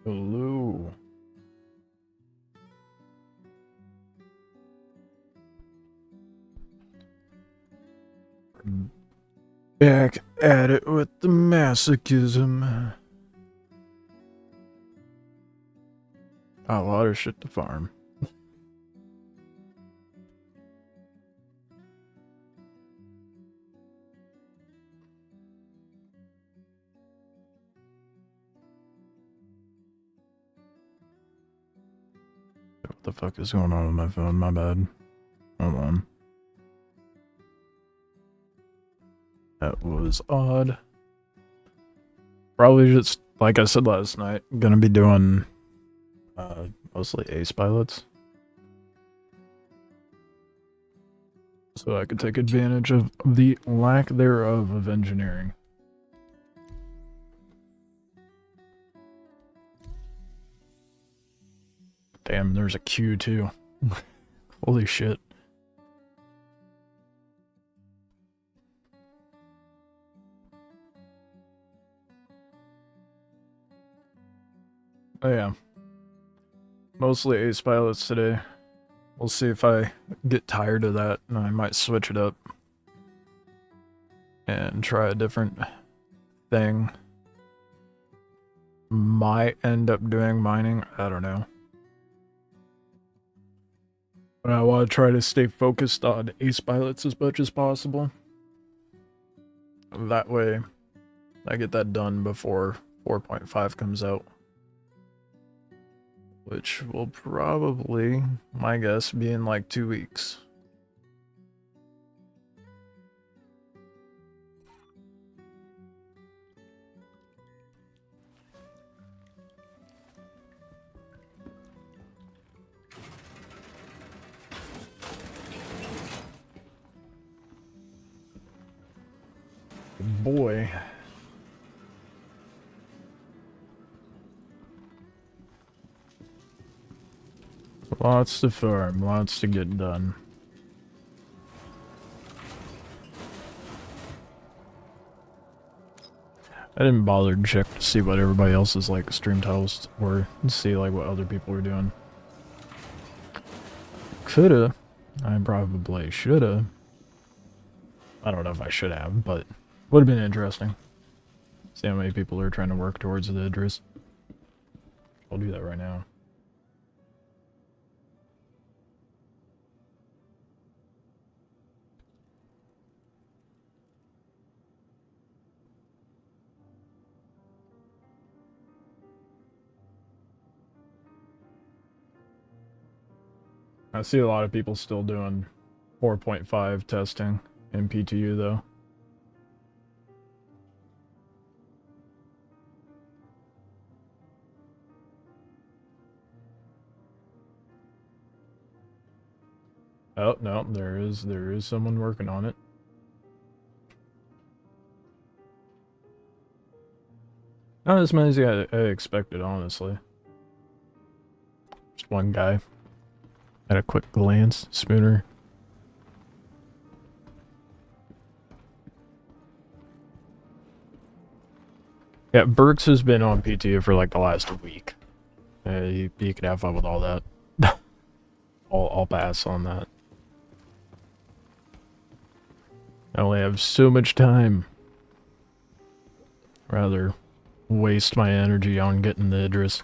Hello. Back at it with the masochism. A lot of shit to farm. What the fuck is going on with my phone? My bad. Hold on. That was odd. Probably just, like I said last night, gonna be doing mostly ace pilots. So I could take advantage of the lack thereof of engineering. Damn, there's a queue too. Holy shit. Oh yeah. Mostly ace pilots today. We'll see if I get tired of that and I might switch it up and try a different thing. Might end up doing mining, I don't know. But I want to try to stay focused on ace pilots as much as possible. That way, I get that done before 4.5 comes out. Which will probably, my guess, be in like 2 weeks. Boy. Lots to farm, lots to get done. I didn't bother to check to see what everybody else's like stream titles were, and see like what other people were doing. Coulda. I probably shoulda. I don't know if I should have, but would have been interesting. See how many people are trying to work towards the Idris. I'll do that right now. I see a lot of people still doing 4.5 testing in PTU though. Oh, no, there is someone working on it. Not as many as I expected, honestly. Just one guy. At a quick glance, Spooner. Yeah, Burks has been on PTU for like the last week. You can have fun with all that. I'll pass on that. I only have so much time. Rather waste my energy on getting the Idris.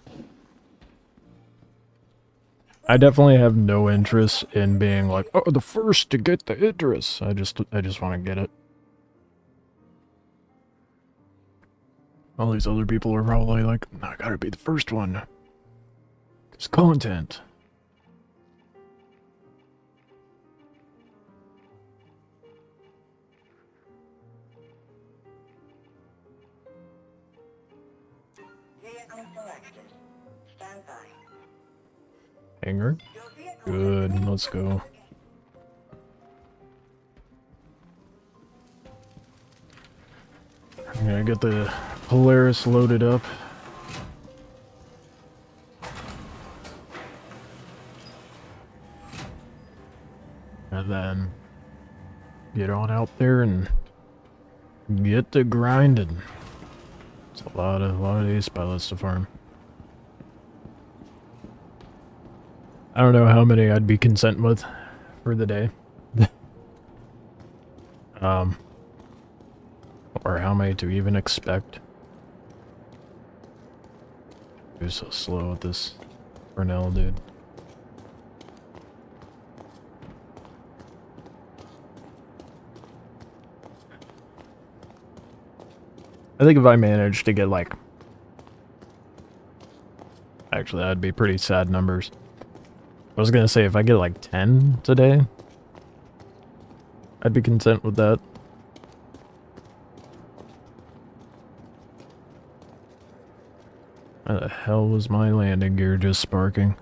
I definitely have no interest in being like, oh, the first to get the Idris. I just want to get it. All these other people are probably like, I gotta be the first one. It's content. Hanger? Good, let's go. I'm gonna get the Polaris loaded up. And then get on out there and get to grinding. It's a lot of ace pilots to farm. I don't know how many I'd be content with for the day. um, or how many to even expect. You're so slow with this Cornell, dude. I think if I managed to get like... Actually, that'd be pretty sad numbers. I was gonna say if I get like 10 today, I'd be content with that. How the hell was my landing gear just sparking?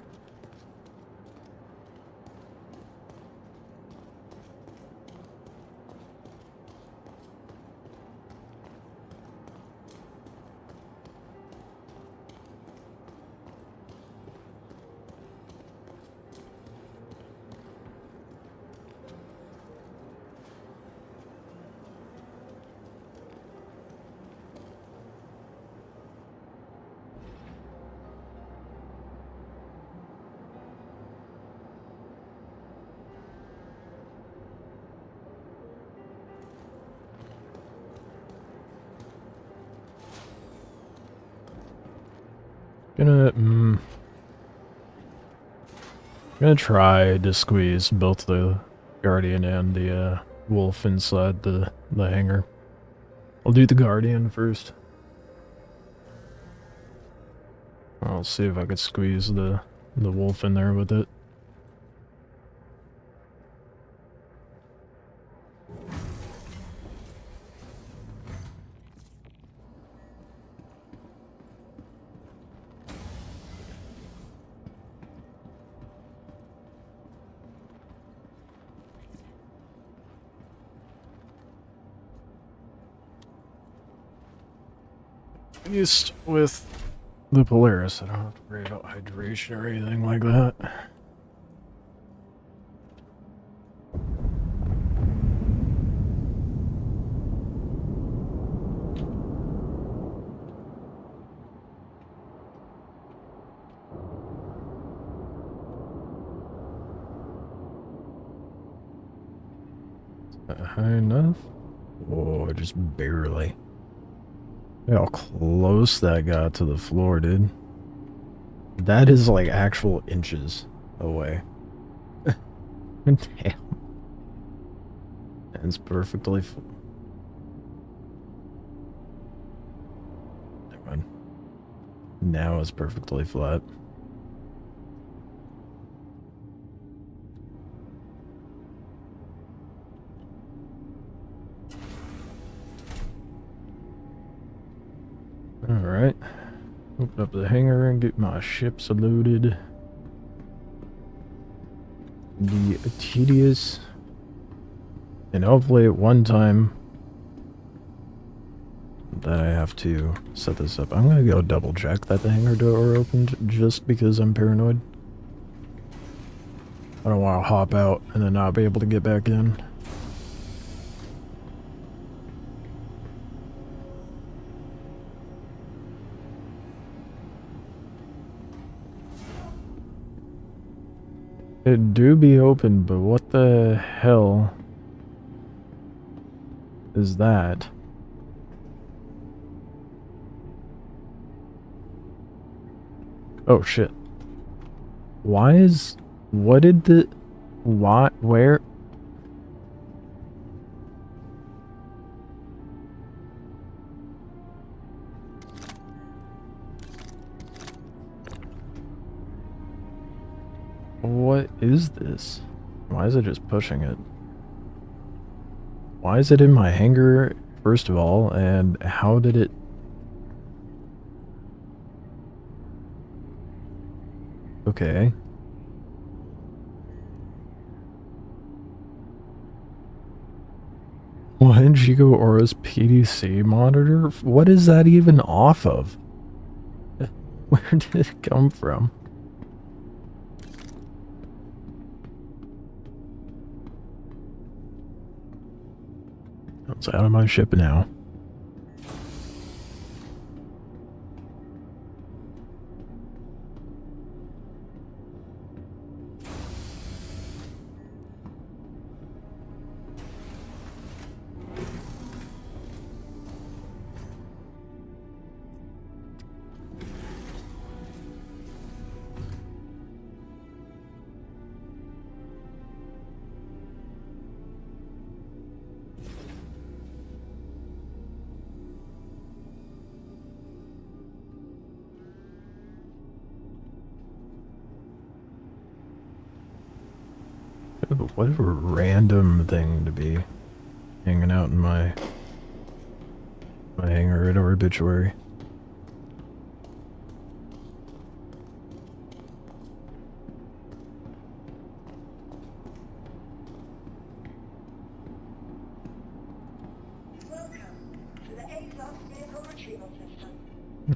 Gonna try to squeeze both the Guardian and the Wolf inside the hangar. I'll do the Guardian first. I'll see if I could squeeze the Wolf in there with it. Used with the Polaris, I don't have to worry about hydration or anything like that. Is that high enough? Oh, just barely. Look how close that got to the floor, dude. That is like actual inches away. Damn. And it's perfectly full. Never mind. Now it's perfectly flat. Alright. Open up the hangar and get my ships loaded. Be tedious. And hopefully at one time that I have to set this up. I'm gonna go double check that the hangar door opened just because I'm paranoid. I don't want to hop out and then not be able to get back in. It do be open, but what the hell is that? Oh shit. Why is... What did the... Why... Where... What is this? Why is it just pushing it? Why is it in my hangar, first of all, and how did it... Okay. What? Chico Aura's PDC monitor? What is that even off of? Where did it come from? It's out of my ship now. what a random thing to be hanging out in my hangar at Obituary.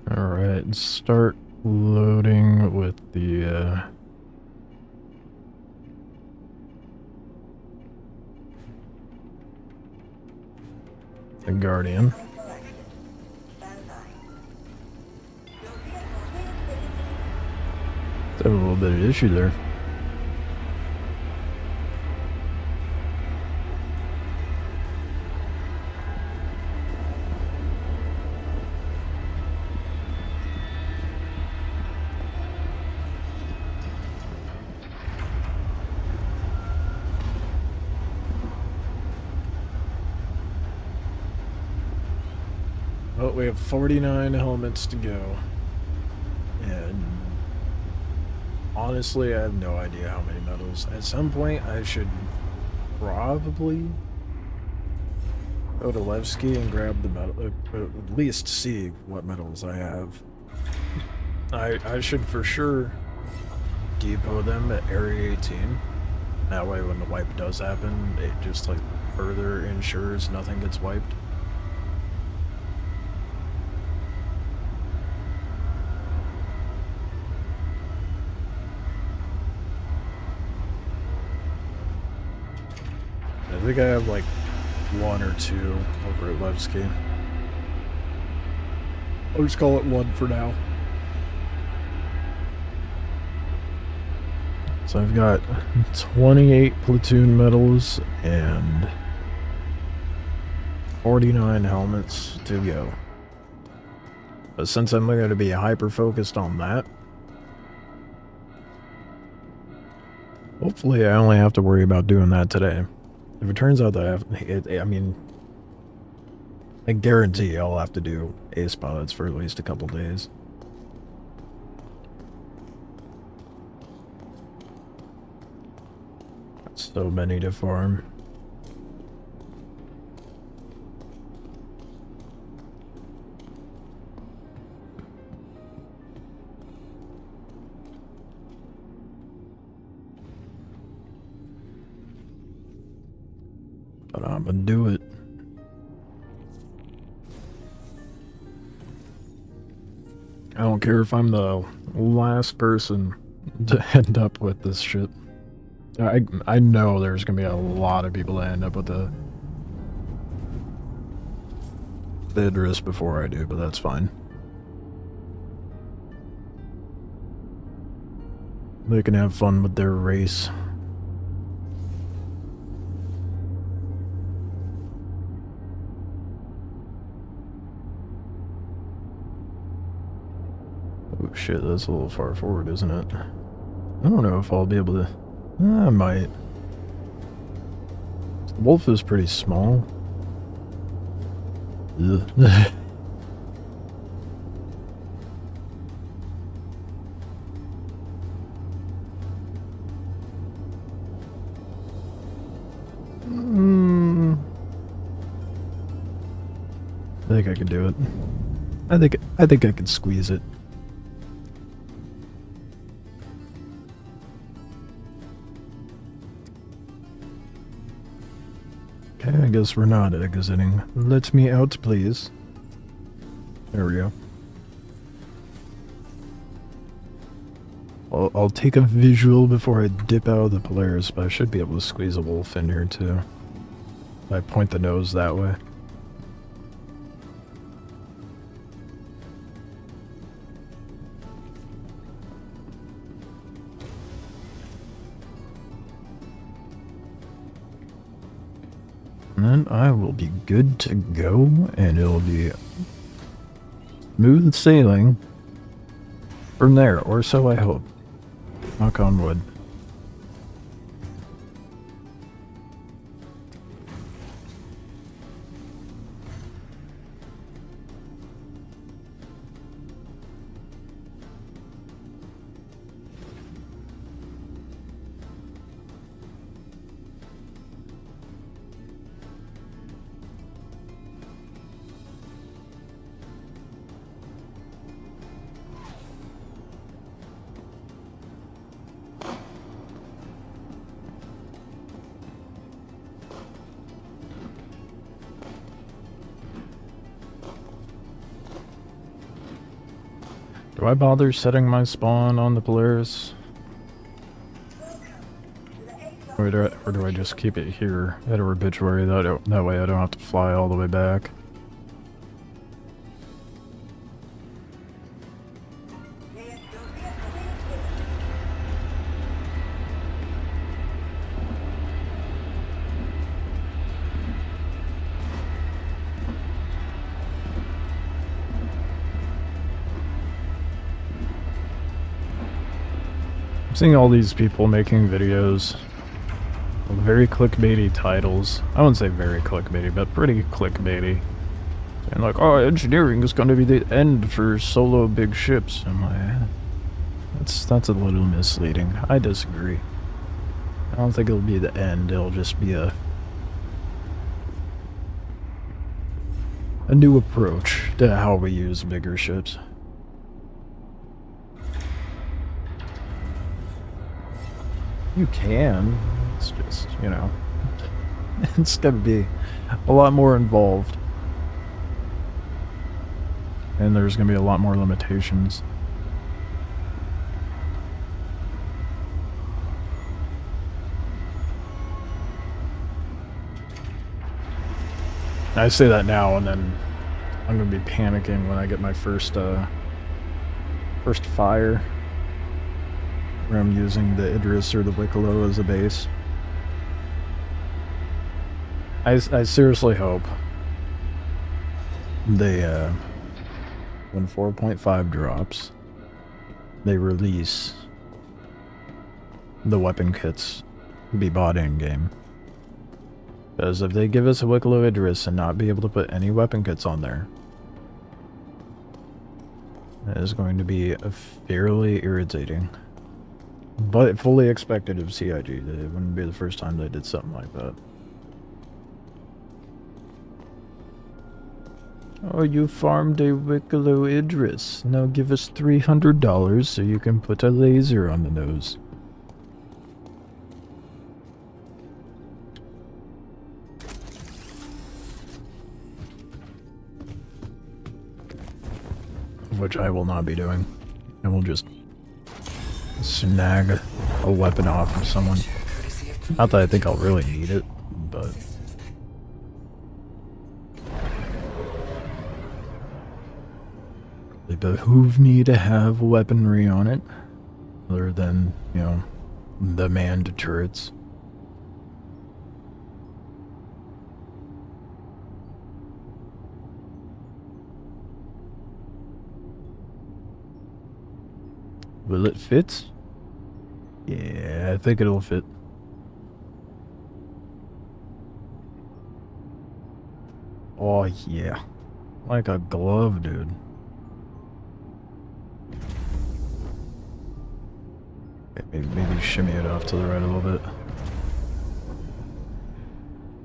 Alright, start loading with the Guardian. Have a little bit of issue there. Oh, we have 49 helmets to go. And honestly, I have no idea how many medals. At some point, I should probably go to Levski and grab the medal, at least see what medals I have. I should for sure depot them at Area 18. That way when the wipe does happen, it just like further ensures nothing gets wiped. I think I have like 1 or 2 over at Levski. I'll just call it 1 for now. So I've got 28 platoon medals and 49 helmets to go. But since I'm going to be hyper focused on that, hopefully I only have to worry about doing that today. If it turns out that I mean, I guarantee I'll have to do ace pilots for at least a couple days. So many to farm. But I'm gonna do it. I don't care if I'm the last person to end up with this shit. I know there's gonna be a lot of people that end up with the Idris before I do, but that's fine. They can have fun with their race. Oh shit, that's a little far forward, isn't it? I don't know if I'll be able to... I might. The wolf is pretty small. Ugh. I think I can do it. I think I can squeeze it. Okay, I guess we're not exiting. Let me out, please. There we go. I'll take a visual before I dip out of the Polaris, but I should be able to squeeze a wolf in here too. If I point the nose that way. And then I will be good to go, and it'll be smooth sailing from there, or so I hope. Knock on wood. Do I bother setting my spawn on the Polaris? Or do I just keep it here at a obituary? That way I don't have to fly all the way back. I'm seeing all these people making videos with very clickbaity titles. I wouldn't say very clickbaity, but pretty clickbaity. And like, oh, engineering is going to be the end for solo big ships. I'm like, that's a little misleading. I disagree. I don't think it'll be the end. It'll just be a new approach to how we use bigger ships. You can. It's just, you know, it's gonna be a lot more involved. And there's gonna be a lot more limitations. I say that now, and then I'm gonna be panicking when I get my first fire. Where I'm using the Idris or the Wikelo as a base. I seriously hope they, when 4.5 drops, they release the weapon kits to be bought in-game. Because if they give us a Wikelo Idris and not be able to put any weapon kits on there, that is going to be fairly irritating. But fully expected of CIG. It wouldn't be the first time they did something like that. Oh, you farmed a Wikelo Idris. Now give us $300 so you can put a laser on the nose. Which I will not be doing. I will just snag a weapon off of someone. Not that I think I'll really need it, but it behoove me to have weaponry on it, other than, you know, the manned turrets. Will it fit? Yeah, I think it'll fit. Oh yeah, like a glove, dude. Maybe shimmy it off to the right a little bit.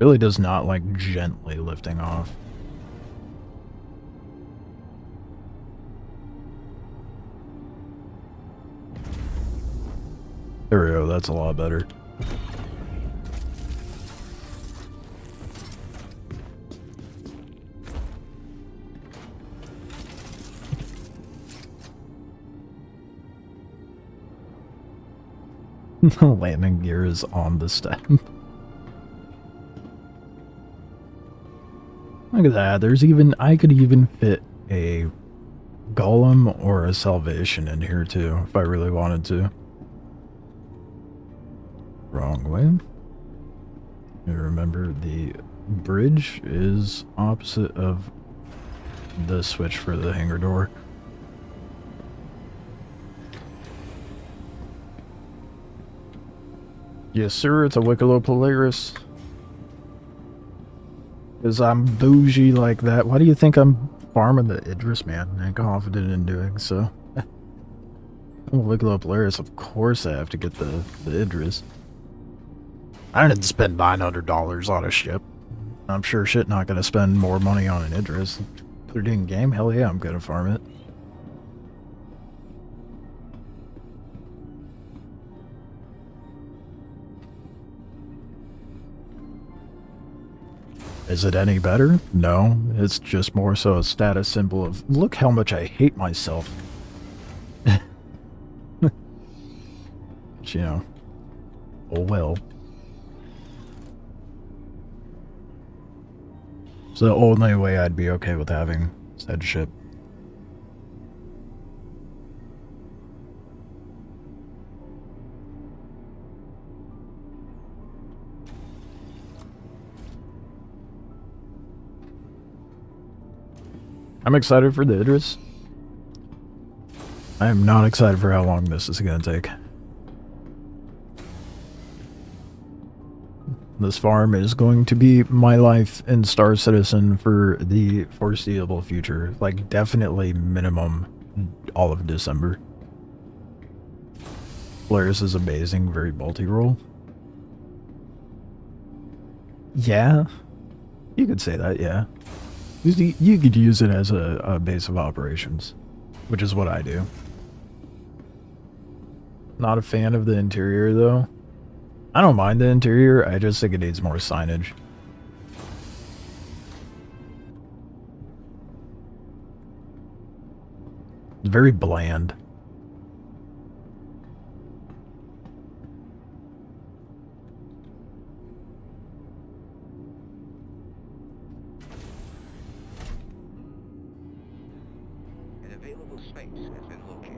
Really does not like gently lifting off. There we go, that's a lot better. The landing gear is on the stem. Look at that, there's even, I could even fit a golem or a salvation in here too, if I really wanted to. Wrong way. You remember the bridge is opposite of the switch for the hangar door. Yes, sir, it's a Wikelo Polaris. Because I'm bougie like that. Why do you think I'm farming the Idris, man? I'm confident in doing so. Wikelo Polaris, of course I have to get the Idris. I didn't spend $900 on a ship. I'm sure shit not gonna spend more money on an Idris. Put it in game? Hell yeah, I'm gonna farm it. Is it any better? No, it's just more so a status symbol of, look how much I hate myself. Which, you know, oh well. So the only way I'd be okay with having said ship. I'm excited for the Idris. I am not excited for how long this is going to take. This farm is going to be my life in Star Citizen for the foreseeable future. Like, definitely minimum all of December. Polaris is amazing, very multi-role. Yeah. You could say that, yeah. You could use it as a base of operations, which is what I do. Not a fan of the interior, though. I don't mind the interior, I just think it needs more signage. It's very bland. An available space has been located.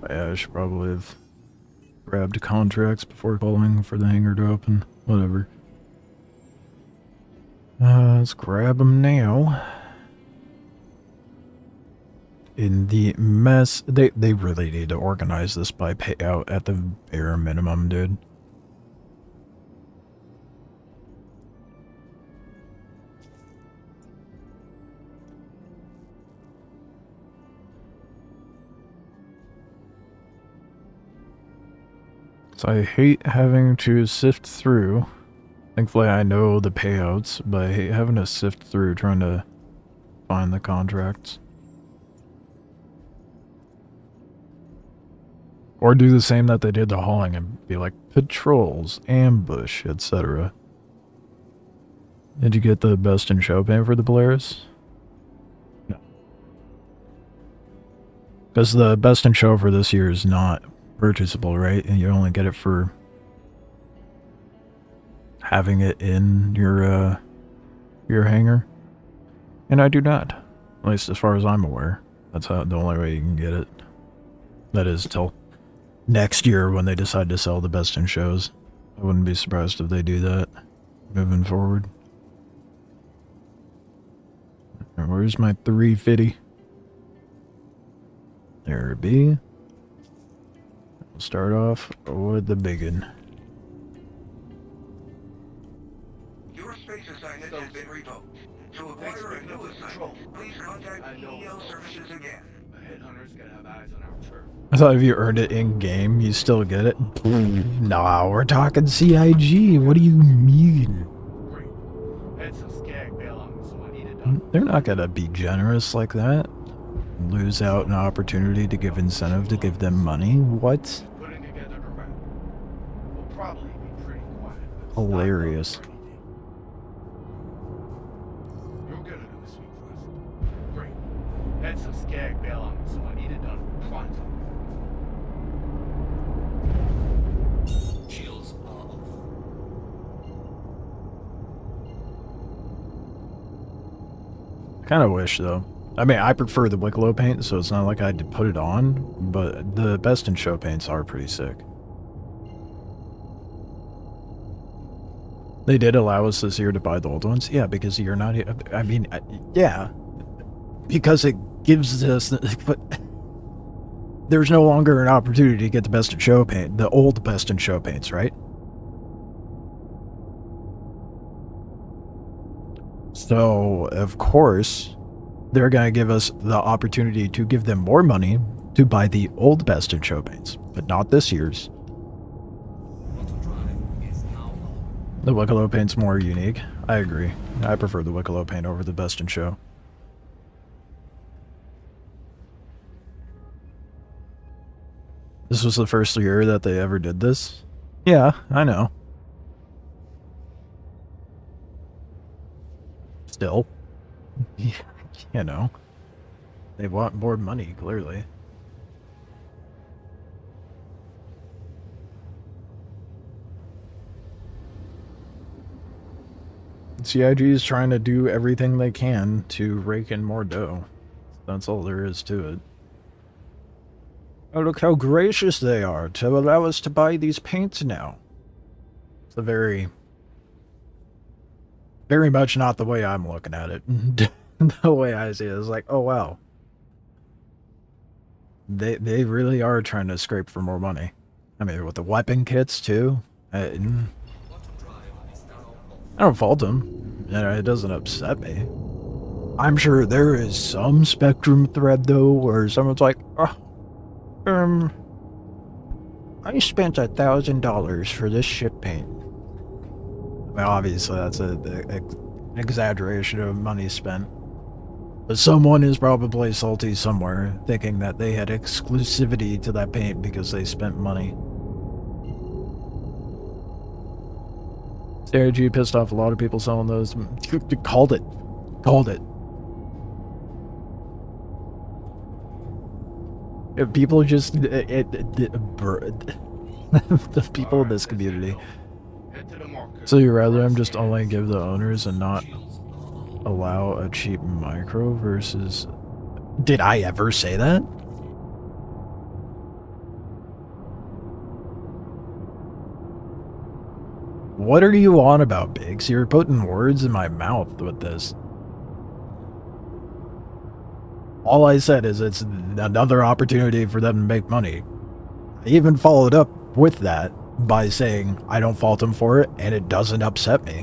Yeah, I should probably have grabbed contracts before calling for the hangar to open. Whatever. Let's grab them now. In the mess, they really need to organize this by payout at the bare minimum, dude. So I hate having to sift through. Thankfully I know the payouts, but I hate having to sift through trying to find the contracts. Or do the same that they did to hauling and be like, patrols, ambush, etc. Did you get the best in show paint for the Polaris? No. Because the best in show for this year is not purchasable, right? And you only get it for having it in your hangar. And I do not. At least as far as I'm aware. That's the only way you can get it. That is till next year when they decide to sell the best in shows. I wouldn't be surprised if they do that moving forward. Where's my 350? There it be. We'll start off with the biggin. Your space assignment has been revoked. To acquire a new assignment, please contact EO Services again. A headhunter's gotta have eyes on our turf. I thought if you earned it in-game, you still get it. Nah, we're talking CIG. What do you mean? They're not gonna be generous like that. Lose out an opportunity to give incentive to give them money? What? Hilarious. You're gonna do this week for us. Great. Had some skag bail on me, so I need it done pronto. Shields off. I kind of wish, though. I mean, I prefer the Wikelo paint, so it's not like I had to put it on, but the best in show paints are pretty sick. They did allow us this year to buy the old ones. Yeah, because you're not... I mean, yeah. Because it gives us... But there's no longer an opportunity to get the best in show paint. The old best in show paints, right? So, of course, they're going to give us the opportunity to give them more money to buy the old best in show paints, but not this year's. The Wikelo paint's more unique. I agree. I prefer the Wikelo paint over the best in show. This was the first year that they ever did this? Yeah, I know. Still. You know. They want more money, clearly. CIG is trying to do everything they can to rake in more dough. That's all there is to it. Oh, look how gracious they are to allow us to buy these paints now. It's a very much not the way I'm looking at it. The way I see it is like, oh wow. They really are trying to scrape for more money. I mean, with the weapon kits too. I don't fault them. It doesn't upset me. I'm sure there is some Spectrum thread though, where someone's like, oh, I spent $1,000 for this ship paint. Well, obviously that's an exaggeration of money spent. But someone is probably salty somewhere, thinking that they had exclusivity to that paint because they spent money. CIG pissed off a lot of people selling those. Called it. Called it. If people just... the people in this community. So you rather them just only give the owners and not allow a cheap micro versus... Did I ever say that? What are you on about, Biggs? You're putting words in my mouth with this. All I said is it's another opportunity for them to make money. I even followed up with that by saying I don't fault them for it and it doesn't upset me.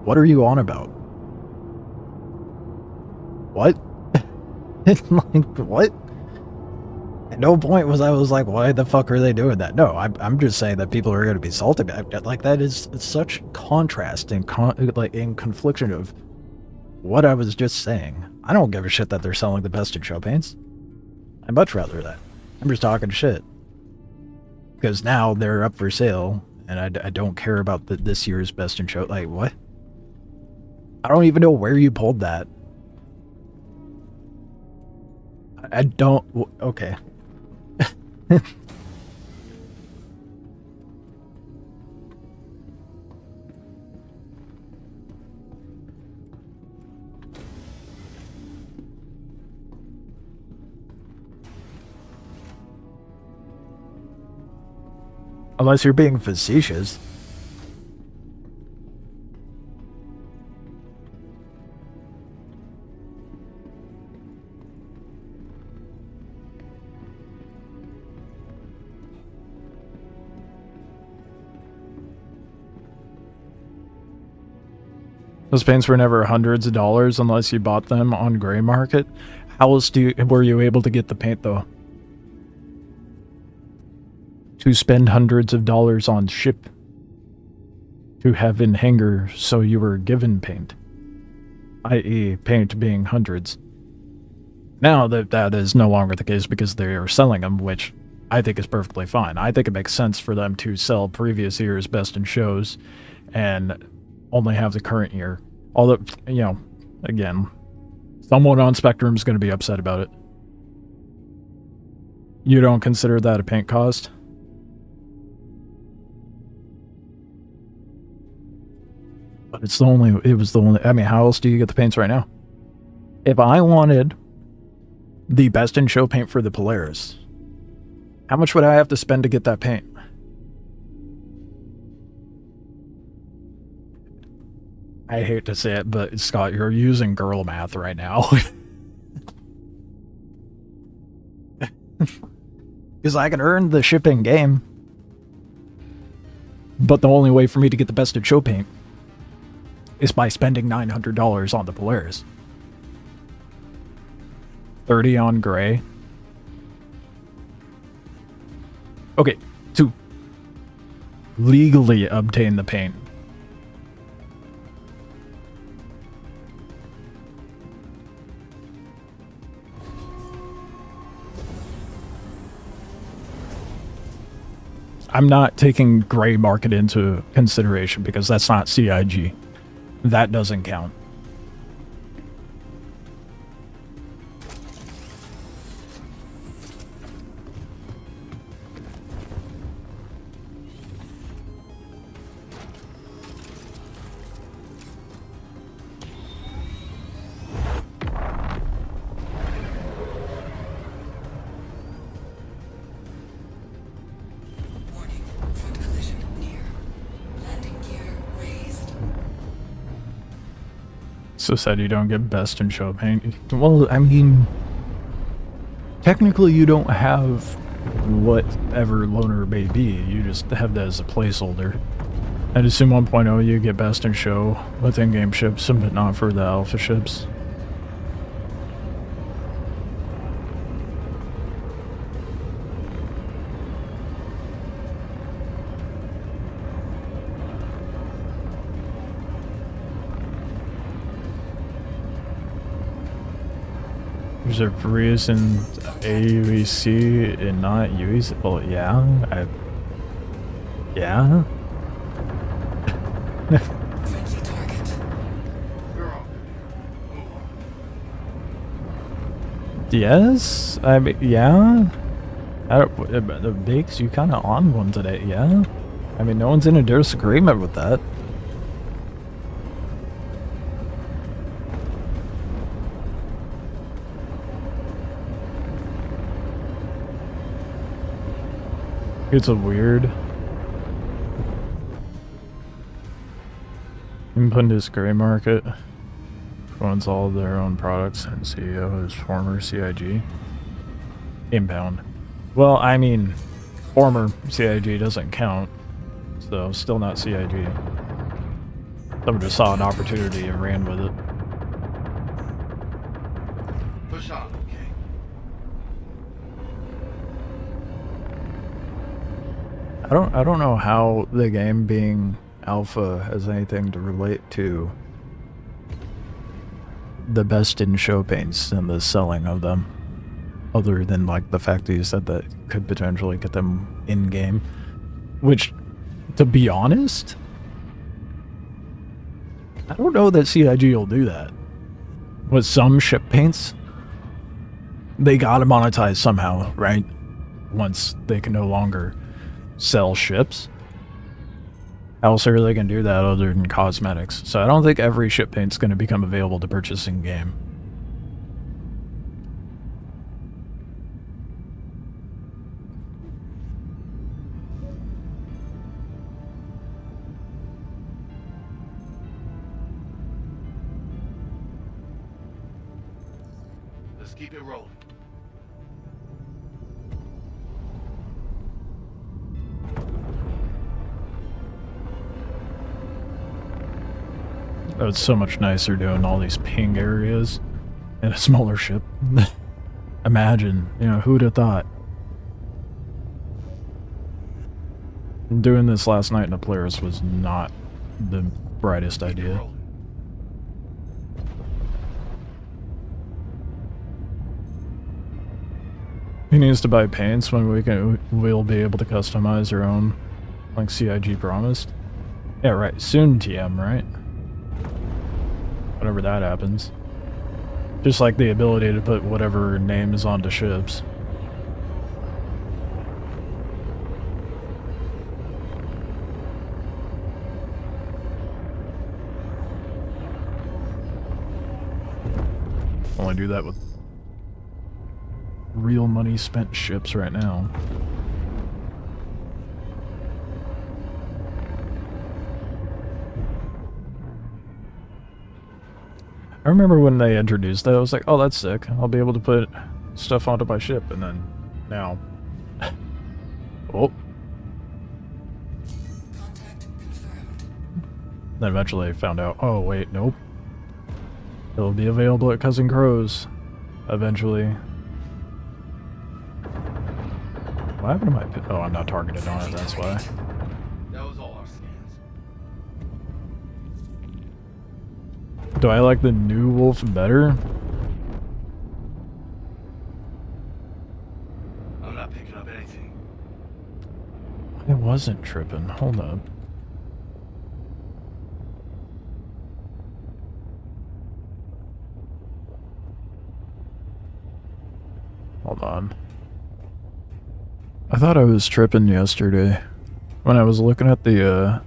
What are you on about? What? Like, what? At no point was I like, why the fuck are they doing that? No, I'm just saying that people are going to be salty. Like, that is such contrast and in confliction of what I was just saying. I don't give a shit that they're selling the best in show paints. I'd much rather that. I'm just talking shit. Because now they're up for sale, and I don't care about this year's best in show. Like, what? I don't even know where you pulled that. I don't... Okay. Unless you're being facetious. Those paints were never hundreds of dollars unless you bought them on gray market. How else were you able to get the paint though? To spend hundreds of dollars on ship. To have in hanger so you were given paint. I.e. paint being hundreds. Now that is no longer the case because they are selling them, which I think is perfectly fine. I think it makes sense for them to sell previous year's best in shows and only have the current year. Although, you know, again, someone on Spectrum is going to be upset about it. You don't consider that a paint cost? But it was the only, I mean, how else do you get the paints right now? If I wanted the best in show paint for the Polaris, how much would I have to spend to get that paint? I hate to say it, but Scott, you're using girl math right now. Because I can earn the shipping game. But the only way for me to get the best in show paint is by spending $900 on the Polaris. 30 on gray. Okay, to legally obtain the paint. I'm not taking gray market into consideration because that's not CIG. That doesn't count. So sad you don't get best in show paint. Well, I mean, technically you don't have whatever loner may be. You just have that as a placeholder. I'd assume 1.0 you get best in show with in-game ships, but not for the alpha ships. There's a reason AUEC and not UEC. Well, yeah. Yeah. Yes. I mean, yeah. The Bakes, you kind of on one today. Yeah. I mean, no one's in a disagreement with that. It's a weird. Input is gray market. Owns all their own products and CEO is former CIG. Inbound. Well, I mean, former CIG doesn't count, so still not CIG. Someone just saw an opportunity and ran with it. Push on, okay? I don't know how the game being alpha has anything to relate to the best in show paints and the selling of them, other than like the fact that you said that could potentially get them in game, which, to be honest, I don't know that CIG will do that. With some ship paints, they gotta monetize somehow, right? Once they can no longer sell ships. How else are they gonna do that other than cosmetics? So I don't think every ship paint's gonna become available to purchase in game. Let's keep it rolling. Oh, it's so much nicer doing all these ping areas in a smaller ship. Imagine, you know, who'd have thought? Doing this last night in a Polaris was not the brightest idea. He needs to buy paints when we'll be able to customize our own, like CIG promised. Yeah, right. Soon, TM, right? Whenever that happens. Just like the ability to put whatever name is onto ships. Only do that with real money spent ships right now. I remember when they introduced that, I was like, oh, that's sick. I'll be able to put stuff onto my ship, and then now. Oh. Then eventually I found out, oh, wait, nope. It'll be available at Cousin Crow's eventually. What happened to my pit? Oh, I'm not targeted on it, that's why. That was all our scans. Do I like the new Wolf better? I'm not picking up anything. I wasn't tripping. Hold up. Hold on. I thought I was tripping yesterday when I was looking at the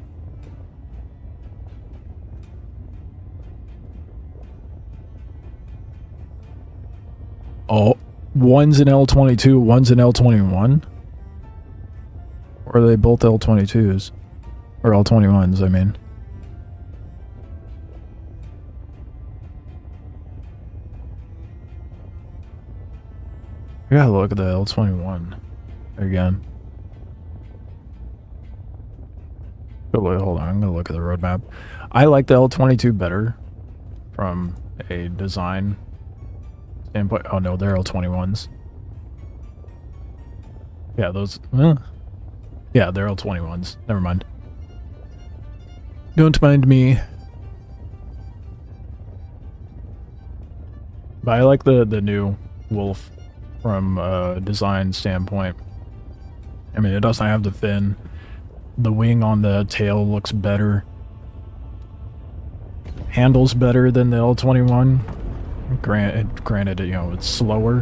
oh, one's an L22, one's an L21? Or are they both L22s? Or L21s, I mean. I gotta look at the L21 again. Hold on, I'm gonna look at the roadmap. I like the L22 better from a design standpoint. Oh no, they're L21s. Yeah, those. Yeah, they're L21s. Never mind. Don't mind me. But I like the new Wolf from a design standpoint. I mean, it doesn't have the fin. The wing on the tail looks better. Handles better than the L21. Granted, you know, it's slower.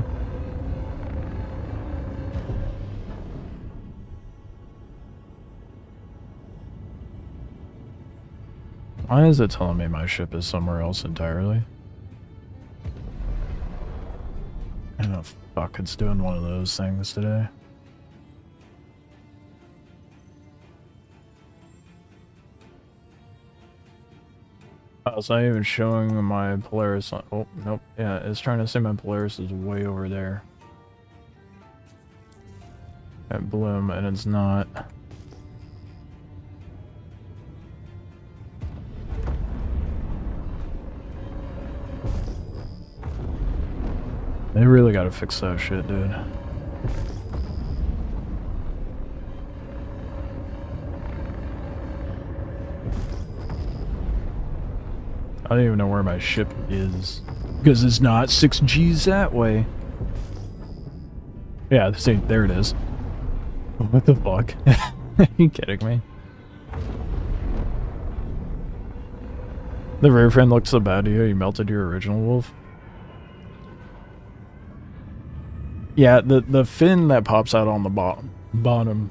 Why is it telling me my ship is somewhere else entirely? Oh fuck, it's doing one of those things today. Oh, it's not even showing my Polaris. Oh, nope. Yeah, it's trying to say my Polaris is way over there. At Bloom, and it's not. They really gotta fix that shit, dude. I don't even know where my ship is. Because it's not 6Gs that way. Yeah, see, there it is. What the fuck? Are you kidding me? The rear fin looked so bad to you, you melted your original Wolf? Yeah, the fin that pops out on the bottom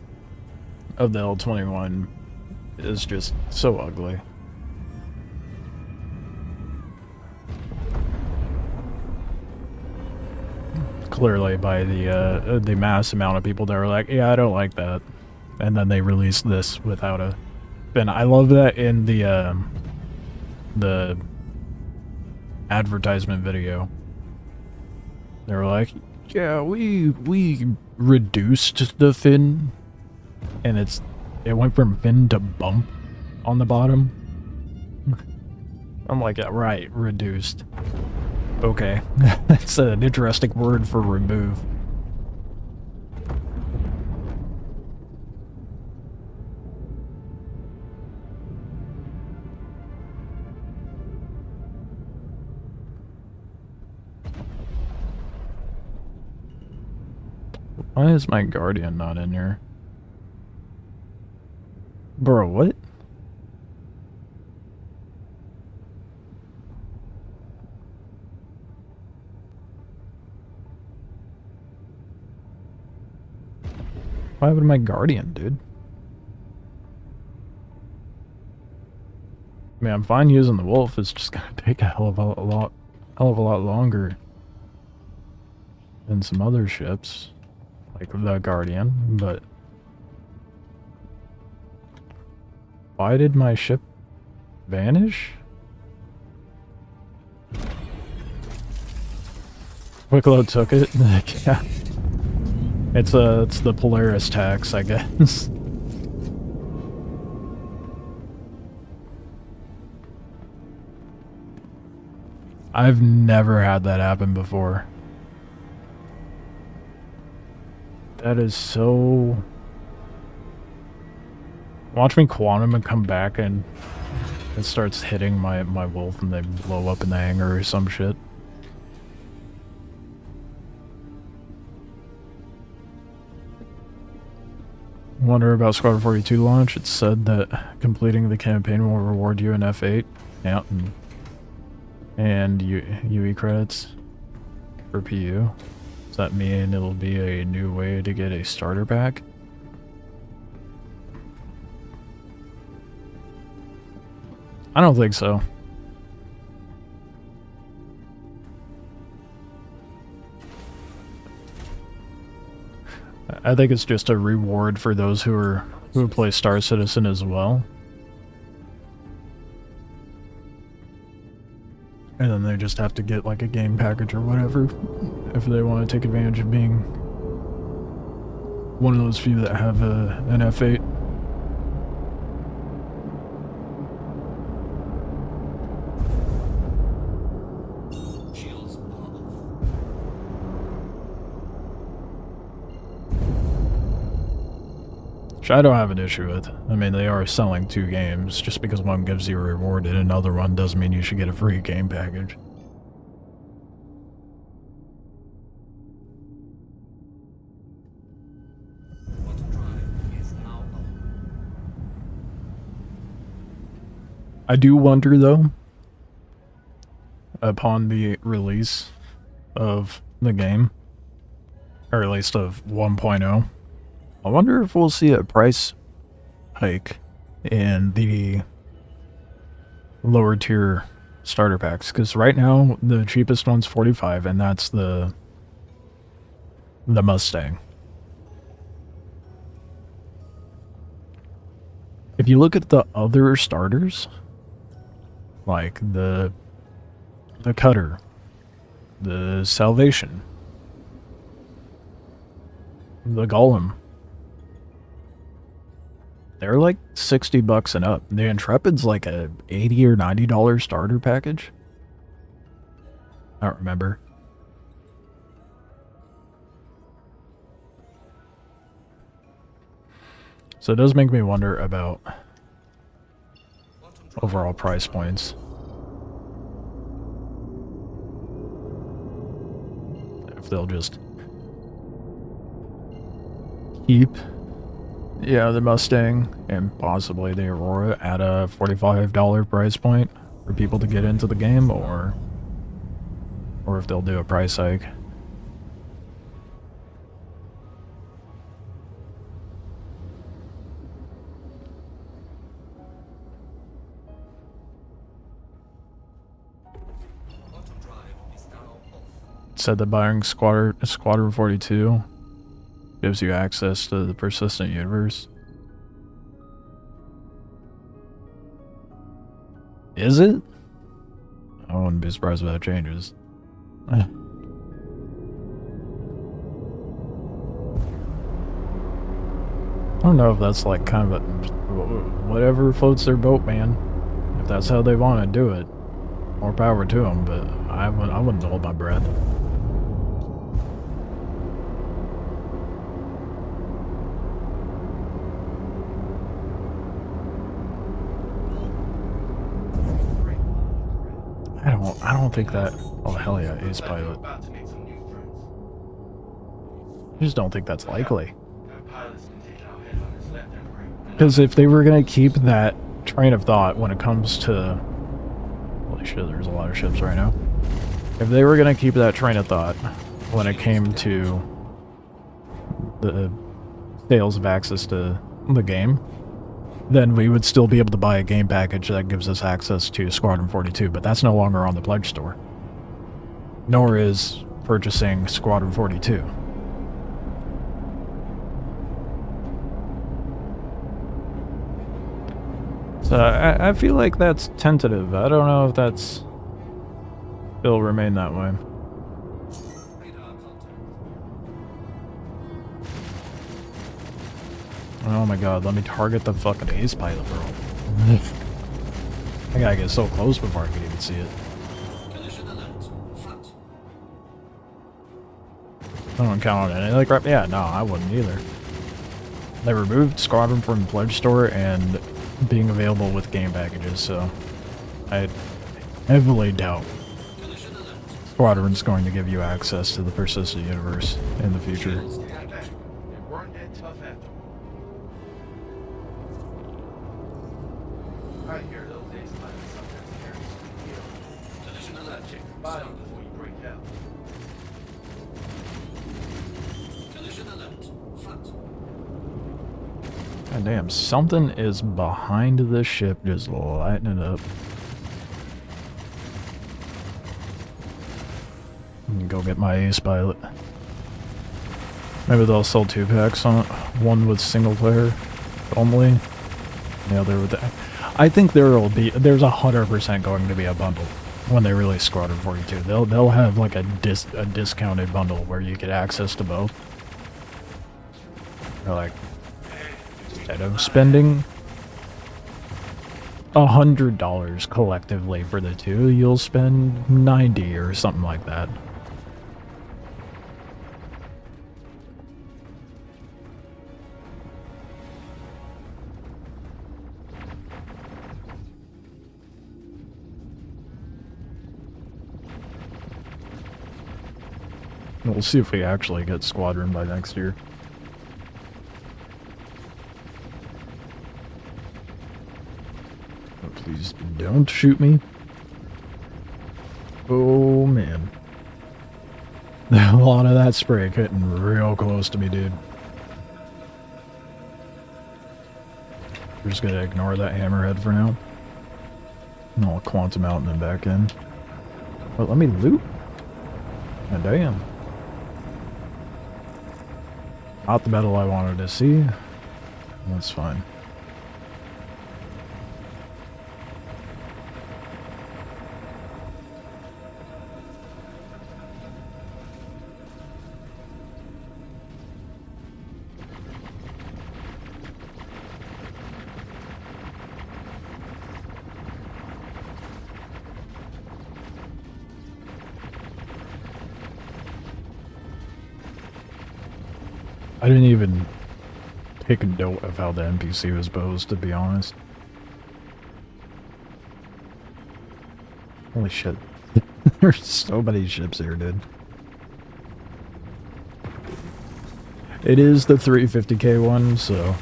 of the L21 is just so ugly. Clearly by the mass amount of people that were like, yeah, I don't like that. And then they released this without a fin. I love that in the advertisement video. They were like, yeah, we reduced the fin, and it went from fin to bump on the bottom. I'm like, yeah, right, reduced. Okay, that's an interesting word for remove. Why is my Guardian not in here? Bro, what? Why would my Guardian, dude? I mean, I'm fine using the Wolf. It's just gonna take a hell of a lot longer than some other ships, like the Guardian. But why did my ship vanish? Wikelo took it. Yeah. It's the Polaris tax, I guess. I've never had that happen before. That is so... Watch me quantum and come back and it starts hitting my Wolf and they blow up in the hangar or some shit. Wonder about Squadron 42 launch. It said that completing the campaign will reward you an F8. Yeah, and UE credits for PU. Does that mean it'll be a new way to get a starter pack? I don't think so. I think it's just a reward for those who play Star Citizen as well. And then they just have to get like a game package or whatever if they want to take advantage of being one of those few that have an F8. Which I don't have an issue with. I mean, they are selling 2 games. Just because one gives you a reward and another one doesn't mean you should get a free game package. I do wonder, though, upon the release of the game, or at least of 1.0, I wonder if we'll see a price hike in the lower tier starter packs, because right now the cheapest one's $45, and that's the Mustang. If you look at the other starters, like the Cutter, the Salvation, the Golem, they're like $60 and up. The Intrepid's like a $80 or $90 starter package. I don't remember. So it does make me wonder about overall price points. If they'll just keep, yeah, the Mustang and possibly the Aurora at a $45 price point for people to get into the game, or if they'll do a price hike. Said that buying Squadron 42 gives you access to the persistent universe. Is it? I wouldn't be surprised if that changes. I don't know if that's like kind of a whatever floats their boat, man. If that's how they want to do it, more power to them. But I wouldn't hold my breath. I don't think that. Oh hell yeah, Ace Pilot. I just don't think that's likely. Because if they were gonna keep that train of thought when it comes to, holy shit, there's a lot of ships right now. If they were gonna keep that train of thought when it came to the sales of access to the game, then we would still be able to buy a game package that gives us access to Squadron 42, but that's no longer on the Pledge Store. Nor is purchasing Squadron 42. So I feel like that's tentative. I don't know if that's will remain that way. Oh my god, let me target the fucking Ace Pilot, bro. I gotta get so close before I can even see it. I don't count on it. Like, yeah, no, I wouldn't either. They removed Squadron from the Pledge Store and being available with game packages, so I heavily doubt Squadron's going to give you access to the persistent universe in the future. I hear those Ace Pilots sometimes carry Wikelo. Collision alert check. Body before you break down. Collision alert. Front. God damn, something is behind this ship just lighting it up. Let me go get my Ace Pilot. Maybe they'll sell 2 packs on it. One with single player only. The other with that. I think there's 100% going to be a bundle when they release Squadron 42. They'll have like a discounted bundle where you get access to both. They're like, instead of spending $100 collectively for the two, you'll spend 90 or something like that. We'll see if we actually get Squadron by next year. Oh, please don't shoot me. Oh, man. A lot of that spray hitting real close to me, dude. We're just gonna ignore that hammerhead for now. And I'll quantum out and then back in. But let me loot. Oh, damn. Not the battle I wanted to see. That's fine. I didn't even take a note of how the NPC was posed, to be honest. Holy shit. There's so many ships here, dude. It is the 350k one, so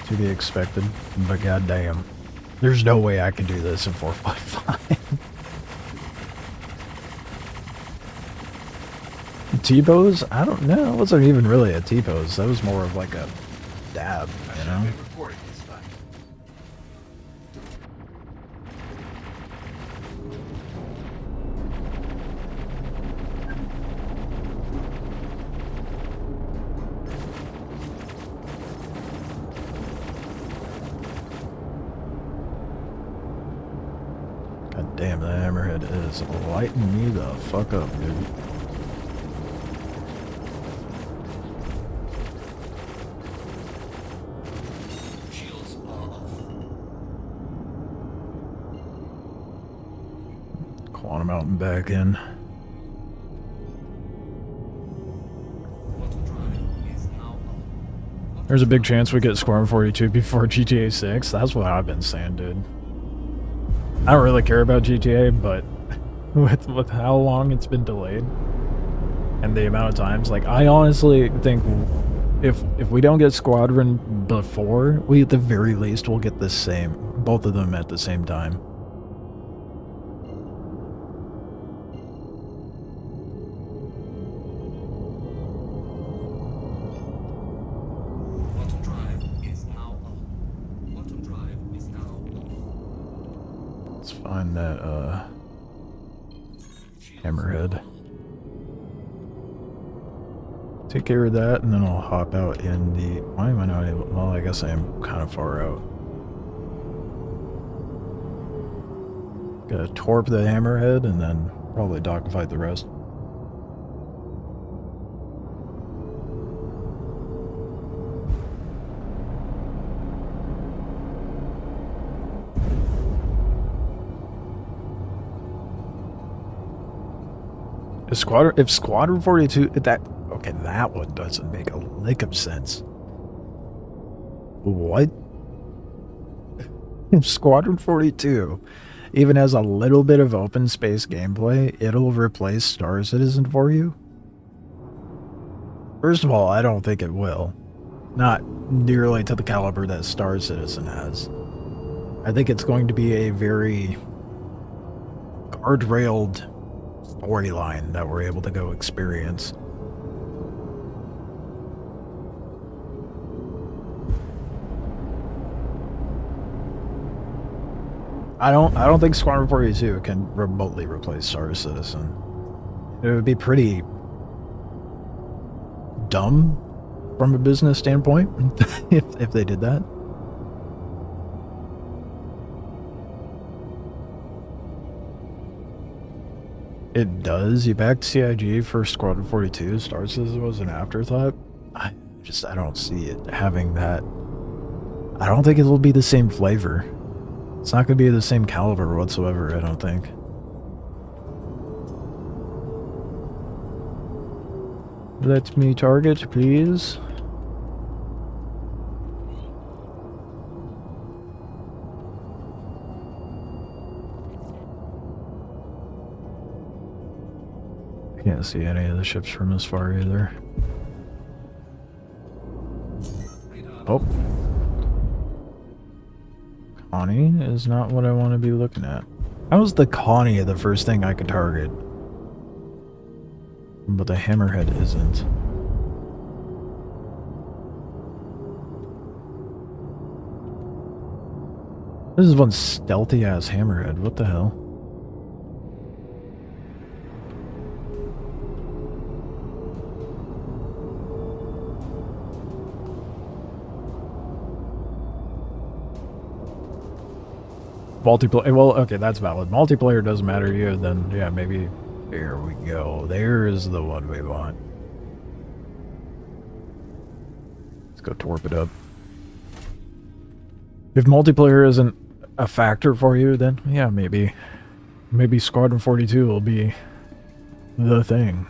to be expected, but goddamn. There's no way I can do this in 4.5. T-pose? I don't know. It wasn't even really a T-pose. That was more of like a dab, you know? God damn, the hammerhead is lighting me the fuck up, dude. Quantum out and back in. There's a big chance we get Squadron 42 before GTA 6. That's what I've been saying, dude. I don't really care about GTA, but with how long it's been delayed and the amount of times, like, I honestly think if we don't get Squadron before, we at the very least will get the same, both of them at the same time. Find that hammerhead. Take care of that, and then I'll hop out in the. Why am I not able? Well, I guess I am kind of far out. Gotta torp the hammerhead, and then probably dogfight the rest. If Squadron 42, that one doesn't make a lick of sense. What? If Squadron 42 even has a little bit of open space gameplay, it'll replace Star Citizen for you? First of all, I don't think it will. Not nearly to the caliber that Star Citizen has. I think it's going to be a very guardrailed storyline that we're able to go experience. I don't think Squadron 42 can remotely replace Star Citizen. It would be pretty dumb from a business standpoint if they did that. It does. You backed CIG for Squadron 42. Star Citizen was an afterthought. I don't see it having that. I don't think it'll be the same flavor. It's not going to be the same caliber whatsoever, I don't think. Let me target, please. Can't see any of the ships from this far either. Oh. Connie is not what I want to be looking at. How is the Connie the first thing I could target? But the Hammerhead isn't. This is one stealthy ass Hammerhead. What the hell? Multiplayer, well, okay, that's valid. Multiplayer doesn't matter to you, then, yeah, maybe... There we go. There is the one we want. Let's go torp it up. If multiplayer isn't a factor for you, then, yeah, maybe Squadron 42 will be the thing.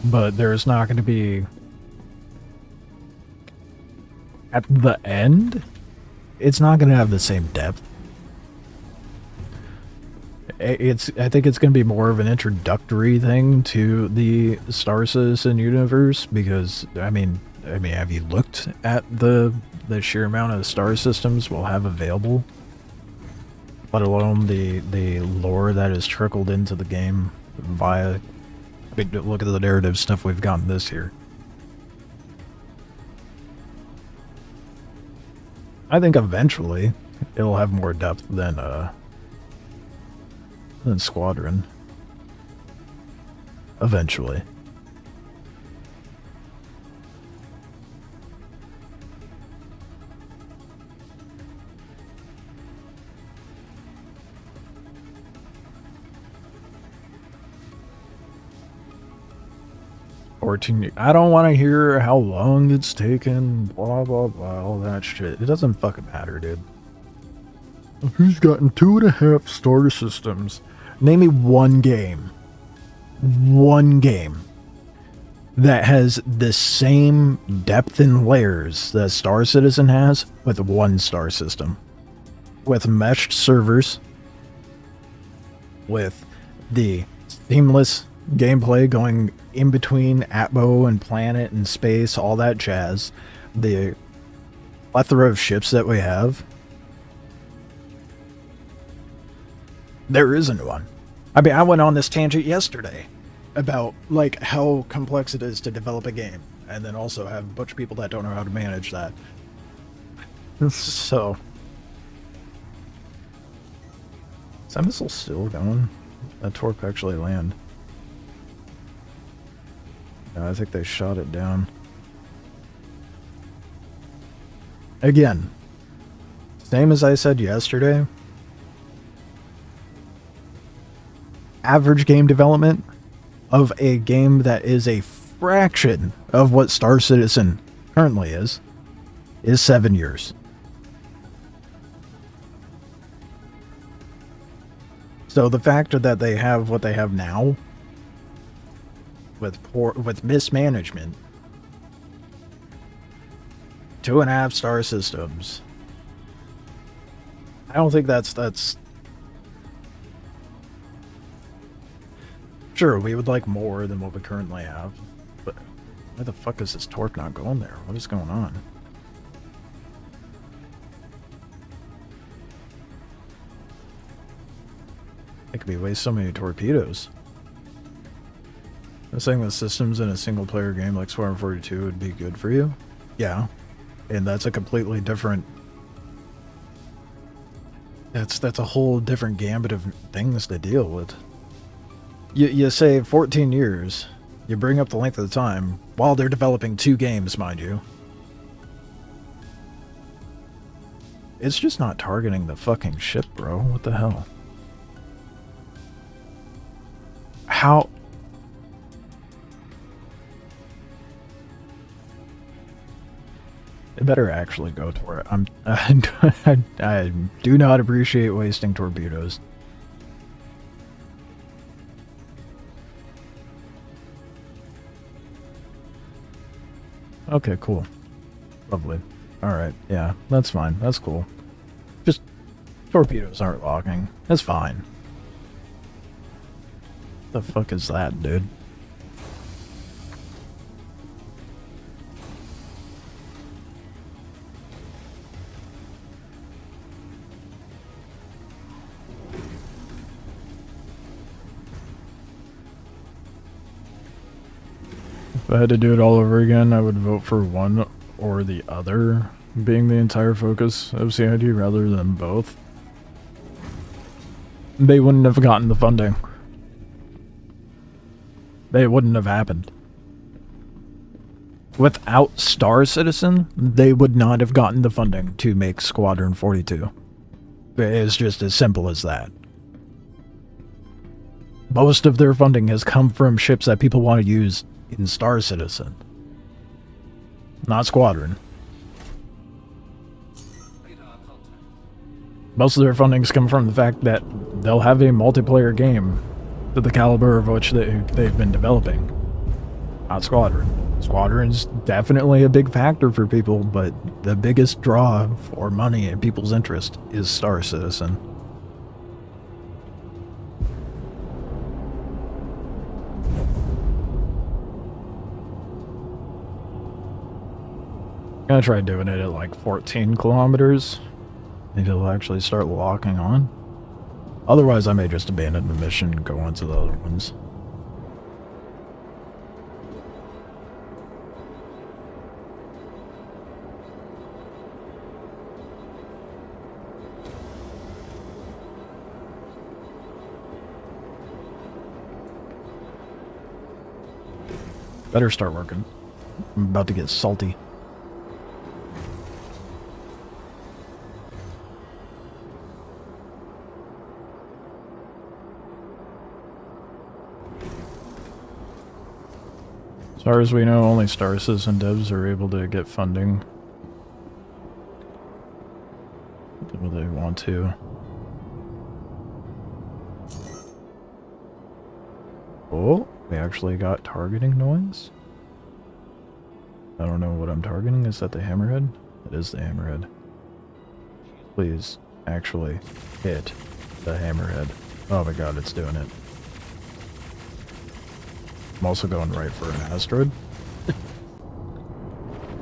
But there's not going to be... At the end, it's not going to have the same depth. I think it's going to be more of an introductory thing to the Star Citizen universe because, I mean, have you looked at the sheer amount of star systems we'll have available? Let alone the lore that is trickled into the game via... I mean, look at the narrative stuff we've gotten this year. I think eventually it'll have more depth than Squadron. Eventually. I don't want to hear how long it's taken, blah blah blah, all that shit. It doesn't fucking matter, dude. He's gotten 2.5 star systems. Name me one game that has the same depth and layers that Star Citizen has with one star system. With meshed servers, with the seamless gameplay going in between Atmo and planet and space, all that jazz, the plethora of ships that we have. There isn't one. I mean, I went on this tangent yesterday about, like, how complex it is to develop a game, and then also have a bunch of people that don't know how to manage that. So... Is that missile still going? That torp actually land? No, I think they shot it down. Again, same as I said yesterday. Average game development of a game that is a fraction of what Star Citizen currently is 7 years. So the fact that they have what they have now with mismanagement, 2.5 star systems, I don't think that's sure, we would like more than what we currently have, but why the fuck is this torp not going there? What is going on? It could be waste so many torpedoes. I'm saying that systems in a single player game like Squadron 42 would be good for you. Yeah. And that's a completely different... That's a whole different gambit of things to deal with. You say 14 years, you bring up the length of the time, while they're developing 2 games, mind you. It's just not targeting the fucking ship, bro. What the hell? how... It better actually go to it. I do not appreciate wasting torpedoes. Okay, cool. Lovely. Alright, yeah, that's fine. That's cool. Just torpedoes aren't locking. That's fine. The fuck is that, dude? If I had to do it all over again, I would vote for one or the other being the entire focus of CID rather than both. They wouldn't have gotten the funding. They wouldn't have happened. Without Star Citizen, they would not have gotten the funding to make Squadron 42. It's just as simple as that. Most of their funding has come from ships that people want to use in Star Citizen. Not Squadron. Most of their fundings come from the fact that they'll have a multiplayer game to the caliber of which they've been developing. Not Squadron. Squadron's definitely a big factor for people, but the biggest draw for money and people's interest is Star Citizen. I'm gonna try doing it at like 14 kilometers. Maybe it'll actually start locking on. Otherwise, I may just abandon the mission and go on to the other ones. Better start working. I'm about to get salty. As far as we know, only Star Citizen devs are able to get funding. If they want to. Oh, we actually got targeting noise. I don't know what I'm targeting. Is that the hammerhead? It is the hammerhead. Please, actually hit the hammerhead. Oh my god, it's doing it. I'm also going right for an asteroid.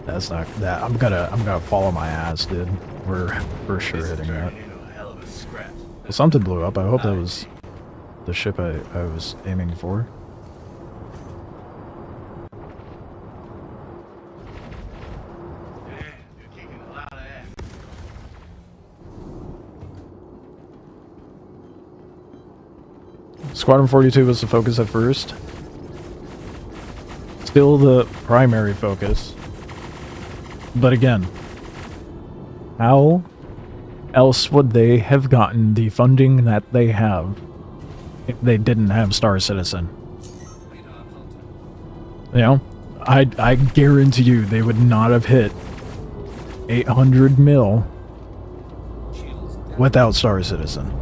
That's not that. I'm gonna follow my ass, dude. We're for sure hitting that. Well, something blew up. I hope that was the ship I was aiming for. Squadron 42 was the focus at first. Still the primary focus. But again, how else would they have gotten the funding that they have if they didn't have Star Citizen? You know, I guarantee you they would not have hit 800 mil without Star Citizen.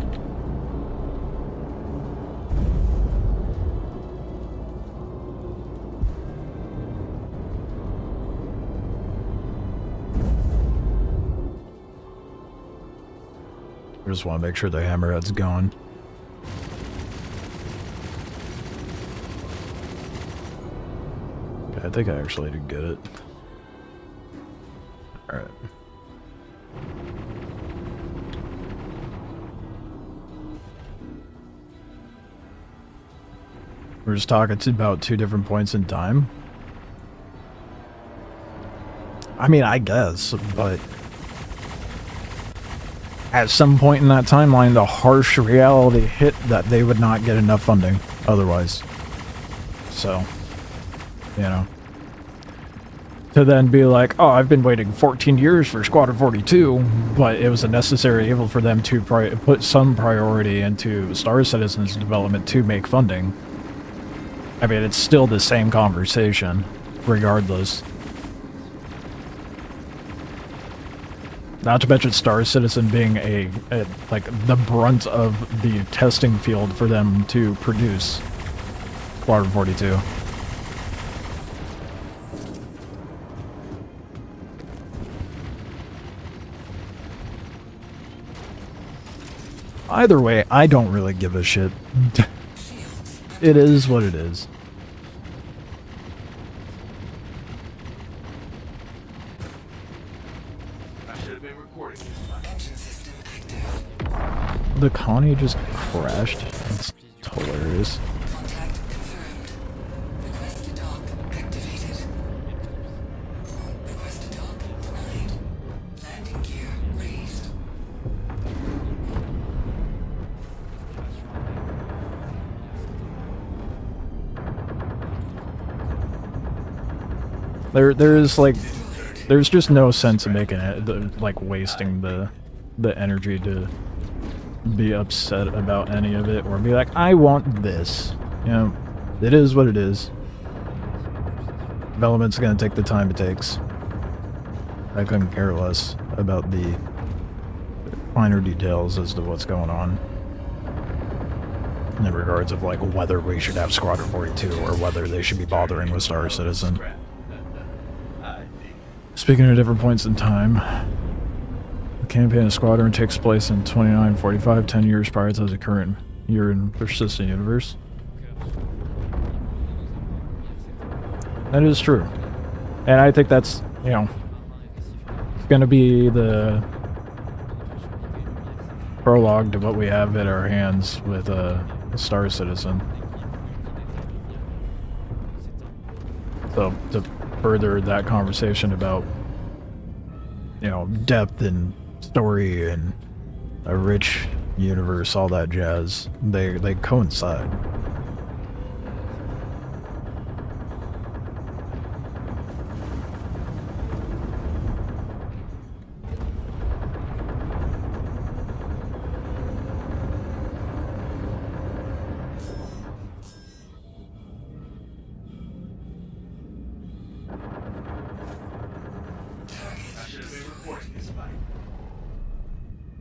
I just want to make sure the hammerhead's gone. Okay, I think I actually did get it. Alright. We're just talking about two different points in time. I mean, I guess, but at some point in that timeline, the harsh reality hit that they would not get enough funding otherwise. So, you know. To then be like, oh, I've been waiting 14 years for Squadron 42, but it was a necessary evil for them to put some priority into Star Citizen's development to make funding. I mean, it's still the same conversation, regardless. Not to mention Star Citizen being like the brunt of the testing field for them to produce Squadron 42. Either way, I don't really give a shit. It is what it is. The Connie just crashed. That's hilarious. Contact confirmed. Request to dock activated. Request to dock denied. Landing gear raised. There's just no sense in making it, like, wasting the energy to be upset about any of it, or be like, I want this. You know, it is what it is. Development's gonna take the time it takes. I couldn't care less about the finer details as to what's going on. In regards of, like, whether we should have Squadron 42 or whether they should be bothering with Star Citizen. Speaking of different points in time, the campaign of Squadron takes place in 2945, 10 years prior to the current year in Persistent Universe. That is true. And I think that's, you know, going to be the prologue to what we have at our hands with Star Citizen. So, to further that conversation about, you know, depth and story and a rich universe, all that jazz, they coincide.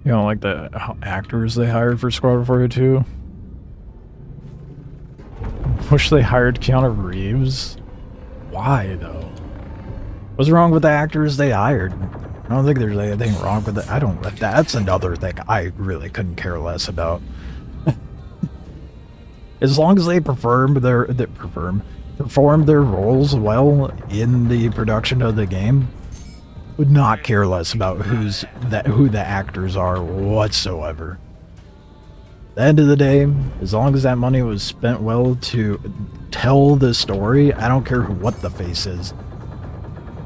You know, like the actors they hired for Squadron 42. Wish they hired Keanu Reeves. Why, though? What's wrong with the actors they hired? I don't think there's anything wrong with it. I don't. That's another thing I really couldn't care less about. As long as they perform their roles well in the production of the game, would not care less about who the actors are whatsoever. At the end of the day, as long as that money was spent well to tell the story, I don't care what the face is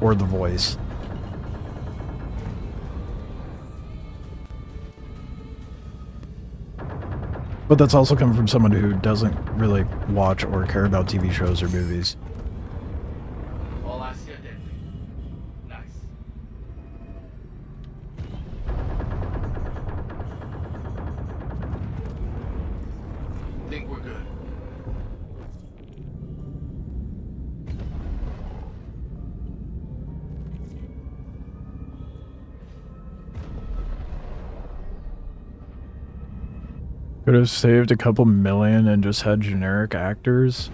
or the voice. But that's also coming from someone who doesn't really watch or care about TV shows or movies. Could have saved a couple million and just had generic actors.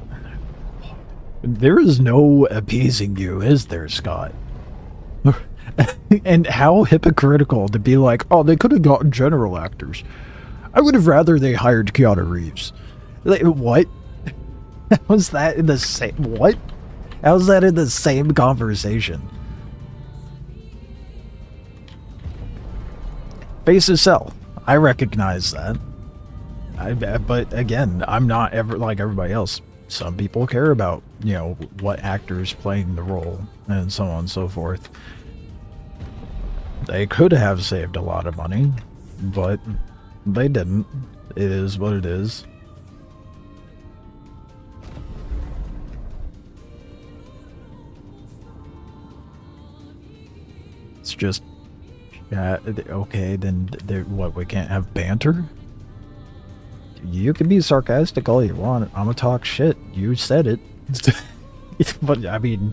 There is no appeasing you, is there, Scott? And how hypocritical to be like, oh, they could have gotten general actors. I would have rather they hired Keanu Reeves. Like, what? How's that in the same... What? How's that in the same conversation? Faces sell. I recognize that. But again, I'm not ever like everybody else. Some people care about, you know, what actors playing the role and so on and so forth. They could have saved a lot of money, but they didn't. It is what it is. It's just, yeah, okay, then what, we can't have banter? you can be sarcastic all you want. I'm gonna talk shit. You said it. But, I mean,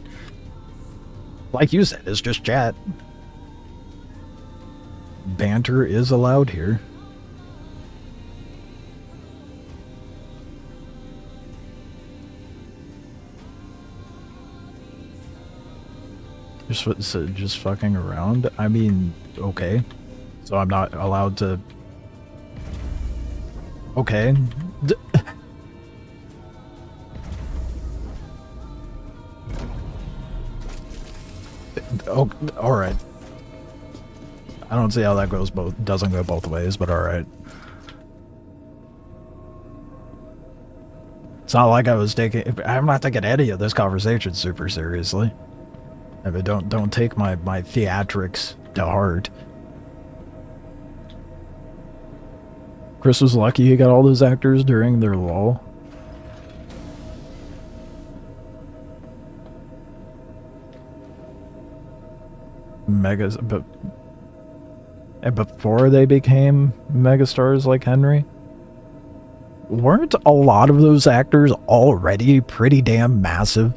like you said, it's just chat. Banter is allowed here. Just fucking around? I mean, okay. So I'm not allowed to... Okay. Oh, alright. I don't see how that doesn't go both ways, but alright. It's not like I'm not taking any of this conversation super seriously. I mean, don't take my theatrics to heart. Chris was lucky he got all those actors during their lull. Megas, but and before they became megastars like Henry, weren't a lot of those actors already pretty damn massive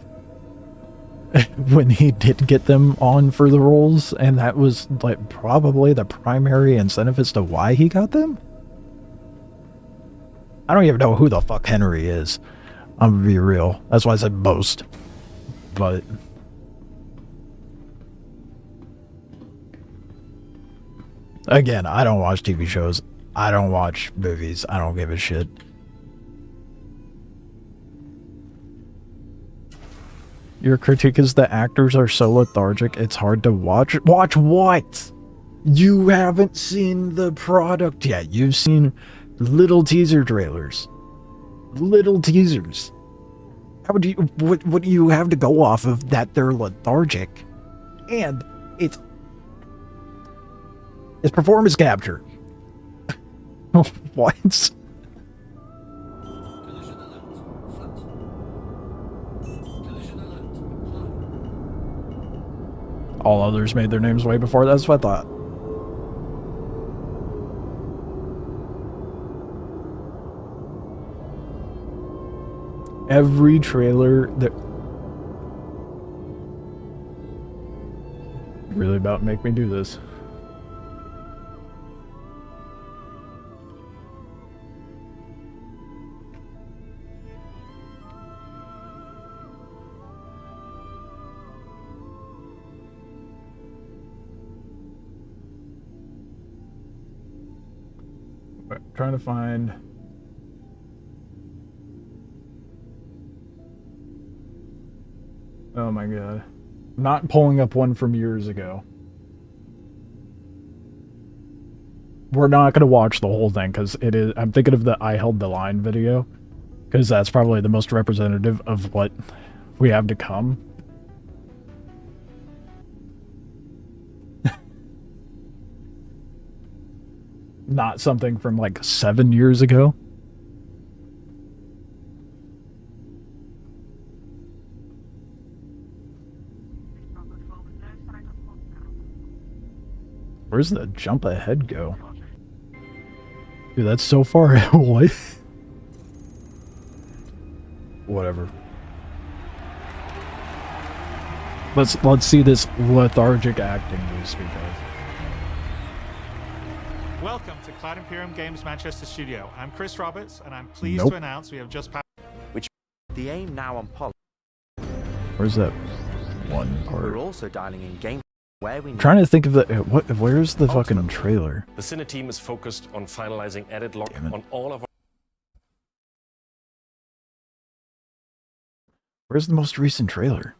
when he did get them on for the roles? And that was like probably the primary incentive as to why he got them. I don't even know who the fuck Henry is. I'm gonna be real. That's why I said most. But again, I don't watch TV shows. I don't watch movies. I don't give a shit. Your critique is the actors are so lethargic, it's hard to watch. Watch what? You haven't seen the product yet. You've seen little teaser trailers. Little teasers. How would you... What do you have to go off of that they're lethargic? And it's performance capture. What? Collision alert. Front. Collision alert. Fly. All others made their names way before. That's what I thought. Every trailer that... Really about to make me do this. Trying to find... Oh my god. I'm not pulling up one from years ago. We're not going to watch the whole thing because it is... I'm thinking of the I Held the Line video. Because that's probably the most representative of what we have to come. Not something from like 7 years ago. Where's the jump ahead go? Dude, that's so far away. Whatever. Let's see this lethargic acting you speak of. Welcome to Cloud Imperium Games Manchester Studio. I'm Chris Roberts, and I'm pleased to announce we have just passed. Which the aim now on Poly. Where's that one part? We're also dialing in game where we. I'm trying to think of the where's the fucking trailer? The Cine team is focused on finalizing edit lock on all of our... Where's the most recent trailer?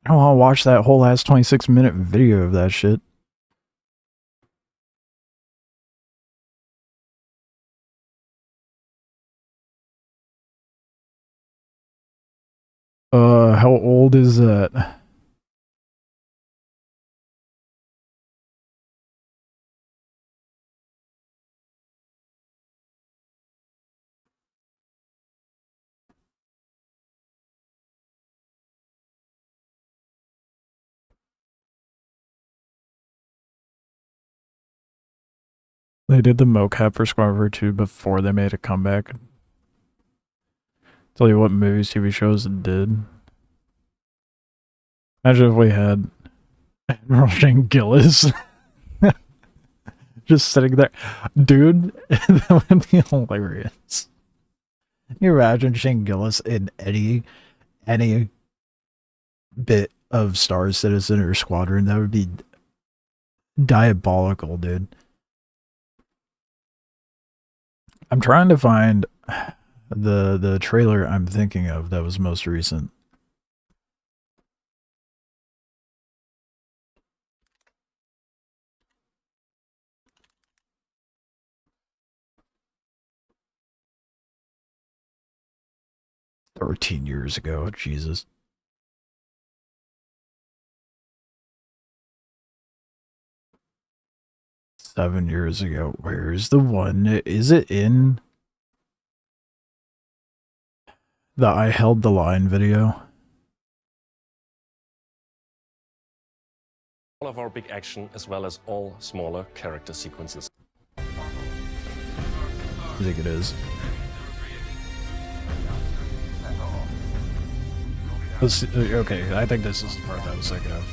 I don't want to watch that whole last 26-minute video of that shit. How old is that? They did the mocap for Squadron 2 before they made a comeback. Tell you what movies, TV shows it did. Imagine if we had Admiral Shane Gillis just sitting there. Dude, that would be hilarious. Can you imagine Shane Gillis in any bit of Star Citizen or Squadron? That would be diabolical, dude. I'm trying to find the trailer I'm thinking of that was most recent. "13 years ago, Jesus." "7 years ago." Where's the one? Is it in the I Held the Line video? all of our big action as well as all smaller character sequences. I think it is. Okay, I think this is the part that I was thinking of.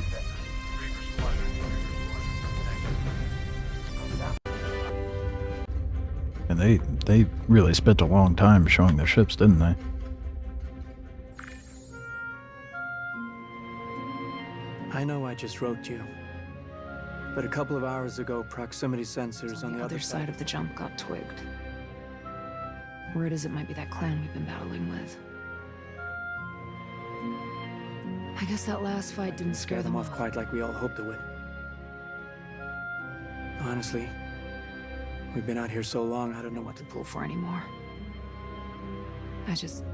And they really spent a long time showing their ships, didn't they? I know I just wrote you, but a couple of hours ago, proximity sensors on the other side of the jump got twigged. Word is it might be that clan we've been battling with. I guess that last fight didn't scare them off quite like we all hoped it would. Honestly, we've been out here so long, I don't know what to pull for anymore. I just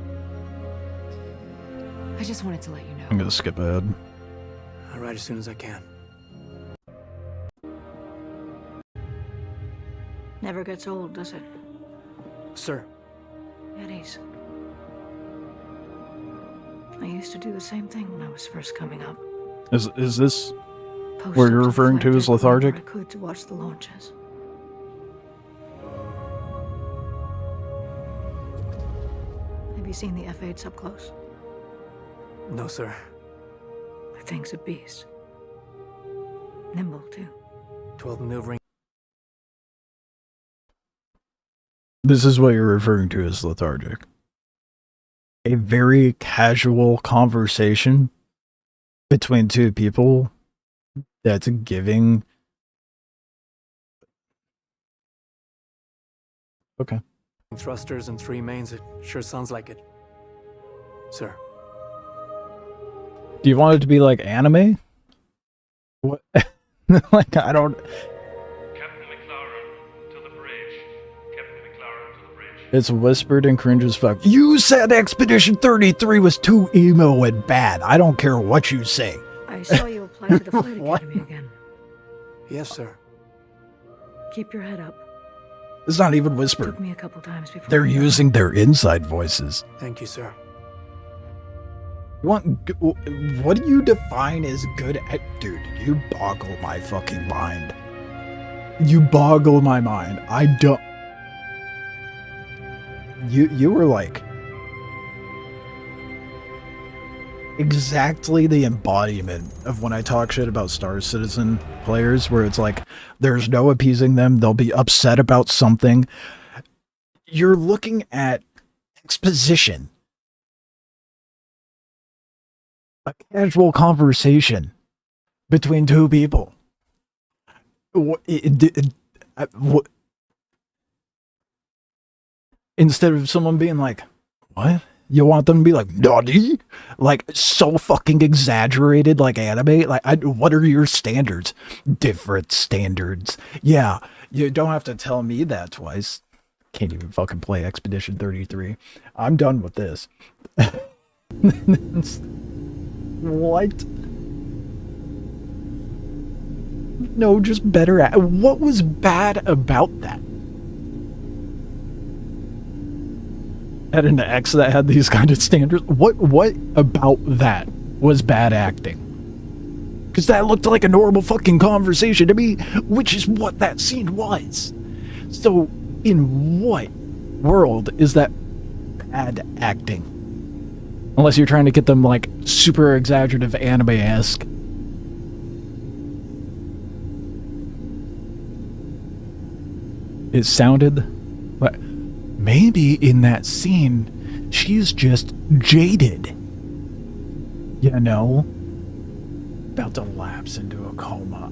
wanted to let you know. I'm gonna skip ahead. I'll write as soon as I can. Never gets old, does it? Sir. Eddies. I used to do the same thing when I was first coming up. Is this where you're referring to as lethargic? I could to watch the launches. Have you seen the F-8s up close? No, sir. The thing's a beast. Nimble, too. 12 maneuvering. This is what you're referring to as lethargic. A very casual conversation between two people that's giving... Okay. Thrusters and 3 mains, it sure sounds like it. Sir. Do you want it to be like anime? What? Like, I don't... Captain McLaren to the bridge. Captain McLaren to the bridge. It's whispered and cringe as fuck. You said Expedition 33 was too emo and bad. I don't care what you say. I saw you apply to the Flight Academy again. Yes, sir. Keep your head up. It's not even whispered. Took me a couple times before. They're using their inside voices. Thank you, sir. You want... What do you define as good at... Dude, you boggle my fucking mind. You boggle my mind. I don't... You were like... exactly the embodiment of when I talk shit about Star Citizen players, where it's like, there's no appeasing them, they'll be upset about something. You're looking at exposition. A casual conversation between two people. Instead of someone being like, what? You want them to be like, naughty? Like, so fucking exaggerated, like anime? Like, what are your standards? Different standards. Yeah, you don't have to tell me that twice. Can't even fucking play Expedition 33. I'm done with this. What? No, just better at... What was bad about that? Had an ex that had these kind of standards. What about that was bad acting? Because that looked like a normal fucking conversation to me, which is what that scene was. So, in what world is that bad acting? Unless you're trying to get them, like, super exaggerative anime-esque. It sounded like maybe in that scene she's just jaded. You know? About to lapse into a coma.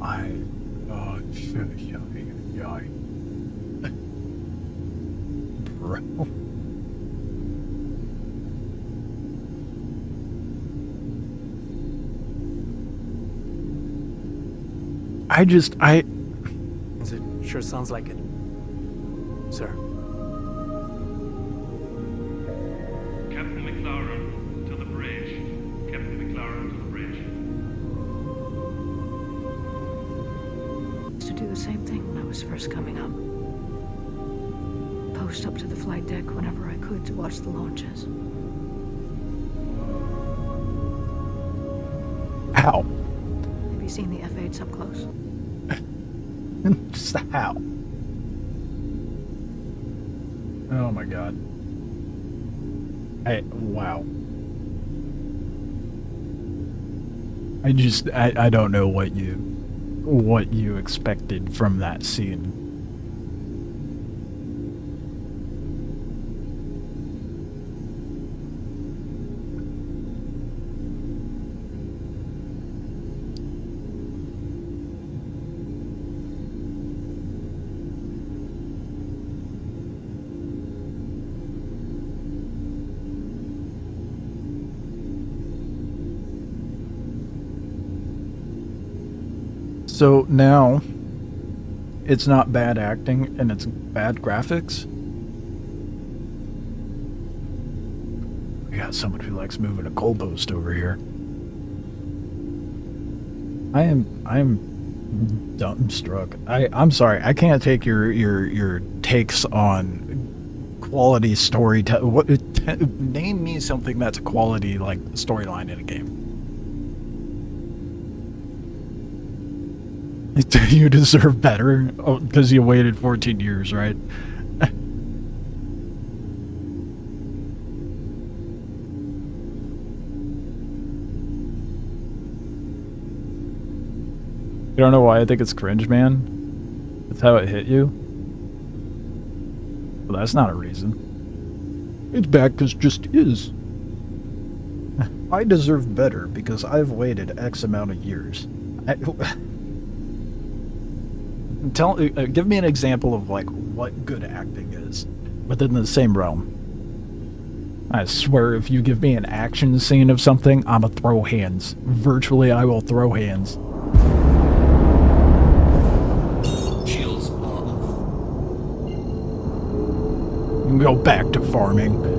Bro. It sure sounds like it. Sir. Captain McLaren to the bridge. Captain McLaren to the bridge. Used to do the same thing when I was first coming up. Post up to the flight deck whenever I could to watch the launches. How? Have you seen the F-8s up close? Just how? Oh my god. Wow. I don't know what you expected from that scene. So now, it's not bad acting and it's bad graphics. We got someone who likes moving a goalpost over here. I am dumbstruck. I'm sorry. I can't take your takes on quality name me something that's a quality like storyline in a game. You deserve better because you waited 14 years, right? You don't know why I think it's cringe, man? That's how it hit you? Well, that's not a reason. It's bad because just is. I deserve better because I've waited X amount of years. Give me an example of like what good acting is within the same realm. I swear if you give me an action scene of something, I'ma throw hands. Virtually, I will throw hands. Shields are off. Go back to farming.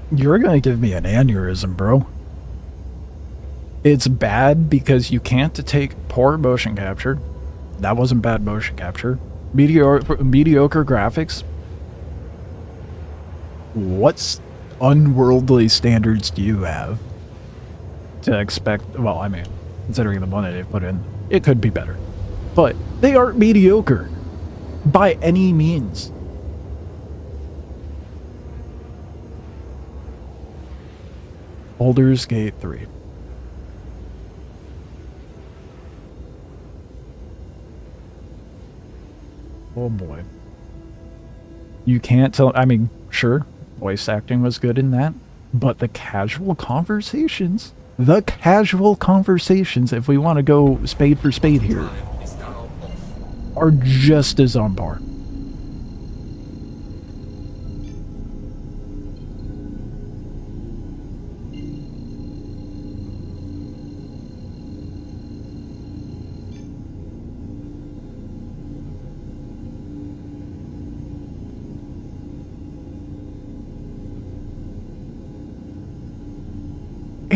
You're gonna give me an aneurysm, bro. It's bad because you can't take poor motion capture. That wasn't bad motion capture. Mediocre graphics. What unworldly standards do you have to expect? Well, I mean, considering the money they put in, it could be better. But they aren't mediocre by any means. Baldur's Gate 3. Oh boy. You can't tell. I mean, sure, voice acting was good in that, but the casual conversations, if we want to go spade for spade here, are just as on par.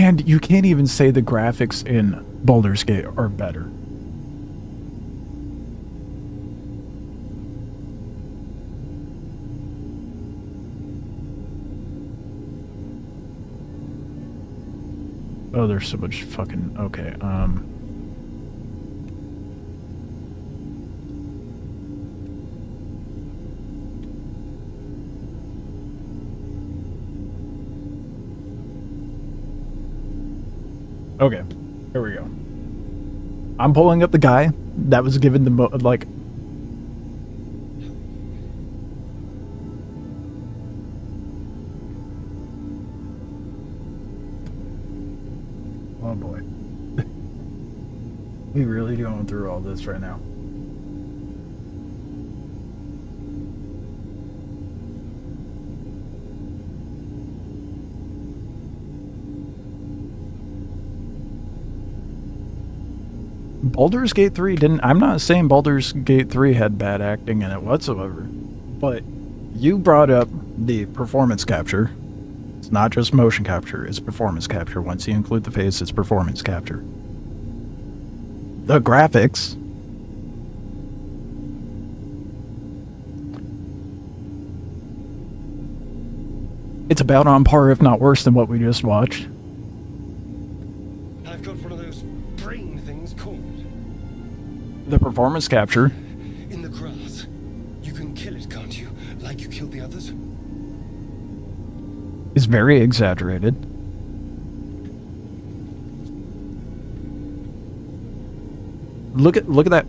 And you can't even say the graphics in Baldur's Gate are better. Oh, there's so much fucking... Okay, Okay, here we go. I'm pulling up the guy that was given the like... Oh boy. We really going through all this right now. Baldur's Gate 3 didn't... I'm not saying Baldur's Gate 3 had bad acting in it whatsoever. But you brought up the performance capture. It's not just motion capture, it's performance capture. Once you include the face, it's performance capture. The graphics... It's about on par, if not worse, than what we just watched. I've got one of those brain things called. The performance capture. In the grass. You can kill it, can't you? Like you killed the others? Is very exaggerated. Look at that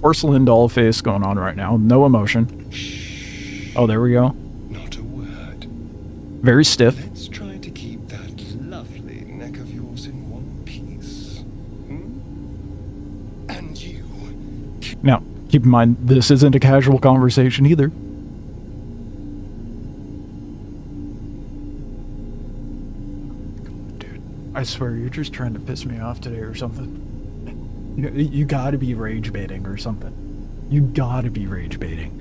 porcelain doll face going on right now. No emotion. Shh. Oh, there we go. Not a word. Very stiff. Let's try to keep that lovely neck of yours in one piece. And you. Now, keep in mind, this isn't a casual conversation either. Dude, I swear, you're just trying to piss me off today or something. You gotta be rage baiting or something. You gotta be rage baiting.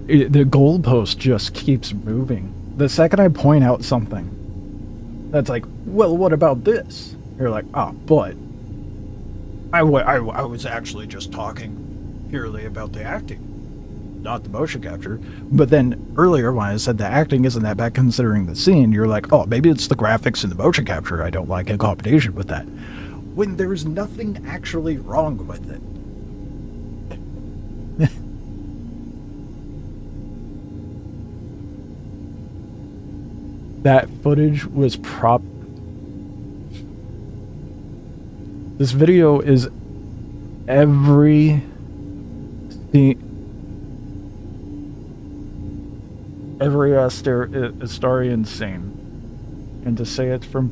The goalpost just keeps moving. The second I point out something that's like, well, what about this? You're like, ah, but I was actually just talking purely about the acting, not the motion capture. But then earlier when I said the acting isn't that bad considering the scene, you're like, oh, maybe it's the graphics and the motion capture I don't like in combination with that. When there's nothing actually wrong with it. That footage was This video is every Astarian scene. And to say it's from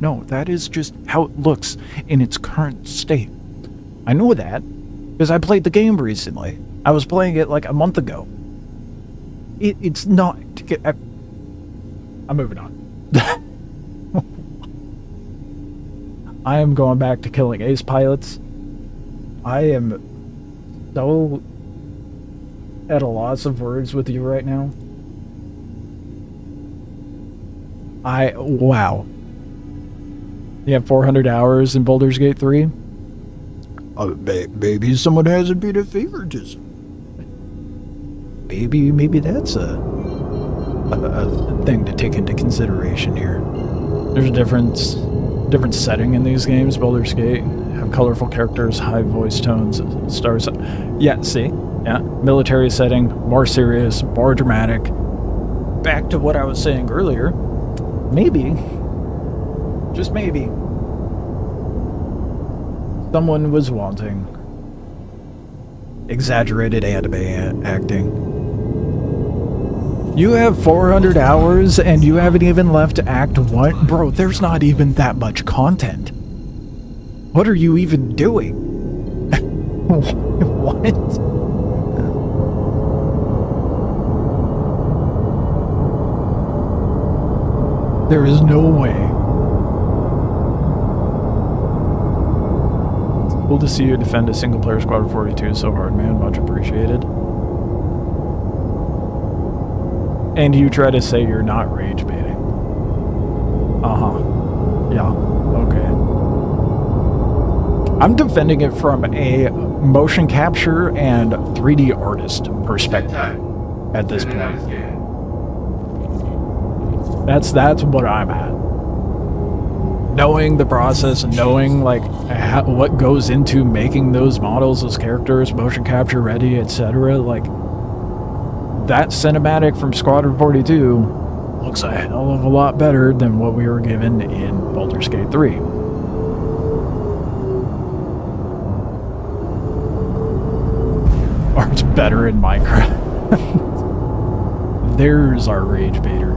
no, that is just how it looks in its current state. I know that because I played the game recently. I was playing it like a month ago. It's not. I'm moving on. I am going back to killing ace pilots. I am so at a loss of words with you right now. Wow. You have 400 hours in Baldur's Gate 3? Maybe someone has a bit of favoritism. Maybe that's a thing to take into consideration here. There's a different setting in these games. Baldur's Gate have colorful characters, high voice tones, stars. Yeah, see? Yeah. Military setting, more serious, more dramatic. Back to what I was saying earlier. Maybe, just maybe, someone was wanting exaggerated anime acting. You have 400 hours and you haven't even left Act 1? Bro, there's not even that much content. What are you even doing? What? There is no way. It's cool to see you defend a single-player Squad 42 so hard, man. Much appreciated. And you try to say you're not rage baiting. Yeah, okay. I'm defending it from a motion capture and 3D artist perspective at this point. That's what I'm at. Knowing the process, knowing like what goes into making those models, those characters, motion capture ready, etc. Like that cinematic from Squadron 42 looks a hell of a lot better than what we were given in Baldur's Gate 3. Art's better in Minecraft. There's our rage baiter.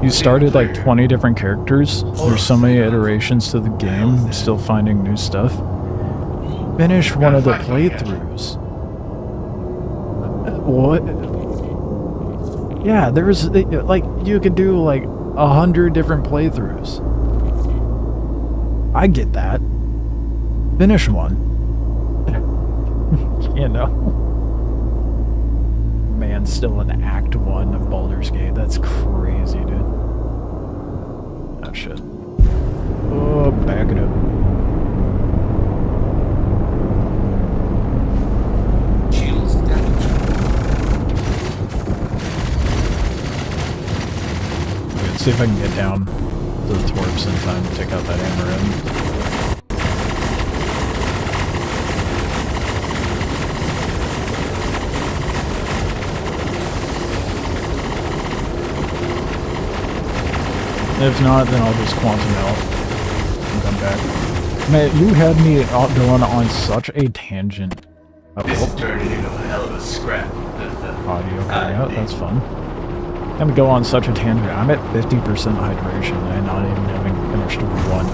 You started like 20 different characters. There's so many iterations to the game, still finding new stuff. Finish one of the playthroughs. What? Yeah, there's like you can do like 100 different playthroughs. I get that. Finish one. You know. Man, still in Act 1 of Baldur's Gate. That's crazy, dude. Oh, shit. Oh, back it up. Let's see if I can get down to the twerps in time to take out that hammerhead. If not, then I'll just quantum out and come back. Man, you had me out going on such a tangent. This is turning into a hell of a scrap. Audio coming out, that's fun. I'm gonna go on such a tangent. I'm at 50% hydration and not even having finished one.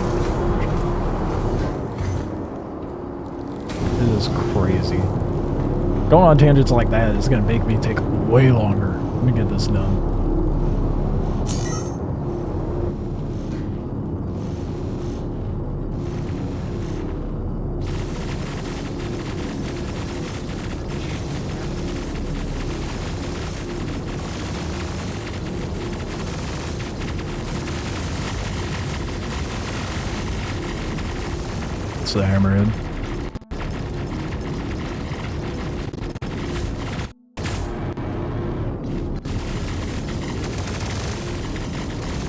This is crazy. Going on tangents like that is gonna make me take way longer. Let me get this done. The hammerhead.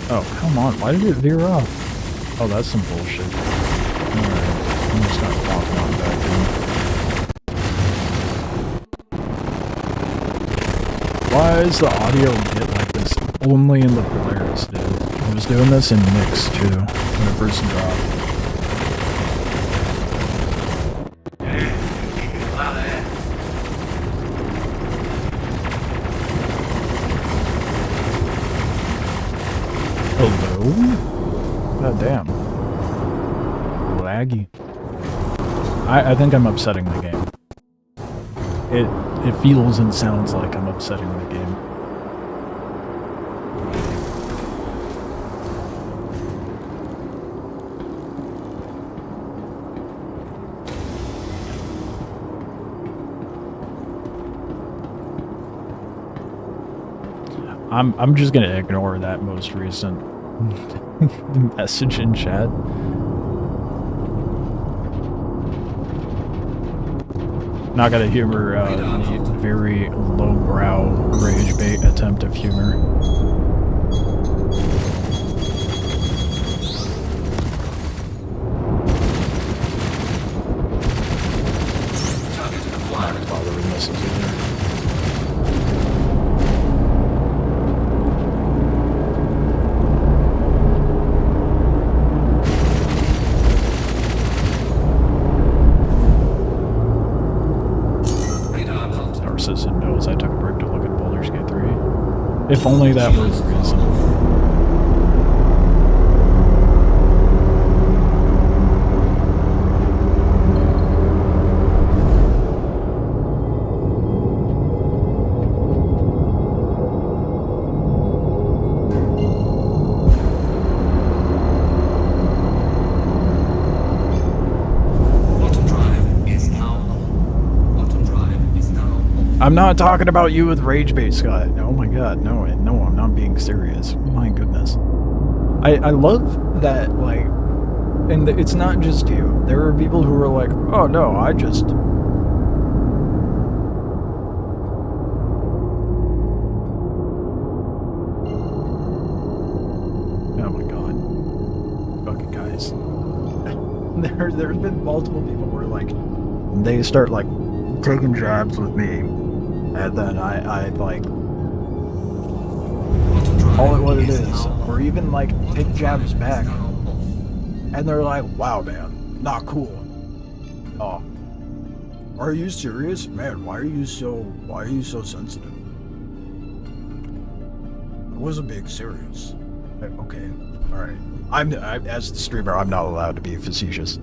Oh, come on. Why did it veer off? Oh, that's some bullshit. Alright. I'm just gonna walk on back in. Why is the audio get like this only in the Polaris, dude? I was doing this in mix too when it first dropped. Hello? God damn. Laggy. I think I'm upsetting the game. It feels and sounds like I'm upsetting the game. I'm just gonna ignore that most recent message in chat. Not gonna humor the very lowbrow rage bait attempt of humor. Not gonna bother with missiles either. Narcissist knows I took a break to look at Baldur's Gate 3. If only that were the reason. Quantum drive is I'm not talking about you with rage bait, Scott. Oh my god, no, I'm not being serious. My goodness. I love that, like, and it's not just you. There are people who are like, oh no, I just... Oh my god. Fucking guys. There's been multiple people where, like, they start, like, taking jabs with me, and then I like, call it what it is, or even, like, take jabs back, and they're like, wow, man, not cool. Oh, are you serious? Man, why are you so sensitive? I wasn't being serious. Okay, alright. I'm as the streamer, I'm not allowed to be facetious.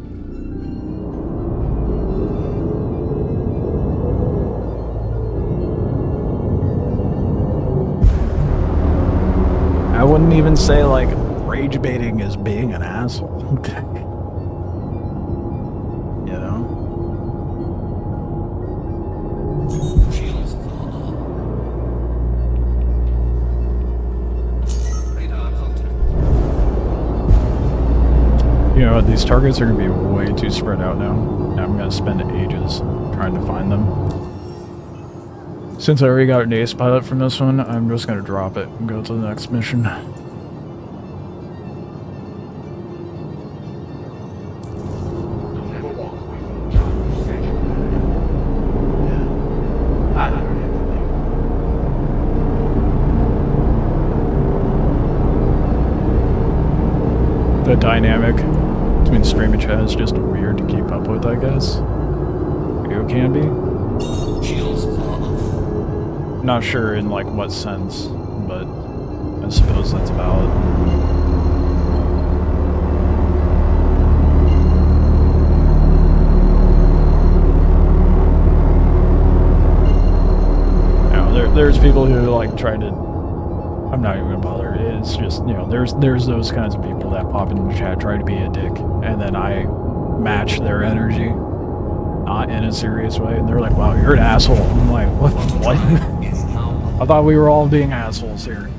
I wouldn't even say, like, rage baiting is being an asshole. You know? You know, these targets are going to be way too spread out now. I'm going to spend ages trying to find them. Since I already got an ace pilot from this one, I'm just going to drop it and go to the next mission. The dynamic between stream and chat is just weird to keep up with, I guess. Video can be. Not sure in, like, what sense, but I suppose that's valid. You know, there's people who, like, try to... I'm not even gonna bother. It's just, you know, there's those kinds of people that pop into the chat, try to be a dick, and then I match their energy, not in a serious way, and they're like, wow, you're an asshole. I'm like, what? I thought we were all being assholes here.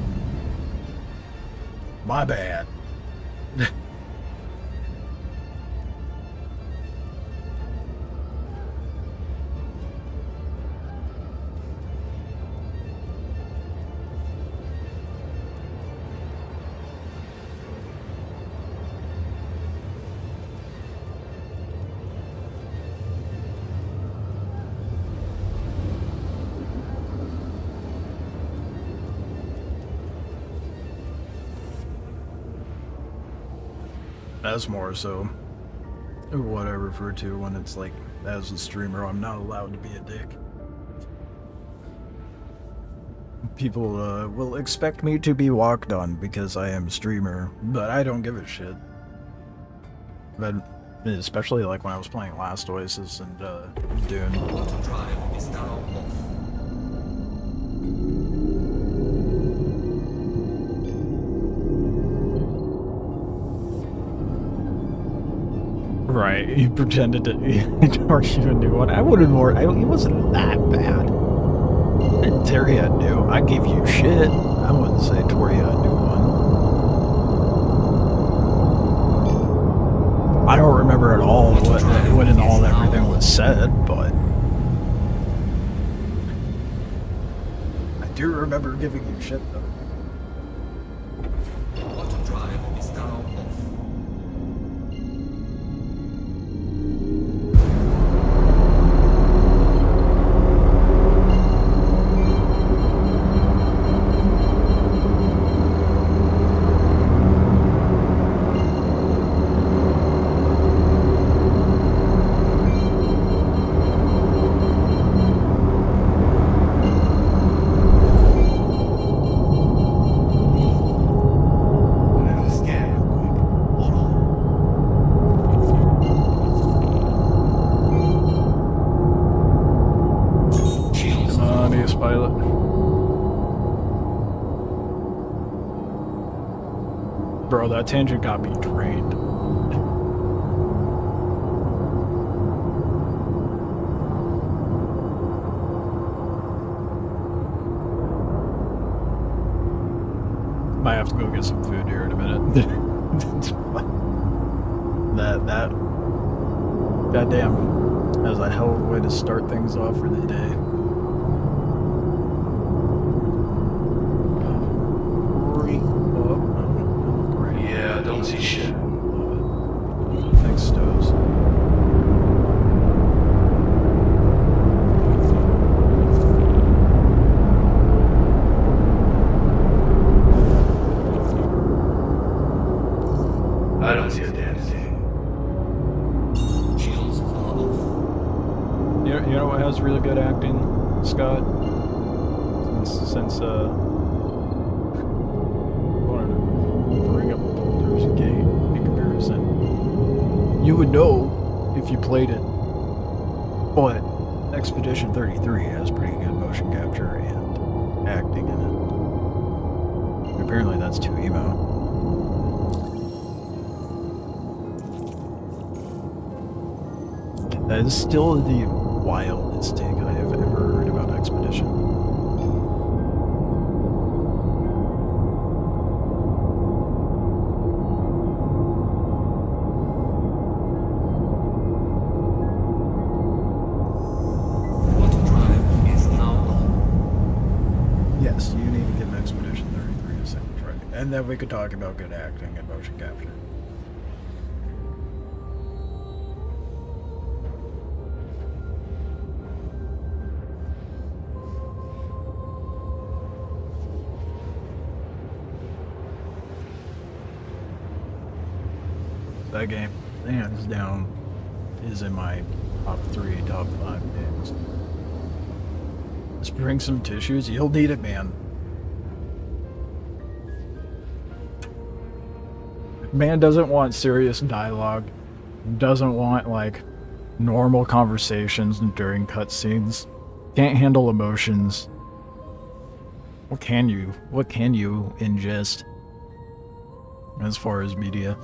My bad. That's more so what I refer to when it's like, as a streamer, I'm not allowed to be a dick. People will expect me to be walked on because I am a streamer, but I don't give a shit. But especially like when I was playing Last Oasis and Dune. Drive is now off. Right, he pretended to torch you a new one. I wouldn't more. It wasn't that bad. I didn't tear you a new. I gave you shit. I wouldn't say tore you a new one. I don't remember at all when and all everything was said, but I do remember giving you shit though. Auto drive is now off. Bro, that tangent got me drained. I have to go get some food here in a minute. that goddamn, that was a hell of a way to start things off for the day. Yeah, I don't see shit. Thanks, Stoves. I don't see a damn thing. You know what has really good acting, Scott? Since I wanted to bring up Baldur's Gate in comparison. You would know if you played it, but Expedition 33 has pretty good motion capture and acting in it. Apparently that's too emo. That is still the wildest take I have ever heard about Expedition. Yes, you need to give Expedition 33 a second try. And then we could talk about good acting and motion capture. That game, hands down, is in my top 3, top 5 games. Just bring some tissues, you'll need it, man. Man doesn't want serious dialogue, doesn't want, like, normal conversations during cutscenes, can't handle emotions. What can you ingest as far as media?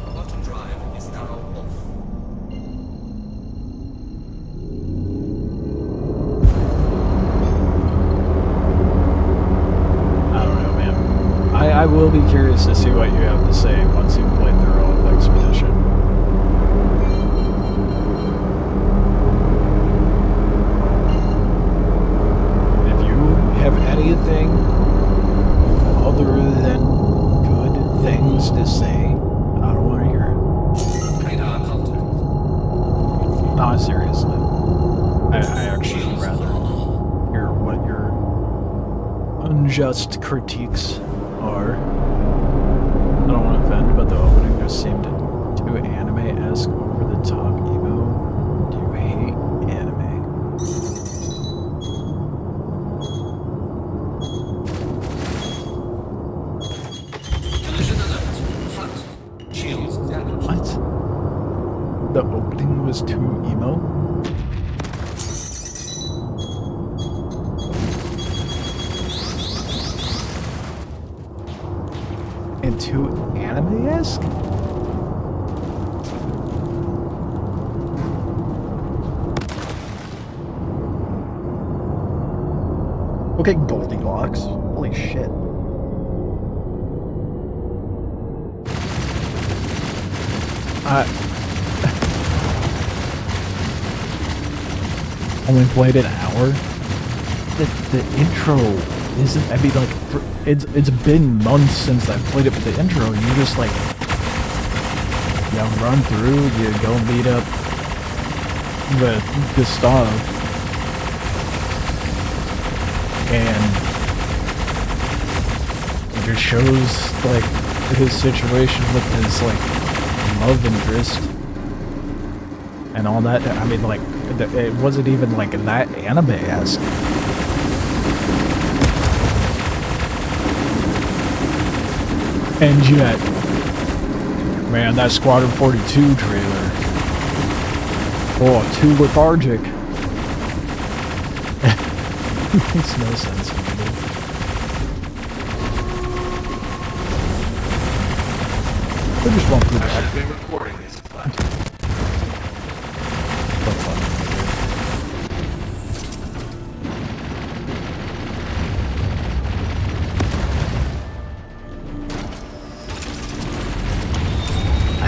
Bottom drive is now off. I don't know, man. I will be curious to see what you have to say once you've played through all of Expedition. If you have anything other than good things to say, I don't want to hear it. Radar contact. Not seriously. I actually would rather hear what your unjust critiques are. I don't want to offend, but the opening just seemed too anime-esque, over-the-top emo. Do you hate anime? Collision alert. Front. Shields damaged. What? The opening was too emo? And too anime-esque? Okay, Goldilocks. Holy shit. Only played an hour. The intro isn't. I mean, like, it's been months since I played it, but the intro, you just like, you run through, you go meet up with Gustav, and it just shows like his situation with his like love interest and all that. I mean, like, it wasn't even like that anime-esque. And yet, man, that Squadron 42 trailer, oh, too lethargic. Makes no sense to me. I just want to I should have been recording this class.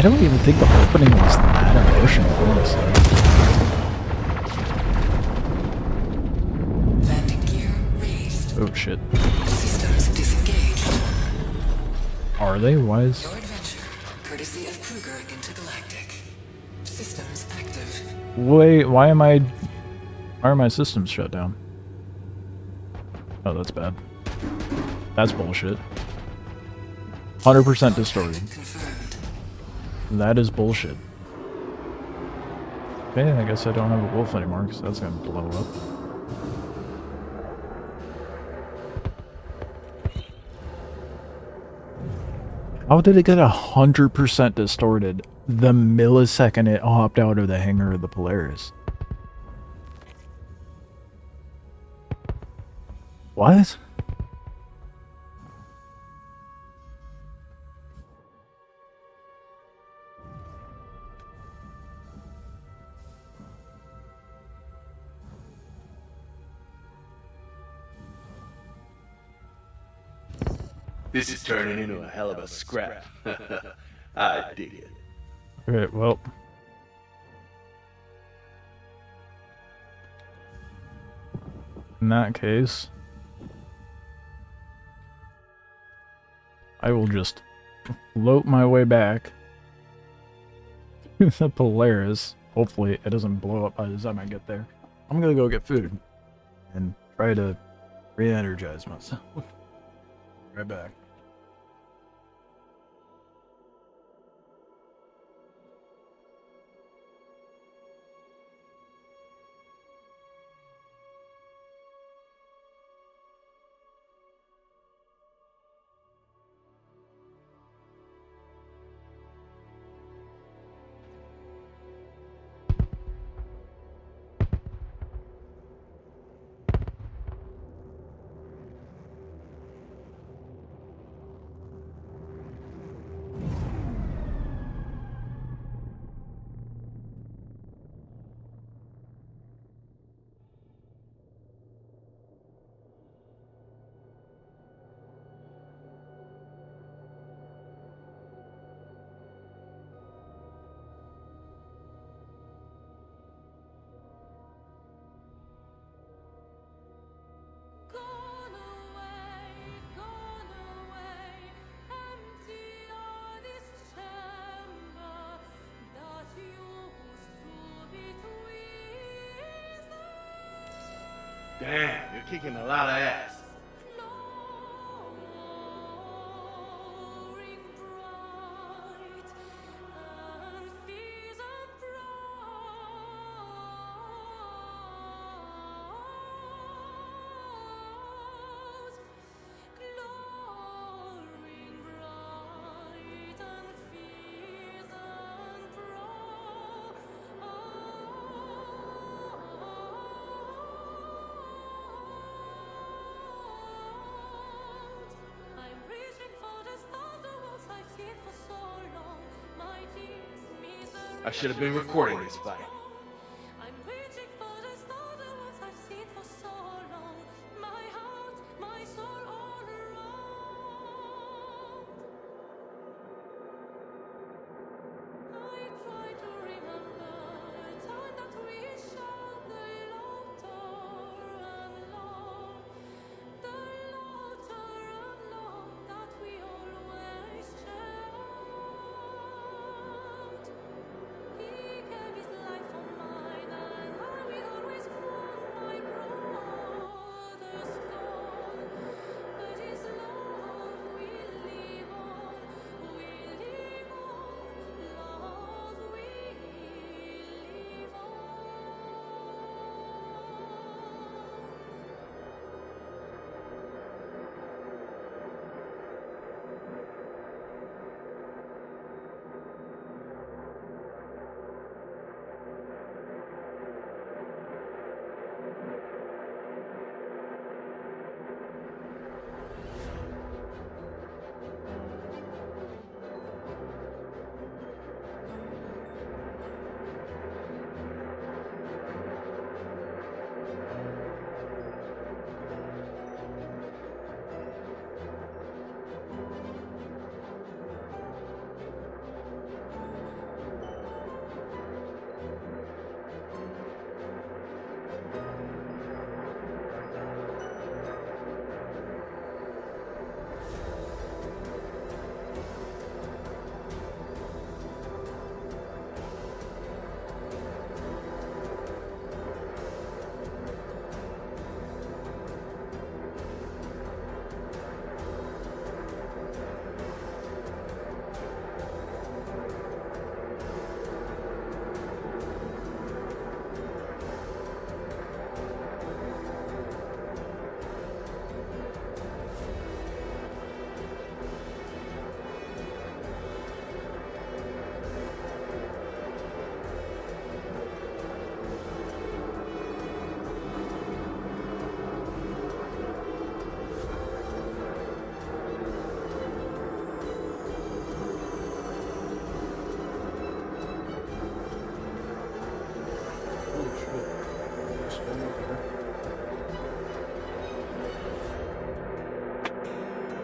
don't even think the opening was that emotional, honestly. Landing gear raised. Oh shit. Systems disengaged. Are they? Why is... Your adventure, courtesy of Kruger Intergalactic. Systems active. Wait, why are my systems shut down? Oh, that's bad. That's bullshit. 100% distorted. Confirmed. That is bullshit. Okay, I guess I don't have a wolf anymore, because that's gonna blow up. How did it get 100% distorted the millisecond it hopped out of the hangar of the Polaris? What? This is turning into a hell of a scrap. I dig it. Okay, well. In that case, I will just float my way back to the Polaris. Hopefully it doesn't blow up by the time I get there. I'm gonna go get food and try to re-energize myself. Right back. Damn, you're kicking a lot of ass. I should have been recording this fight. He gave his life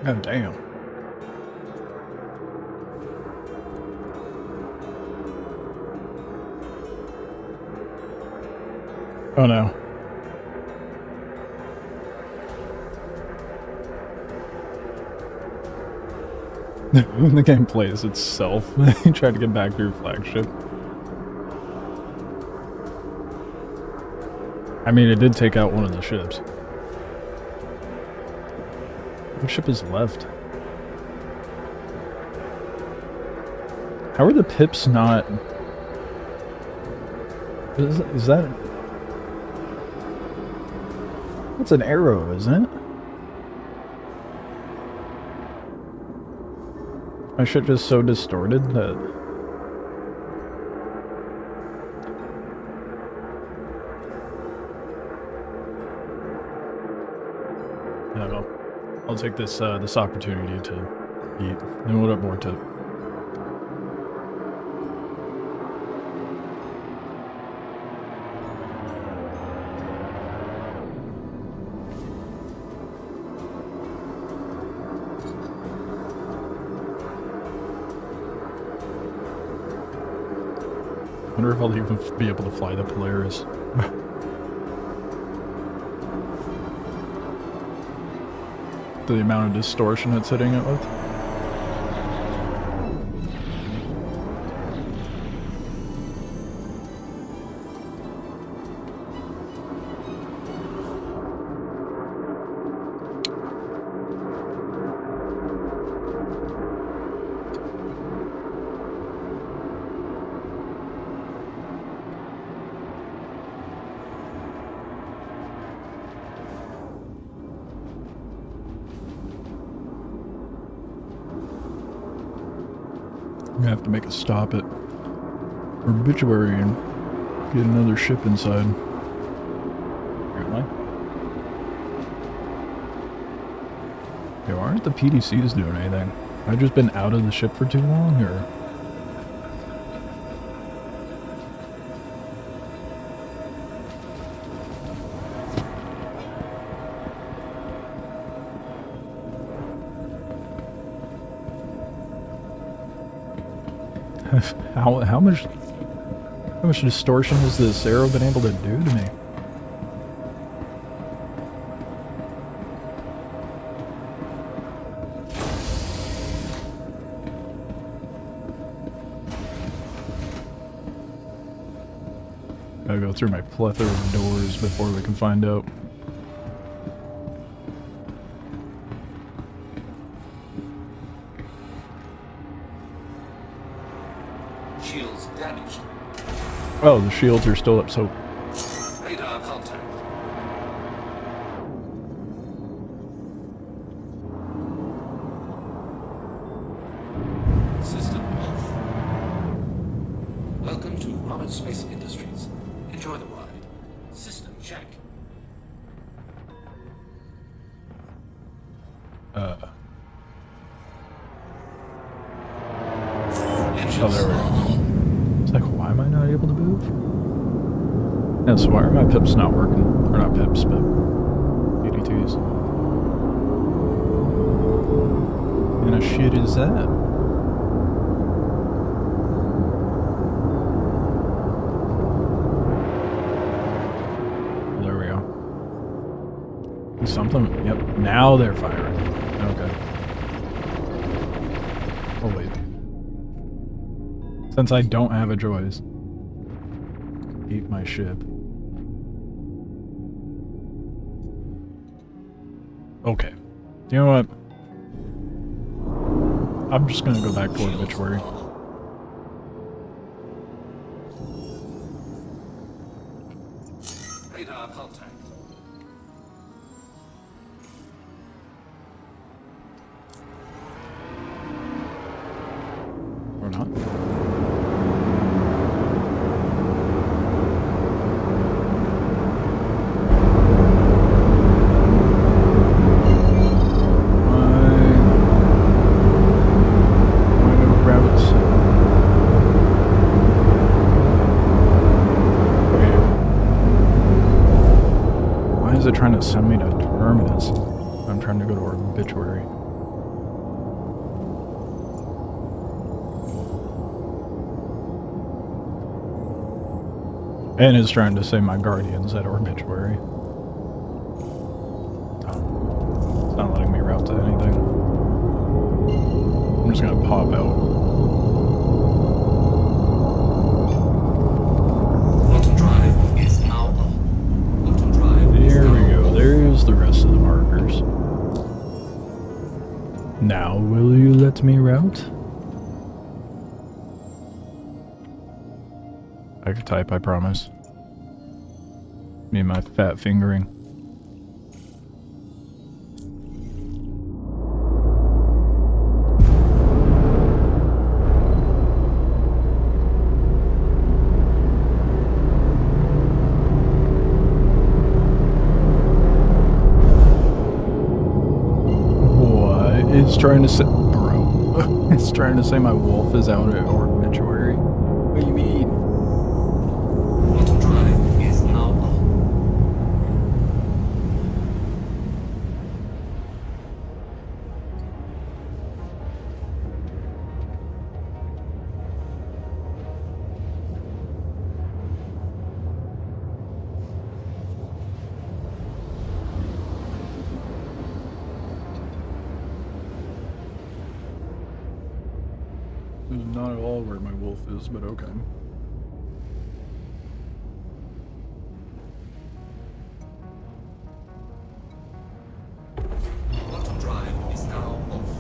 God damn. Oh no. The game plays itself. You try to get back to your flagship. I mean, it did take out one of the ships. What ship is left? How are the pips not... Is that... That's an arrow, isn't it? My shit just so distorted that... I don't know. I'll take this this opportunity to eat. And what up more to... I wonder if I'll even be able to fly the Polaris. The amount of distortion it's hitting it with. I'm gonna have to make a stop at Obituary and get another ship inside. Really? Yo, aren't the PDCs doing anything? Have I just been out of the ship for too long, or...? How much distortion has this arrow been able to do to me? Gotta go through my plethora of doors before we can find out. Shields damaged. Oh, the shields are still up, so... Radar contact. System off. Welcome to Roberts Space Industries. Enjoy the ride. System check. Oh, there we go. It's like, why am I not able to move? Yeah, so why are my pips not working? Or not pips, but ADTs. What kind of shit is that? There we go. Something, yep, now they're firing. Okay. Oh, wait. Since I don't have a choice. Eat my ship. Okay. You know what? I'm just gonna go back to Obituary. Radar contact. Or not. Trying to send me to Terminus. I'm trying to go to Obituary. And it's trying to say my guardians at Obituary. Oh. It's not letting me route to anything. I'm just gonna pop out. Bottom drive is now up. Bottom drive is There we now go. off. There's the rest of the markers. Now, will you let me route? I can type, I promise. Me and my fat fingering. What? It's trying to say... Bro. It's trying to say my wolf is out at Obituary. What do you mean? Bottom drive is now up. Not at all where my wolf is, but okay. Bottom drive is now off.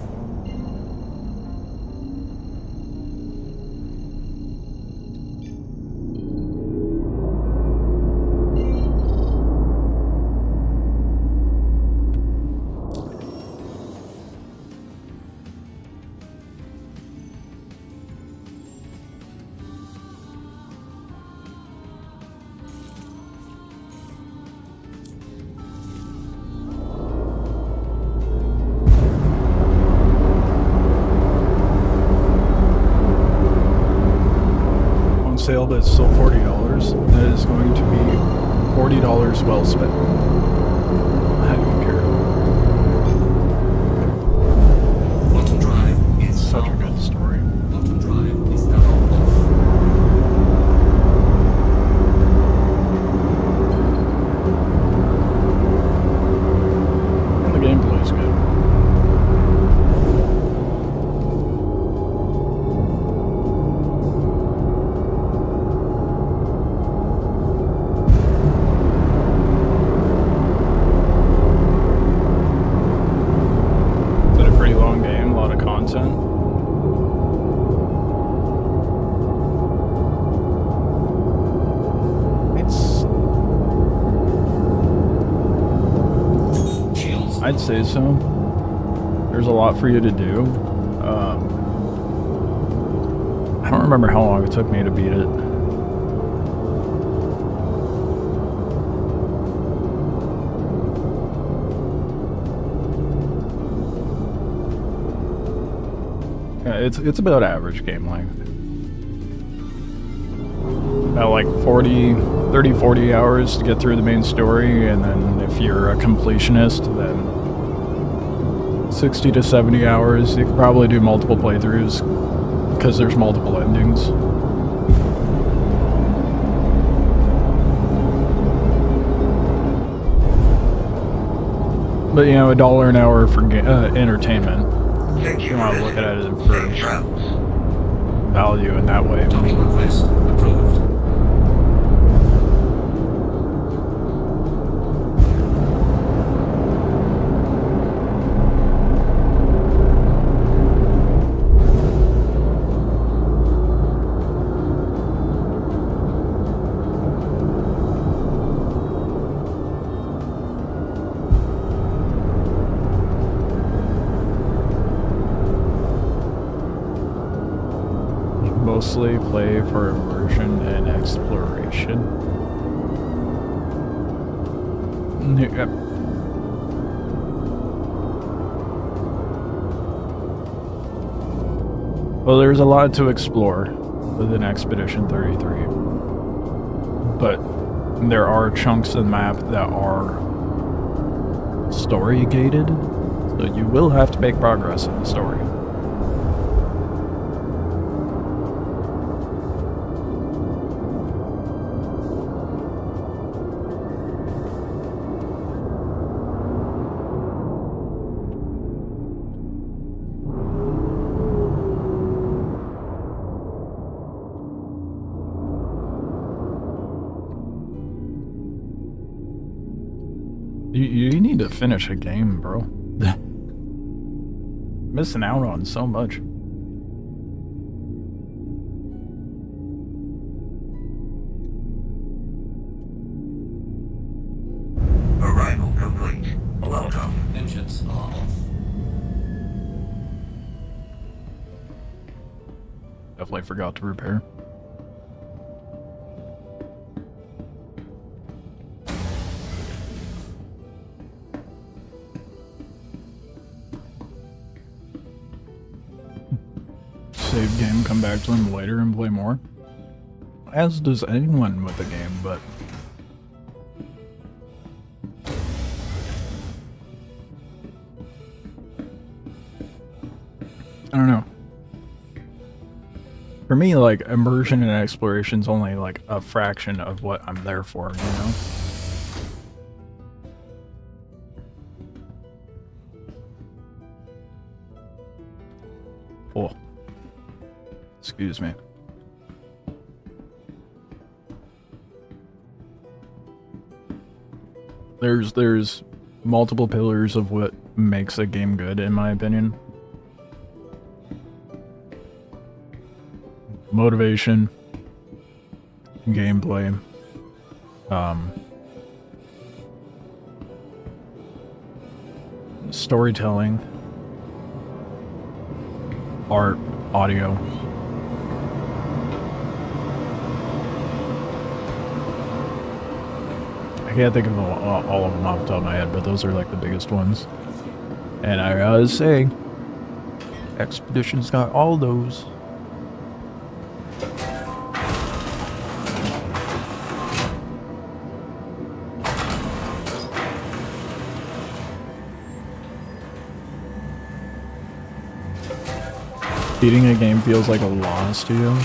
On sale, but it's still $40. That is going to be $40 well spent. I don't care. Bottom drive is Such a now good off. story. Bottom drive is now off. And the gameplay is good. It's a pretty long game, a lot of content. It's... Shields. I'd say so. There's a lot for you to do. I don't remember how long it took me to beat it. Yeah, it's about average game length. About like 30-40 hours to get through the main story, and then if you're a completionist, then 60 to 70 hours. You could probably do multiple playthroughs because there's multiple endings. But you know, $1 an hour for entertainment. You want to look at it for value in that way. Docking request approved. Mostly play for immersion and exploration. Yep. Well, there's a lot to explore within Expedition 33. But there are chunks of the map that are story gated, so you will have to make progress in the story. You need to finish a game, bro. Missing out on so much. Arrival complete. Welcome. Engines are off. Definitely forgot to repair. Save game, come back to him later and play more. As does anyone with the game, but... I don't know. For me, like, immersion and exploration is only, like, a fraction of what I'm there for, you know? Oh. Excuse me. There's multiple pillars of what makes a game good, in my opinion. Motivation, gameplay, storytelling, art, audio. I can't think of all of them off the top of my head, but those are like the biggest ones. And I gotta say, Expedition's got all those. Beating a game feels like a loss to you.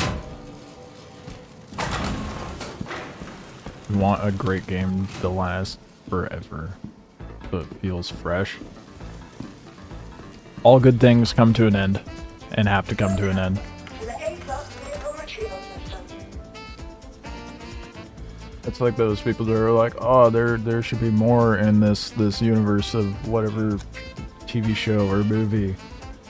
You want a great game to last forever, so it feels fresh. All good things come to an end, and have to come to an end. It's like those people that are like, oh, there should be more in this universe of whatever TV show or movie.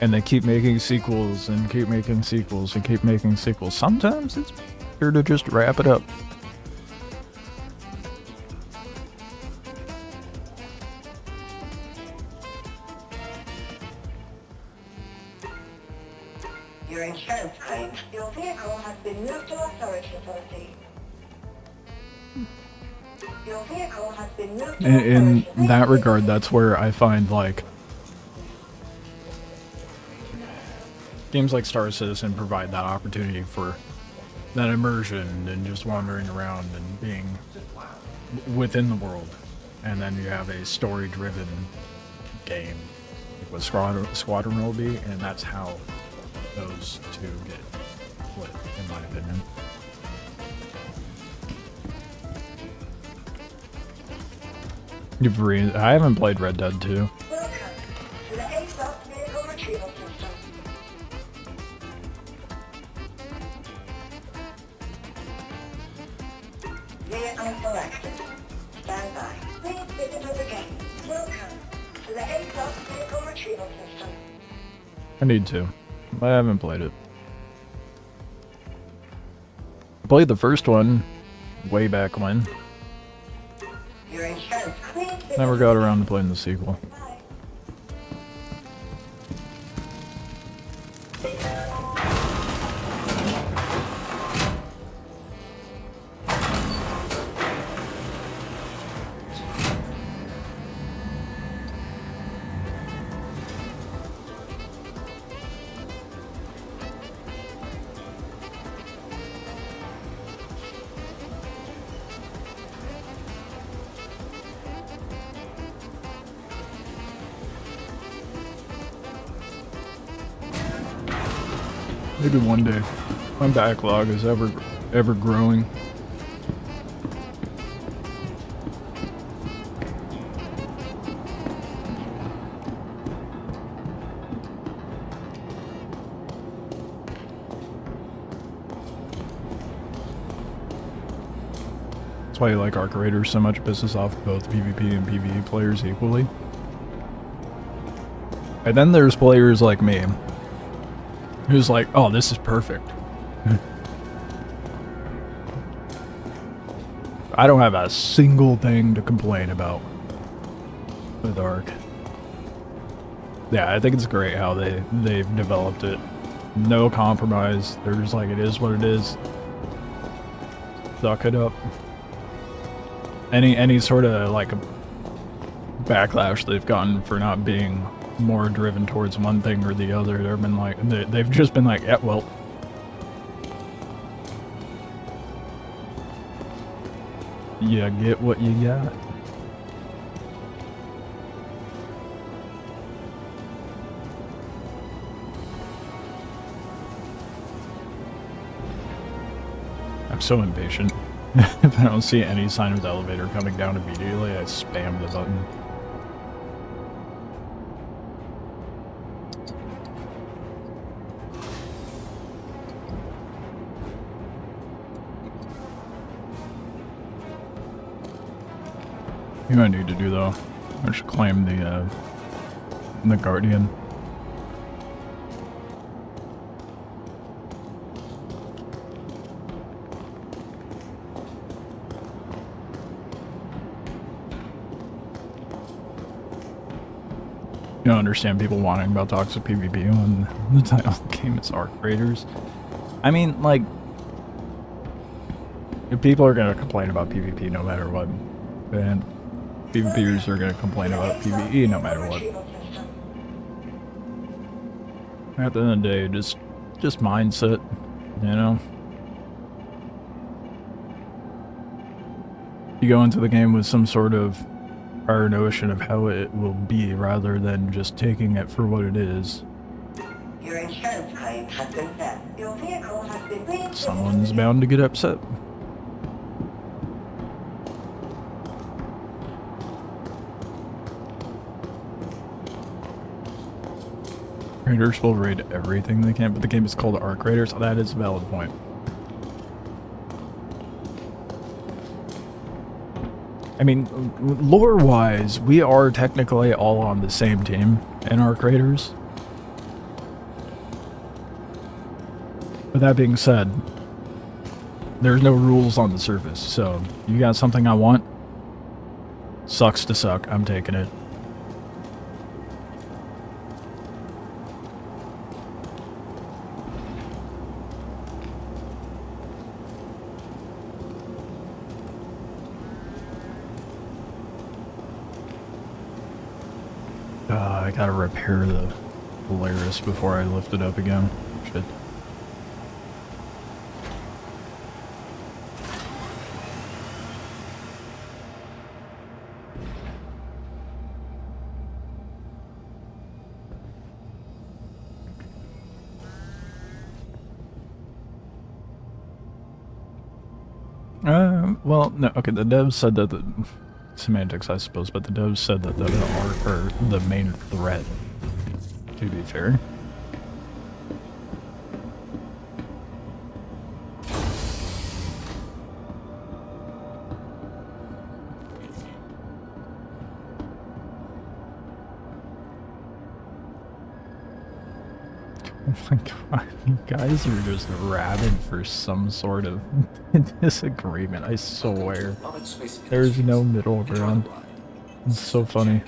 And they keep making sequels and keep making sequels and keep making sequels. Sometimes it's better to just wrap it up. Your insurance claims. Your vehicle has been moved to a storage facility. Your vehicle has been moved to In that regard, that's where I find, like, games like Star Citizen provide that opportunity for that immersion and just wandering around and being within the world. And then you have a story-driven game, like what Squadron will be, and that's how those two get split, in my opinion. I haven't played Red Dead 2. Welcome to the ASOS vehicle retrieval system. Vehicle selected. Stand by. Please visit us again. Welcome to the ASOS vehicle retrieval system. I need to. I haven't played it. I played the first one way back when. Your insurance claims. Never got around to playing the sequel. Maybe one day. My backlog is ever growing. That's why you like Arc Raiders so much, pisses off both PvP and PvE players equally. And then there's players like me, who's like, oh, this is perfect. I don't have a single thing to complain about with Arc. Yeah, I think it's great how they've developed it. No compromise. They're just like, it is what it is. Suck it up. Any sort of like backlash they've gotten for not being more driven towards one thing or the other, they've been like, they've just been like, yeah, well, you get what you got. I'm so impatient. If I don't see any sign of the elevator coming down immediately, I spam the button. You know what I need to do though? I should claim the Guardian. You don't understand people wanting about toxic PvP when the title of the game is Arc Raiders. I mean, like, if people are gonna complain about PvP no matter what, then PvPers are gonna complain about PvE no matter what. At the end of the day, just mindset, you know? You go into the game with some sort of prior notion of how it will be rather than just taking it for what it is. Your insurance claim has been set. Your vehicle has been reached. Someone's bound to get upset. Raiders will raid everything they can, but the game is called Arc Raiders. So that is a valid point. I mean, lore-wise, we are technically all on the same team in Arc Raiders. With that being said, there's no rules on the surface, so you got something I want, sucks to suck, I'm taking it. I gotta repair the Polaris before I lift it up again. Shit. Well, no, okay, the devs said that the semantics, I suppose, but the devs said that the arc or the main threat, to be fair. Oh my god, you guys are just rabid for some sort of disagreement, I swear. There's no middle ground. It's so funny.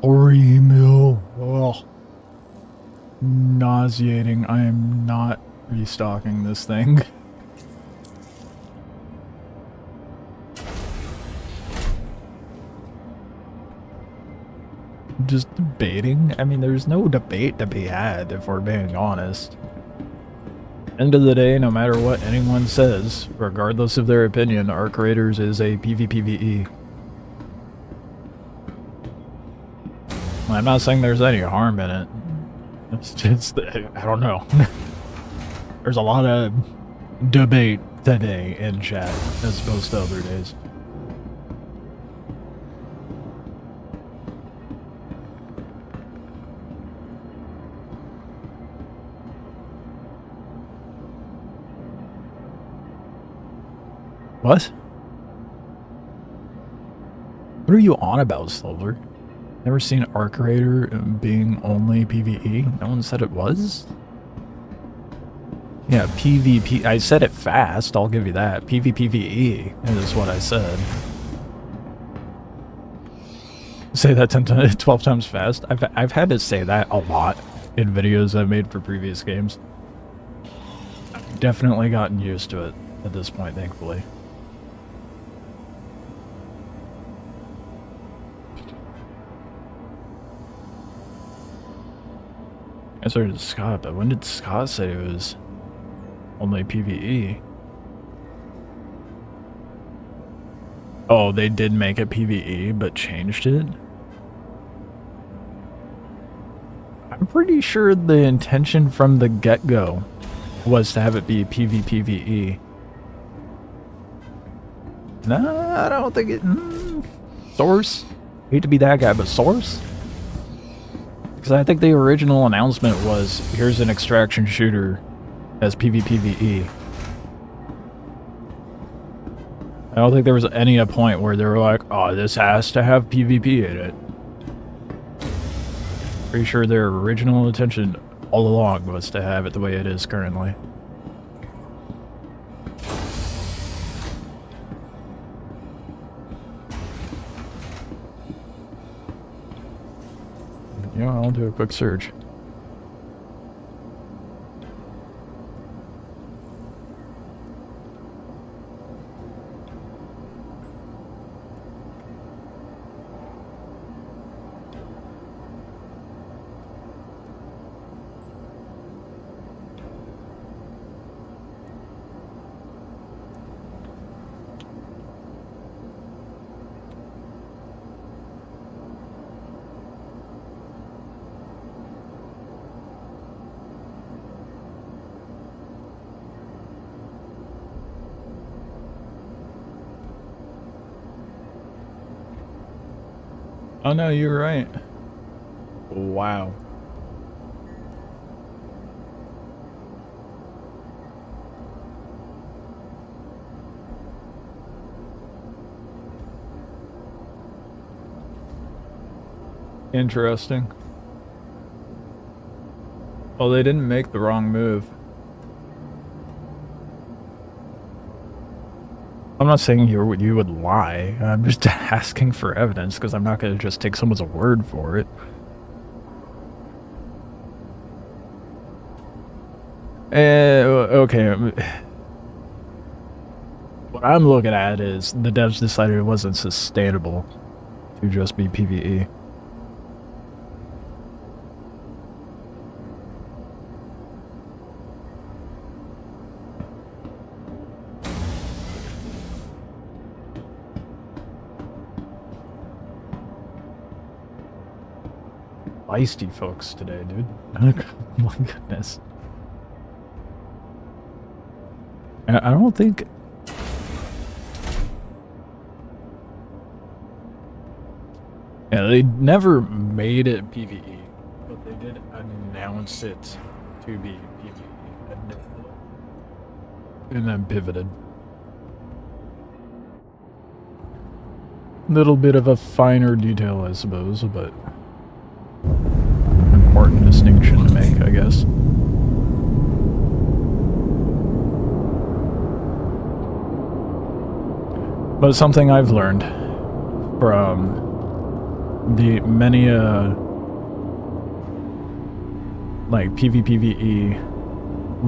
Mil. Oh. Nauseating. I am not restocking this thing. Just debating? I mean, there's no debate to be had if we're being honest. End of the day, no matter what anyone says, regardless of their opinion, Arc Raiders is a PvPvE. Well, I'm not saying there's any harm in it. It's just, I don't know. There's a lot of debate today in chat as opposed to other days. What? What are you on about, Solar? Never seen Arc Raider being only PvE? No one said it was? Yeah, PvP. I said it fast, I'll give you that. PvPvE is what I said. Say that 12 times fast. I've had to say that a lot in videos I've made for previous games. I've definitely gotten used to it at this point, thankfully. I started Scott, but when did Scott say it was only PvE? Oh, they did make it PvE, but changed it? I'm pretty sure the intention from the get-go was to have it be PvPvE. Nah, I don't think it... Source? Hate to be that guy, but Source? Because I think the original announcement was, here's an extraction shooter as PvPvE. I don't think there was any point where they were like, oh, this has to have PvP in it. Pretty sure their original intention all along was to have it the way it is currently. Yeah, I'll do a quick search. Oh no, you're right. Wow. Interesting. Well, they didn't make the wrong move. I'm not saying you would lie. I'm just asking for evidence because I'm not going to just take someone's word for it. Okay. What I'm looking at is the devs decided it wasn't sustainable to just be PvE. Feisty folks today, dude. Oh my goodness. I don't think... Yeah, they never made it PvE, but they did announce it to be PvE. And then pivoted. Little bit of a finer detail, I suppose, but... important distinction to make, I guess. But something I've learned from the many like PvPvE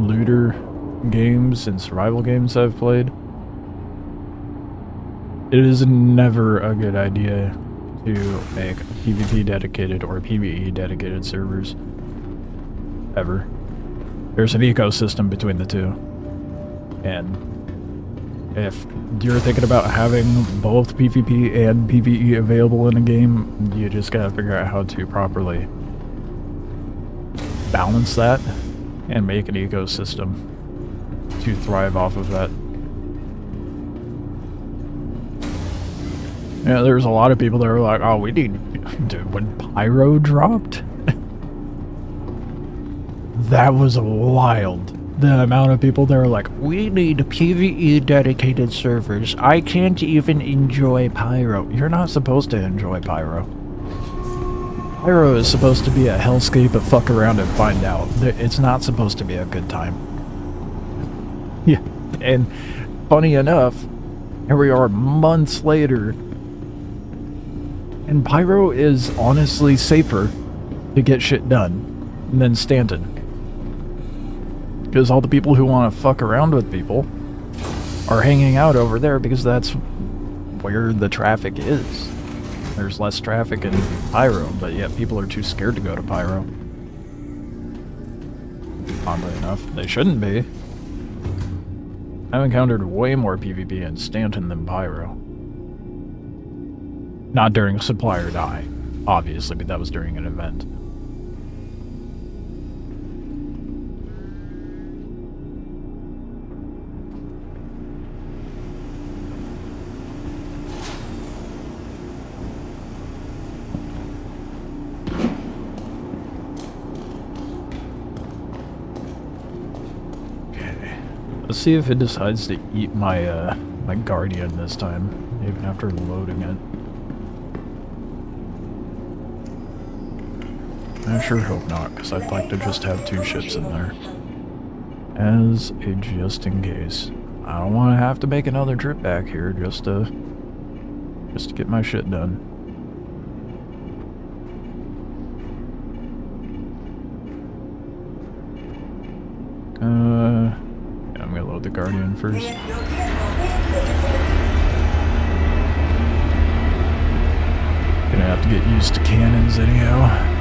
looter games and survival games I've played, it is never a good idea to make PvP dedicated or PvE dedicated servers. Ever. There's an ecosystem between the two. And if you're thinking about having both PvP and PvE available in a game, you just gotta figure out how to properly balance that and make an ecosystem to thrive off of that. Yeah, there's a lot of people that are like, oh, we need... Dude, when Pyro dropped... that was wild. the amount of people that are like, we need PvE dedicated servers. I can't even enjoy Pyro. You're not supposed to enjoy Pyro. Pyro is supposed to be a hellscape of fuck around and find out. It's not supposed to be a good time. Yeah, and funny enough, here we are months later, and Pyro is honestly safer to get shit done than Stanton. Because all the people who want to fuck around with people are hanging out over there because that's where the traffic is. There's less traffic in Pyro, but yet people are too scared to go to Pyro. Oddly enough, they shouldn't be. I've encountered way more PvP in Stanton than Pyro. Not during Supply or Die, obviously, but that was during an event. Let's see if it decides to eat my my Guardian this time, even after loading it. I sure hope not, because I'd like to just have 2 ships in there. As a just in case. I don't want to have to make another trip back here just to get my shit done. Yeah, I'm gonna load the Guardian first. Gonna have to get used to cannons anyhow.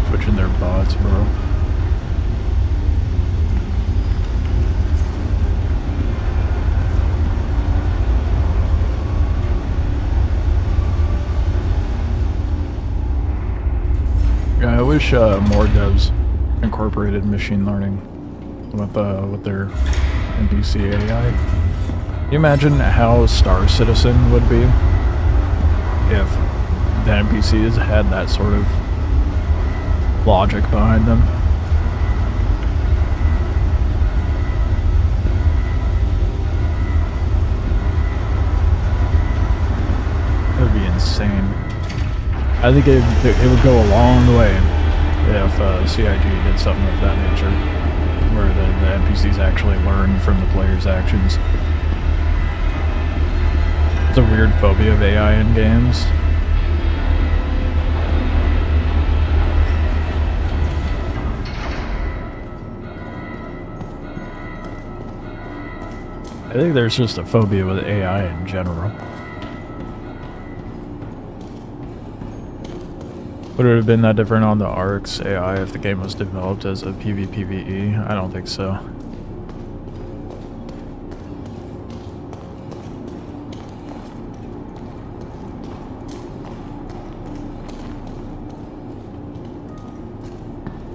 Switching their bots, bro. Yeah, I wish more devs incorporated machine learning with their NPC AI. Can you imagine how Star Citizen would be if the NPCs had that sort of logic behind them? That would be insane. I think it would go a long way if CIG did something of that nature, where the NPCs actually learn from the player's actions. It's a weird phobia of AI in games. I think there's just a phobia with AI in general. Would it have been that different on the ARX AI if the game was developed as a PvPvE? I don't think so.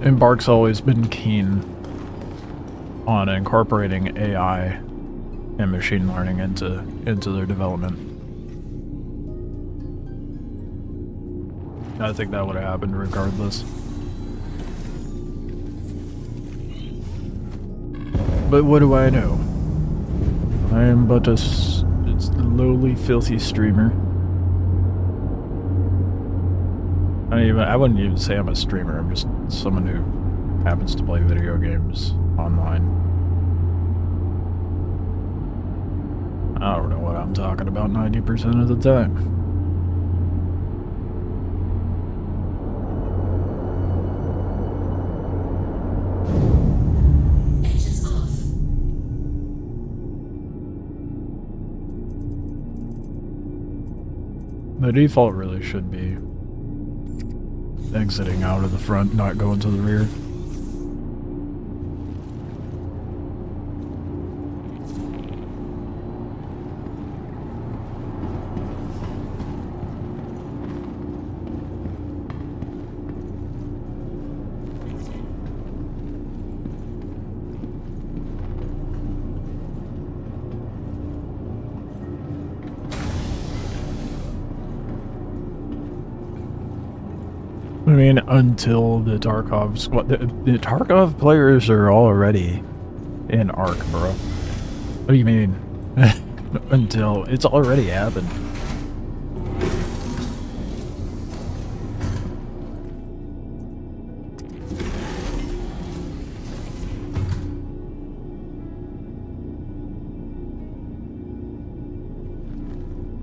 Embark's always been keen on incorporating AI and machine learning into their development. I think that would have happened regardless. But what do I know? I am but a lowly, filthy streamer. I wouldn't even say I'm a streamer. I'm just someone who happens to play video games online. I don't know what I'm talking about 90% of the time. The default really should be exiting out of the front, not going to the rear. I mean, until the Tarkov squad. The Tarkov players are already in Ark, bro. What do you mean? Until it's already happened.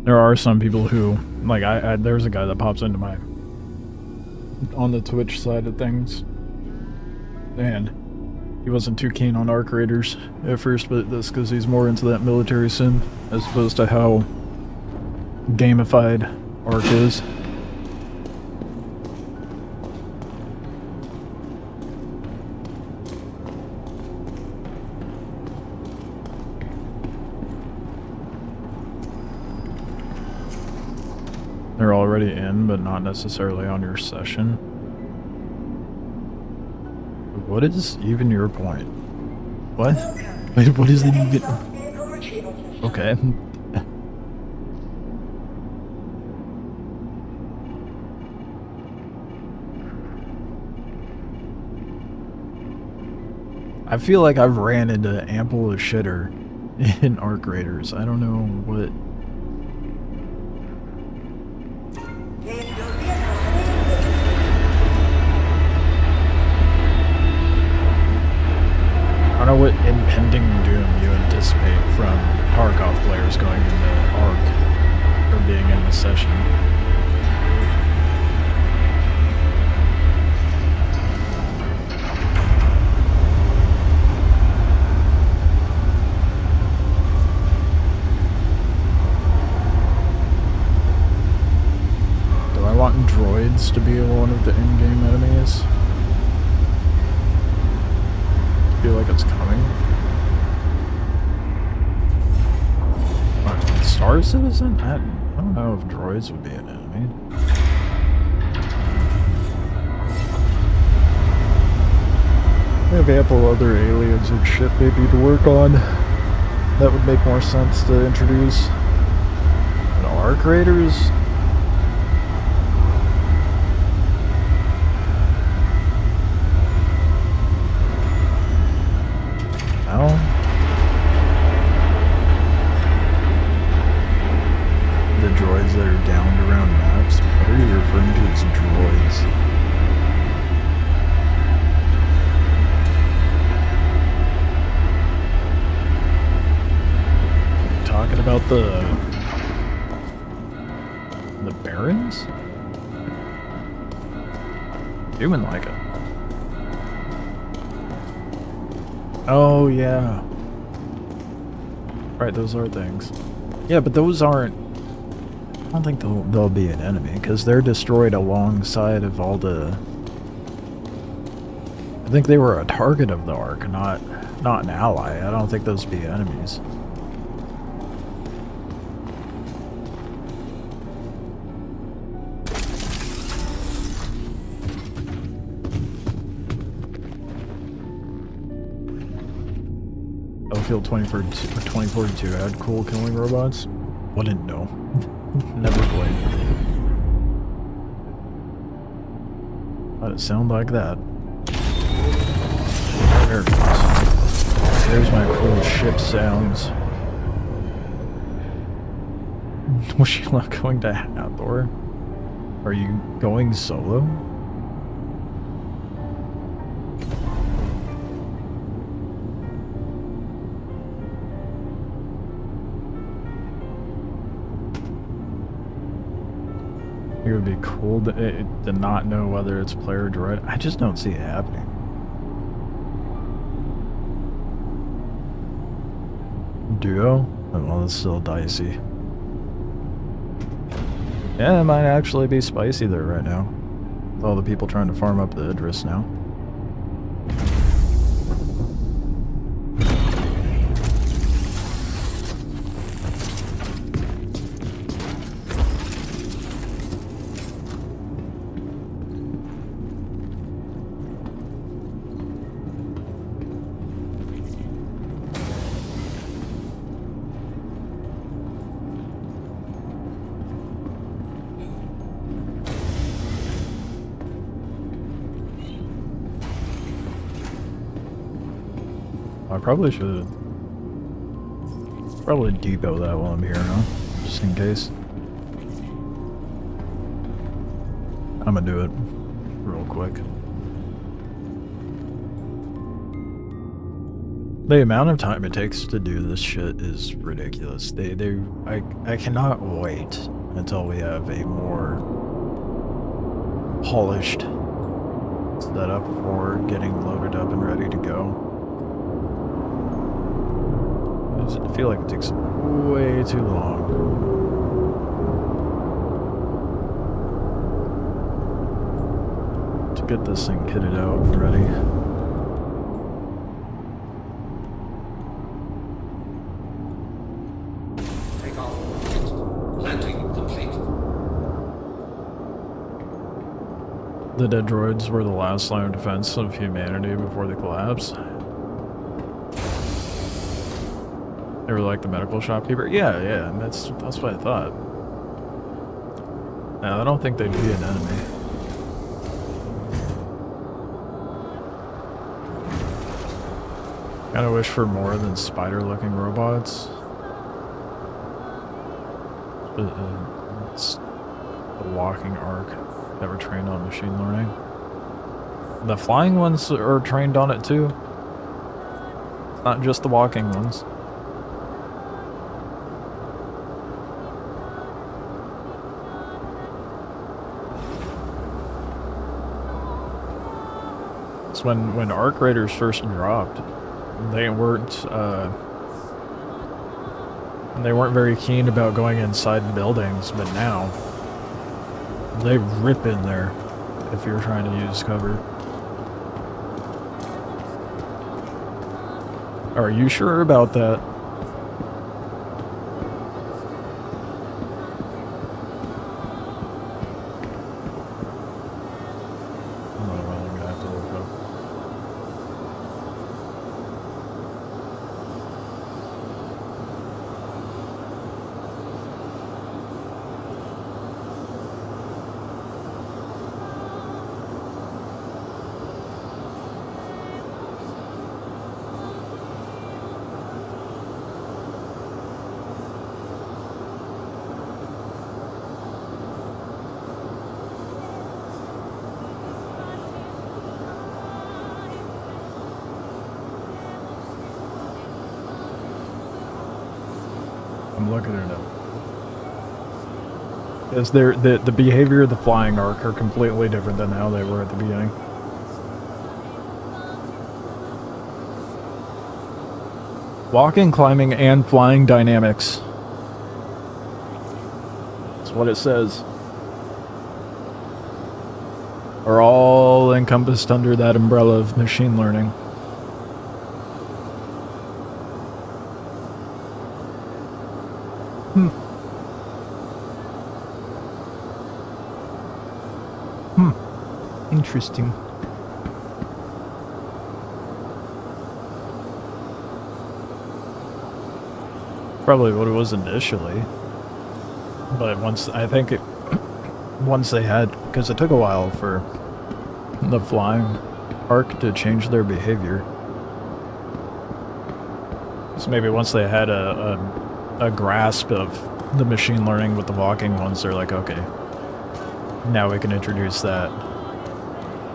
There are some people who, like, there's a guy that pops into my, on the Twitch side of things, and he wasn't too keen on Arc Raiders at first, but that's because he's more into that military sim, as opposed to how gamified Arc is. They're already in, but not necessarily on your session. What is even your point? What? Wait, what is it even? Okay. I feel like I've ran into ample of shitter in Arc Raiders. I don't know what... I don't know what impending doom you anticipate from Tarkov players going into Ark or being in the session. Do I want droids to be one of the in-game enemies? Feel like it's coming. What, Star Citizen? I don't know if droids would be an enemy. We have ample other aliens and shit maybe to work on. That would make more sense to introduce. But Arc Raiders? The droids that are downed around maps? What are you referring to as droids? You're talking about the Barons? Human like it. Oh, yeah. Right, those are things. Yeah, but those aren't... I don't think they'll be an enemy, because they're destroyed alongside of all the... I think they were a target of the Ark, not an ally. I don't think those would be enemies. Battlefield 2042 had cool killing robots? Wouldn't know. Never played. How'd it sound like that? There it goes. There's my cool ship sounds. Was she not going to Hathor? Are you going solo? It would be cool to not know whether it's player or droid. I just don't see it happening. Duo? Oh, well, it's still dicey. Yeah, it might actually be spicy there right now. With all the people trying to farm up the Idris now. I probably should probably depot that while I'm here, huh? Just in case. I'm gonna do it real quick. The amount of time it takes to do this shit is ridiculous. I cannot wait until we have a more polished setup for getting loaded up and ready to go. I feel like it takes way too long. To get this thing kitted out and ready. The dead droids were the last line of defense of humanity before the collapse. They were like the medical shopkeeper? Yeah, that's what I thought. No, I don't think they'd be an enemy. Kinda wish for more than spider-looking robots. It's a walking arc that were trained on machine learning. The flying ones are trained on it too. It's not just the walking ones. It's when arc raiders first dropped, they weren't very keen about going inside buildings, but now they rip in there if you're trying to use cover. Are you sure about that? I'm looking it up. Is the behavior of the flying arc are completely different than how they were at the beginning. Walking, climbing, and flying dynamics. That's what it says. Are all encompassed under that umbrella of machine learning. Interesting. Probably what it was initially. But once they had, because it took a while for the flying arc to change their behavior. So maybe once they had a grasp of the machine learning with the walking ones, they're like, okay, now we can introduce that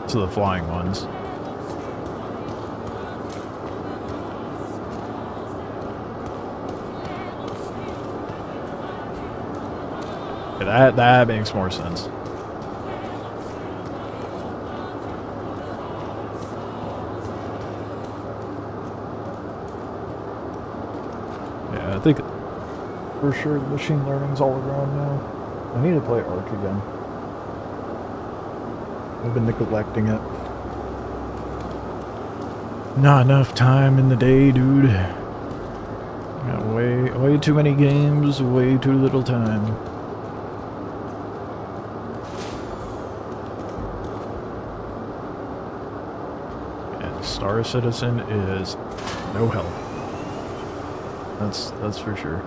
to the flying ones. Yeah, that makes more sense. Yeah, I think for sure the machine learning's all around now. I need to play Ark again. I've been neglecting it. Not enough time in the day, dude. Got way too many games, way too little time. And Star Citizen is no help. That's for sure.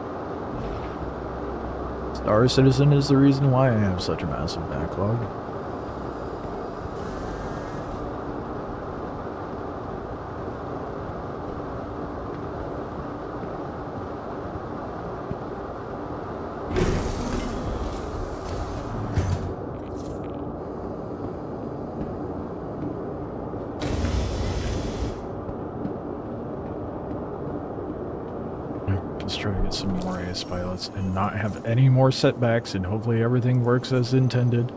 Star Citizen is the reason why I have such a massive backlog. try to get some more ace pilots and not have any more setbacks, and hopefully everything works as intended.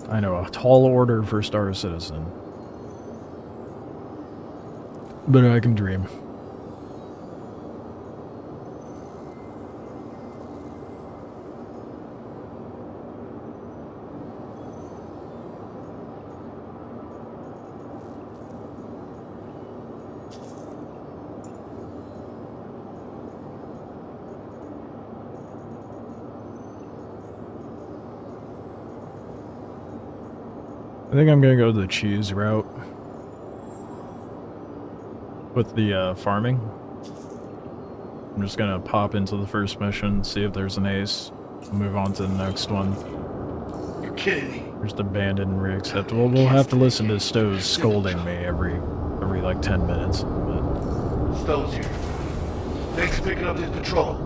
I know, a tall order for Star Citizen. But I can dream. I think I'm gonna go the cheese route with the farming. I'm just gonna pop into the first mission, see if there's an ace, move on to the next one. You're kidding me. There's the abandoned and reacceptable. We'll have to listen to Stowe's scolding me every like 10 minutes. But Stowe's here. Thanks for picking up this patrol.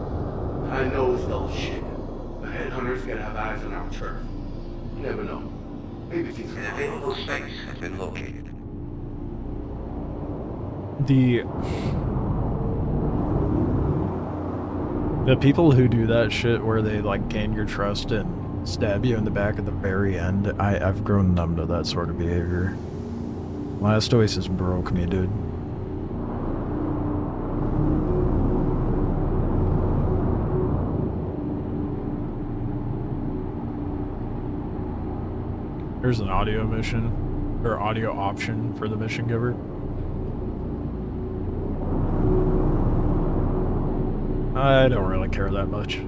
I know it's dull shit. The headhunters gotta have eyes on our turf. You never know. Maybe things An available space has been located. The people who do that shit where they like gain your trust and stab you in the back at the very end, I've grown numb to that sort of behavior. Last Oasis broke me, dude. There's an audio mission, or audio option for the mission giver. I don't really care that much.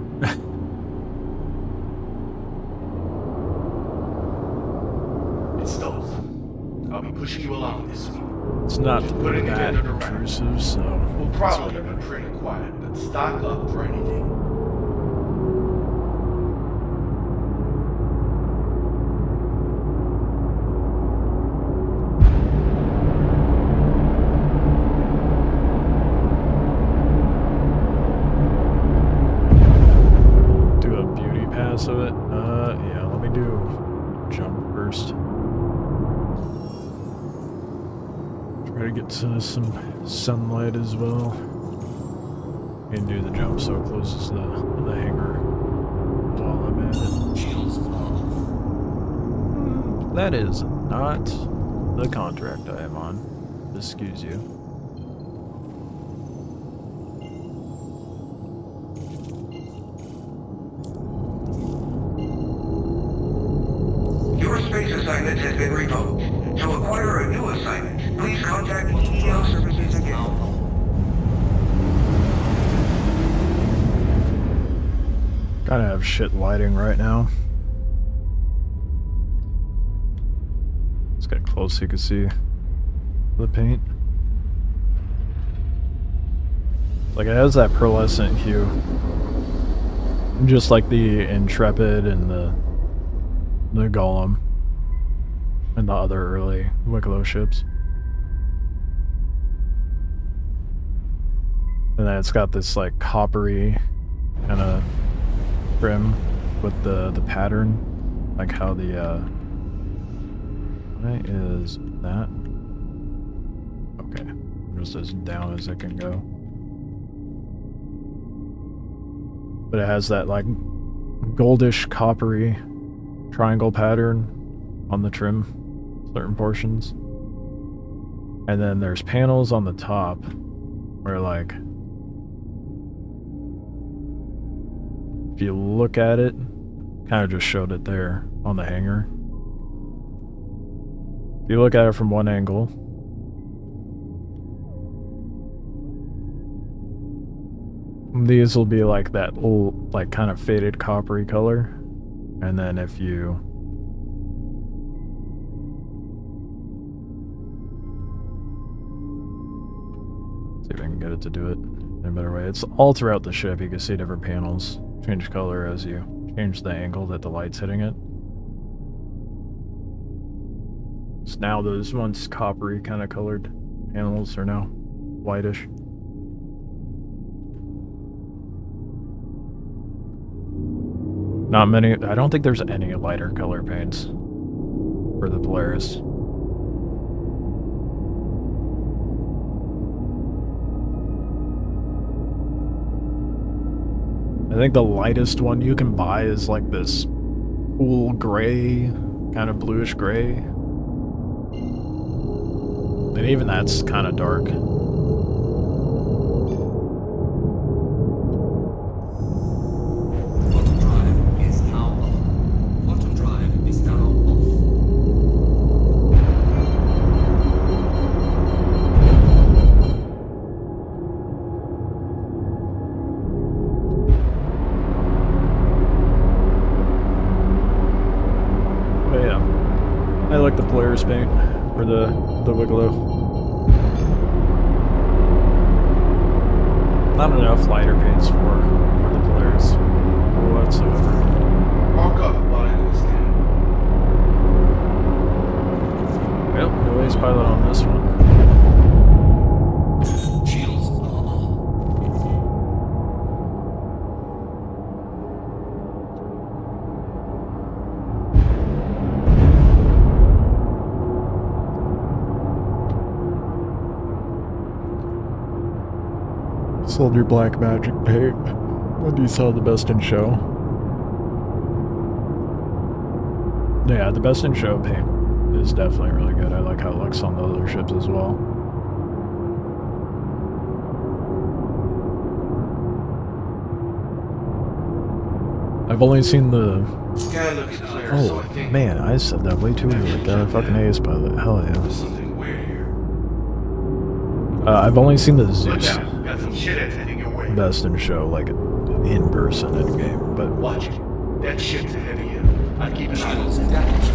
It's Stowe's. I'll be pushing you along this week. It's not Putting it that under the wrap. intrusive, so... We'll probably be pretty quiet, but stock up for anything. Do a beauty pass of it. Yeah, let me do jump first. Try to get to some sunlight as well. And do the jump so it closes the hangar while I'm at it. That is not the contract I am on. Excuse you. Your space assignment has been revoked. To acquire a new assignment, please contact EEO services again. Kinda have shit lighting right now. Let's get close so you can see the paint. Like it has that pearlescent hue. Just like the Intrepid and the Golem and the other early Wikelo ships. And then it's got this like coppery kind of trim with the pattern, like how the why is that? Okay, just as down as it can go. But it has that like goldish coppery triangle pattern on the trim, certain portions. And then there's panels on the top where like if you look at it, kind of just showed it there on the hanger. If you look at it from one angle, these will be like that old, like kind of faded coppery color. And then if you see if I can get it to do it in a better way. It's all throughout the ship. You can see different panels change color as you change the angle that the light's hitting it. So now those once coppery kind of colored panels are now whitish. Not many, I don't think there's any lighter color paints for the Polaris. I think the lightest one you can buy is like this cool gray, kind of bluish gray. And even that's kind of dark. Bottom drive is now on. Bottom drive is now off. But yeah, I like the player's paint for the Wikelo. Not enough lighter paints for the players whatsoever. Mark up while I do this scan. Yep, no ace pilot on this one. Shields are on. Sold your black magic paint when you saw the best in show. Yeah, the best in show paint is definitely really good. I like how it looks on the other ships as well. I've only seen the... Scan looks clear, so I Oh, think man, I said that way too early. Got a fucking ace pilot. Hell yeah. there's something weird here. I've only seen the Look Zeus out, got some shit that's heading your way. best in show, like in person in game, but Watch it. That ship's ahead of you. I'd keep an eye on Shields it. damaged.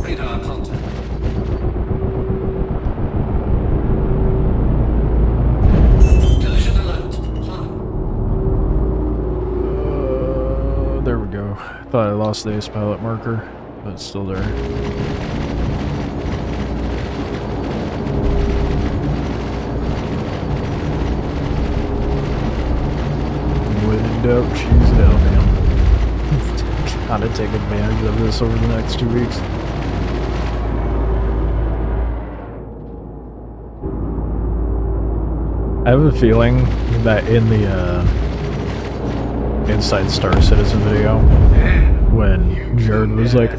Radar contact. Collision alert. High. there we go. Thought I lost the ace pilot marker, but it's still there. When in doubt, choose down, man. Gotta take advantage of this over the next 2 weeks. I have a feeling that in the Inside Star Citizen video, when Jared was like,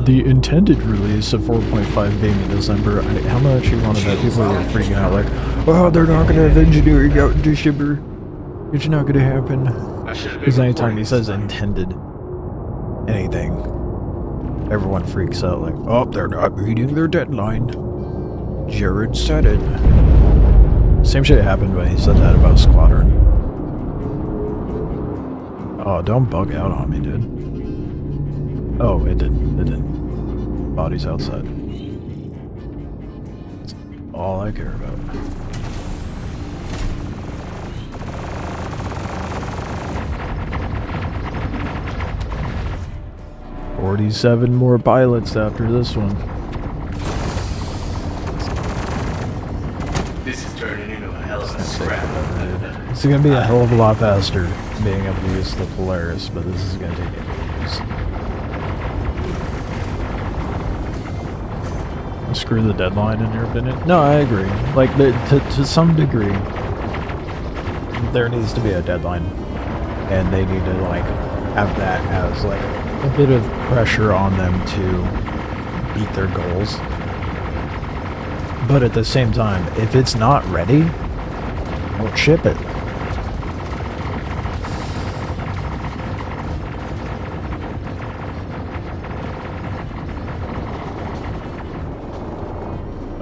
the intended release of 4.5 came in December, how much he wanted that, people were freaking out like, oh, they're not gonna have engineering out in December. It's not gonna happen. Because anytime he says intended anything, everyone freaks out like, oh, they're not meeting their deadline. Jared said it. Same shit happened when he said that about Squadron. Oh, don't bug out on me, dude. Oh, it didn't. It didn't. Body's outside. That's all I care about. $47 more pilots after this one. This is turning into a hell of a scrap. It's gonna be a hell of a lot faster being able to use the Polaris, but this is gonna take ages. Screw the deadline in your opinion? No, I agree. Like, to some degree, there needs to be a deadline. And they need to, like, have that as, like, a bit of pressure on them to beat their goals. But at the same time, if it's not ready, don't ship it.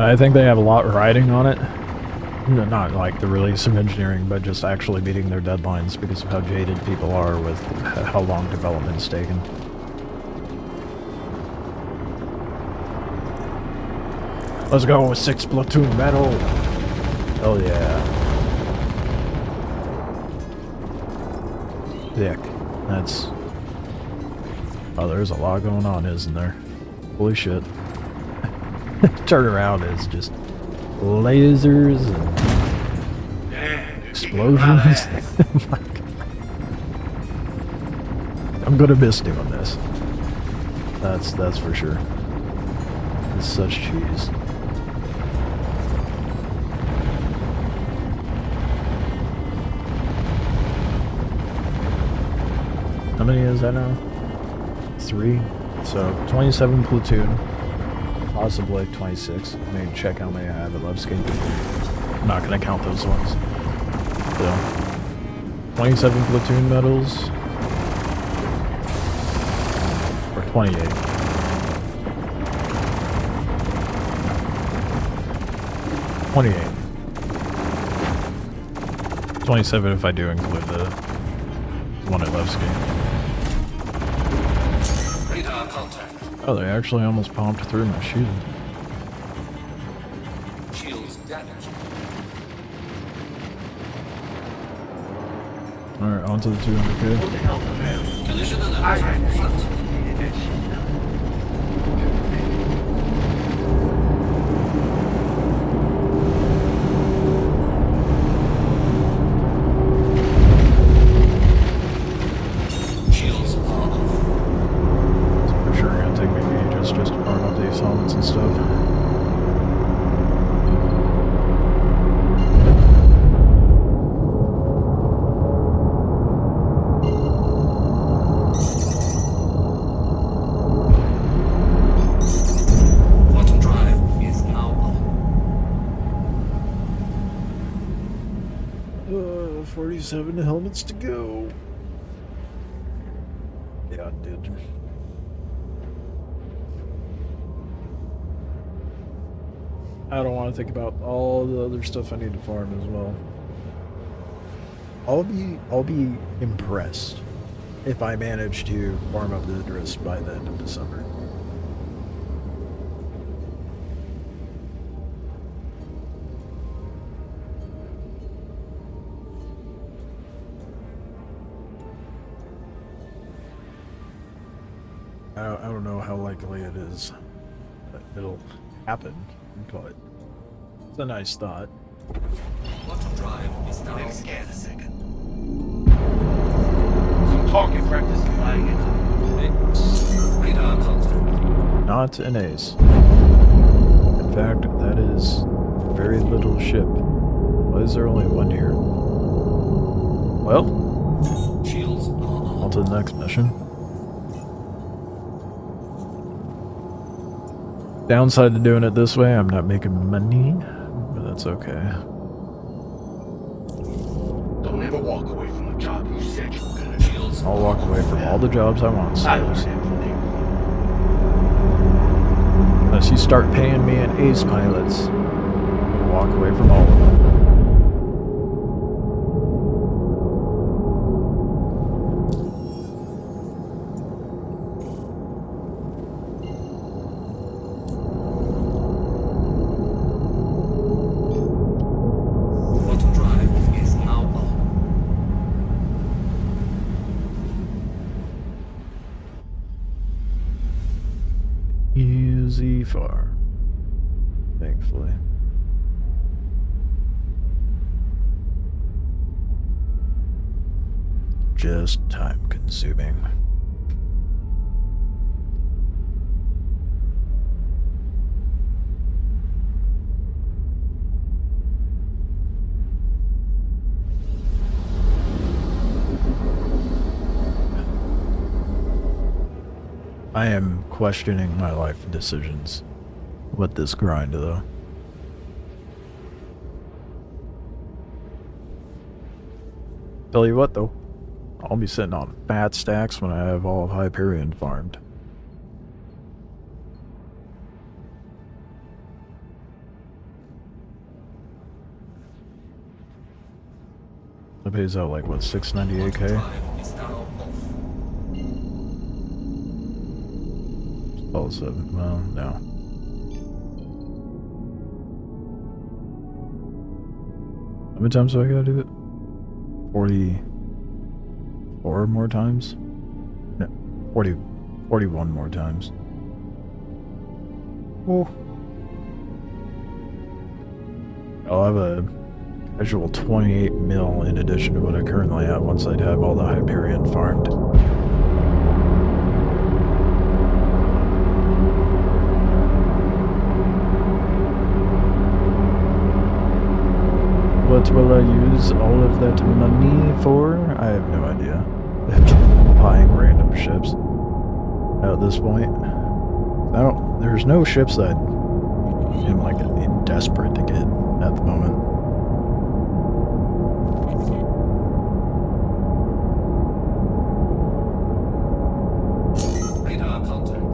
I think they have a lot riding on it. No, not like the release of engineering, but just actually meeting their deadlines because of how jaded people are with how long development's taken. Let's go with 6 platoon battle. Hell yeah. Thick. That's... Oh, there's a lot going on, isn't there? Holy shit. Turnaround is just lasers and explosions. I'm gonna miss doing this. That's for sure. It's such cheese. How many is that now? 3. So 27 platoon, possibly 26. Maybe check how many I have at Levski. I'm not gonna count those ones. So 27 platoon medals, or 28. 28. 27 if I do include the one at Levski. Oh, they actually almost pumped through my shield. Shields damaged. Alright, on to the 200k. Collision alert. Shields are off. For sure gonna take me ages just to farm up these helmets and stuff. Quantum drive is now on. 47 helmets to go. Yeah, I did. I don't want to think about all the other stuff I need to farm as well. I'll be impressed if I manage to farm up the Idris by the end of December. I don't know how likely it is that it'll happen, but it's a nice thought. Quantum drive is now on. Scan a second. Some target practice flying in. Radar contact. Not an ace. In fact, that is a very little ship. Why is there only one here? Well, Shields are on. on to the next mission. Downside to doing it this way, I'm not making money, but that's okay. Don't ever walk away from the job you said you were gonna do. Shields I'll walk away from all the jobs I want, I learned so that from day one. unless you start paying me in ace pilots, I'm gonna walk away from all of them. Quantum drive is now on. Easy far, thankfully. Just time consuming. I am questioning my life decisions with this grind, though. Tell you what, though, I'll be sitting on fat stacks when I have all of Hyperion farmed. That pays out like what, 698k? Drive is now off. All 7. Well, no. How many times do I gotta do it? 44 more times? No, 41 more times. Oh. I'll have a visual 28 mil in addition to what I currently have once I'd have all the Hyperion farmed. What will I use all of that money for? I have no idea. Buying random ships at this point. There's no ships that I'm like desperate to get at the moment. Radar contact.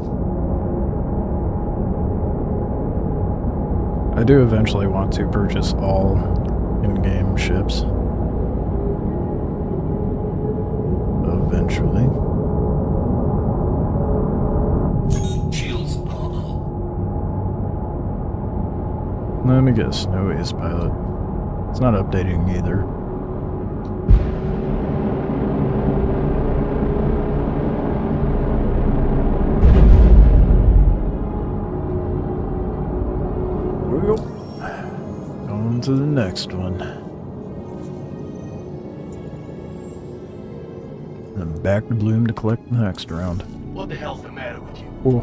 I do eventually want to purchase all in-game ships. Eventually. Shields are on. Let me guess, no ace pilot. It's not updating either. There we go. On to the next one. Then back to Bloom to collect the next round. What the hell's the matter with you? Oh,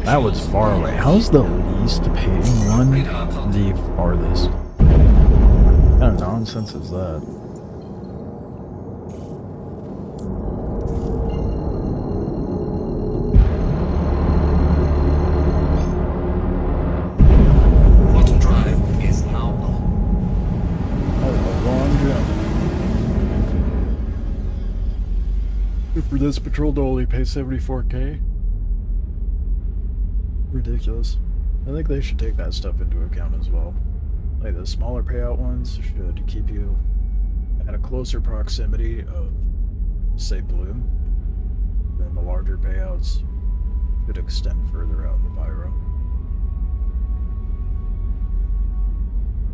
that was far away. How's the least paying one the farthest? What kind of nonsense is that? Bottom drive is now on. That was a long jump. For this patrol to only pay 74K? Ridiculous. I think they should take that stuff into account as well. Like the smaller payout ones should keep you at a closer proximity of, say, Bloom. Then the larger payouts should extend further out into Pyro.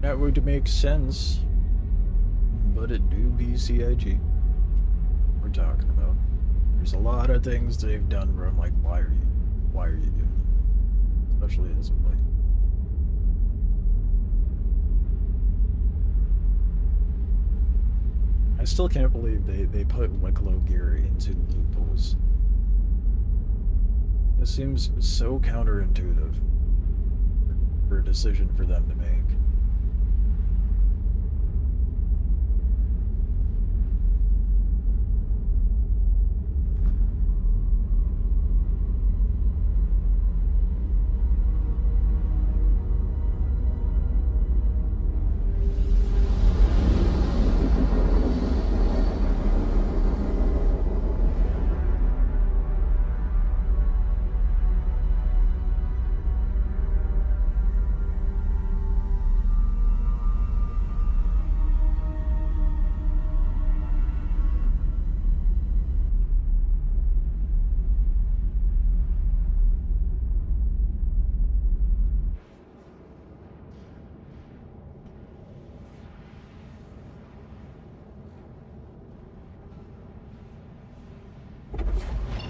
That would make sense, but it do be CIG we're talking about. There's a lot of things they've done where I'm like, why are you doing that? Especially as of late. I still can't believe they put Wikelo gear into loopholes. It seems so counterintuitive for a decision for them to make.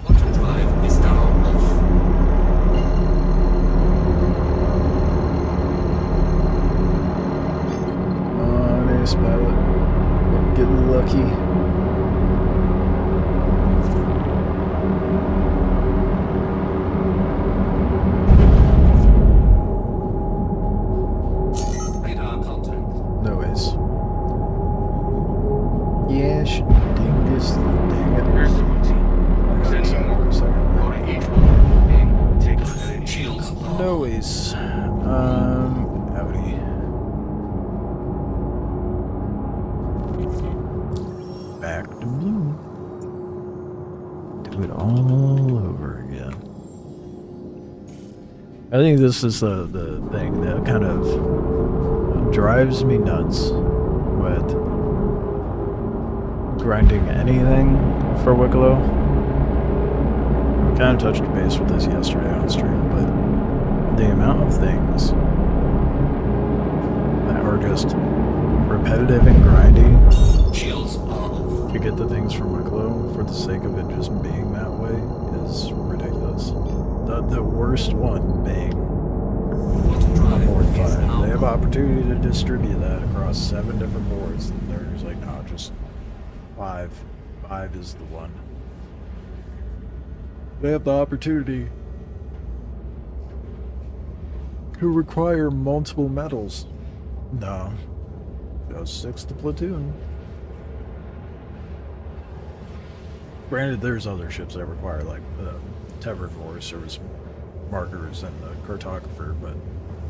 Bottom drive is now off. Ace pilot. Get lucky. Radar contact. No ways. Yeah, dingus, dang it. Here's the routine. Sorry, Send for a second. Go to each one and take a look at any Shields on. No ways. Howdy. Back to blue. Do it all over again. I think this is the thing that kind of drives me nuts with grinding anything for Wikelo. I kind of touched base with this yesterday on stream, but the amount of things that are just repetitive and grindy Shields are off. to get the things from Wikelo for the sake of it just being that way is ridiculous. The worst one being Bottom drive board is 5. now They have on. opportunity to distribute that across 7 different boards, and they're just like, no, just 5. 5 is the one. They have the opportunity to require multiple medals. No. Just 6th platoon. Granted, there's other ships that require, like, the Tavern War service markers and the cartographer, but...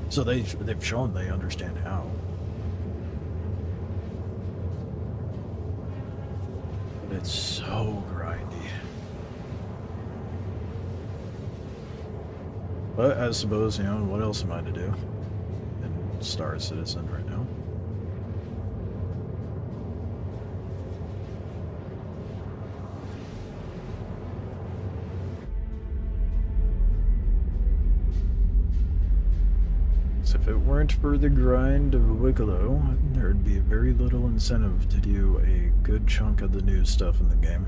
So they've shown they understand how. But it's so grindy. But I suppose, you know, what else am I to do? In Star Citizen right now. If it weren't for the grind of Wikelo, there'd be very little incentive to do a good chunk of the new stuff in the game.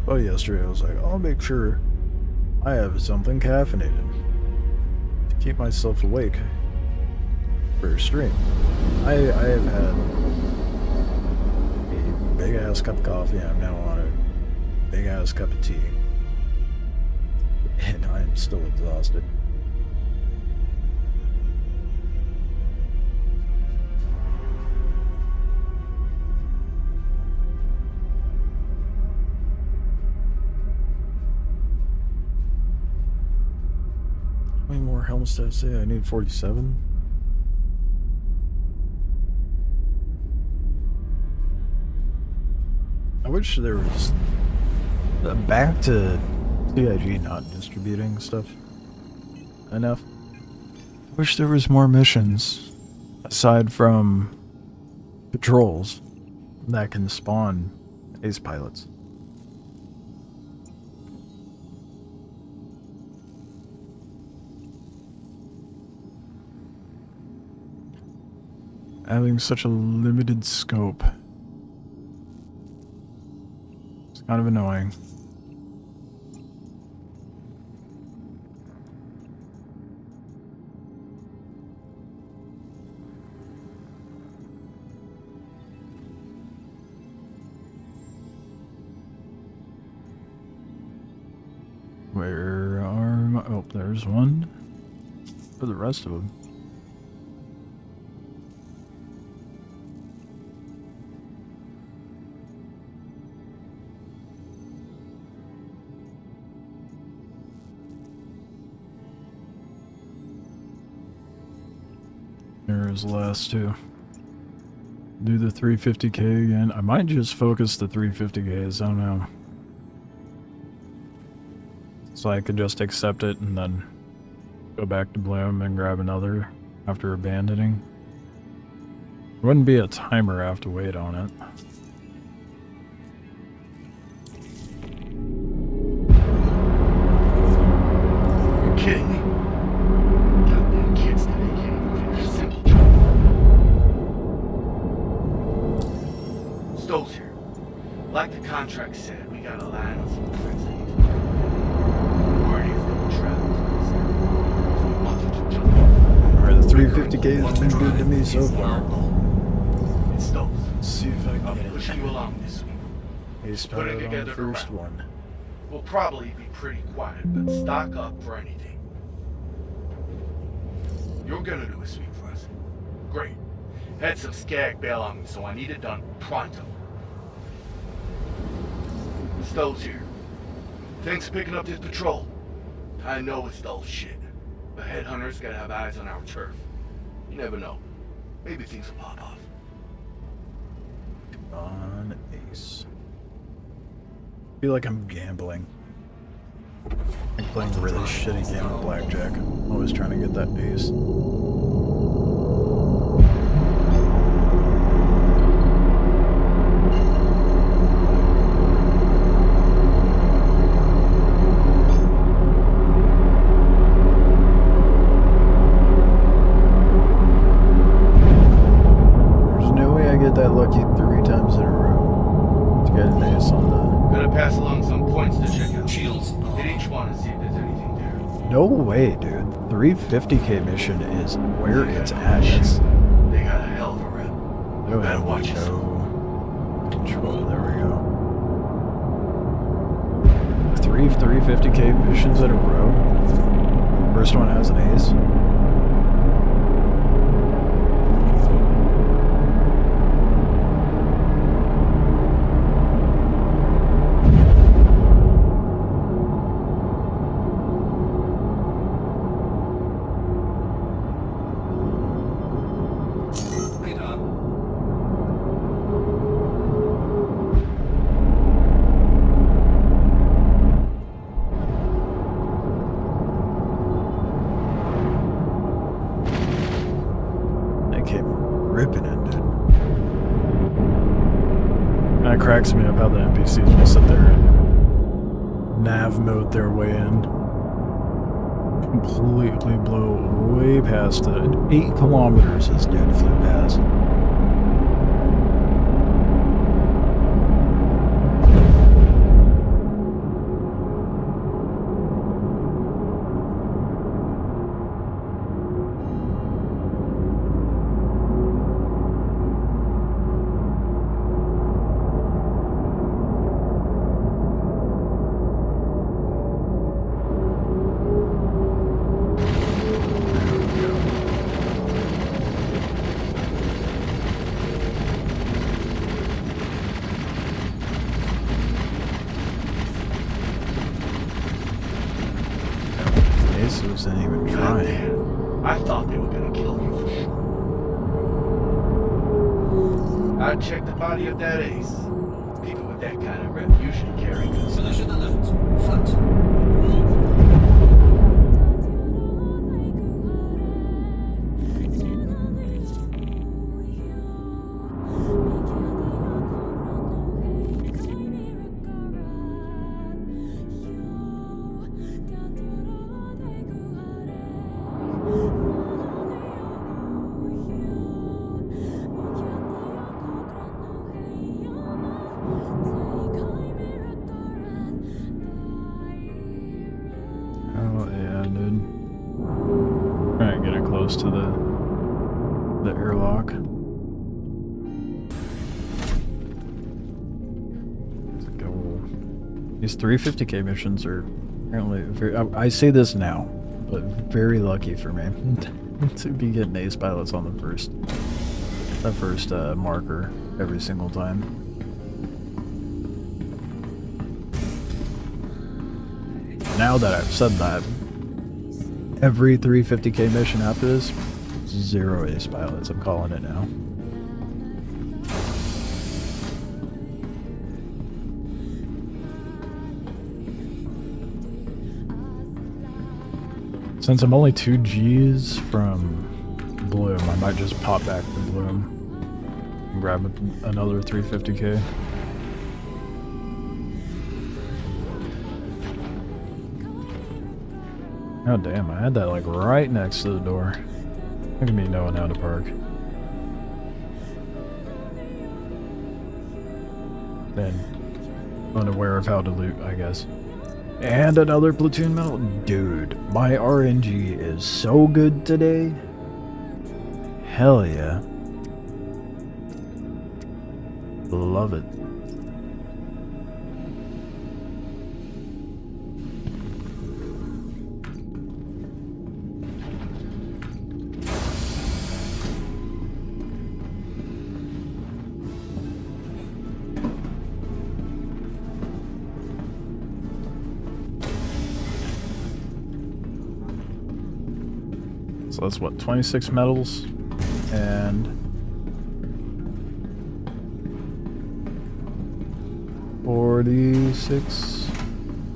Oh, yesterday I was like, I'll make sure I have something caffeinated to keep myself awake for a stream. I have had a big ass cup of coffee. I'm now on a big ass cup of tea, and I'm still exhausted. How many more helmets did I say? I need 47. I wish there was back to CIG not distributing stuff enough. I wish there was more missions aside from patrols that can spawn ace pilots. Having such a limited scope. Kind of annoying. Where are my... Oh, there's one. For the rest of them. There's the last two. Do the 350k again. I might just focus the 350ks, I don't know. So I could just accept it and then go back to Bloom and grab another after abandoning. There wouldn't be a timer I have to wait on it. You're kidding me? Goddamn kids today can't even finish a simple job. Stowe's here. Like the contract said, we got a line on some threats I need to do. Parties that were traveling to this area. So we want you to jump in. Alright, the 350k has been good to me so far. It's Stowe's. Let's see if I can I'm get pushing you along this week. ace Put it pilot on the together first around. one. We'll probably be pretty quiet, but stock up for anything. You're gonna do a sweep for us. Great. Had some skag bail on me, so I need it done pronto. Stowe's here. Thanks for picking up this patrol. I know it's dull shit, but headhunters gotta have eyes on our turf. You never know. Maybe things will pop off. On ace. I feel like I'm gambling. I'm playing a really shitty game of blackjack. I'm always trying to get that ace. There's no way I get that lucky 3 times in a row to get an ace on that. Gonna pass along some points to check out. Hit each one and see if there's anything there. No way, dude. 350k mission is where it's at. It's They got a hell of a rep. no Better watch yourself. control. There we go. 3 350k missions in a row. First one has an ace. Cracks me up how the NPCs will sit there and nav mode their way in. Completely blow way past it. 8 kilometers this dude flew past. Isn't even trying. I thought they were gonna kill you for sure. I checked the body of that ace. People with that kind of reputation carry good stuff. Collision alert. Front. To the airlock. Let's go. These 350k missions are apparently very, I say this now, but very lucky for me to be getting ace pilots on the first marker every single time. Now that I've said that, every 350k mission after this, 0 ace pilots. I'm calling it now. Since I'm only 2 Gs from Bloom, I might just pop back to Bloom and grab another 350k. Oh damn, I had that like right next to the door. Look at me knowing how to park. Then unaware of how to loot, I guess. And another platoon medal. Dude, my RNG is so good today. Hell yeah. Love it. So that's what, 26 medals and 46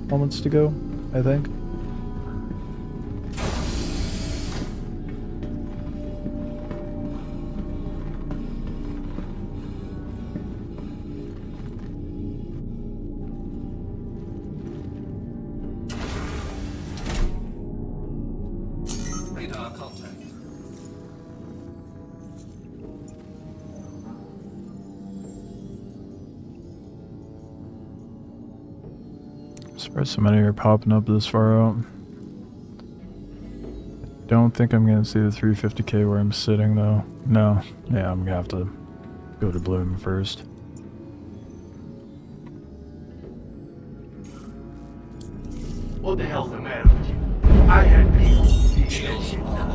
moments to go, I think. Surprised so many are popping up this far out. Don't think I'm gonna see the 350k where I'm sitting though. No. Yeah, I'm gonna have to go to Bloom first. What the hell's the matter with you? I had people see that shit now.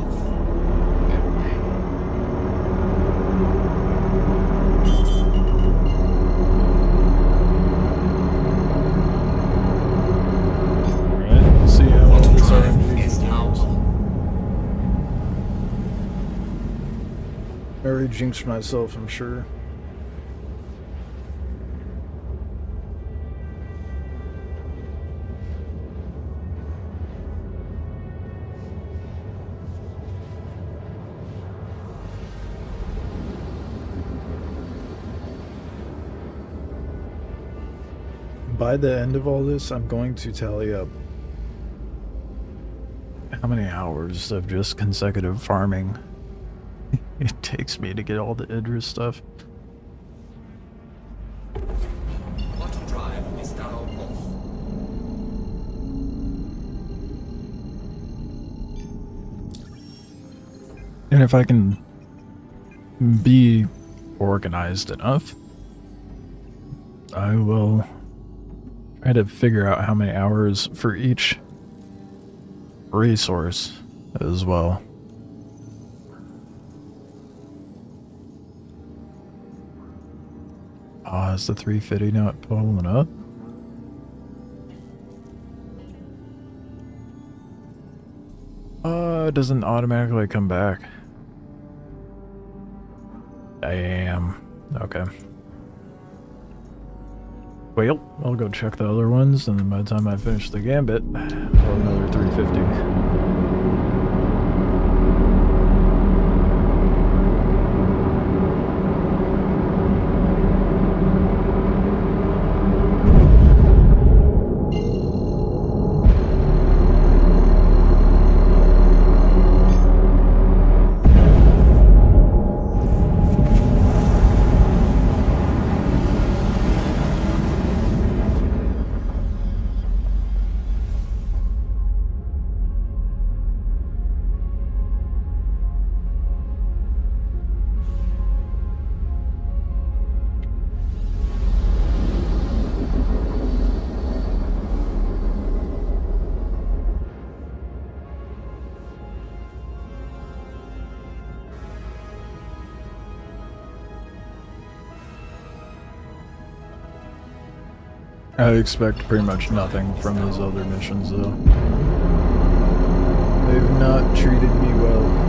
Alright, let's see how well this RNG is. I already jinxed myself, I'm sure. By the end of all this, I'm going to tally up how many hours of just consecutive farming it takes me to get all the Idris stuff. Auto drive is now off. And if I can be organized enough, I will try to figure out how many hours for each resource as well. Oh, is the 350 not pulling up? It doesn't automatically come back. Damn. Okay. Well, I'll go check the other ones, and then by the time I finish the gambit, I'll have another 350. I expect pretty much nothing from his other missions, though. They've not treated me well.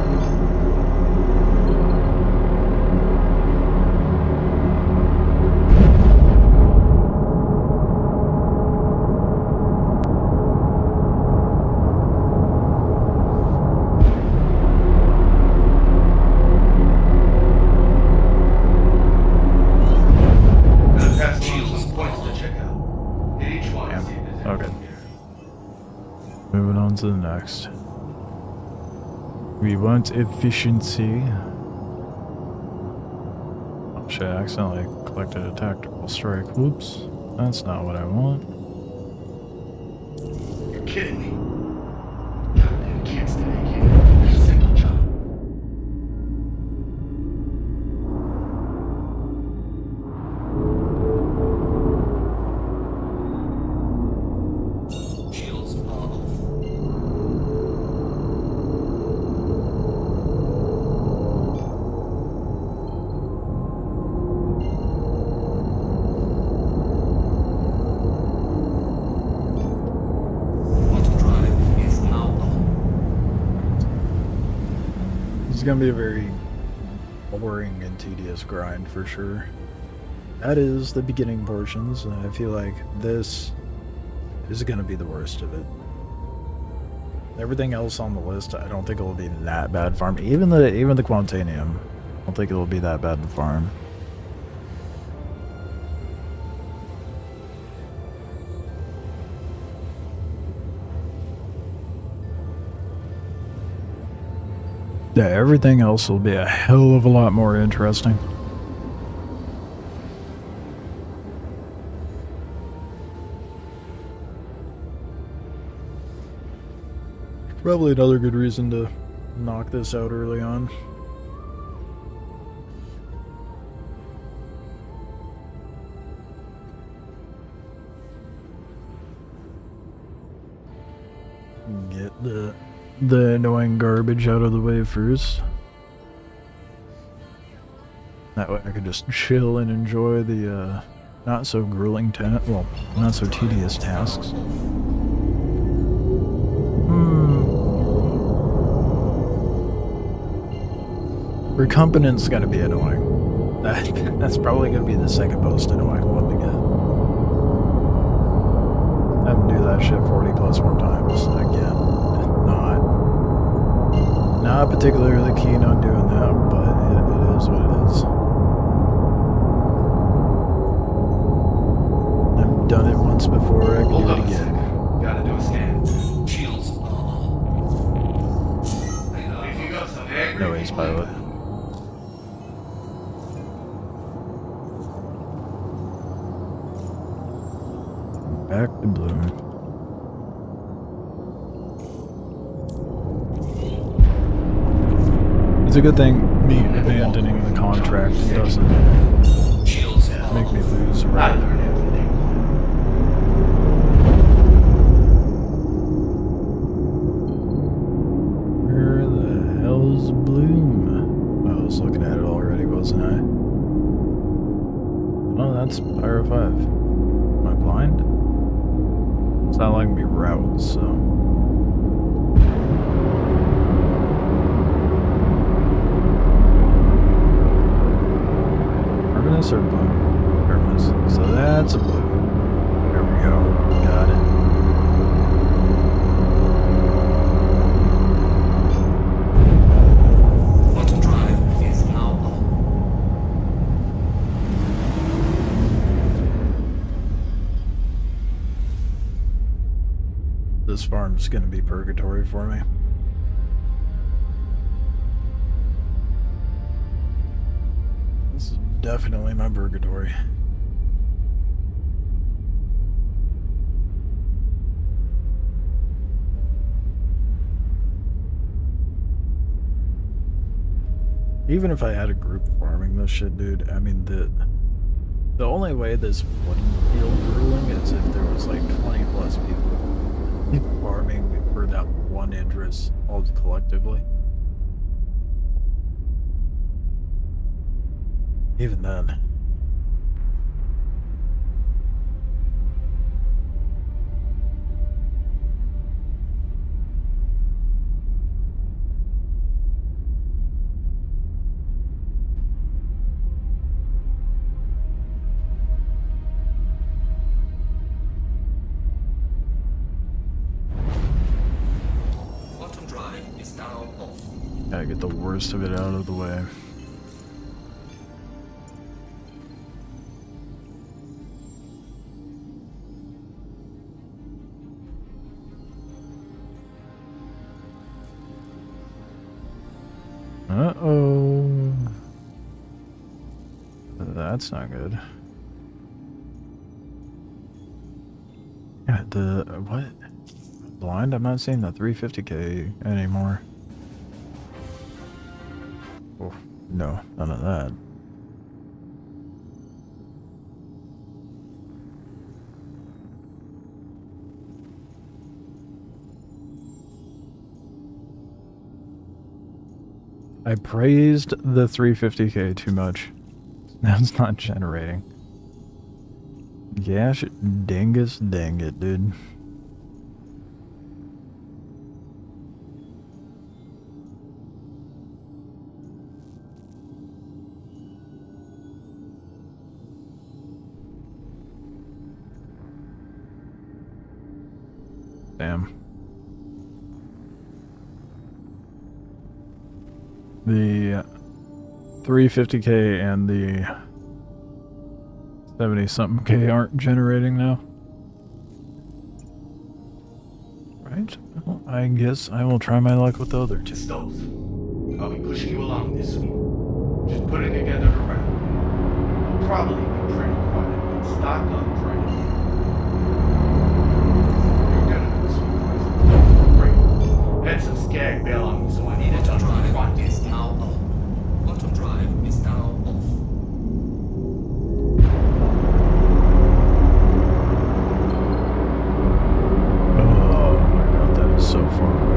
To the next. We want efficiency. Oh shit, I accidentally collected a tactical strike. Whoops. That's not what I want. You're kidding me. Goddamn kids today, kid. Single job. Shields are off. It's gonna be a very boring and tedious grind for sure. That is the beginning portions, and I feel like this is gonna be the worst of it. Everything else on the list, I don't think it will be that bad farm. Even the Quantanium, I don't think it will be that bad to farm. Yeah, everything else will be a hell of a lot more interesting. Probably another good reason to knock this out early on. the annoying garbage out of the way first. That way I could just chill and enjoy the not so grueling not so tedious tasks. Recombinant's gotta be annoying. That's probably gonna be the second most annoying one to get. Have to do that shit 40 plus more times again. Not particularly keen on doing that, but it is what it is. I've done it once before, I can do it again. Gotta do a scan. Shields. If you got some angry No ace pilot. Back to blue. It's a good thing me abandoning the contract doesn't make me lose, I right? learned everything. Where the hell's Bloom? I was looking at it already, wasn't I? Oh, that's Pyro 5. Am I blind? It's not letting me route, so... Terminus or Bloom? Terminus. So that's a Bloom. There we go. Got it. Auto drive is now on. This farm's gonna be purgatory for me. This is definitely my purgatory. Even if I had a group farming this shit, dude, I mean, the only way this wouldn't feel grueling is if there was like 20 plus people farming for that one Idris all collectively. Even then. Bottom drive is now off. Gotta get the worst of it out of the way. Uh-oh. That's not good. Yeah, what? Blind? I'm not seeing the 350k anymore. Oh, no, none of that. I praised the 350k too much. That's not generating. Gosh, dingus dang it, dude. Damn. The 350k and the 70-something K aren't generating now. Right? Well, I guess I will try my luck with the other two. Just those. I'll be pushing you along this week. Just putting together the route. We'll probably be pretty quiet and stock up for anything. You're gonna do this week, Great. Had some skag bail on me, so I needed to Drive front. is now on. Bottom drive is now off. Oh my god, that is so far away.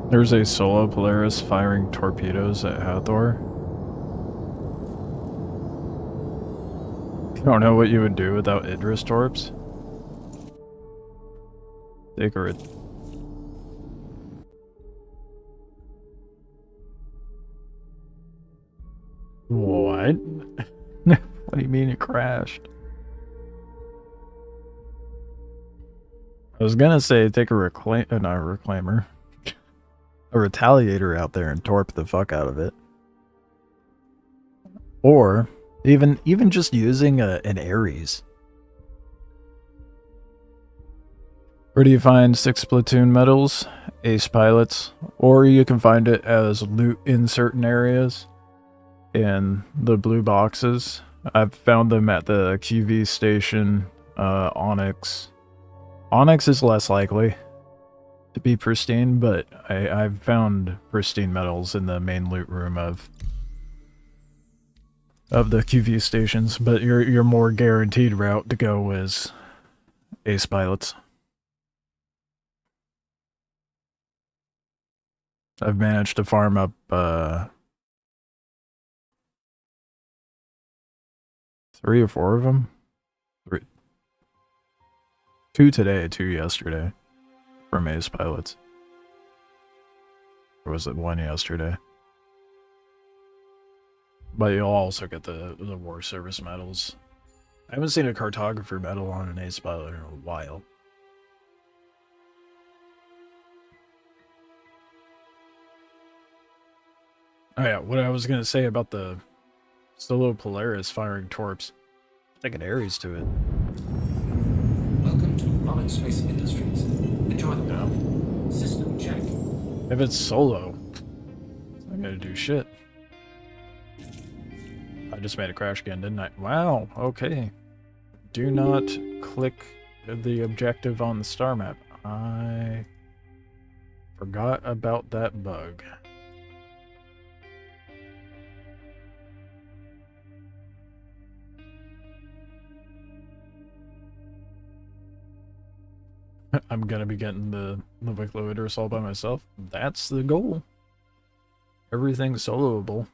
There's a solo Polaris firing torpedoes at Hathor. I don't know what you would do without Idris torps. Take a What? What do you mean it crashed? I was gonna say take a not a reclaimer. A retaliator out there and torp the fuck out of it. Or even just using an Ares. Where do you find 6 platoon medals, ace pilots, or you can find it as loot in certain areas in the blue boxes. I've found them at the QV station, Onyx. Onyx is less likely to be pristine, but I've found pristine medals in the main loot room of the QV stations, but your more guaranteed route to go is ace pilots. I've managed to farm up 3 or 4 of them. 3. 2 today, 2 yesterday. From ace pilots. Or was it 1 yesterday? But you'll also get the war service medals. I haven't seen a cartographer medal on an ace pilot in a while. Oh yeah, what I was gonna say about the solo Polaris firing torps. Take an Ares to it. Welcome to Rollins Space Industries. Enjoy the ride. System check. If it's solo, it's not gonna do shit. I just made a crash again, didn't I? Wow, okay. Do not click the objective on the star map. I forgot about that bug. I'm gonna be getting the Wikelo Idris all by myself. That's the goal. Everything's soloable.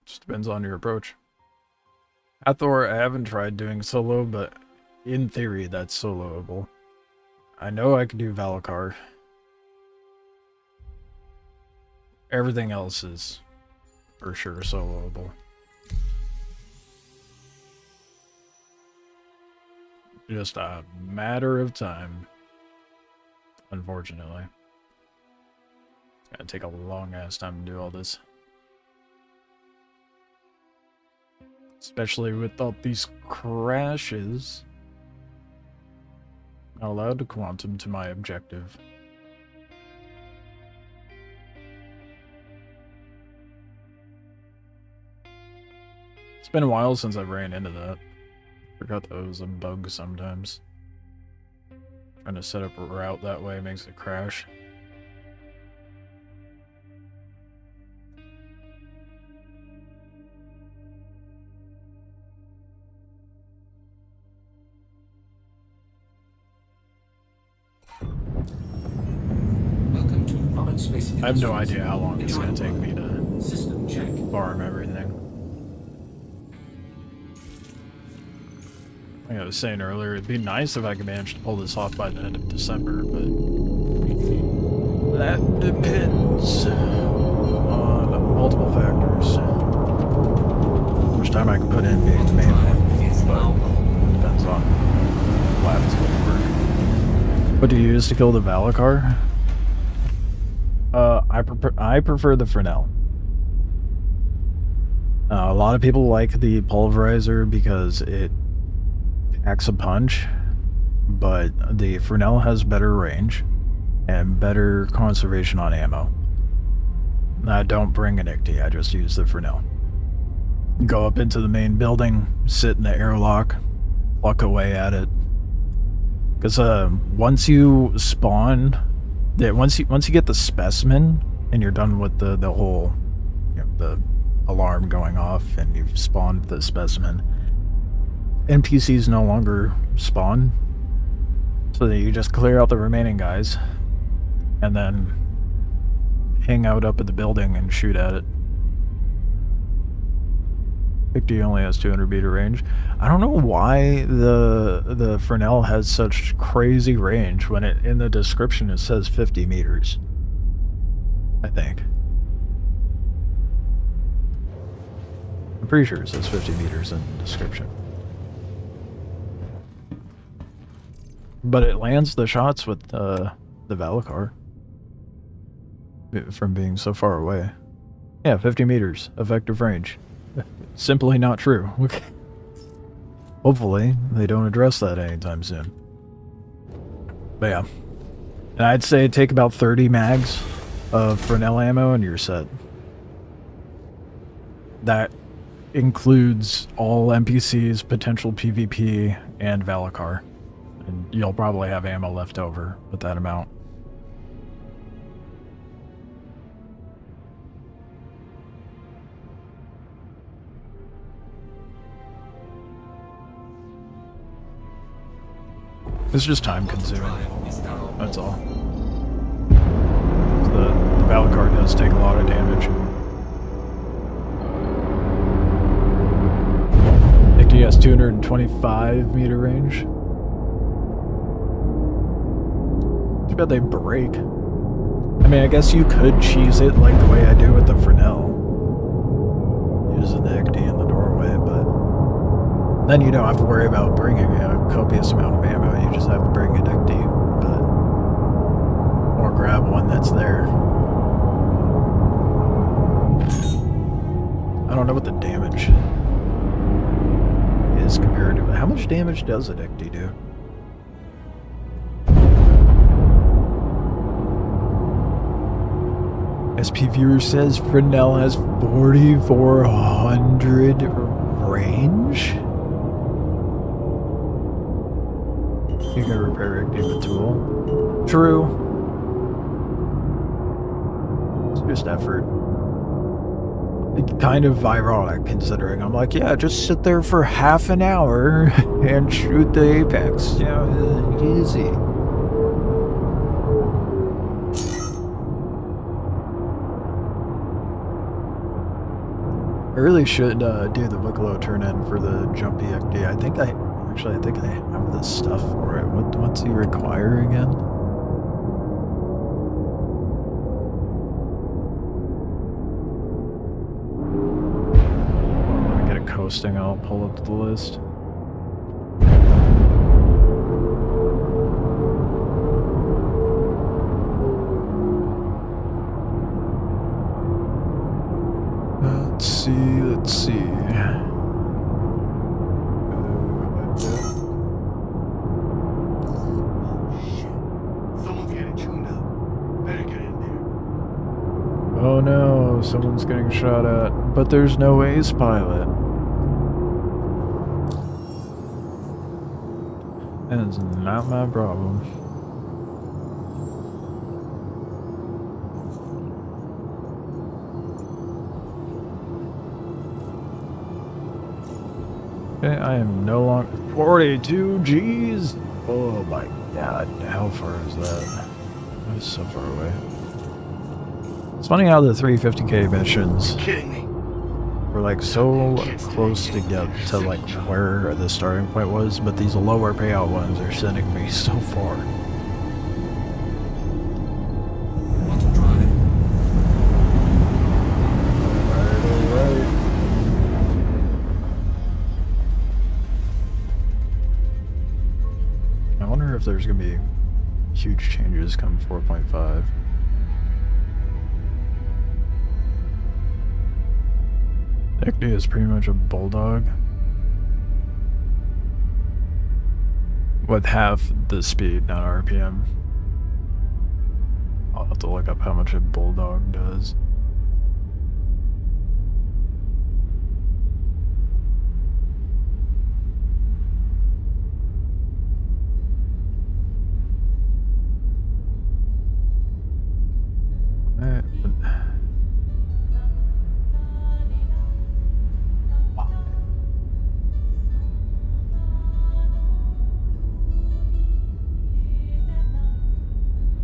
Just depends on your approach. Hathor, I haven't tried doing solo, but in theory, that's soloable. I know I can do Valakar. Everything else is for sure soloable. Just a matter of time, unfortunately. It's gonna take a long ass time to do all this. Especially with all these crashes. Not allowed to quantum to my objective. It's been a while since I ran into that. Forgot that was a bug sometimes. Trying to set up a route that way makes it crash. Welcome to Rollins Space Industries. I have no idea how long it's going to take me to System check. farm everything. Like I was saying earlier, it'd be nice if I could manage to pull this off by the end of December, but that depends on multiple factors. How much time I can put in being the main one, but it depends on what happens with work. What do you use to kill the Valakar? I prefer the Fresnel. A lot of people like the Pulverizer because it packs a punch, but the Fresnel has better range and better conservation on ammo. I don't bring an ICTY, I just use the Fresnel. Go up into the main building, sit in the airlock, pluck away at it. Because once you spawn, once you get the specimen and you're done with the whole, the alarm going off and you've spawned the specimen, NPCs no longer spawn, so that you just clear out the remaining guys, and then hang out up at the building and shoot at it. ICD only has 200 meter range. I don't know why the Fresnel has such crazy range when it in the description it says 50 meters. I think. I'm pretty sure it says 50 meters in the description. But it lands the shots with the Valakar from being so far away. Yeah, 50 meters effective range. Simply not true. Hopefully they don't address that anytime soon. But yeah. And I'd say take about 30 mags of Fresnel ammo and you're set. That includes all NPCs, potential PvP, and Valakar. And you'll probably have ammo left over with that amount. It's just time consuming. That's all. The Valakar does take a lot of damage. He has 225 meter range. Too bad they break. I mean, I guess you could cheese it like the way I do with the Fresnel. Using the XD in the doorway, but then you don't have to worry about bringing a copious amount of ammo. You just have to bring an XD, but or grab one that's there. I don't know what the damage is compared to how much damage does an XD do? SP viewer says Fresnel has 4,400 range. You can repair XD with a tool. True. It's just effort. Kind of ironic considering I'm like, yeah, just sit there for half an hour and shoot the apex. Yeah, easy. I really should do the Wikelo turn-in for the jumpy XD. I think I have the stuff for it. What's he require again? Coasting, I'll pull up the list. Let's see. Someone's getting tuned up. Better get in there. Oh no, someone's getting shot at, but there's no ace pilot. That's not my problem. Okay, I am no longer 42 G's. Oh my god, how far is that? That is so far away. It's funny how the 350k missions were like so close to get to like where the starting point was, but these lower payout ones are sending me so far. Want to drive? Alright. I wonder if there's gonna be huge changes come 4.5. XD is pretty much a bulldog with half the speed, not RPM. I'll have to look up how much a bulldog does.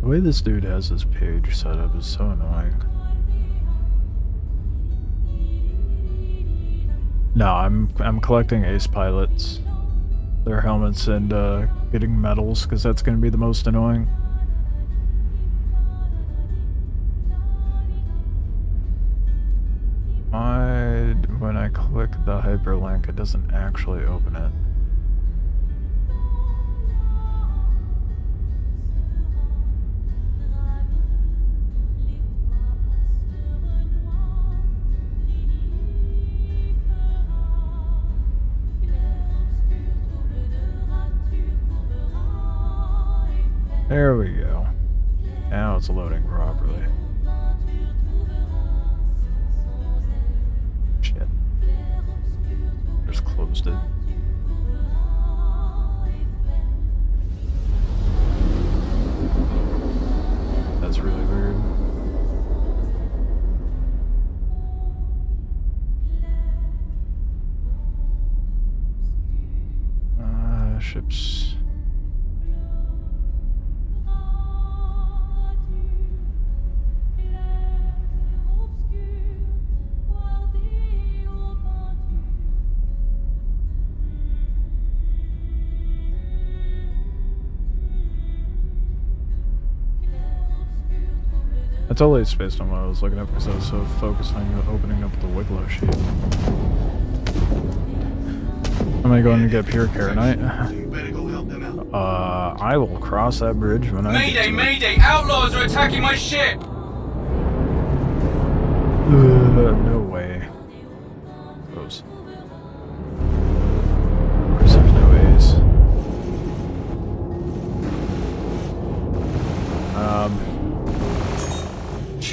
The way this dude has his page set up is so annoying. No, I'm collecting ace pilots, their helmets, and getting medals, because that's going to be the most annoying. When I click the hyperlink, it doesn't actually open it. There we go. Now it's loading properly. Shit. Just closed it. That's really weird. Ships. I totally spaced on what I was looking at because I was so focused on opening up the Wikelo sheet. Am I going to get pure Karenite? I will cross that bridge when I get to it. Mayday! Outlaws are attacking my ship! No way. Close. Of course there's no ways.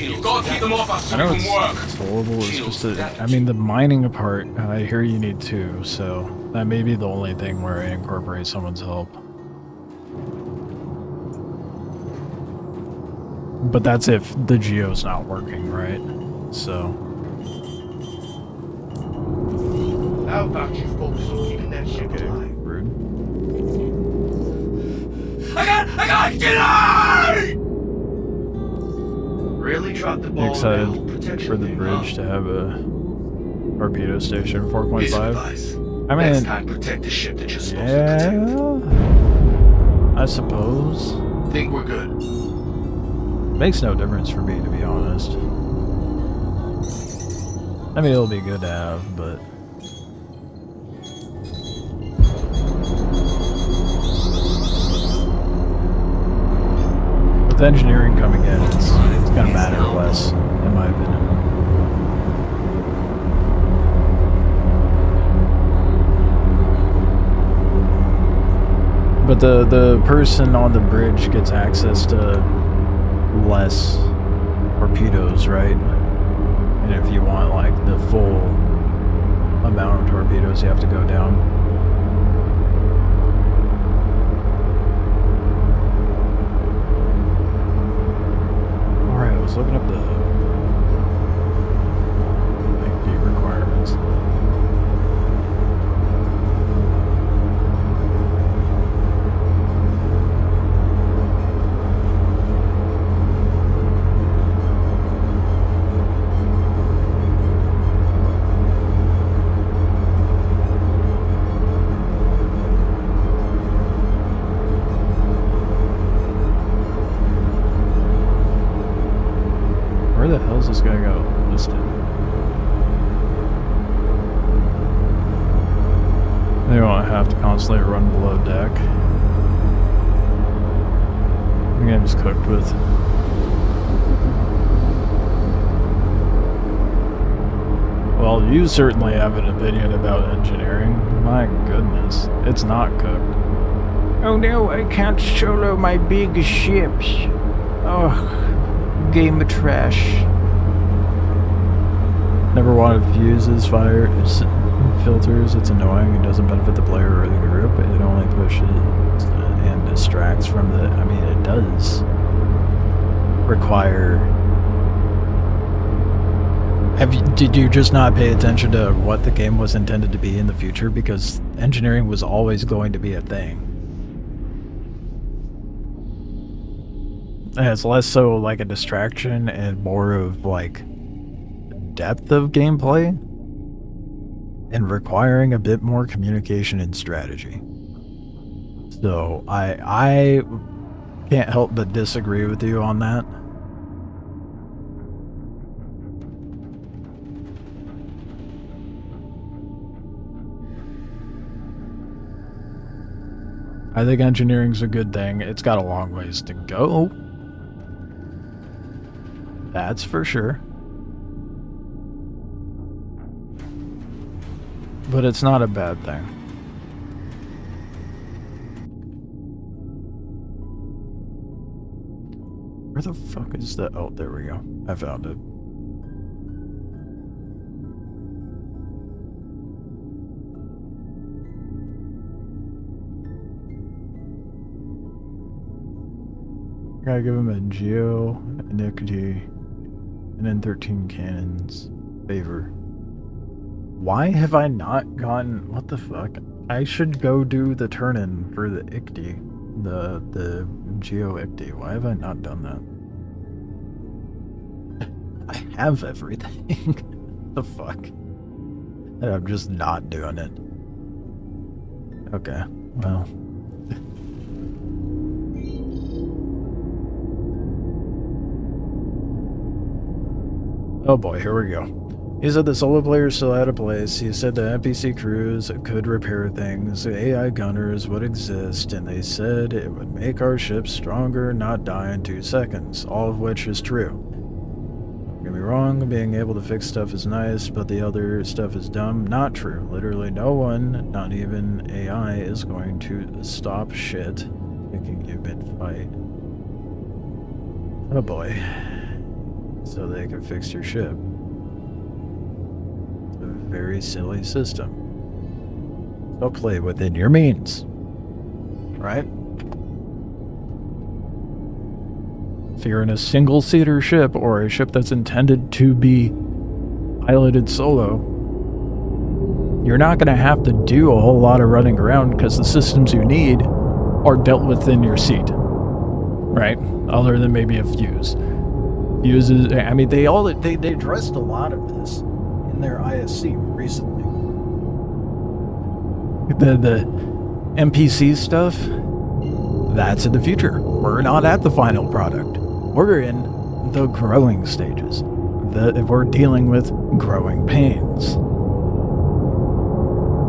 You've got to keep them off us so I know we can work. it's horrible, it's just that, I mean, the mining part, I hear you need two, so that may be the only thing where I incorporate someone's help. But that's if the geo's not working, right? So. How about you focus on keeping that ship alive? Rude. I got get out! Really dropped the ball. You excited for the bridge to have a torpedo station 4.5? I mean, next time protect the ship that you're supposed to yeah, I suppose. Think we're good. Makes no difference for me, to be honest. I mean, it'll be good to have, but... with engineering coming in, it's gonna matter less, in my opinion. But the person on the bridge gets access to less torpedoes, right? And if you want like the full amount of torpedoes, you have to go down. Alright, I was looking up the requirements. Where the hell is this guy go listed? They don't have to constantly run below deck. The game's cooked with. Well, you certainly have an opinion about engineering. My goodness, it's not cooked. Oh no, I can't solo my big ships. Oh. Game of trash. Never wanted fuses, fire, filters. It's annoying. It doesn't benefit the player or the group. It only pushes and distracts from the. I mean, it does require. Did you just not pay attention to what the game was intended to be in the future? Because engineering was always going to be a thing. it's less so like a distraction and more of like depth of gameplay and requiring a bit more communication and strategy. So I can't help but disagree with you on that. I think engineering's a good thing. It's got a long ways to go. That's for sure. But it's not a bad thing. Where the fuck is the... Oh, there we go. I found it. Gotta give him a Geo, an Nicotine, and then 13 cannons. Favor. Why have I not gotten... What the fuck? I should go do the turn-in for the Icti. The Geo Icti. Why have I not done that? I have everything. The fuck? And I'm just not doing it. Okay, well... Oh boy, here we go. He said the solo players still had a place. He said the NPC crews could repair things, the AI gunners would exist, and they said it would make our ships stronger, not die in 2 seconds, all of which is true. Don't get me wrong, being able to fix stuff is nice, but the other stuff is dumb. Not true. Literally no one, not even AI, is going to stop shit making you mid-fight. Oh boy. So they can fix your ship. It's a very silly system. So play within your means. Right? If you're in a single-seater ship or a ship that's intended to be piloted solo, you're not going to have to do a whole lot of running around because the systems you need are dealt within your seat. Right? Other than maybe a fuse. Fuses, I mean, they addressed a lot of this in their ISC recently. The NPC stuff, that's in the future. We're not at the final product. We're in the growing stages. We're dealing with growing pains.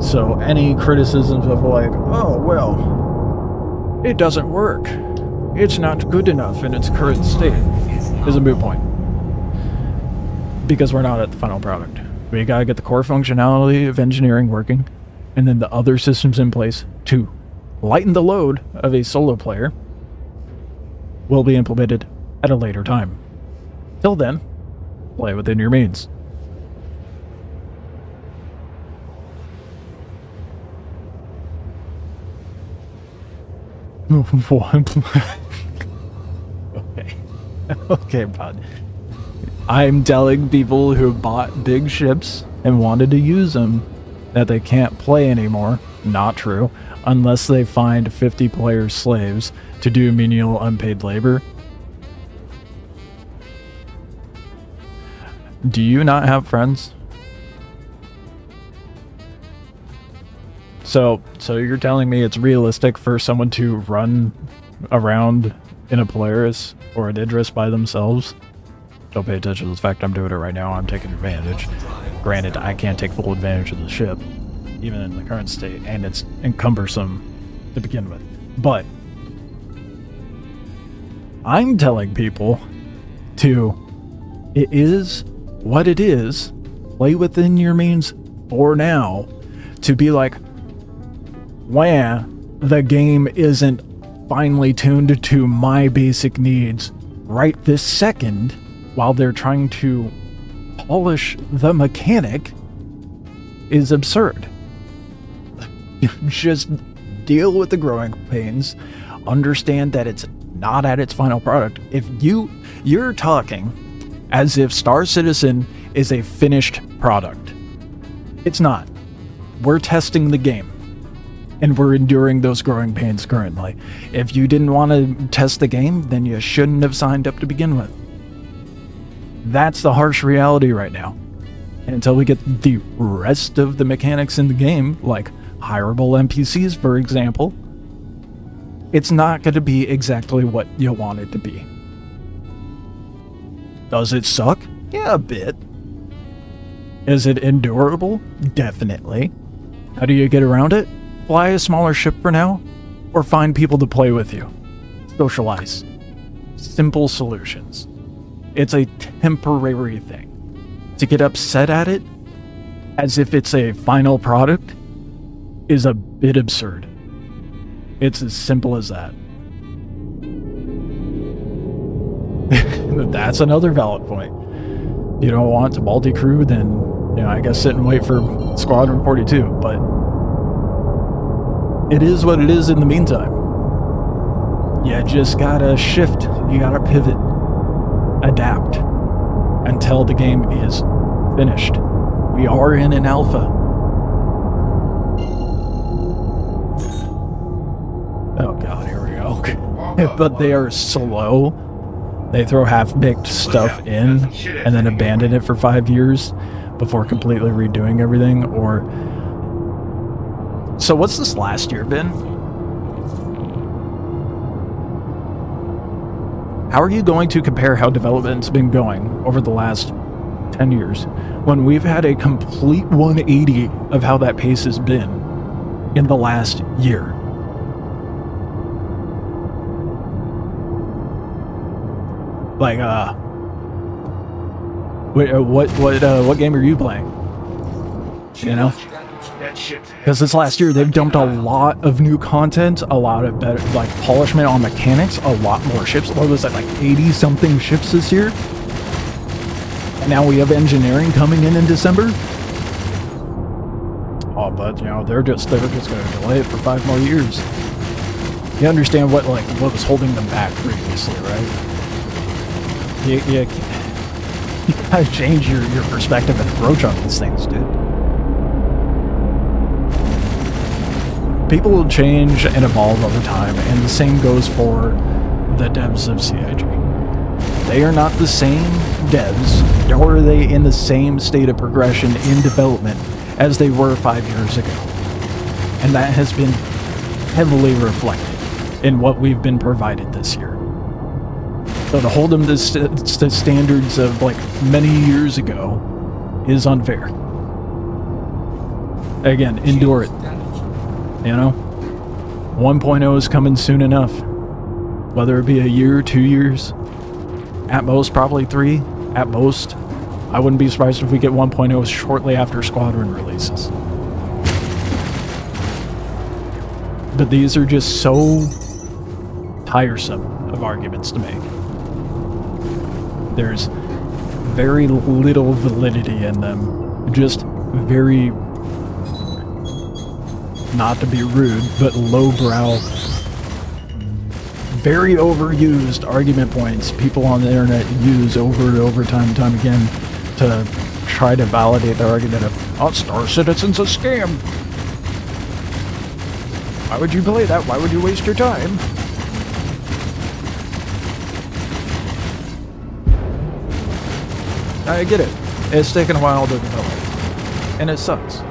So any criticisms of like, oh, well, it doesn't work. It's not good enough in its current state is a moot point. Because we're not at the final product. We gotta get the core functionality of engineering working, and then the other systems in place to lighten the load of a solo player will be implemented at a later time. Till then, play within your means. Okay. Okay, bud. I'm telling people who bought big ships and wanted to use them that they can't play anymore. Not true. Unless they find 50 player slaves to do menial unpaid labor. Do you not have friends? So you're telling me it's realistic for someone to run around in a Polaris or an Idris by themselves? Don't pay attention to the fact I'm doing it right now. I'm taking advantage. Granted, I can't take full advantage of the ship, even in the current state, and it's cumbersome to begin with. But I'm telling people it is what it is. Play within your means for now. To be like, wah, the game isn't finely tuned to my basic needs right this second, while they're trying to polish the mechanic, is absurd. Just deal with the growing pains, understand that it's not at its final product. If you're talking as if Star Citizen is a finished product. It's not. We're testing the game. And we're enduring those growing pains currently. If you didn't want to test the game, then you shouldn't have signed up to begin with. That's the harsh reality right now. And until we get the rest of the mechanics in the game, like hireable NPCs, for example, it's not going to be exactly what you want it to be. Does it suck? Yeah, a bit. Is it endurable? Definitely. How do you get around it? Fly a smaller ship for now, or find people to play with you. Socialize. Simple solutions. It's a temporary thing. To get upset at it, as if it's a final product, is a bit absurd. It's as simple as that. That's another valid point. You don't want to multi-crew, then, you know, I guess sit and wait for Squadron 42, but it is what it is in the meantime. You just gotta shift, you gotta pivot, adapt, until the game is finished. We are in an alpha. Oh god, here we go. But they are slow. They throw half-baked stuff in and then abandon it for 5 years before completely redoing everything, or... So what's this last year been? How are you going to compare how development's been going over the last 10 years when we've had a complete 180 of how that pace has been in the last year? Like, what game are you playing? You know? Because this last year, they've dumped a lot of new content, a lot of better, like, polishment on mechanics, a lot more ships. What was that, like 80-something ships this year? And now we have engineering coming in December? Oh, but, you know, they're just going to delay it for 5 more years. You understand what was holding them back previously, right? You gotta change your perspective and approach on these things, dude. People will change and evolve over time, and the same goes for the devs of CIG. They are not the same devs, nor are they in the same state of progression in development as they were 5 years ago. And that has been heavily reflected in what we've been provided this year. So to hold them to standards of like many years ago is unfair. Again, endure it. You know? 1.0 is coming soon enough. Whether it be a year, 2 years, at most probably 3, at most. I wouldn't be surprised if we get 1.0 shortly after Squadron releases. But these are just so tiresome of arguments to make. There's very little validity in them. Just very, not to be rude, but lowbrow, very overused argument points people on the internet use over and over time and time again to try to validate the argument of, oh, Star Citizen's a scam. Why would you play that? Why would you waste your time? I get it. It's taken a while to develop. And it sucks.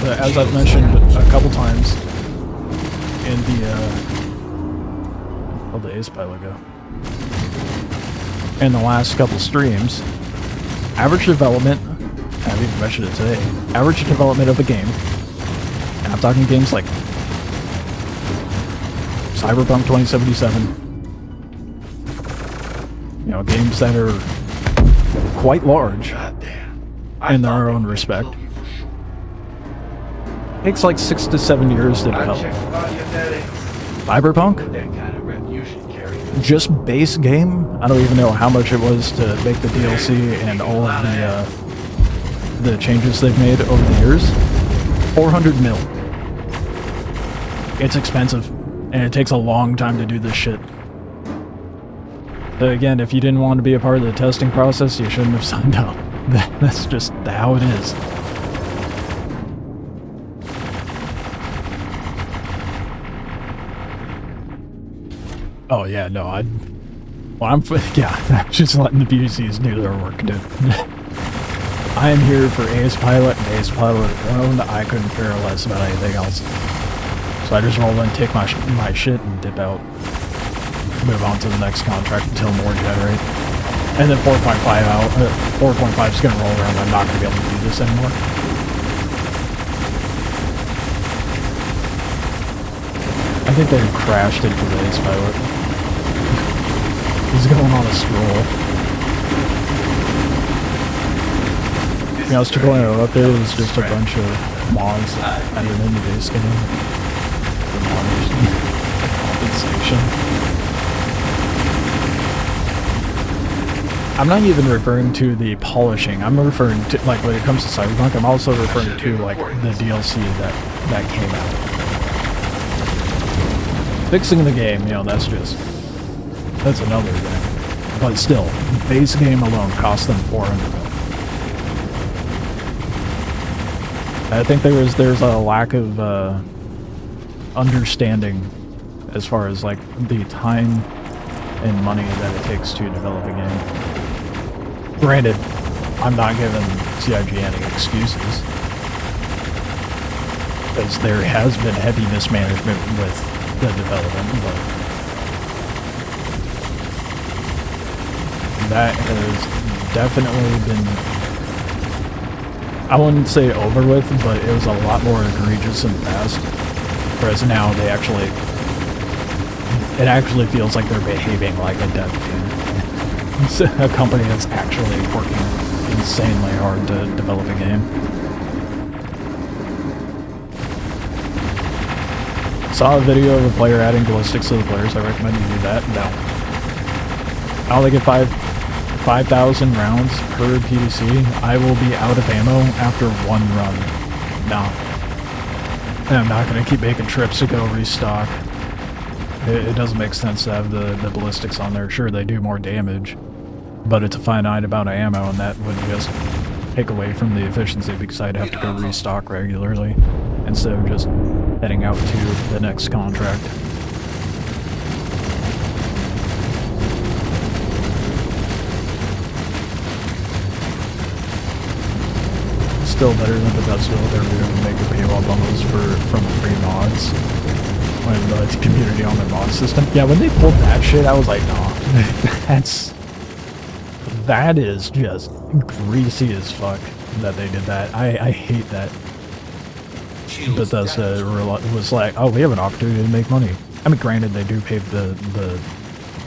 But as I've mentioned a couple times in the days probably ago, in the last couple streams, average development, I haven't even mentioned it today, average development of a game, and I'm talking games like Cyberpunk 2077, you know, games that are quite large in their own respect. Takes like 6 to 7 years to develop. Cyberpunk? Just base game? I don't even know how much it was to make the DLC and all of the changes they've made over the years. 400 mil. It's expensive, and it takes a long time to do this shit. But again, if you didn't want to be a part of the testing process, you shouldn't have signed up. That's just how it is. Oh yeah, no, I'm just letting the PCs do their work, dude. I am here for Ace Pilot and Ace Pilot alone. I couldn't care less about anything else. So I just roll in, take my shit, and dip out. Move on to the next contract until more generate. And then 4.5 out. 4.5 is gonna roll around. I'm not gonna be able to do this anymore. I think they crashed into the Ace Pilot. He's going on a stroll. You know, Strigoi up there is just a bunch of mods that added into the base game. For modders. Compensation. I'm not even referring to the polishing. I'm referring to, like, when it comes to Cyberpunk, I'm also referring to, like, the DLC that came out. Fixing the game, you know, that's another thing. But still, base game alone cost them $400. I think there's a lack of understanding as far as like the time and money that it takes to develop a game. Granted, I'm not giving CIG any excuses, because there has been heavy mismanagement with the development, but that has definitely been, I wouldn't say over with, but it was a lot more egregious in the past. Whereas now it actually feels like they're behaving like a dev team. It's a company that's actually working insanely hard to develop a game. Saw a video of a player adding ballistics to the players. I recommend you do that. No. I only get 5,000 rounds per PDC. I will be out of ammo after one run. No. I'm not going to keep making trips to go restock. It doesn't make sense to have the ballistics on there. Sure, they do more damage, but it's a finite amount of ammo, and that would just take away from the efficiency because I'd have to go restock regularly instead of just heading out to the next contract. Still better than Bethesda. They're going to make a paywall bundles from free mods when the community on their mod system. Yeah, when they pulled that shit, I was like, nah, that is just greasy as fuck that they did that. I hate that. Bethesda was like, oh, we have an opportunity to make money. I mean, granted, they do pay the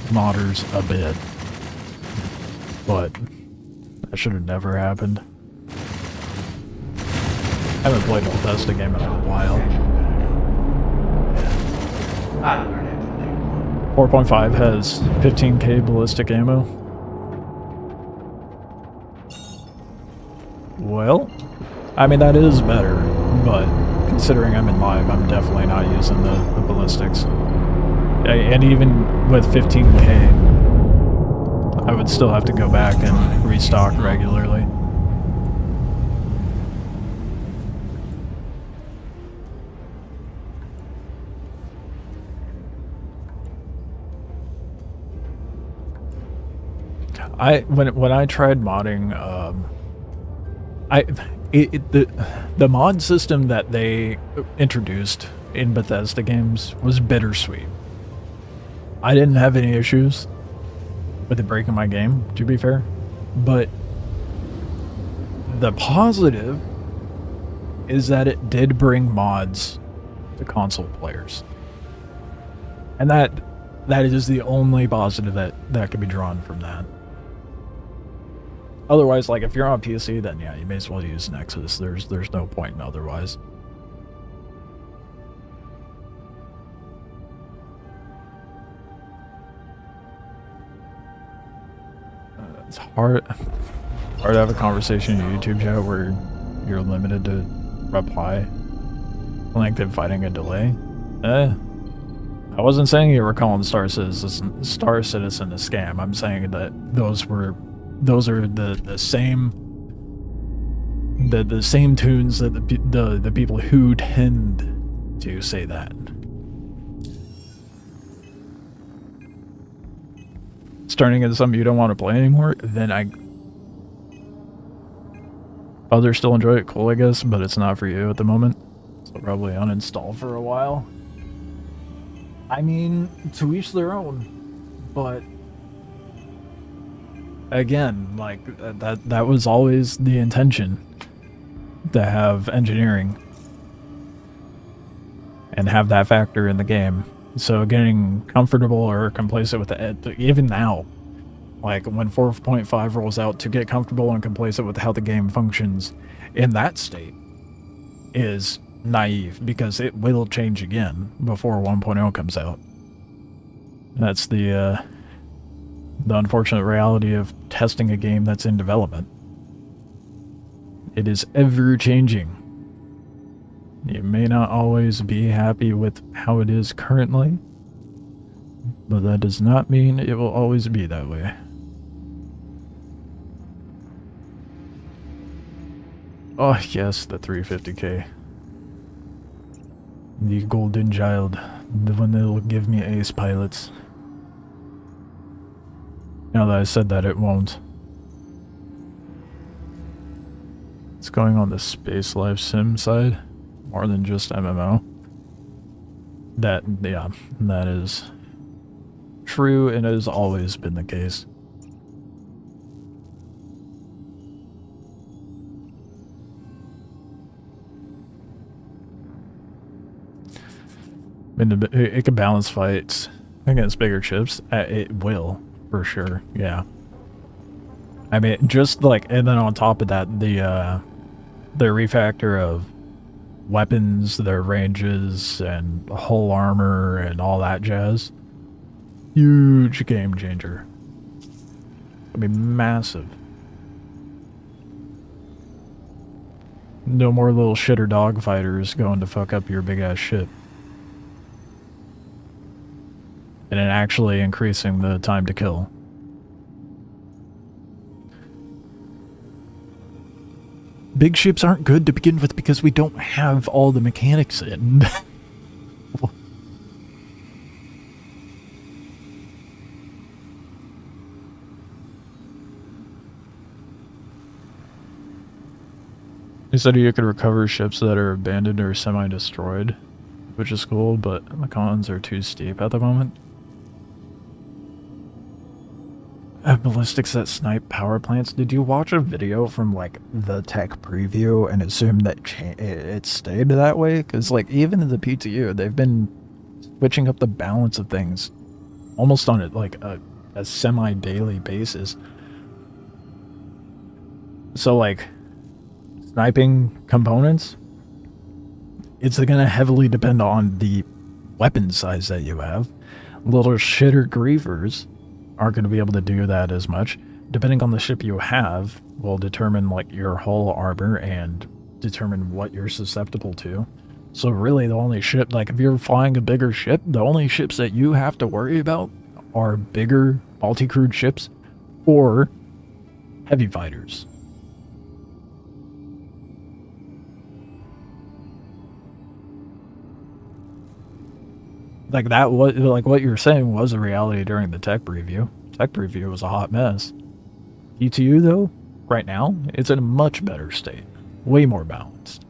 modders a bit, but that should have never happened. I haven't played a Bethesda game in a while. 4.5 has 15k ballistic ammo. Well, I mean, that is better, but considering I'm in live, I'm definitely not using the ballistics. And even with 15k, I would still have to go back and restock regularly. When I tried modding, the mod system that they introduced in Bethesda games was bittersweet. I didn't have any issues with it breaking my game, to be fair, but the positive is that it did bring mods to console players, and that is the only positive that could be drawn from that. Otherwise, like, if you're on PC, then yeah, you may as well use Nexus. There's no point in otherwise. It's hard to have a conversation in YouTube chat where you're limited to reply length and fighting a delay. I wasn't saying you were calling Star Citizen a scam. I'm saying that those are the same tunes that the people who tend to say that. it's turning into something you don't want to play anymore, then others still enjoy it, cool, I guess, but it's not for you at the moment. So probably uninstall for a while. I mean, to each their own, but again, like, that was always the intention, to have engineering and have that factor in the game. So getting comfortable or complacent with it, even now, like when 4.5 rolls out, to get comfortable and complacent with how the game functions in that state is naive, because it will change again before 1.0 comes out. That's the unfortunate reality of testing a game that's in development. It is ever changing. You may not always be happy with how it is currently, but that does not mean it will always be that way. Oh yes, the 350k. The golden child. The one that will give me ace pilots. Now that I said that, it won't. It's going on the space life sim side, more than just MMO. That is true, and it has always been the case. I mean, it can balance fights against bigger ships. It will, for sure, yeah. I mean, just like, and then on top of that, the refactor of weapons, their ranges, and hull armor, and all that jazz. Huge game changer. I mean, massive. No more little shitter dogfighters going to fuck up your big-ass ship. And it actually increasing the time to kill. Big ships aren't good to begin with because we don't have all the mechanics in. He said you could recover ships that are abandoned or semi-destroyed, which is cool, but the cons are too steep at the moment. Ballistics that snipe power plants. Did you watch a video from like the tech preview and assume that it stayed that way? Because like even in the PTU, they've been switching up the balance of things almost on a semi-daily basis. So like sniping components, it's gonna heavily depend on the weapon size that you have. Little shitter griefers aren't going to be able to do that as much. Depending on the ship you have will determine like your hull armor and determine what you're susceptible to. So really the only ship, like if you're flying a bigger ship, the only ships that you have to worry about are bigger multi-crewed ships or heavy fighters. Like that was like what you're saying was a reality during the tech preview. Tech preview was a hot mess. PTU though, right now, it's in a much better state. Way more balanced.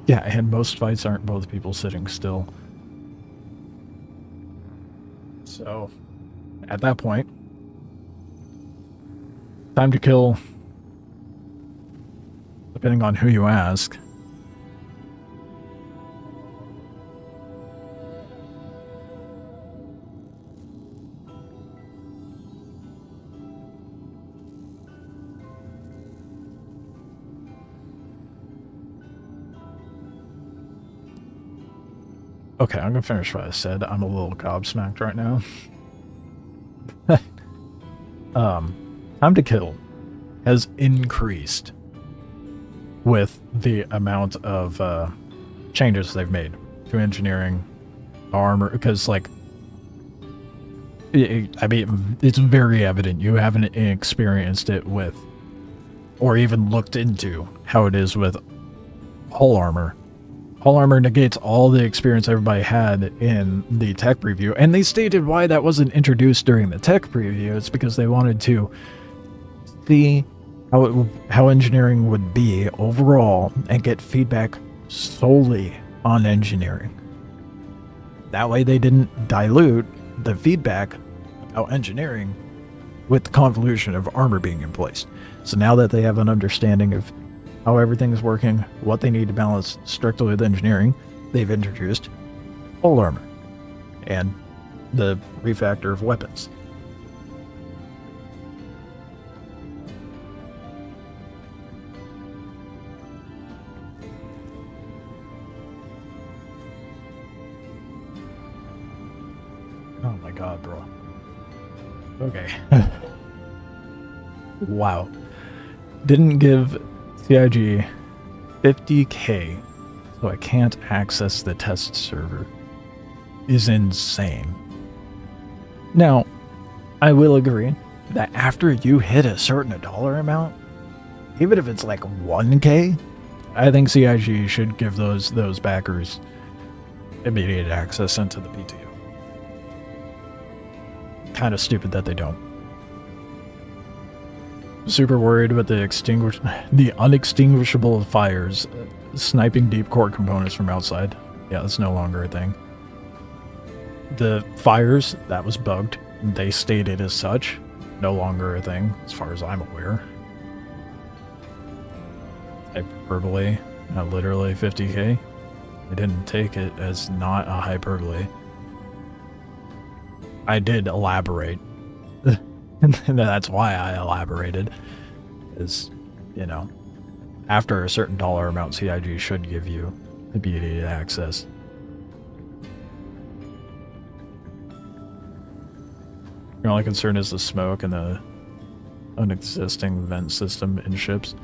Yeah, and most fights aren't both people sitting still. So, at that point, time to kill, depending on who you ask. Okay, I'm gonna finish what I said. I'm a little gobsmacked right now. Time to kill has increased with the amount of changes they've made to engineering, armor, because like, I mean, it's very evident you haven't experienced it with, or even looked into how it is with hull armor Hull armor negates all the experience everybody had in the tech preview, and they stated why that wasn't introduced during the tech preview. It's because they wanted to see how engineering would be overall and get feedback solely on engineering. That way they didn't dilute the feedback about engineering with the convolution of armor being in place. So now that they have an understanding of how everything's working, what they need to balance strictly with engineering, they've introduced hull armor and the refactor of weapons. Oh my god, bro. Okay. Wow. Didn't give CIG 50k so I can't access the test server is insane. Now, I will agree that after you hit a certain dollar amount, even if it's like 1k, I think CIG should give those backers immediate access into the PTO. Kind of stupid that they don't. Super worried about the unextinguishable fires, sniping deep core components from outside. Yeah, that's no longer a thing. The fires, that was bugged. They stated as such. No longer a thing, as far as I'm aware. Hyperbole, not literally 50k. I didn't take it as not a hyperbole. I did elaborate. And that's why I elaborated. Is, you know, after a certain dollar amount, CIG should give you immediate access. Your only concern is the smoke and the unexisting vent system in ships.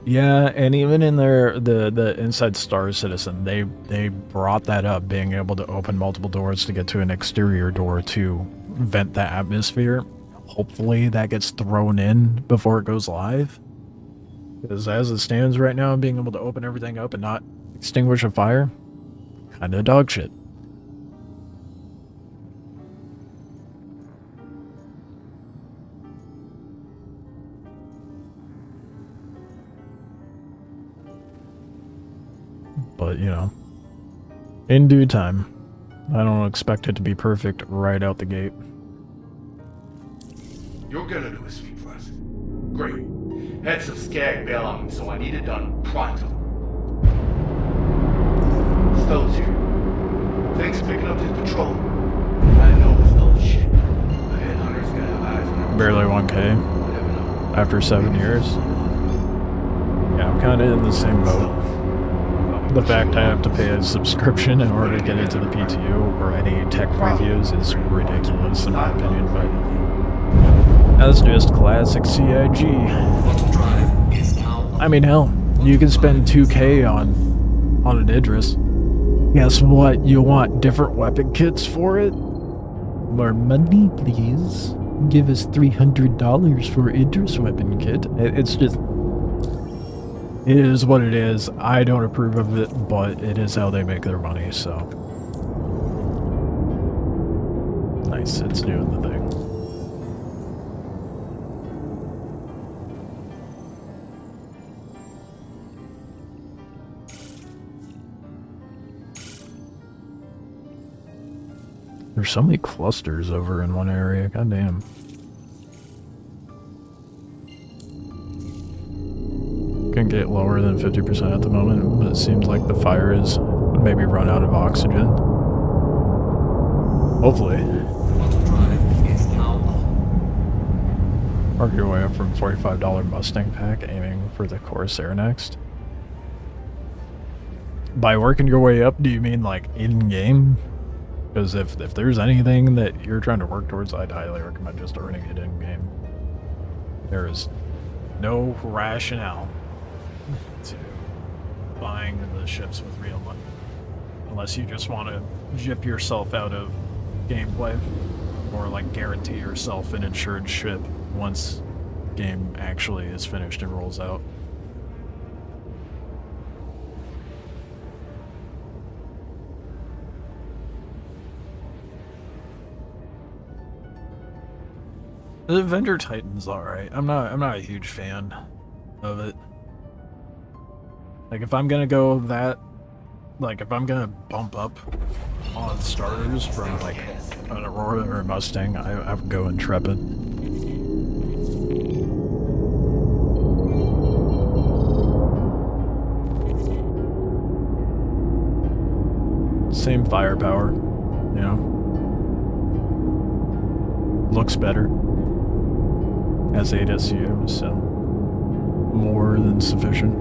Yeah, and even in the Inside Star Citizen, they brought that up, being able to open multiple doors to get to an exterior door to vent the atmosphere. Hopefully that gets thrown in before it goes live. Because as it stands right now, being able to open everything up and not extinguish a fire, kind of dog shit. But, you know, in due time. I don't expect it to be perfect right out the gate. You're gonna do a sweep first. Great. Had some skag bail on me, so I need it done pronto. Stone's here. Thanks for picking up this patrol. I know it's dull shit. The headhunter's gonna have eyes on our Barely 1k after 7 years. Yeah, I'm kind of in the same boat. The fact I have to pay a subscription in order to get into the PTO or any tech previews is ridiculous in my opinion, but that's just classic CIG. I mean, hell, you can spend 2k on an Idris. Guess what? You want different weapon kits for it? More money, please. Give us $300 for Idris weapon kit. It's just... It is what it is. I don't approve of it, but it is how they make their money, so... Nice, it's doing the thing. There's so many clusters over in one area, goddamn. Can get lower than 50% at the moment, but it seems like the fire is maybe run out of oxygen. Hopefully. Work your way up from $45 Mustang pack, aiming for the Corsair next. By working your way up, do you mean like in-game? Because if there's anything that you're trying to work towards, I'd highly recommend just earning it in-game. There is no rationale to buying the ships with real money. Unless you just want to jip yourself out of gameplay. Or like guarantee yourself an insured ship once the game actually is finished and rolls out. The Avenger Titan's alright. I'm not a huge fan of it. Like, if I'm gonna go that, like, if I'm gonna bump up on starters from, like, an Aurora or a Mustang, I would go Intrepid. Same firepower, you know. Looks better. Has 8 SU, so more than sufficient.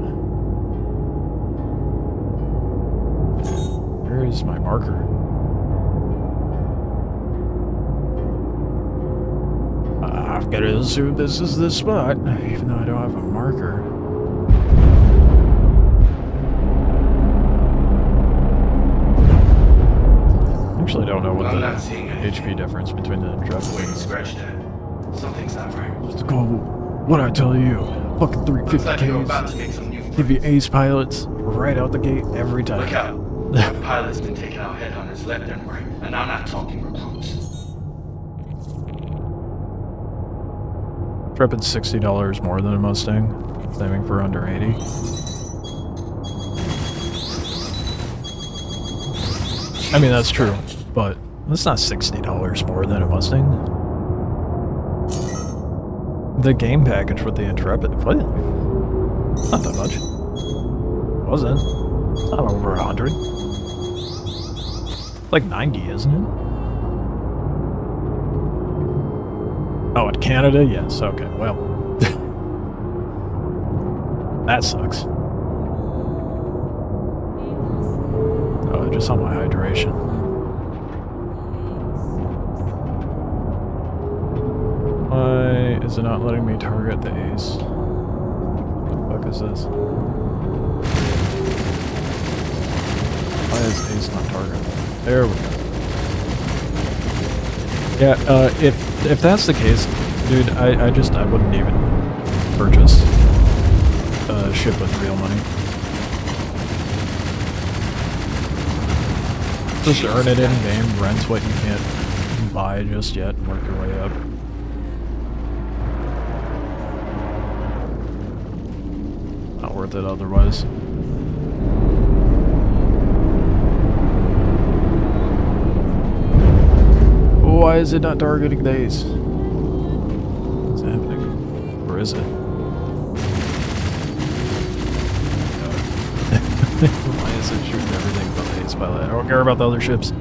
Where is my marker? I've got to assume this is the spot, even though I don't have a marker. I actually don't know what the HP difference between the Intrepid Wait, is. scratch that. Something's not right. Let's go. What'd I tell you? Fucking Looks like you're about to 350Ks. make some new Give you ace pilots right out the gate every time. Look out. The pilot's been taking out headhunters left and right, and I'm not talking recruits. Intrepid's $60 more than a Mustang, aiming for under 80. I mean, that's true, but that's not $60 more than a Mustang. The game package with the Intrepid, what? Not that much. Wasn't. It's not over 100. Like 90, isn't it? Oh, in Canada? Yes, okay, well. That sucks. Oh, I just saw my hydration. Why is it not letting me target the ace? What the fuck is this? Why is ace not targeted? There we go. Yeah, if that's the case, dude, I wouldn't even purchase a ship with real money. Just earn it in game, rent what you can't buy just yet, and work your way up. Not worth it otherwise. Why is it not targeting these? What's happening? Or is it? Why is it shooting everything but the ace pilot? I don't care about the other ships.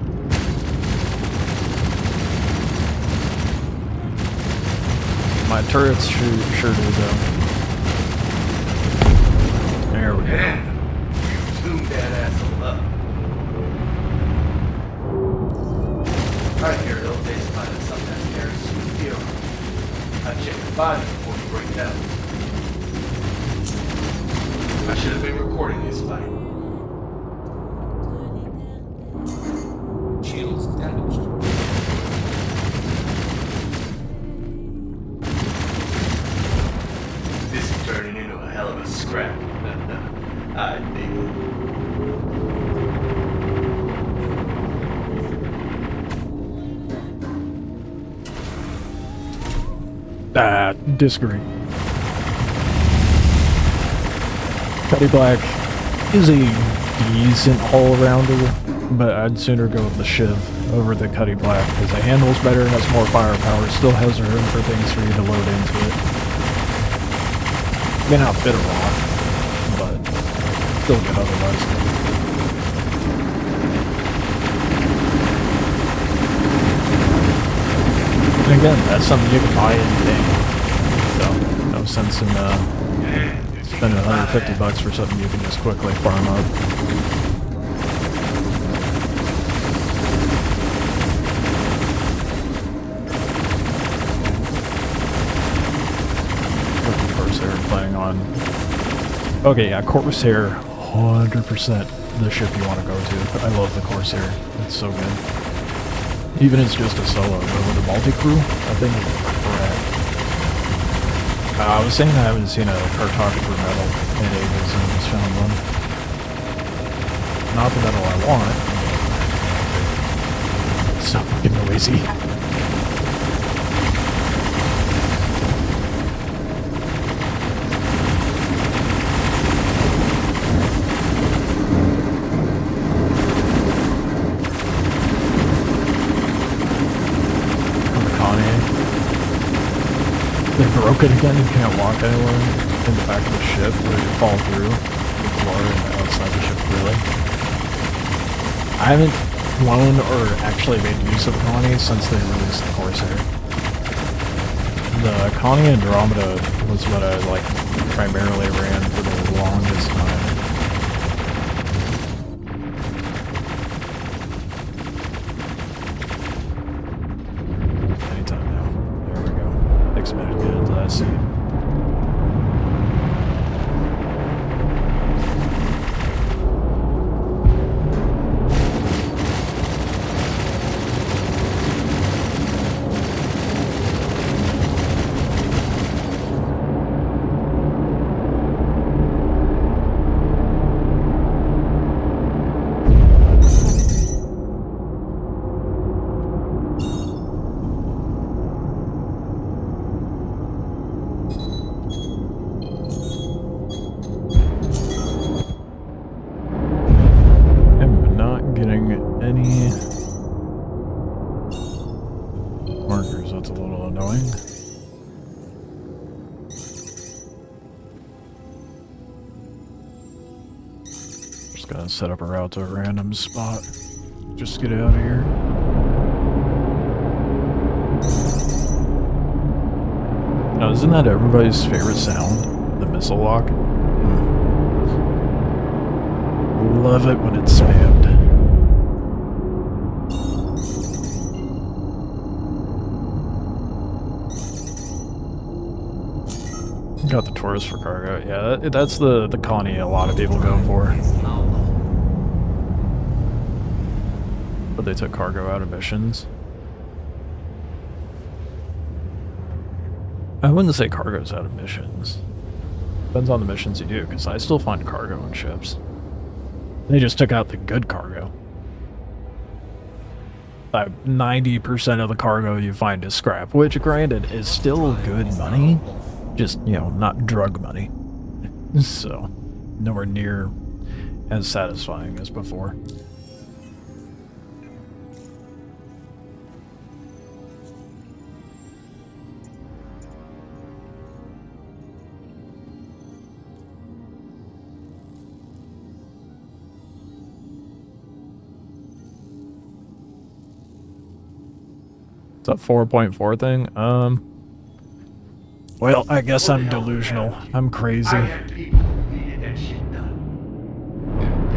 My turrets sure do though. There we go. Man, you tuned that asshole up. I hear those ace pilots sometimes carry some gear. I check the body before you break down. I should have been recording this fight. Shields damaged. This is turning into a hell of a scrap. I dig it. Disagree. Cuddy Black is a decent all-rounder, but I'd sooner go with the Shiv over the Cuddy Black because it handles better, has more firepower, still has room for things for you to load into it. May not fit a lot, but still good otherwise. And again, that's something you can buy in game. So, no sense in spending $150 for something you can just quickly farm up. Corsair planning on. Okay, yeah, Corsair, 100% the ship you want to go to. I love the Corsair. It's so good. Even if it's just a solo, but with a multi-crew, I think it's rad. I was saying I haven't seen a cartographer medal in ages and just found one. Not the medal I want. So fucking noisy. broken again, you can't walk anywhere in the back of the ship where you fall through the floor and outside the ship really. I haven't flown or actually made use of the Connie since they released the Corsair. The Connie Andromeda was what I like primarily ran for the longest time. Anytime now. There we go. Takes a minute to get into that seat. Set up a route to a random spot. Just get out of here. Now, isn't that everybody's favorite sound? The missile lock? Love it when it's spammed. Got the tourist for cargo. Yeah, that's the Connie a lot of people go for. But they took cargo out of missions. I wouldn't say cargo's out of missions. Depends on the missions you do, because I still find cargo in ships. They just took out the good cargo. 90% of the cargo you find is scrap, which granted is still good money, just, you know, not drug money. So, nowhere near as satisfying as before. It's a 4.4 thing? Well, I guess I'm delusional. I'm crazy.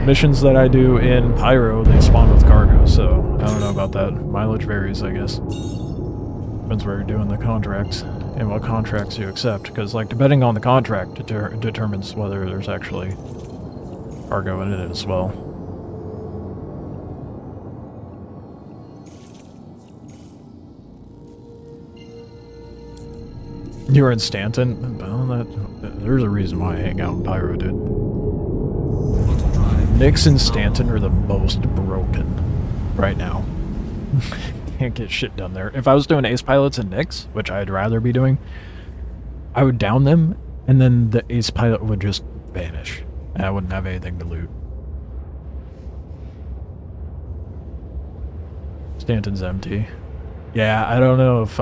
Missions that I do in Pyro, they spawn with cargo, so I don't know about that. Mileage varies, I guess. Depends where you're doing the contracts and what contracts you accept, because, like, depending on the contract determines whether there's actually cargo in it as well. You were in Stanton? Well, there's a reason why I hang out in Pyro, dude. Nyx and Stanton are the most broken right now. Can't get shit done there. If I was doing ace pilots and Nyx, which I'd rather be doing, I would down them, and then the ace pilot would just vanish. And I wouldn't have anything to loot. Stanton's empty. Yeah, I don't know if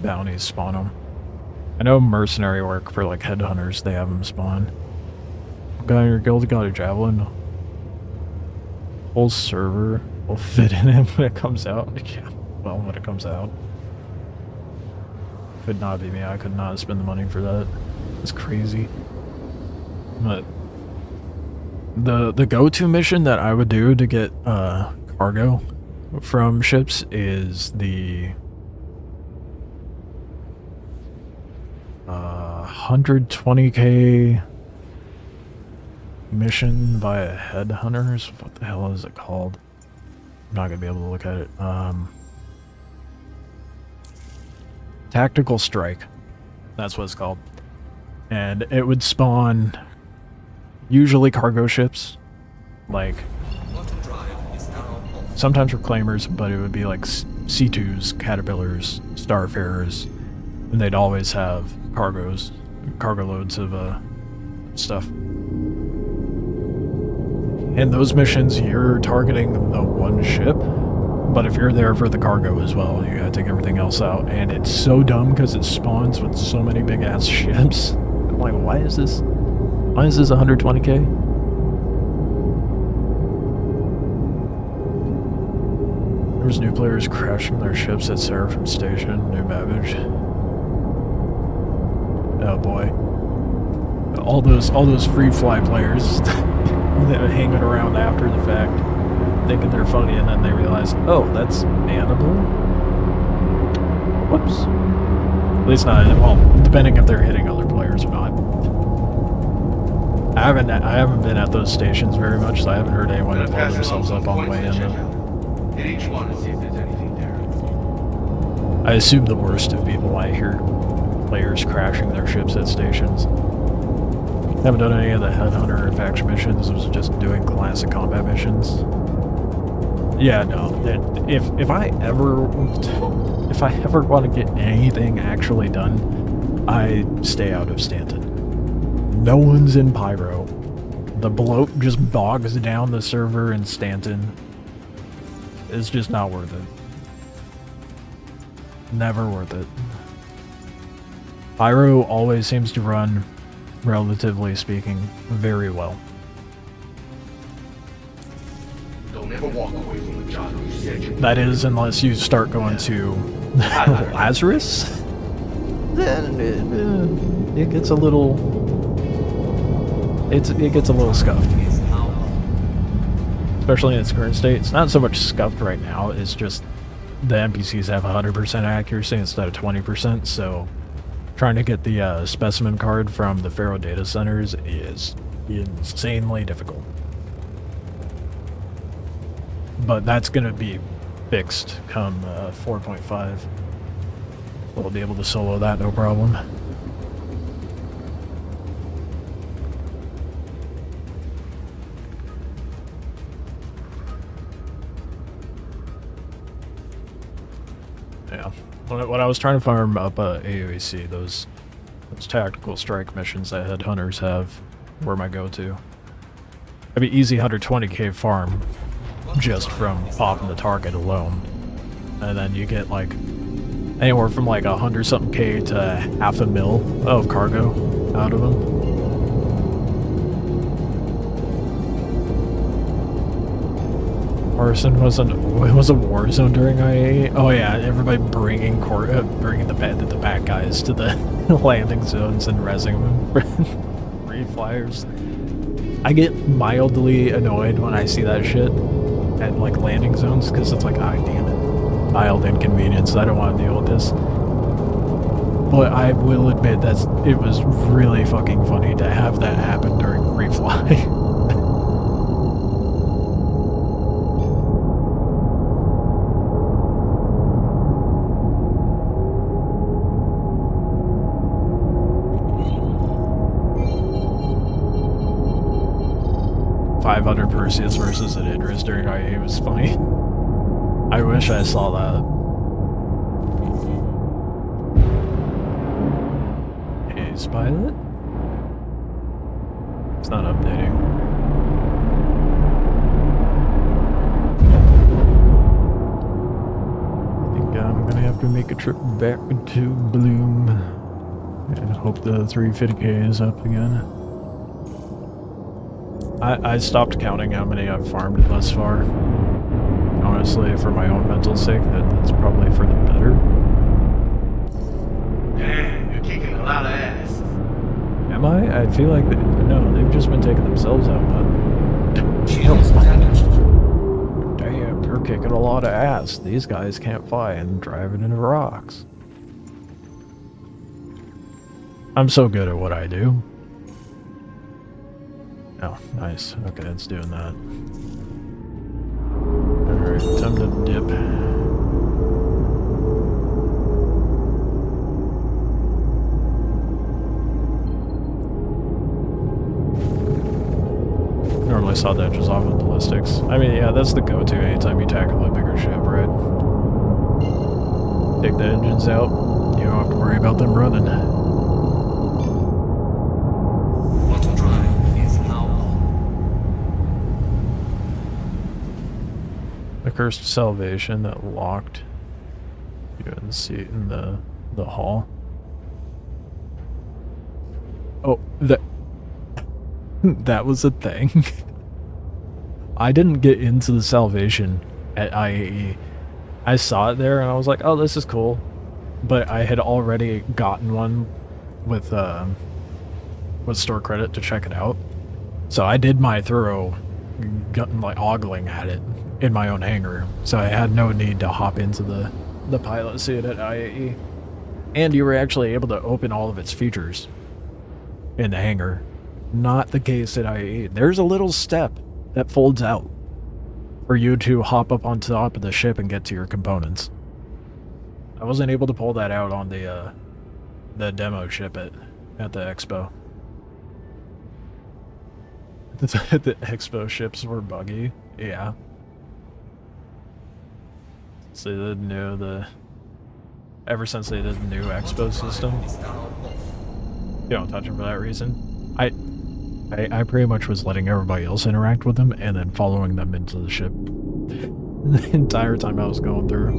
bounties spawn them. I know mercenary work for, like, headhunters, they have them spawn. Guy in your guild got a javelin. Whole server will fit in it when it comes out. Yeah, well, when it comes out. Could not be me. I could not spend the money for that. It's crazy. But the go-to mission that I would do to get cargo from ships is the 120k mission via headhunters. What the hell is it called? I'm not gonna be able to look at it. Tactical strike. That's what it's called. And it would spawn usually cargo ships, like sometimes reclaimers, but it would be like C2s, Caterpillars, Starfarers, and they'd always have cargo loads of stuff. And those missions, you're targeting the one ship, But if you're there for the cargo as well, you gotta take everything else out. And it's so dumb because it spawns with so many big ass ships. I'm like, why is this 120k? There was new players crashing their ships at Seraphim Station, New Babbage. Oh boy. All those free fly players that are hanging around after the fact, thinking they're funny, and then they realize, oh, that's bannable? Whoops. At least not, well, depending if they're hitting other players or not. I haven't been at those stations very much, so I haven't heard anyone blow themselves up on the way in. Hit each one and see if there's anything there. I assume the worst of people I hear players crashing their ships at stations. Haven't done any of the Headhunter and faction missions. I was just doing classic combat missions. Yeah, no. If I ever want to get anything actually done, I stay out of Stanton. No one's in Pyro. The bloat just bogs down the server in Stanton. It's just not worth it. Never worth it. Pyro always seems to run, relatively speaking, very well. Don't ever walk away from the job you said you That is, unless you start going to Lazarus, then it gets a little. It gets a little scuffed. Especially in its current state. It's not so much scuffed right now, it's just the NPCs have 100% accuracy instead of 20%, so trying to get the specimen card from the Pharaoh data centers is insanely difficult. But that's going to be fixed come 4.5. We'll be able to solo that no problem. Yeah. When I was trying to farm up AOEC, those tactical strike missions that Headhunters have were my go-to. I'd be easy 120k farm just from popping the target alone. And then you get like anywhere from like 100-something K to half a mil of cargo out of them. Arson was a war zone during IA. Oh yeah, everybody bringing the bad guys to the landing zones and rezzing them for free flyers. I get mildly annoyed when I see that shit at like landing zones because it's like, ah, damn it, mild inconvenience. I don't want to deal with this. But I will admit it was really fucking funny to have that happen during free fly. $500 Perseus versus an Idris during IA was funny. I wish I saw that. Haze pilot? It's not updating. I think I'm gonna have to make a trip back to Bloom and hope the 350k is up again. I stopped counting how many I've farmed thus far. Honestly, for my own mental sake, that's probably for the better. Damn, you're kicking a lot of ass. Am I? I feel like no, they've just been taking themselves out, but damn, you're kicking a lot of ass. These guys can't fly and driving into rocks. I'm so good at what I do. Oh, nice. Okay, it's doing that. Alright, time to dip. Normally saw that just off with ballistics. I mean, yeah, that's the go-to anytime you tackle a bigger ship, right? Take the engines out, you don't have to worry about them running. The cursed salvation that locked you in the seat in the hall. Oh, that was a thing. I didn't get into the salvation at IAE. I saw it there and I was like, oh, this is cool. But I had already gotten one with store credit to check it out. So I did my thorough like ogling at it in my own hangar. So I had no need to hop into the pilot seat at IAE. And you were actually able to open all of its features in the hangar. Not the case at IAE. There's a little step that folds out for you to hop up on top of the ship and get to your components. I wasn't able to pull that out on the demo ship at the expo. The expo ships were buggy. Yeah. So they did ever since they did the new expo system. You don't touch them for that reason. I pretty much was letting everybody else interact with them and then following them into the ship the entire time I was going through.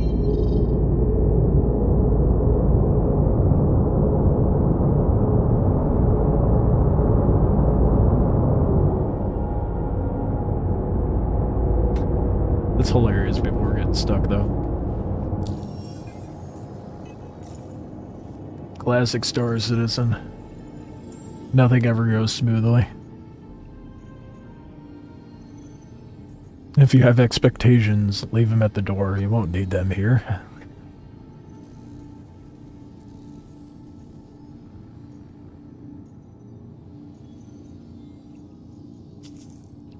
It's hilarious people were getting stuck though. Classic Star Citizen. Nothing ever goes smoothly. If you have expectations, leave them at the door. You won't need them here.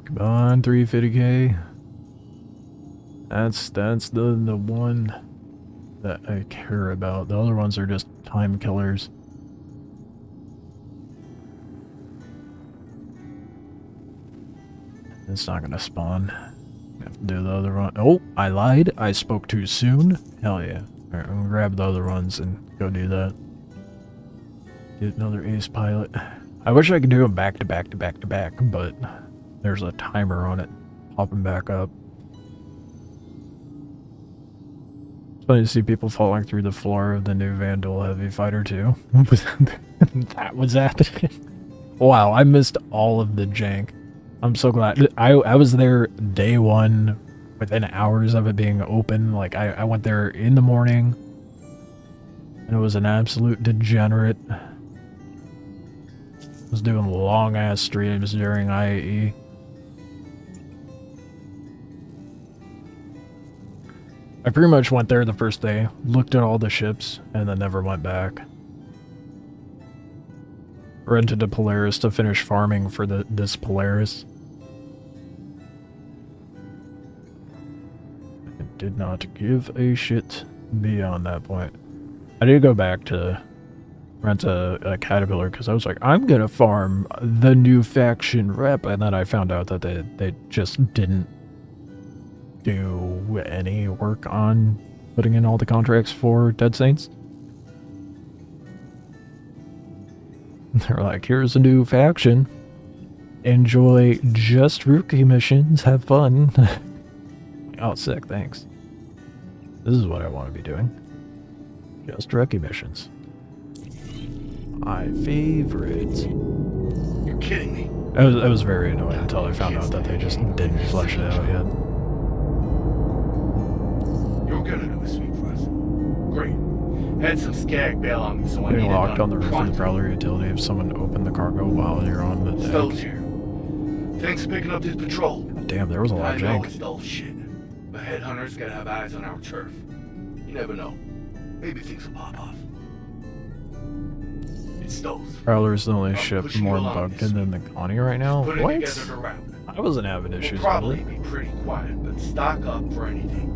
Come on, 350k. That's the one that I care about. The other ones are just time killers. It's not gonna spawn. I have to do the other one. Oh, I lied. I spoke too soon. Hell yeah. Alright, I'm gonna grab the other ones and go do that. Get another ace pilot. I wish I could do them back to back to back to back, but there's a timer on it. Popping back up. It's funny to see people falling through the floor of the new Vandal Heavy Fighter 2. That was happening. Wow, I missed all of the jank. I'm so glad. I was there day one, within hours of it being open. Like, I went there in the morning, and it was an absolute degenerate. I was doing long-ass streams during IAE. I pretty much went there the first day, looked at all the ships, and then never went back. Rented a Polaris to finish farming for this Polaris. I did not give a shit beyond that point. I did go back to rent a Caterpillar because I was like, I'm gonna farm the new faction rep, and then I found out that they just didn't do any work on putting in all the contracts for Dead Saints. They're like, here's a new faction. Enjoy just rookie missions. Have fun. Oh, sick. Thanks. This is what I want to be doing. Just rookie missions. My favorite. You're kidding me. It was very annoying until I found out that they just didn't flesh it out yet. You're gonna do a sweep for us. Great. Had some skag bail on me, so I Getting need locked on the roof of the Prowler utility if someone opened the cargo while you're on the deck. Stoves here. Thanks for picking up this patrol. God damn, there was a lot of I know jank. it's dull shit, but headhunters gotta have eyes on our turf. You never know. Maybe things will pop off. It's Stoves. Prowler's the only I'm ship pushing more you along bugged this than the Connie right now. Put it What? together to route. I wasn't having issues We'll with probably it. be pretty quiet, but stock up for anything.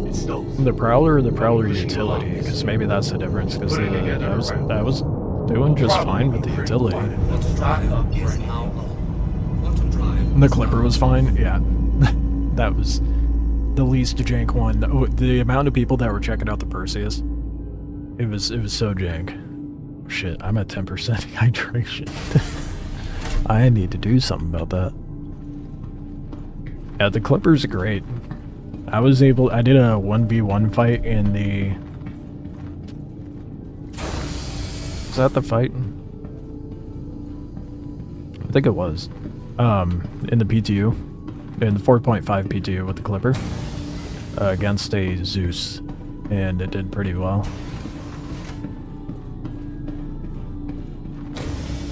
It's Stoves. The Prowler or the Prowler pushing you along utility, this because maybe that's the difference, because Put it together to route. I was doing just fine with the utility. Want to drive is now on. Want to drive. The Clipper was fine, yeah. That was the least jank one. Oh, the amount of people that were checking out the Perseus, it was so jank. Oh, shit, I'm at 10% hydration. I need to do something about that. Yeah, the Clipper's great. I did a 1v1 fight in the... Was that the fight? I think it was. In the PTU. In the 4.5 PTU with the Clipper. Against a Zeus. And it did pretty well.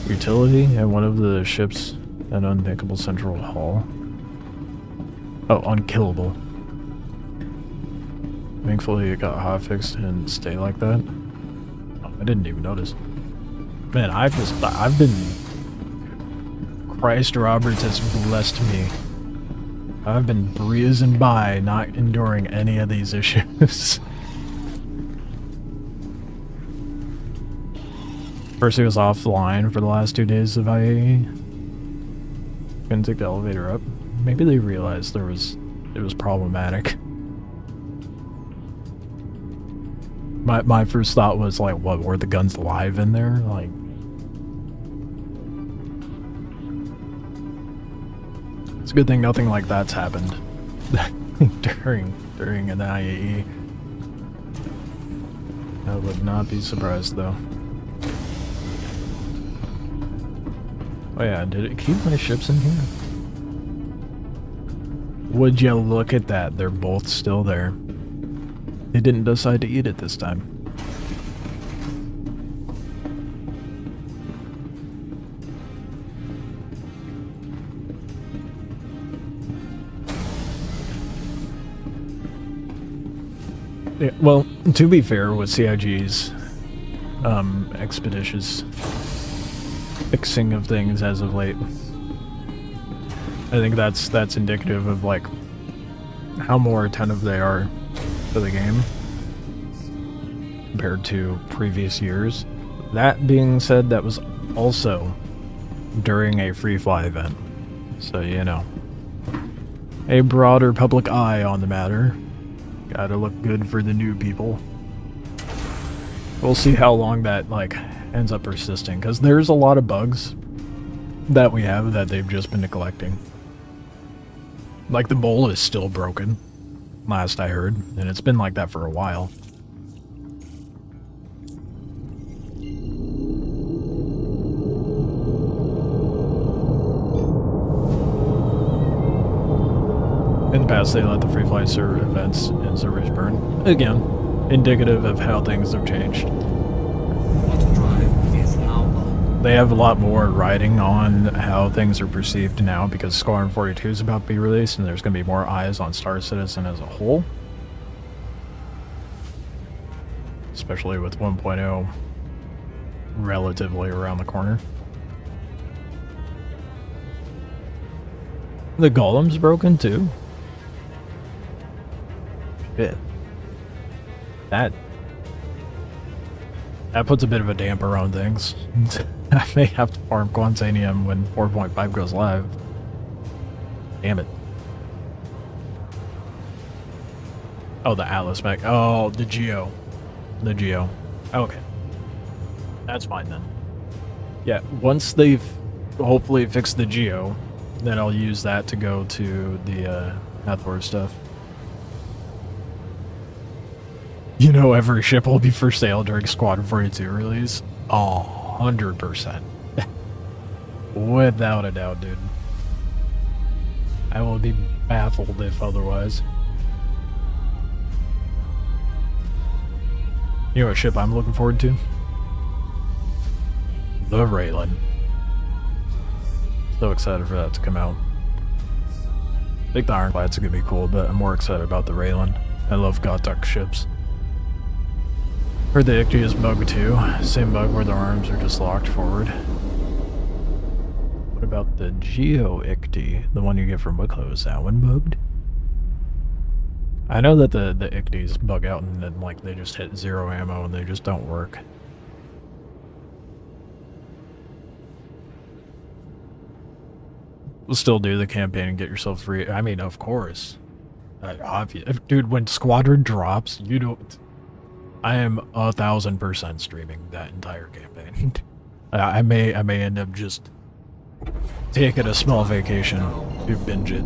Utility at one of the ships at Unthinkable Central Hall. Oh, unkillable. Thankfully it got hotfixed and stay like that. Oh, I didn't even notice. Man, I've been... Christ Roberts has blessed me. I've been breezing by, not enduring any of these issues. First he was offline for the last 2 days of IAE. Couldn't take the elevator up. Maybe they realized it was problematic. My first thought was like, what, were the guns live in there? Like, it's a good thing nothing like that's happened during an IAE. I would not be surprised though. Oh yeah, did it keep my ships in here? Would you look at that? They're both still there. They didn't decide to eat it this time. Yeah, well, to be fair, with CIG's expeditious fixing of things as of late, I think that's indicative of like how more attentive they are to the game compared to previous years. That being said, that was also during a free fly event, so you know, a broader public eye on the matter. Gotta look good for the new people. We'll see how long that like ends up persisting, because there's a lot of bugs that we have that they've just been neglecting. Like the bowl is still broken, last I heard, and it's been like that for a while. In the past, they let the free flight server events and servers burn. Again, indicative of how things have changed. They have a lot more writing on how things are perceived now because Squadron 42 is about to be released and there's going to be more eyes on Star Citizen as a whole. Especially with 1.0 relatively around the corner. The golem's broken too. Shit. That puts a bit of a damper on things. I may have to farm Quantanium when 4.5 goes live. Damn it. Oh, the Atlas mech. Oh, the Geo. The Geo. Okay. That's fine then. Yeah, once they've hopefully fixed the Geo, then I'll use that to go to the Hathor stuff. You know, every ship will be for sale during Squadron 42 release. Oh, 100%. Without a doubt, dude. I will be baffled if otherwise. You know what ship I'm looking forward to? The Raylan. So excited for that to come out. I think the Ironclads are gonna be cool, but I'm more excited about the Raylan. I love Gotuk ships. Heard the Icti is bugged too. Same bug where the arms are just locked forward. What about the Geo Icti? The one you get from Wikelo, is that one bugged? I know that the Ictis bug out and then like they just hit 0 ammo and they just don't work. We'll still do the campaign and get yourself free. I mean, of course. Obvious. Dude, when Squadron drops, you don't... I am 1000% streaming that entire campaign. I may end up just taking a small vacation to binge it.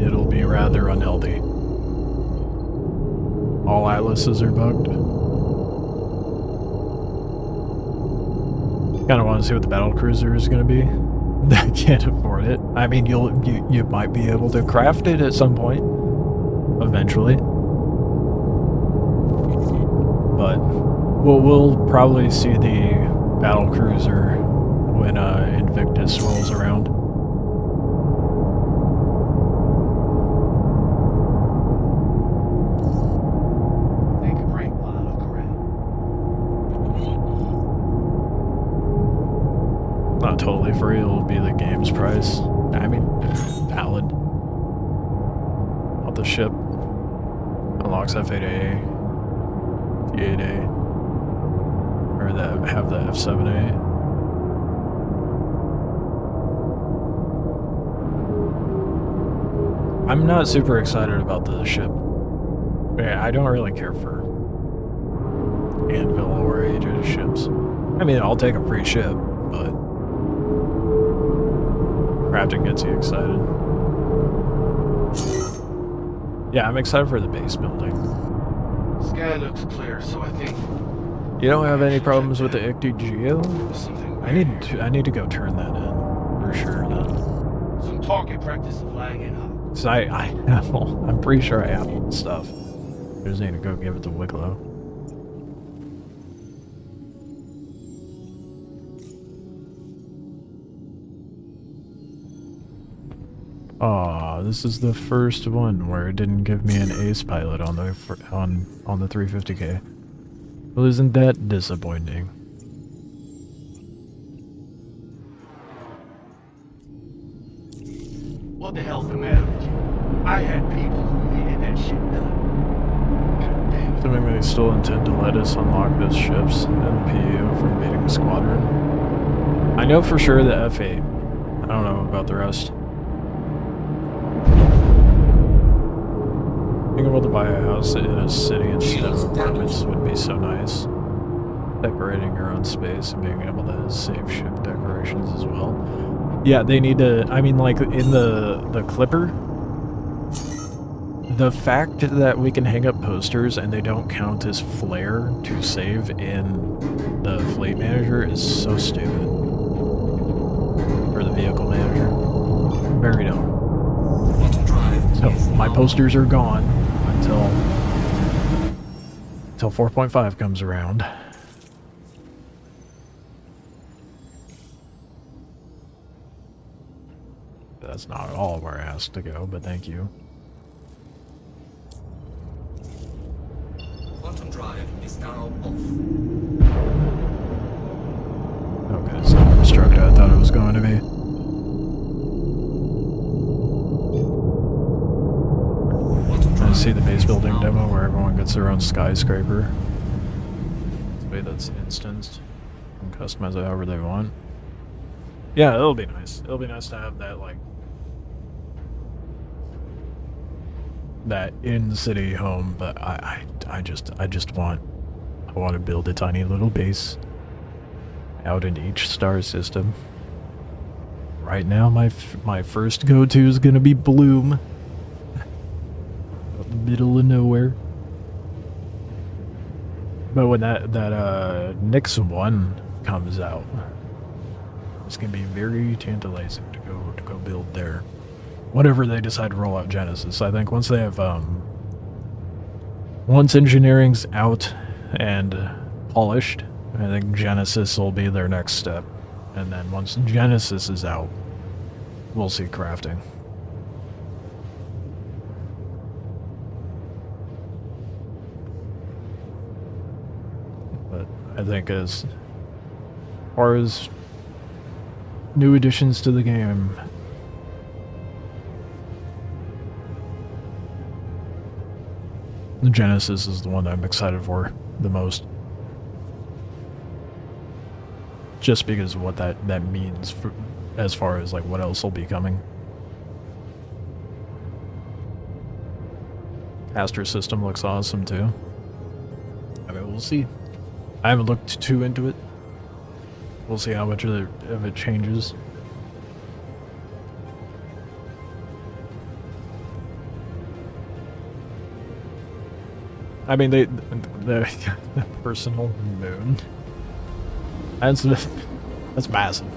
it'll be rather unhealthy. All atlases are bugged. Kind of want to see what the battle cruiser is going to be. I can't afford it. I mean, you might be able to craft it at some point, eventually. But we'll probably see the battle cruiser when Invictus rolls around. Take a break while I look around. Not totally free, it'll be the game's price. I mean, valid. On the ship. Unlocks F8A, T8A, or have the F7A. I'm not super excited about the ship. I don't really care for Anvil or Aegis ships. I mean, I'll take a free ship, but crafting gets you excited. Yeah, I'm excited for the base building. Scan looks clear, so I think You don't have any problems with the ICTGeo? there's something. I need to go turn that in for sure. Then, Some target practice of flying in hot. 'cause I have all, I'm pretty sure I have all the stuff. I just need to go give it to Wikelo. Aw, this is the first one where it didn't give me an ace pilot on the on the 350k. Well, isn't that disappointing? What the hell's the matter with you? I had people who needed that shit done. God damn it. Assuming they still intend to let us unlock those ships and the PU from beating the squadron. I know for sure the F8. I don't know about the rest. Being able to buy a house in a city instead of apartments would be so nice. Decorating your own space and being able to save ship decorations as well. Yeah, they need to, I mean, like in the Clipper, the fact that we can hang up posters and they don't count as flare to save in the fleet manager is so stupid. Or the vehicle manager. Very dumb. So my posters are gone until 4.5 comes around. That's not at all where I asked to go, but thank you. Quantum drive is now off. Okay, it's not constructed. I thought it was going to be. I see the base building demo where everyone gets their own skyscraper. The way that's instanced and customize it however they want. Yeah, it'll be nice. It'll be nice to have that, like, that in-city home, but I just want to build a tiny little base out in each star system. Right now, my first go-to is gonna be Bloom. Middle of nowhere. But when that Nix 1 comes out, it's gonna be very tantalizing to go build there. Whatever they decide to roll out Genesis, I think once they have once engineering's out and polished, I think Genesis will be their next step. And then once Genesis is out, we'll see crafting. But I think as far as new additions to the game, the Genesis is the one I'm excited for the most. Just because of what that means for, as far as like what else will be coming. Astra system looks awesome too. I mean, we'll see. I haven't looked too into it. We'll see how much of it changes. I mean, the personal moon. That's massive.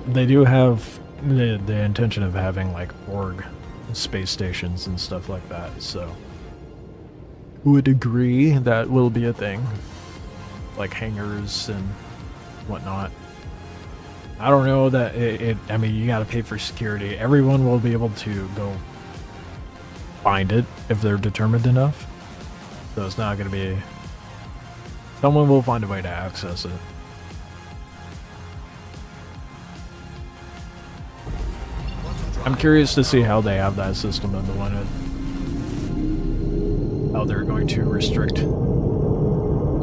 They do have the intention of having like org space stations and stuff like that. So, to a degree, that will be a thing, like hangars and whatnot. I don't know that I mean, you gotta pay for security. Everyone will be able to go find it if they're determined enough. So it's not gonna be... Someone will find a way to access it. I'm curious to see how they have that system implemented. How they're going to restrict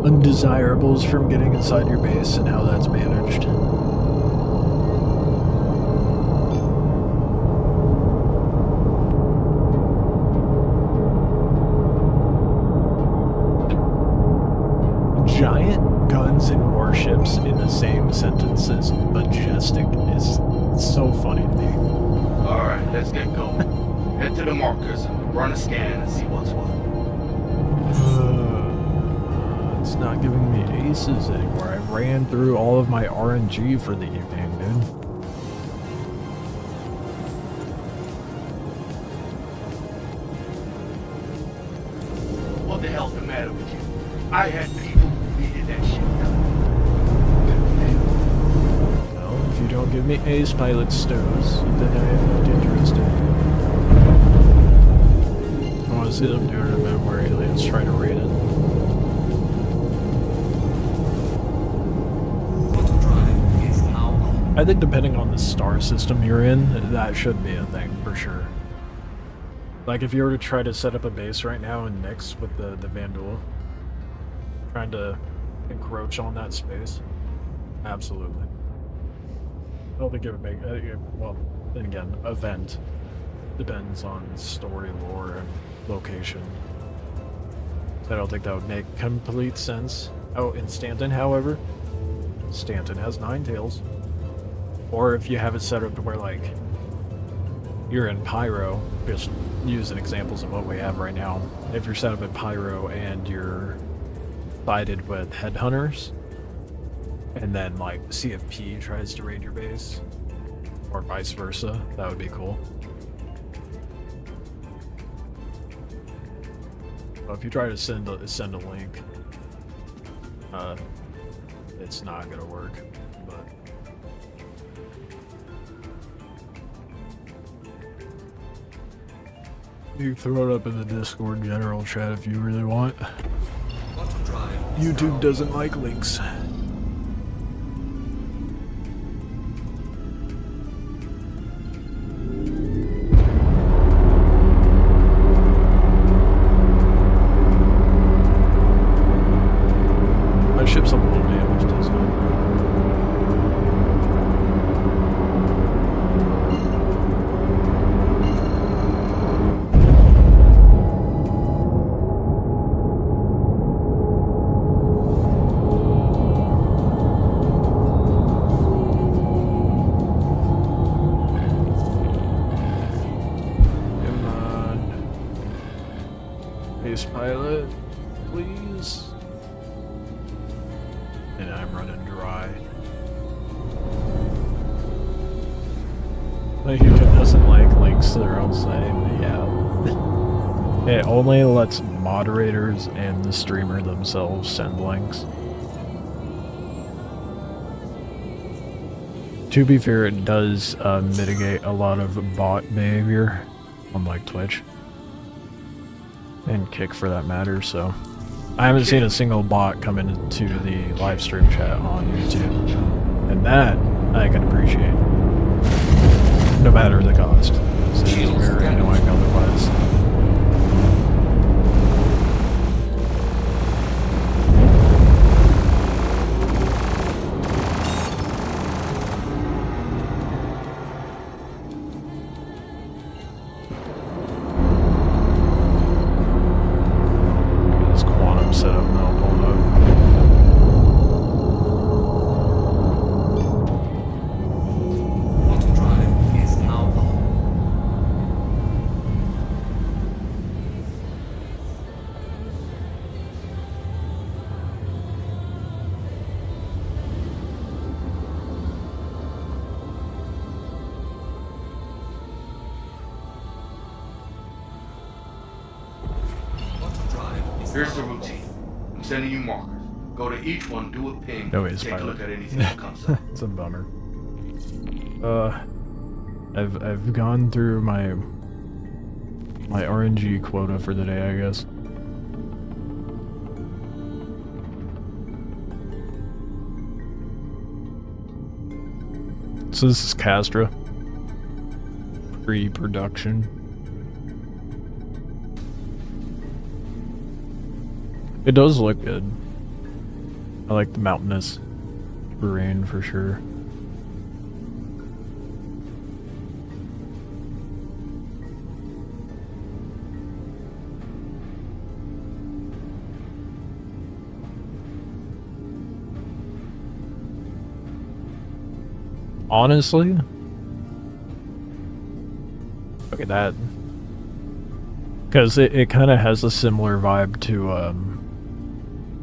undesirables from getting inside your base and how that's managed. Giant guns and warships in the same sentence as majestic is so funny to me. Alright, let's get going. Head to the markers and run a scan and see what's what. It's not giving me aces anymore. I ran through all of my RNG for the evening, dude. What the hell's the matter with you? I had people who needed that shit done. Well, if you don't give me ace pilot stows, then I am not interested. I want to see them doing an event where aliens try to raid it. I think depending on the star system you're in, that should be a thing for sure. Like if you were to try to set up a base right now in Nyx with the Vandal, trying to encroach on that space, absolutely. I don't think it would make, well, then again, event depends on story lore and location. I don't think that would make complete sense. Oh, in Stanton, however, Stanton has 9 tails. Or if you have it set up to where, like, you're in Pyro, just using examples of what we have right now. If you're set up in Pyro and you're sided with headhunters, and then, like, CFP tries to raid your base, or vice versa, that would be cool. But if you try to send a link, it's not gonna work. But you can throw it up in the Discord general chat if you really want. YouTube doesn't like links. My ship's a little damaged, isn't it? Come on. Base pilot, please. And I'm running dry. Like, YouTube doesn't like links to their own site. Yeah. It only lets moderators and the streamer themselves send links. To be fair, it does mitigate a lot of bot behavior on like Twitch. And Kick for that matter, so. I haven't seen a single bot come into the live stream chat on YouTube. And that I can appreciate. No matter the cost. So it's very annoying otherwise. This quantum setup now pulled up. Here's the routine. I'm sending you markers. Go to each one, do a ping, No, he's take a pilot. look at anything that comes up. It's a bummer. I've gone through my RNG quota for the day, I guess. So this is Castra. Pre-production. It does look good. I like the mountainous terrain for sure. Honestly, look at that. Because it kind of has a similar vibe to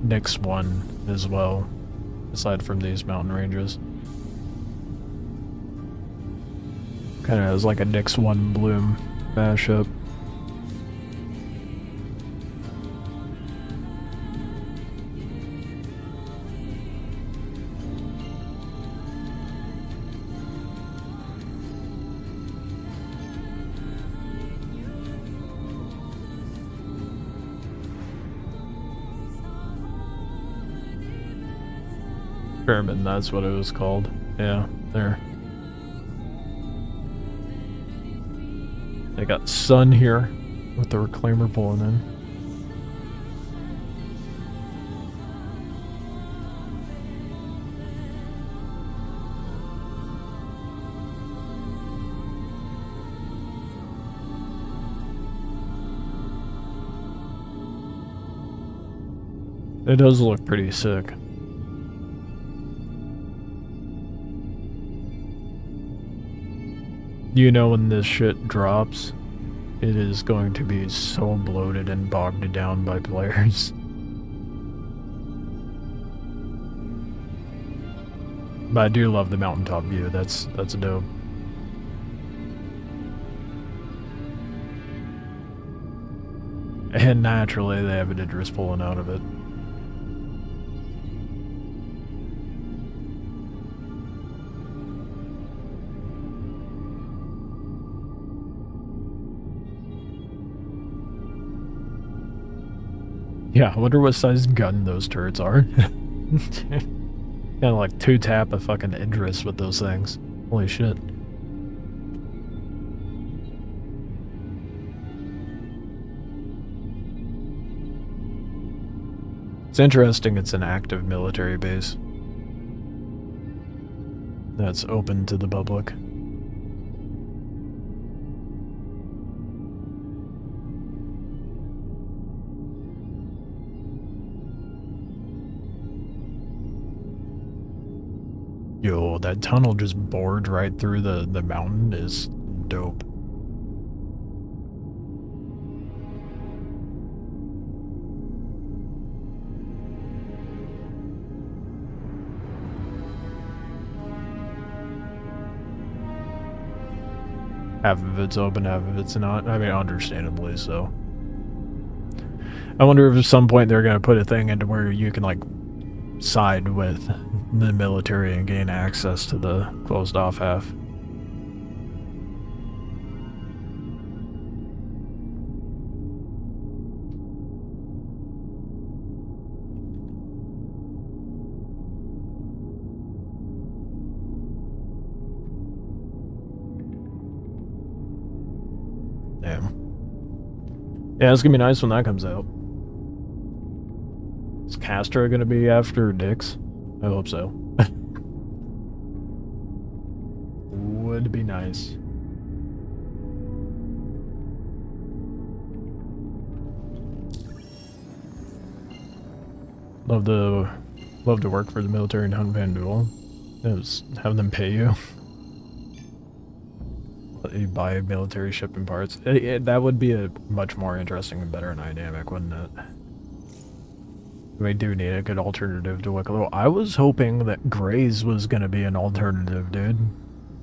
Nick's one as well, aside from these mountain ranges. Kind of has like a Nick's one Bloom mashup. Pyramid, that's what it was called. Yeah, there. They got sun here with the reclaimer pulling in. It does look pretty sick. You know, when this shit drops, it is going to be so bloated and bogged down by players. But I do love the mountaintop view. That's dope. And naturally, they have an Idris pulling out of it. Yeah, I wonder what size gun those turrets are. Kind of like 2-tap a fucking Idris with those things. Holy shit. It's interesting it's an active military base that's open to the public. Yo, that tunnel just bored right through the mountain is dope. Half of it's open, half of it's not. I mean, understandably so. I wonder if at some point they're gonna put a thing into where you can, like, side with the military and gain access to the closed off half. Damn. Yeah, it's gonna be nice when that comes out. Is Castra gonna be after Dix? I hope so. Would be nice. Love to work for the military and hunt Van Duel. Just have them pay you. Let you buy military shipping parts. That would be a much more interesting and better dynamic, wouldn't it? We do need a good alternative to Wikelo. I was hoping that Graze was going to be an alternative, dude.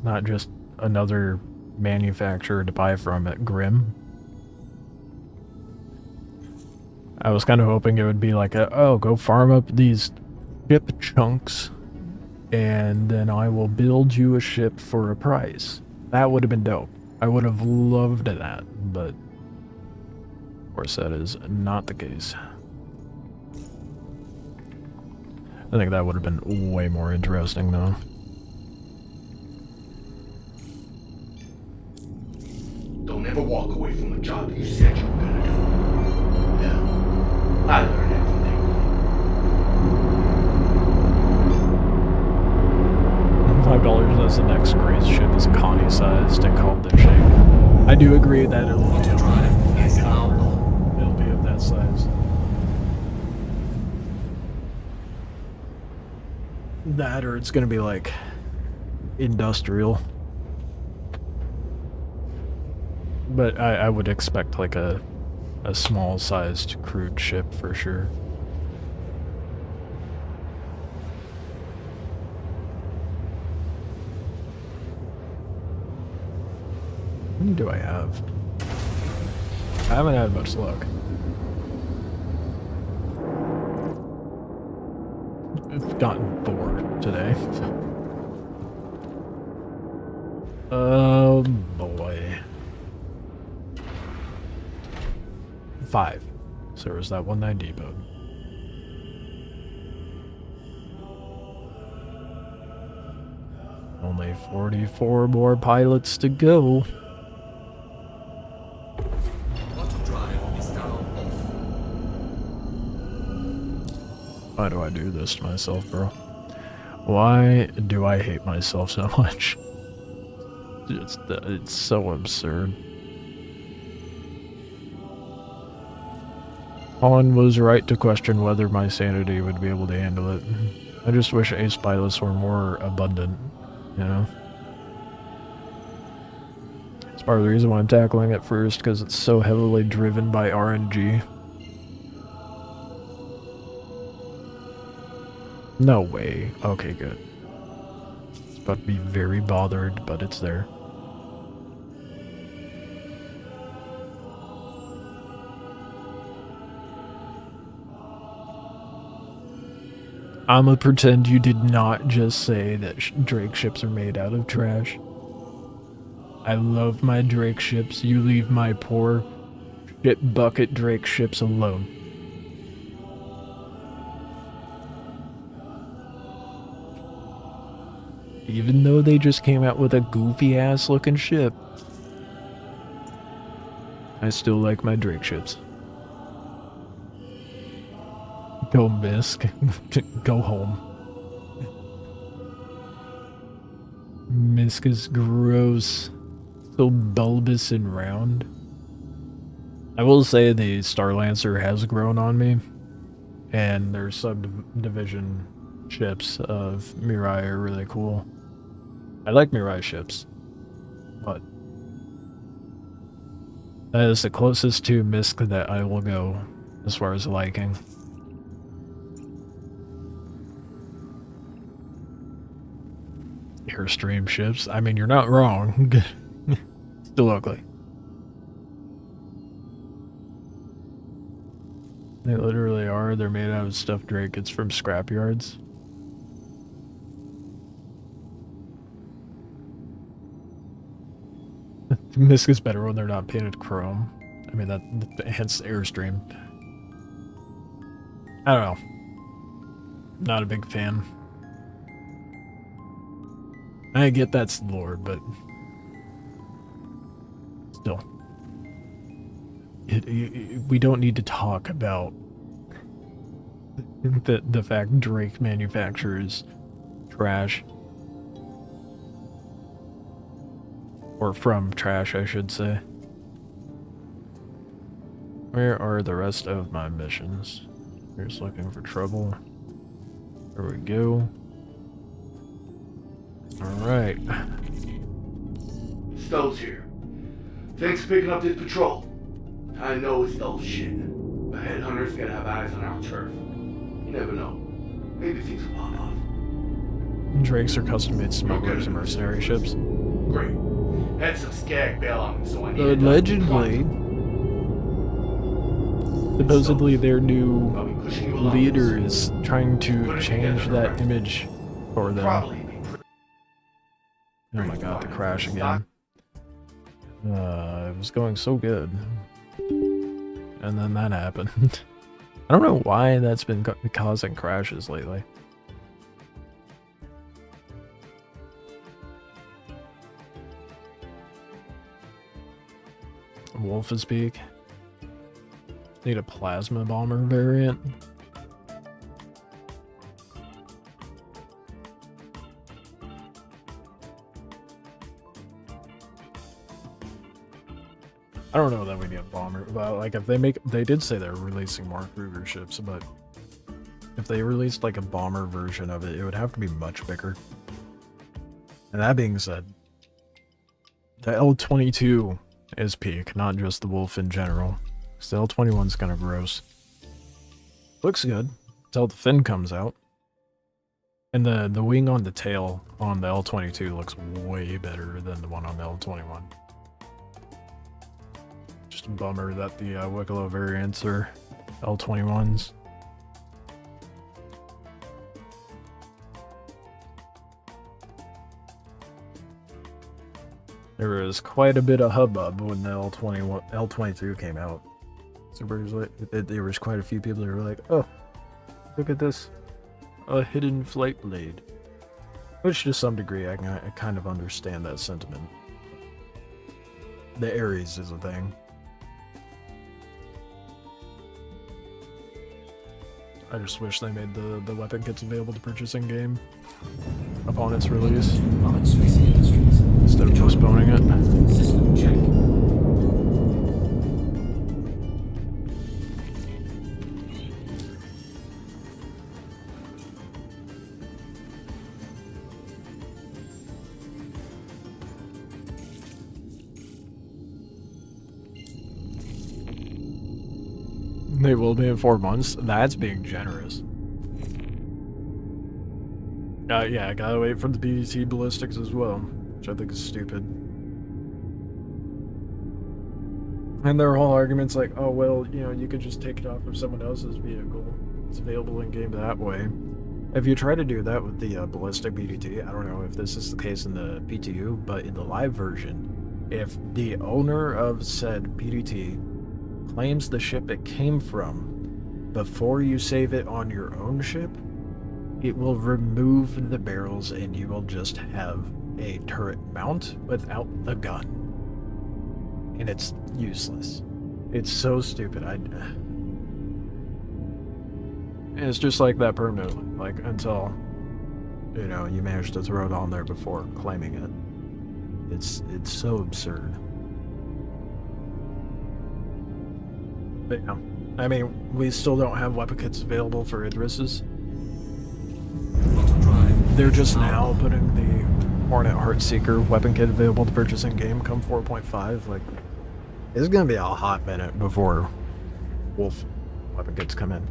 Not just another manufacturer to buy from at Grim. I was kind of hoping it would be like oh, go farm up these ship chunks, and then I will build you a ship for a price. That would have been dope. I would have loved that, but of course that is not the case. I think that would have been way more interesting, though. Don't ever walk away from a job you said you were gonna do. Yeah, I learned that from day one. $5 as the next great ship is Connie sized and called the shape. I do agree that it'll be of that size. That or it's gonna be like industrial. But I would expect like a small sized crude ship for sure. How many do I have? I haven't had much luck. I've gotten 4 today. Oh boy. 5. So there's that one that depoted. Only 44 more pilots to go. Why do I do this to myself, bro? Why do I hate myself so much? It's so absurd. Colin was right to question whether my sanity would be able to handle it. I just wish ace pilots were more abundant, you know? It's part of the reason why I'm tackling it first, because it's so heavily driven by RNG. No way. Okay, good. It's about to be very bothered, but it's there. I'ma pretend you did not just say that Drake ships are made out of trash. I love my Drake ships. You leave my poor ship bucket Drake ships alone. Even though they just came out with a goofy ass looking ship, I still like my Drake ships. Go Misk. Go home. Misk is gross. So bulbous and round. I will say the Starlancer has grown on me. And their subdivision ships of Mirai are really cool. I like Mirai ships. But that is the closest to Misk that I will go as far as liking. Airstream ships. I mean, you're not wrong. Still ugly. They literally are. They're made out of stuff Drake gets from scrapyards. Misk is better when they're not painted chrome. I mean, that hence Airstream. I don't know. Not a big fan. I get that's lore, but still. We don't need to talk about the fact Drake manufactures trash. Or from trash, I should say. Where are the rest of my missions? Here's looking for trouble. There we go. Alright. Stowe's here. Thanks for picking up this patrol. I know it's dull shit, but headhunters gotta have eyes on our turf. You never know. Maybe things will pop off. Drakes are custom-made smugglers and mercenary ships. Great. Had some skag bail on me, so I need Allegedly. Supposedly their new I'll be pushing you along leader this. is trying to Put it change together that correctly. image for them. Probably be Oh my god, the crash again. It was going so good. And then that happened. I don't know why that's been causing crashes lately. Wolf's Peak. Need a plasma bomber variant. I don't know that we need a bomber, but like if they did say they're releasing more Kruger ships, but if they released like a bomber version of it, it would have to be much bigger. And that being said, the L-22 is peak, not just the Wolf in general. Because the L-21's kind of gross. Looks good until the fin comes out. And the wing on the tail on the L-22 looks way better than the one on the L-21. Just a bummer that the Wikelo variants are L-21s. There was quite a bit of hubbub when the L-22 came out. So there was quite a few people that were like, "Oh, look at this, a hidden flight blade." Which, to some degree, I kind of understand that sentiment. The Ares is a thing. I just wish they made the weapon kits available to purchase in game upon its release Robert Space Industries. instead of postponing it. System check. They will be in 4 months. That's being generous. Yeah, I gotta wait for the BDT ballistics as well, which I think is stupid. And their whole argument's like, oh, well, you know, you could just take it off of someone else's vehicle. It's available in game that way. If you try to do that with the ballistic BDT, I don't know if this is the case in the PTU, but in the live version, if the owner of said BDT claims the ship it came from before you save it on your own ship, it will remove the barrels and you will just have a turret mount without the gun. And it's useless. It's so stupid. It's just like that permanently, like until, you know, you manage to throw it on there before claiming it. It's so absurd. But yeah, I mean, we still don't have weapon kits available for Idris's. They're just now putting the Hornet Heartseeker weapon kit available to purchase in game come 4.5. Like, it's gonna be a hot minute before Wolf weapon kits come in.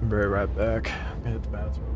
I'll be right back. I'm gonna hit the bathroom.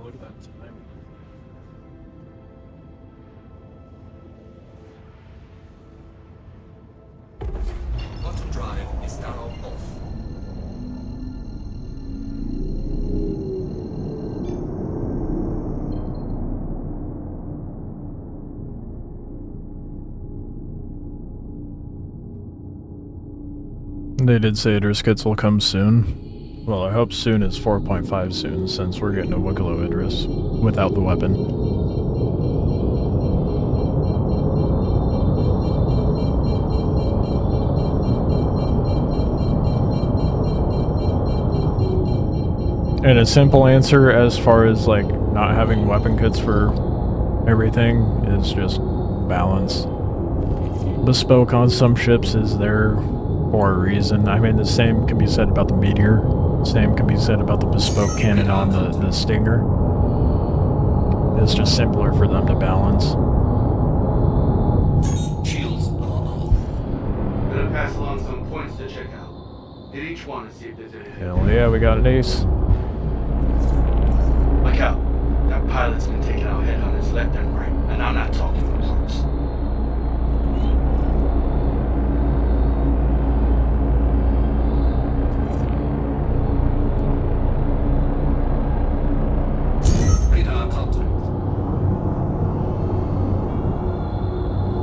look at that time. Quantum drive is now off. They did say Idris kits will come soon. Well, I hope soon is 4.5 soon, since we're getting a Wikelo Idris without the weapon. And a simple answer as far as like not having weapon kits for everything is just balance. Bespoke on some ships is there for a reason. I mean, the same can be said about the Meteor. Same can be said about the bespoke cannon on the Stinger. It's just simpler for them to balance. Shields are off. I'm gonna pass along some points to check out. Hit each one and see if there's anything. Hell yeah, we got an ace. Look out. That pilot's been taking out headhunters left and right, and I'm not talking parts. Radar contact.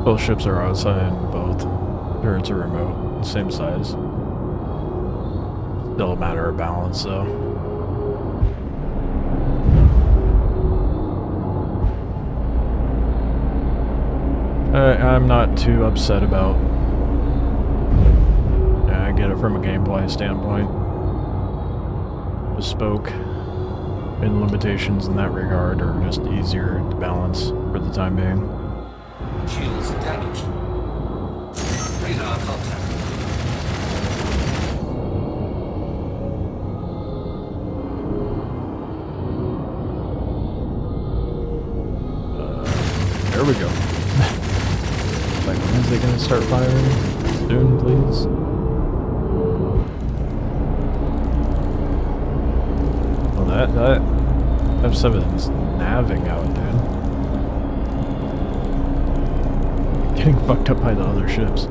Both ships are outside, both turrets are remote, same size. Still a matter of balance, though. I'm not too upset about. Yeah, I get it from a gameplay standpoint. Bespoke and limitations in that regard are just easier to balance for the time being. Shields damaged. Radar contact. There we go. Like, when is they gonna start firing? Soon, please. Well, that F7's navving out, dude. Getting fucked up by the other ships.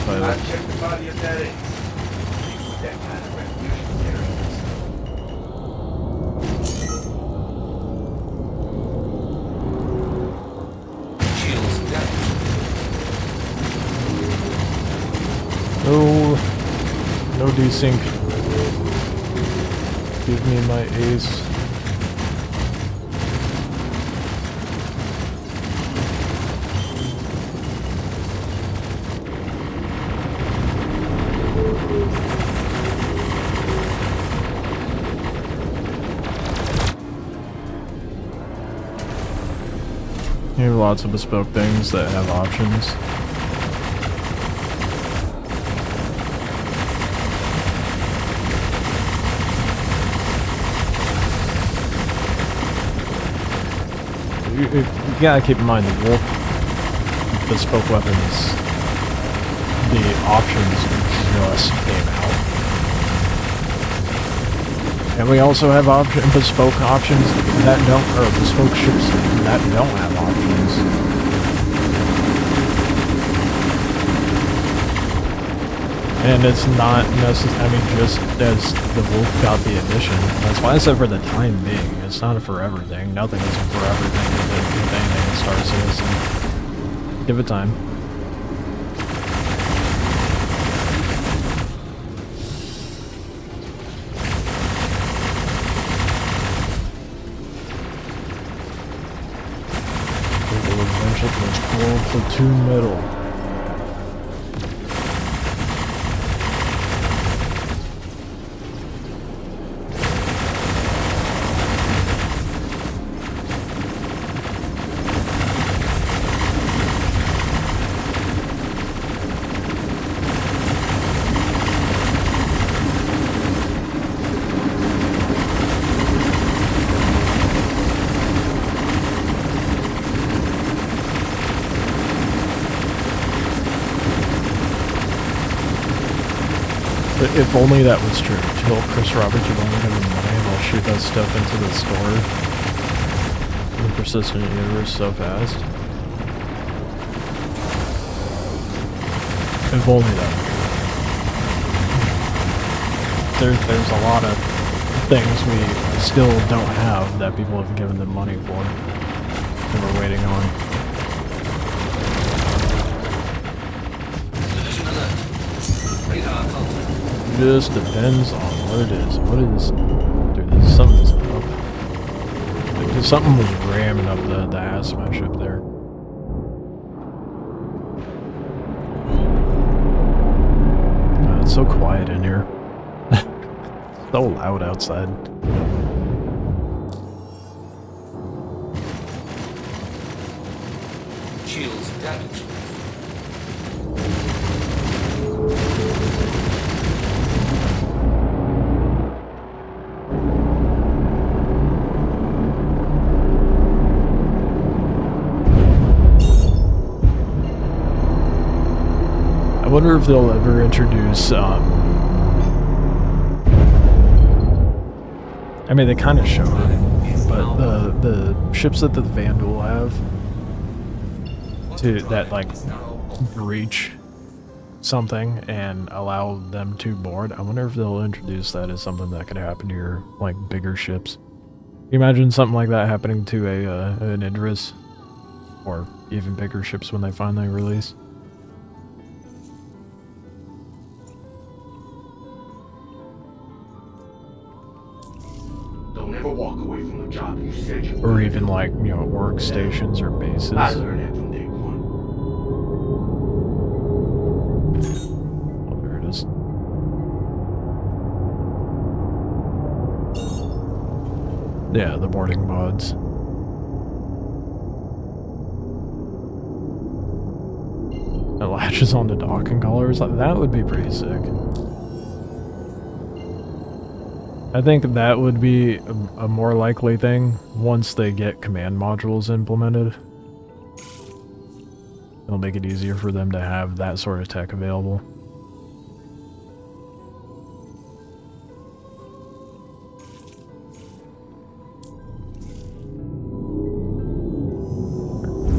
I checked the body of that ace. That kind of revolutionary. Shields damaged. No desync. Give me my ace. You have lots of bespoke things that have options. You gotta keep in mind the Wolf bespoke weapons, the options just came out. And we also have bespoke options that don't, or bespoke ships that don't have options. And it's not necessary, I mean, just as the Wolf got the addition. That's why I said for the time being, it's not a forever thing. Nothing is a forever thing with anything in Star Citizen. Give it time. Platoon middle. If only that was true. Tell Chris Roberts you don't give him money and they'll shoot that stuff into the store. The persistent universe so fast. If only that were true. There's a lot of things we still don't have that people have given them money for. That we're waiting on. Collision alert. Radar contact. Just depends on what it is. What is... Dude, there's something's up. Something was ramming up the ass of my ship there. It's so quiet in here. So loud outside. Shields damaged. I wonder if they'll ever introduce, I mean, they kind of showed it, but the ships that the Vandal have, that, like, breach something and allow them to board, I wonder if they'll introduce that as something that could happen to your, like, bigger ships. Can you imagine something like that happening to an Idris? Or even bigger ships when they finally release? Don't ever walk away from the job you said you would. Or even, like, you know, workstations or bases. I learned that from day one. Oh, there it is. Yeah, the boarding pods. It latches onto docking collars. Like, that would be pretty sick. I think that would be a more likely thing once they get command modules implemented. It'll make it easier for them to have that sort of tech available.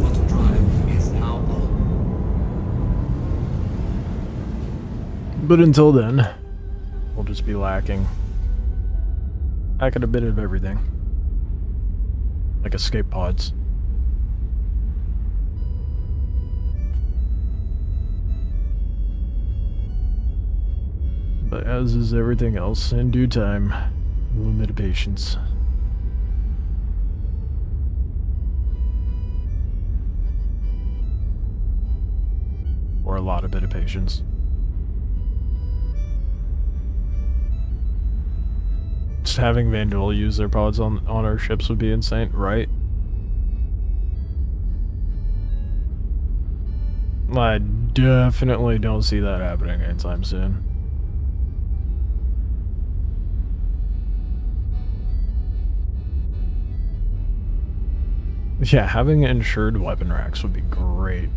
Auto drive is now on. But until then, we'll just be lacking a bit of everything. Like escape pods. But as is everything else, in due time, a little bit of patience. Or a lot of bit of patience. Just having Vandal use their pods on our ships would be insane, right? I definitely don't see that happening anytime soon. Yeah, having insured weapon racks would be great.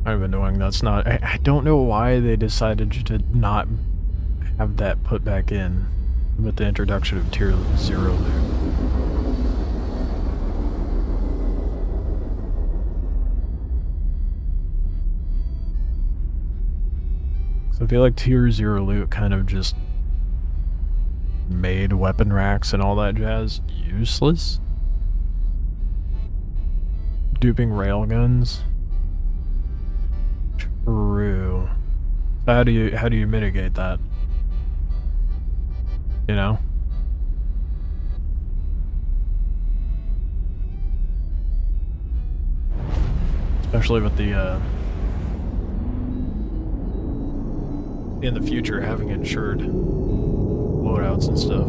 Kind of annoying that's not... I don't know why they decided to not have that put back in with the introduction of Tier 0 loot. So I feel like Tier 0 loot kind of just made weapon racks and all that jazz useless. Duping railguns. True. How do you mitigate that? You know? Especially with the in the future having insured loadouts and stuff.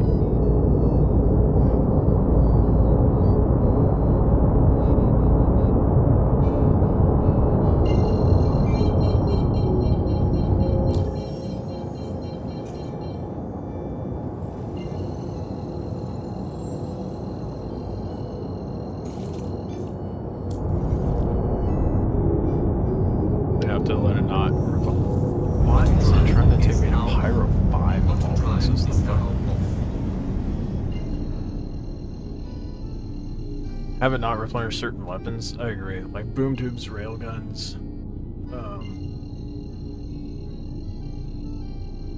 to let it not revolt. Why is it trying to take me to Pyro 5 of all places? The fuck? Have it not replenish certain weapons? I agree. Like boom tubes, railguns,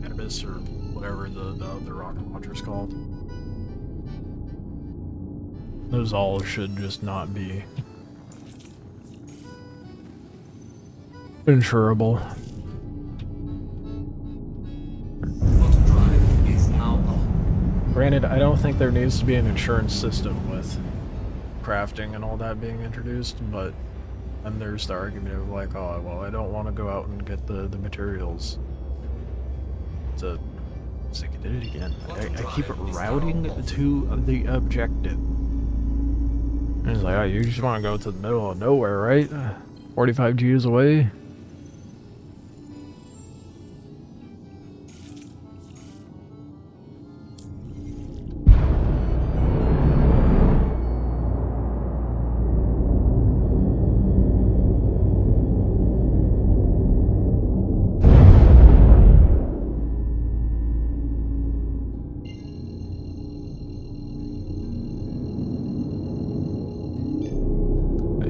Animus, or whatever the rocket launcher's called. Those all should just not be insurable. Granted, I don't think there needs to be an insurance system with crafting and all that being introduced, but then there's the argument of like, oh, well, I don't want to go out and get the materials. So, it's like I did it again. I keep routing to the objective. And it's like, oh, you just want to go to the middle of nowhere, right? 45 G's away.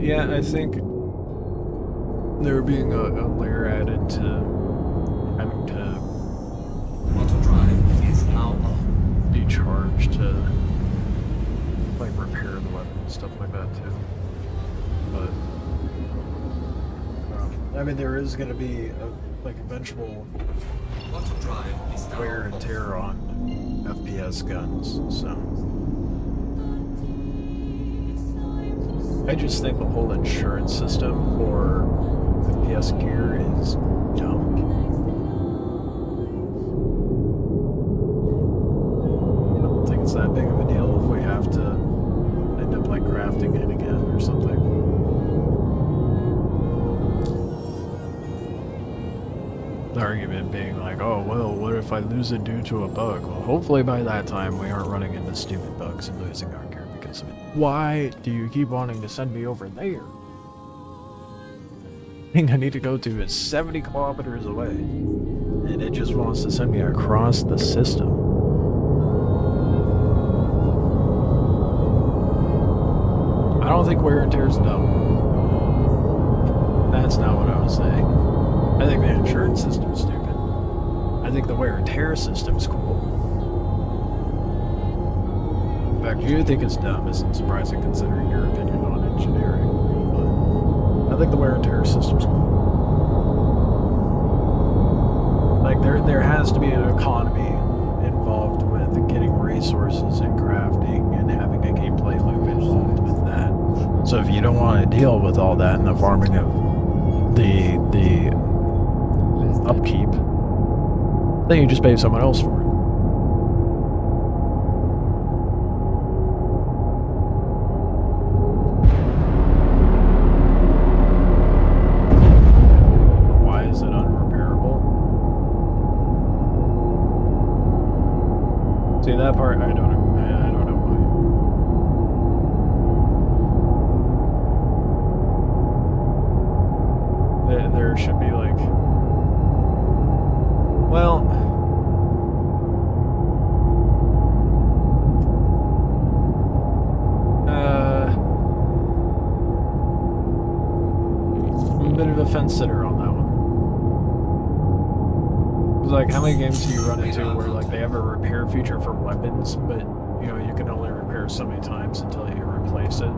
Yeah, I think there being a layer added to having to be charged to like repair the weapon and stuff like that too. But I mean, there is going to be a like eventual wear and tear on FPS guns, so. I just think the whole insurance system for FPS gear is dumb. I don't think it's that big of a deal if we have to end up like crafting it again or something. The argument being like, oh well, what if I lose it due to a bug? Well, hopefully by that time we aren't running into stupid bugs and losing our gear because of it. Why do you keep wanting to send me over there? The thing I need to go to is 70 kilometers away, and it just wants to send me across the system. I don't think wear and tear is dumb. That's not what I was saying. I think the insurance system's stupid. I think the wear and tear system's cool. In fact, you think it's dumb isn't surprising considering your opinion on engineering, but I think the wear and tear system's cool. Like, there has to be an economy involved with getting resources and crafting and having a gameplay loop involved with that. So if you don't want to deal with all that in the farming of the upkeep, then you just pay someone else for it. See, that part, I don't know why. There should be like, well, I'm a bit of a fence sitter on that one. Like, how many games do you run into where like they have a repair feature for weapons, but you know you can only repair so many times until you replace it?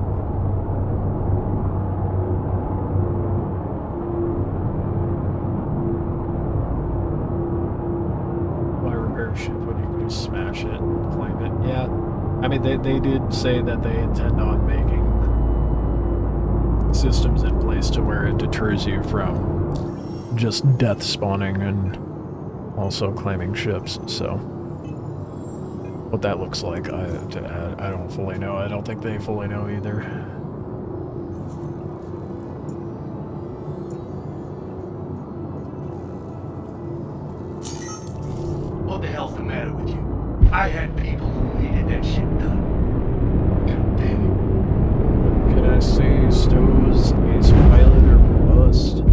Why repair shit when you can just smash it and claim it? Yeah, I mean they did say that they intend on making systems in place to where it deters you from just death spawning and also claiming ships, so what that looks like, I don't fully know. I don't think they fully know either. What the hell's the matter with you? I had people who needed that shit done. God damn it. Can I say Stowe's ace pilot or bust?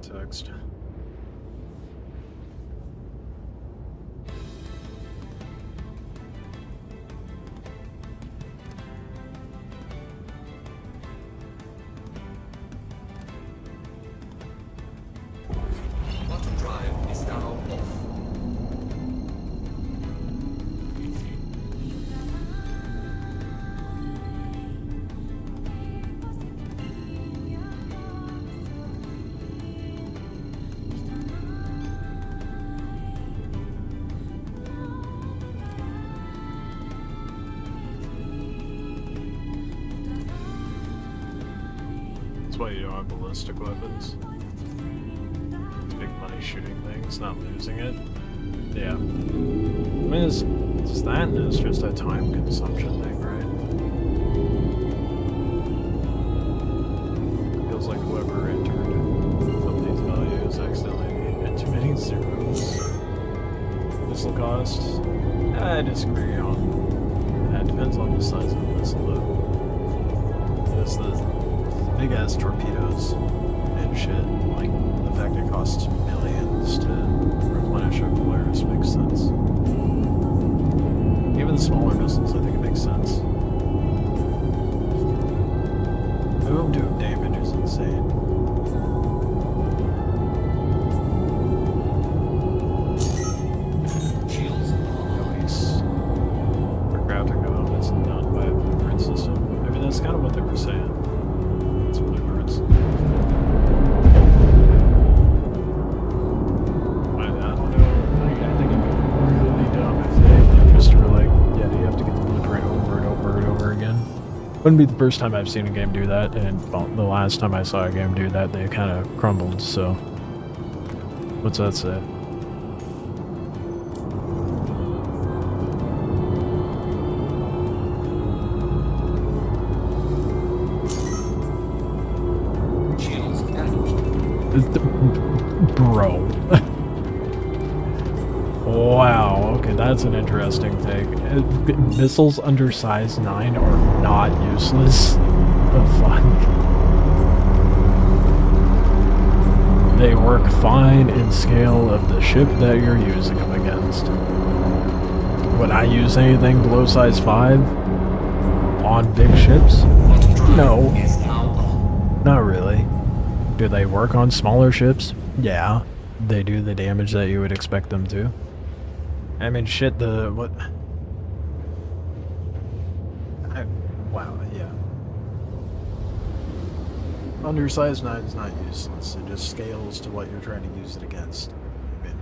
text. Bottom drive is now off. That's why you don't have ballistic weapons. Big money shooting things, not losing it. Yeah. I mean, it's that and it's just a time consumption thing, right? Feels like whoever entered some of these values accidentally hit too many zeros. Missile cost? I disagree on. That depends on the size of the missile, though. Because the big ass torpedoes and shit, like the fact it costs millions to replenish a Polaris makes sense. Even the smaller missiles, I think it makes sense. Boom doom damage is insane. Shields Nice. For graphic code, it's not by a blueprint system. I mean, that's kind of what they were saying. It's blueprints. I don't know. I think it'd be really dumb if they just were like, yeah, you have to get the blueprint over and over and over again. Wouldn't be the first time I've seen a game do that, and well, the last time I saw a game do that, they kind of crumbled, so. What's that say? shields damaged. Bro. Wow, okay, that's an interesting take. Missiles under size 9 are not useless. The fuck? They work fine in scale of the ship that you're using them against. Would I use anything below size 5? On big ships? Bottom drive No. is now on. Not really. Do they work on smaller ships? Yeah. They do the damage that you would expect them to. I mean, shit, what? Wow, yeah. Undersized 9 is not useless. It just scales to what you're trying to use it against. I mean,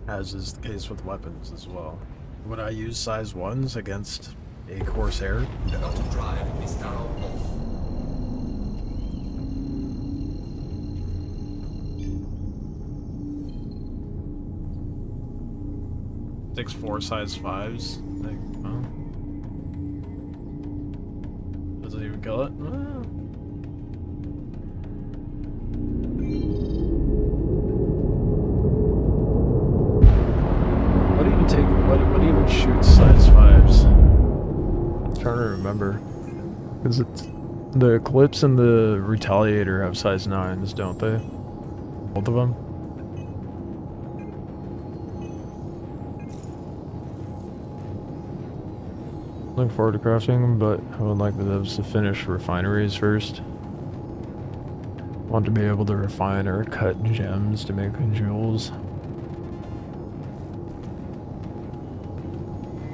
as is the case with weapons as well. Would I use size 1s against a Corsair? No. Bottom drive is now off. 6'4" size 5s. Like, well. Doesn't even kill it. What do you take? What even shoots size 5s? I'm trying to remember. Because it's the Eclipse and the Retaliator have size 9s, don't they? Both of them? Looking forward to crafting them, but I would like the devs to finish refineries first. Want to be able to refine or cut gems to make jewels.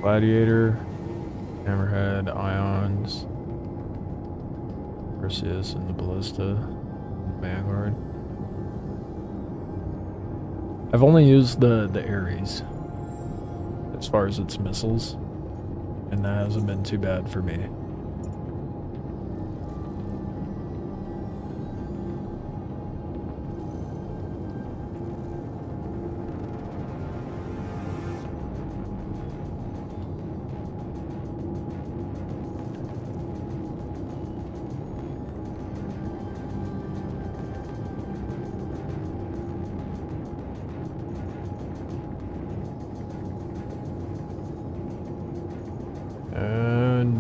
Gladiator, Hammerhead, Ions, Perseus, and the Ballista, Vanguard. I've only used the Ares as far as its missiles. And that hasn't been too bad for me.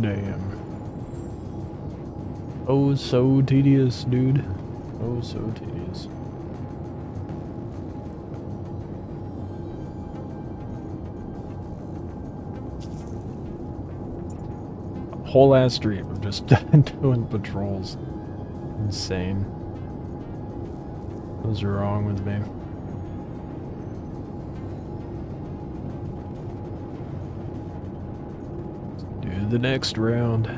Damn. Oh, so tedious, dude. Oh, so tedious. Whole ass stream of just doing patrols. Insane. What's wrong with me? Do the next round.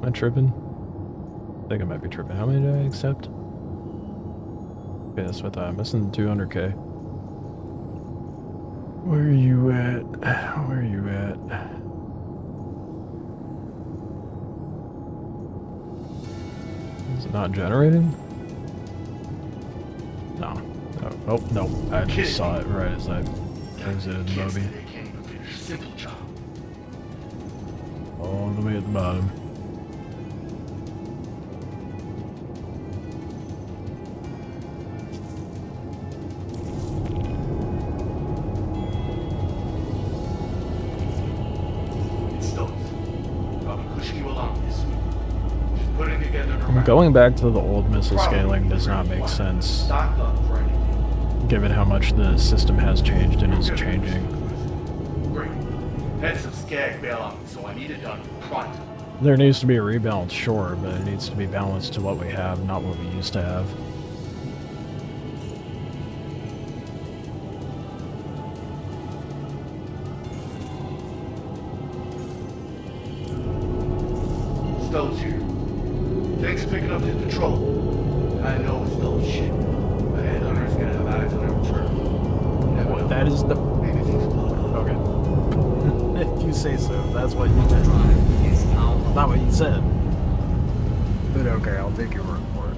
Am I tripping? I think I might be tripping. How many did I accept? Okay, that's what I thought. I'm missing 200k. Where are you at? Where are you at? Is it not generating? No. Oh, no. I just saw it right as I exited the lobby. Simple job. All the way at the bottom. Going back to the old missile scaling does not make sense, given how much the system has changed and is changing. Great. Had some skag bailout, so I need it done pronto. There needs to be a rebalance, sure, but it needs to be balanced to what we have, not what we used to have. Stone's here. Thanks for picking up the patrol. I know it's no shit. The headhunter's gonna have eyes on our turf. What, that is the... Maybe things blow up. Okay. If you say so, that's what you meant. Not what you said. But okay, I'll take your word for it.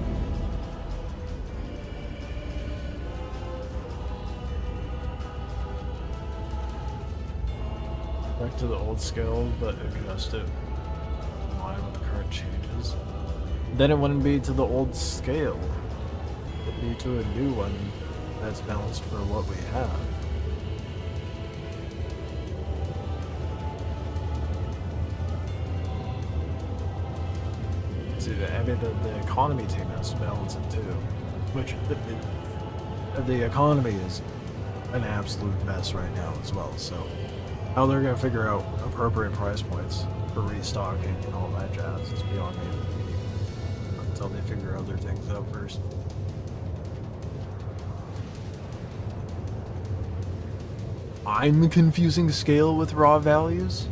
Back to the old scale, but adjust it in line with the current changes. Then it wouldn't be to the old scale. It'd be to a new one that's balanced for what we have. See, I mean, the economy team has to balance it too. Which, the economy is an absolute mess right now as well, so how they're going to figure out appropriate price points for restocking and all that jazz is beyond me. Until they figure other things out first. I'm confusing scale with raw values?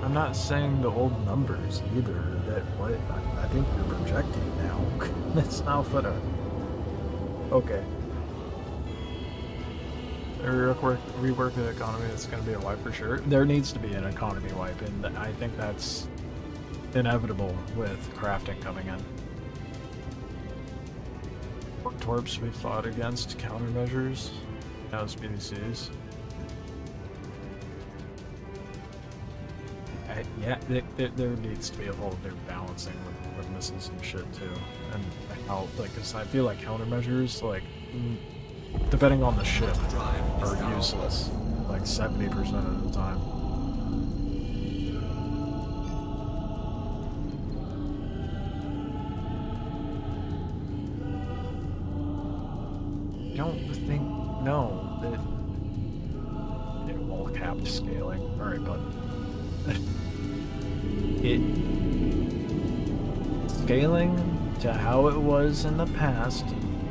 I'm not saying the old numbers either. That what I think you're projecting now. That's not what I... Okay. Rework the economy, it's going to be a wipe for sure. There needs to be an economy wipe, and I think that's inevitable with crafting coming in. Torps we fought against, countermeasures, now it's BDCs. Yeah, there needs to be a whole new balancing with missiles and shit too, and how, like, cause I feel like countermeasures, like, depending on the ship, are useless, like 70% of the time. I don't think, no, that wall capped scaling. Alright, but scaling to how it was in the past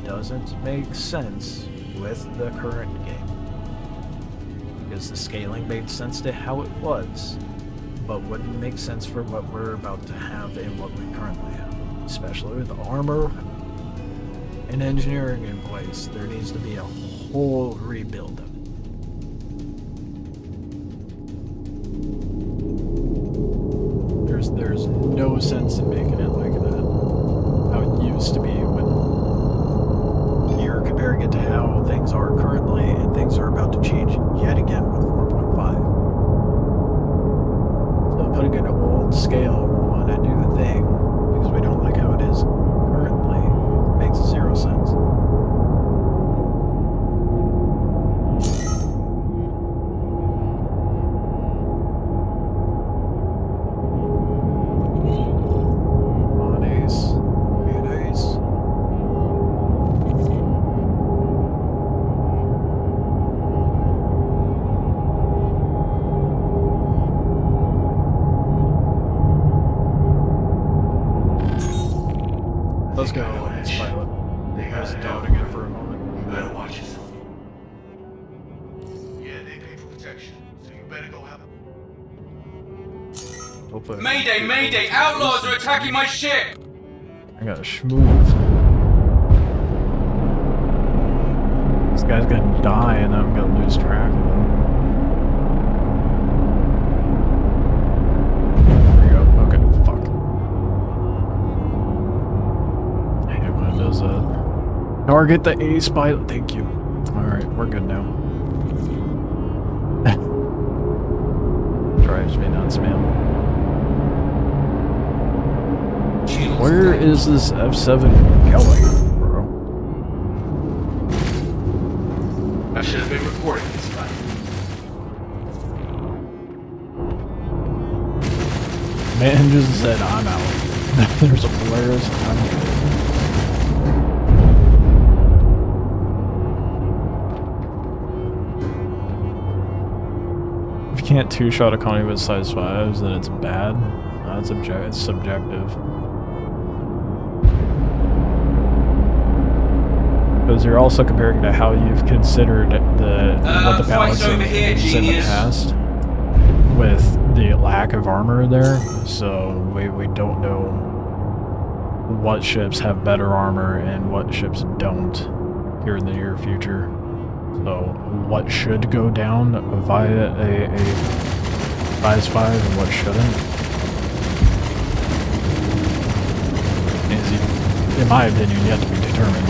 doesn't make sense with the current game. Because the scaling made sense to how it was, but wouldn't make sense for what we're about to have and what we currently have. Especially with the armor and engineering in place, there needs to be a whole rebuild of it. there's no sense in making it like that. How it used to be when you're comparing it to how things are currently, and things are about to change yet again with 4.5. So putting an old scale on a new thing because we don't like how it is currently makes zero sense. Let's go, let's pilot. They got Just it doubting it for a moment. You better watch yourself. Yeah, they pay for protection, so you better go have it. Hopefully. Mayday, mayday! Outlaws are attacking my ship! I gotta schmooze. This guy's gonna die and I'm gonna lose track of him. There we go. Okay, fuck. I hate when it does that. Target the ace pilot. Thank you. Alright, we're good now. Drives me nuts, man. Where is this F7 going, bro? I should have been recording this fight. Man just said, I'm out. There's a Polaris. I'm good. If you can't two-shot a Connie with size 5s, then it's bad. It's subjective. Because you're also comparing to how you've considered what the balancing is in the past with the lack of armor there. So we don't know what ships have better armor and what ships don't here in the near future. So what should go down via a size 5 and what shouldn't is, in my opinion, yet to be determined.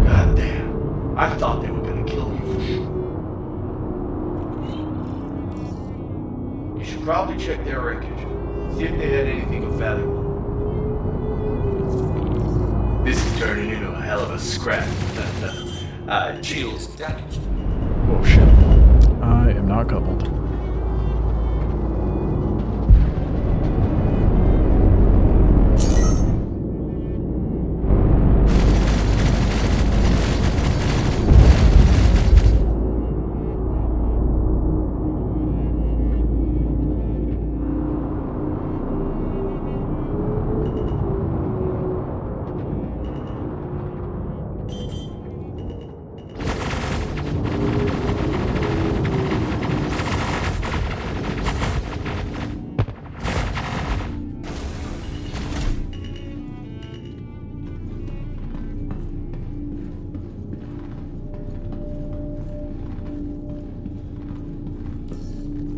God damn. I thought they were gonna kill you for sure. You should probably check their wreckage. See if they had anything of value. This is turning into a hell of a scrap. Shields damaged. Oh shit. I am not coupled.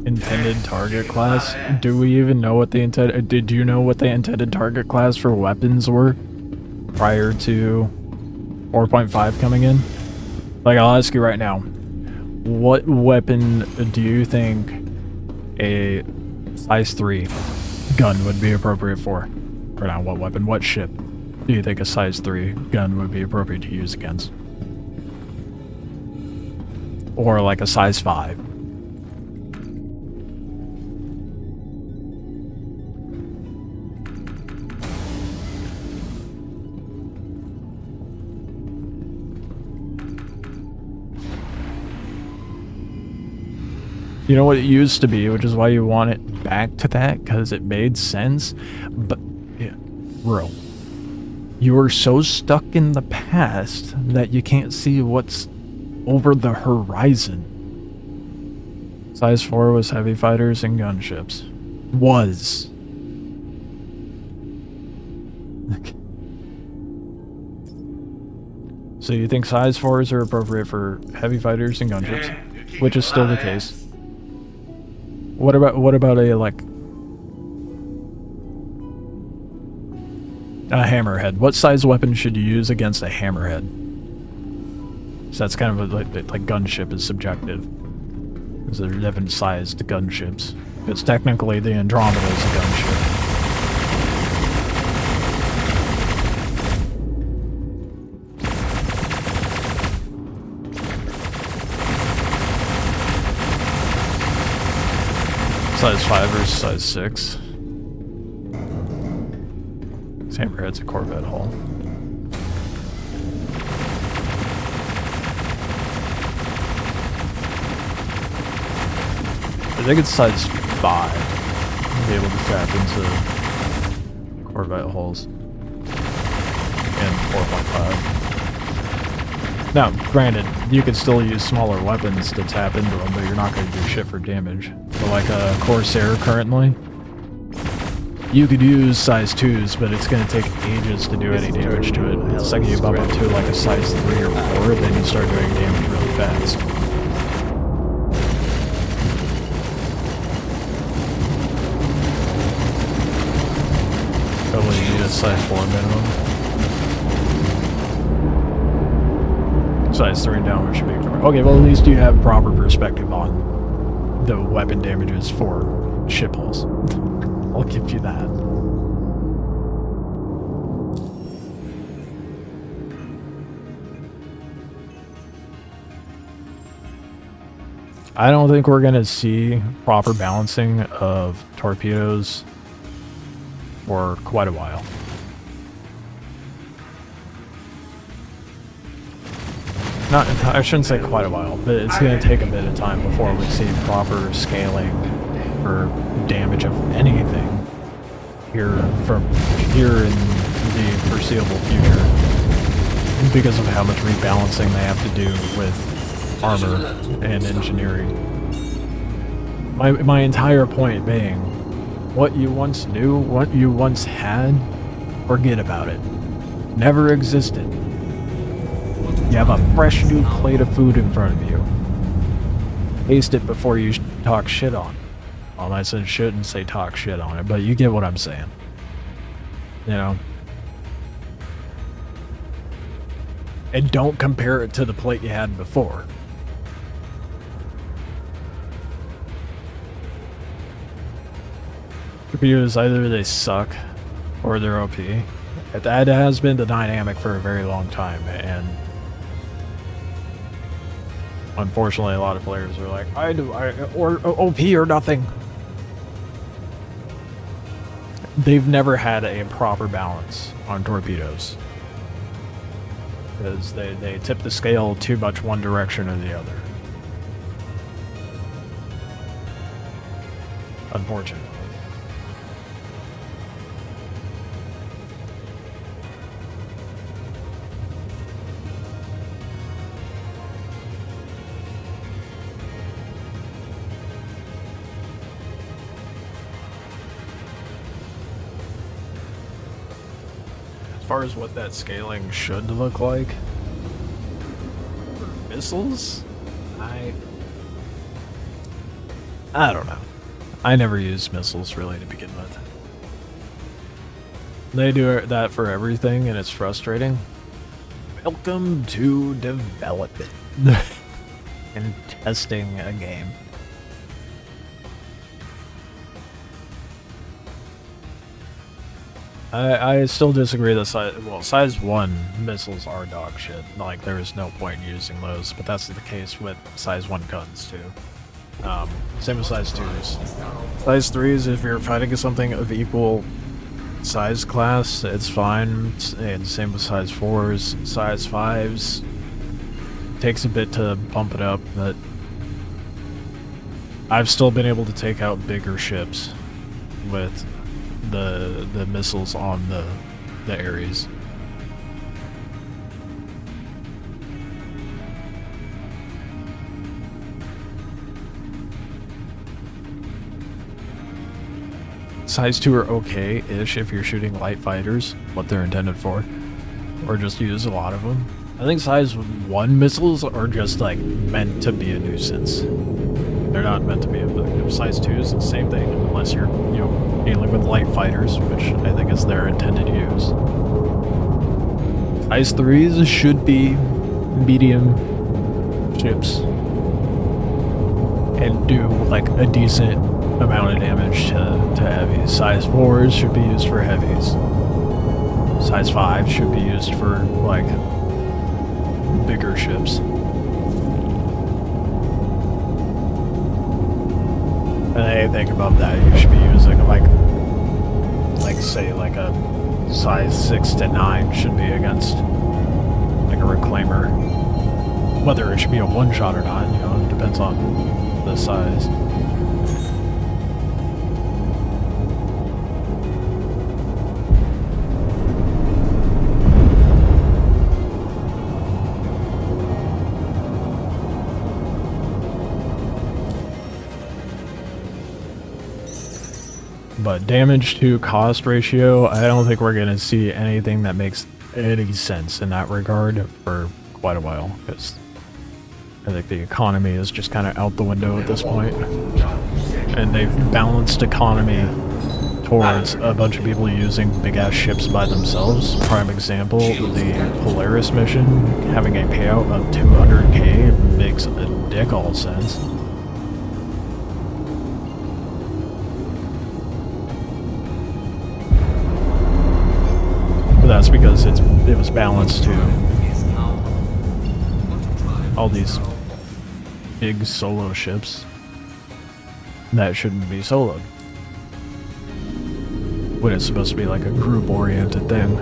Intended target class? Do we even know what the intended? Did you know what the intended target class for weapons were prior to 4.5 coming in? Like, I'll ask you right now, what weapon do you think a size 3 gun would be appropriate for? Right now, what weapon, what ship do you think a size 3 gun would be appropriate to use against? Or like a size 5? You know what it used to be, which is why you want it back to that, because it made sense. But, yeah, bro, you are so stuck in the past that you can't see what's over the horizon. Size 4 was heavy fighters and gunships. Was. So you think size 4s are appropriate for heavy fighters and gunships, which is still the case. What about a like A hammerhead. What size weapon should you use against a hammerhead? So that's kind of like gunship is subjective. Because they're different sized gunships. Because technically the Andromeda is a gunship. Size 5 versus size 6. This hammerhead's a Corvette hull. I think it's size 5 to be able to tap into Corvette hulls. And 4.5. Now, granted, you could still use smaller weapons to tap into them, but you're not going to do shit for damage. But like a Corsair currently, you could use size 2s, but it's going to take ages to do any damage to it. The second you bump up to like a size 3 or 4, then you start doing damage really fast. Probably need a size 4 minimum. Size 3 and downward should be ignored. Okay, well at least you have proper perspective on the weapon damages for ship hulls. I'll give you that. I don't think we're gonna see proper balancing of torpedoes for quite a while. I shouldn't say quite a while, but it's going to take a bit of time before we see proper scaling for damage of anything here in the foreseeable future, because of how much rebalancing they have to do with armor and engineering. My entire point being, what you once knew, what you once had, forget about it. Never existed. You have a fresh new plate of food in front of you. Taste it before you talk shit on it. Well, I said shouldn't say talk shit on it, but you get what I'm saying. You know? And don't compare it to the plate you had before. Torpedoes, either they suck or they're OP. That has been the dynamic for a very long time, and unfortunately, a lot of players are like, or OP or nothing. They've never had a proper balance on torpedoes. Because they tip the scale too much one direction or the other. Unfortunately. As far as what that scaling should look like, missiles, I don't know. I never used missiles really to begin with. They do that for everything, and it's frustrating. Welcome to development and testing a game. I still disagree that size 1 missiles are dog shit. Like, there is no point in using those, but that's the case with size 1 guns, too. Same with size 2s. Size 3s, if you're fighting something of equal size class, it's fine, and same with size 4s. Size 5s takes a bit to bump it up, but I've still been able to take out bigger ships with the missiles on the Ares. Size 2 are okay-ish if you're shooting light fighters, what they're intended for, or just use a lot of them. I think size 1 missiles are just like meant to be a nuisance. They're not meant to be effective. Size 2 is the same thing, unless you're, dealing with light fighters, which I think is their intended use. Size 3s should be medium ships and do like a decent amount of damage to heavies. Size 4s should be used for heavies. Size 5 should be used for like bigger ships. And anything above that you should be using like say like a size 6 to 9 should be against like a reclaimer. Whether it should be a one-shot or not, you know, it depends on the size. But damage to cost ratio, I don't think we're going to see anything that makes any sense in that regard for quite a while, because I think the economy is just kind of out the window at this point. And they've balanced economy towards a bunch of people using big-ass ships by themselves. Prime example, the Polaris mission, having a payout of 200k makes a dick all sense. That's because it was balanced to all these big solo ships that shouldn't be soloed when it's supposed to be like a group-oriented thing.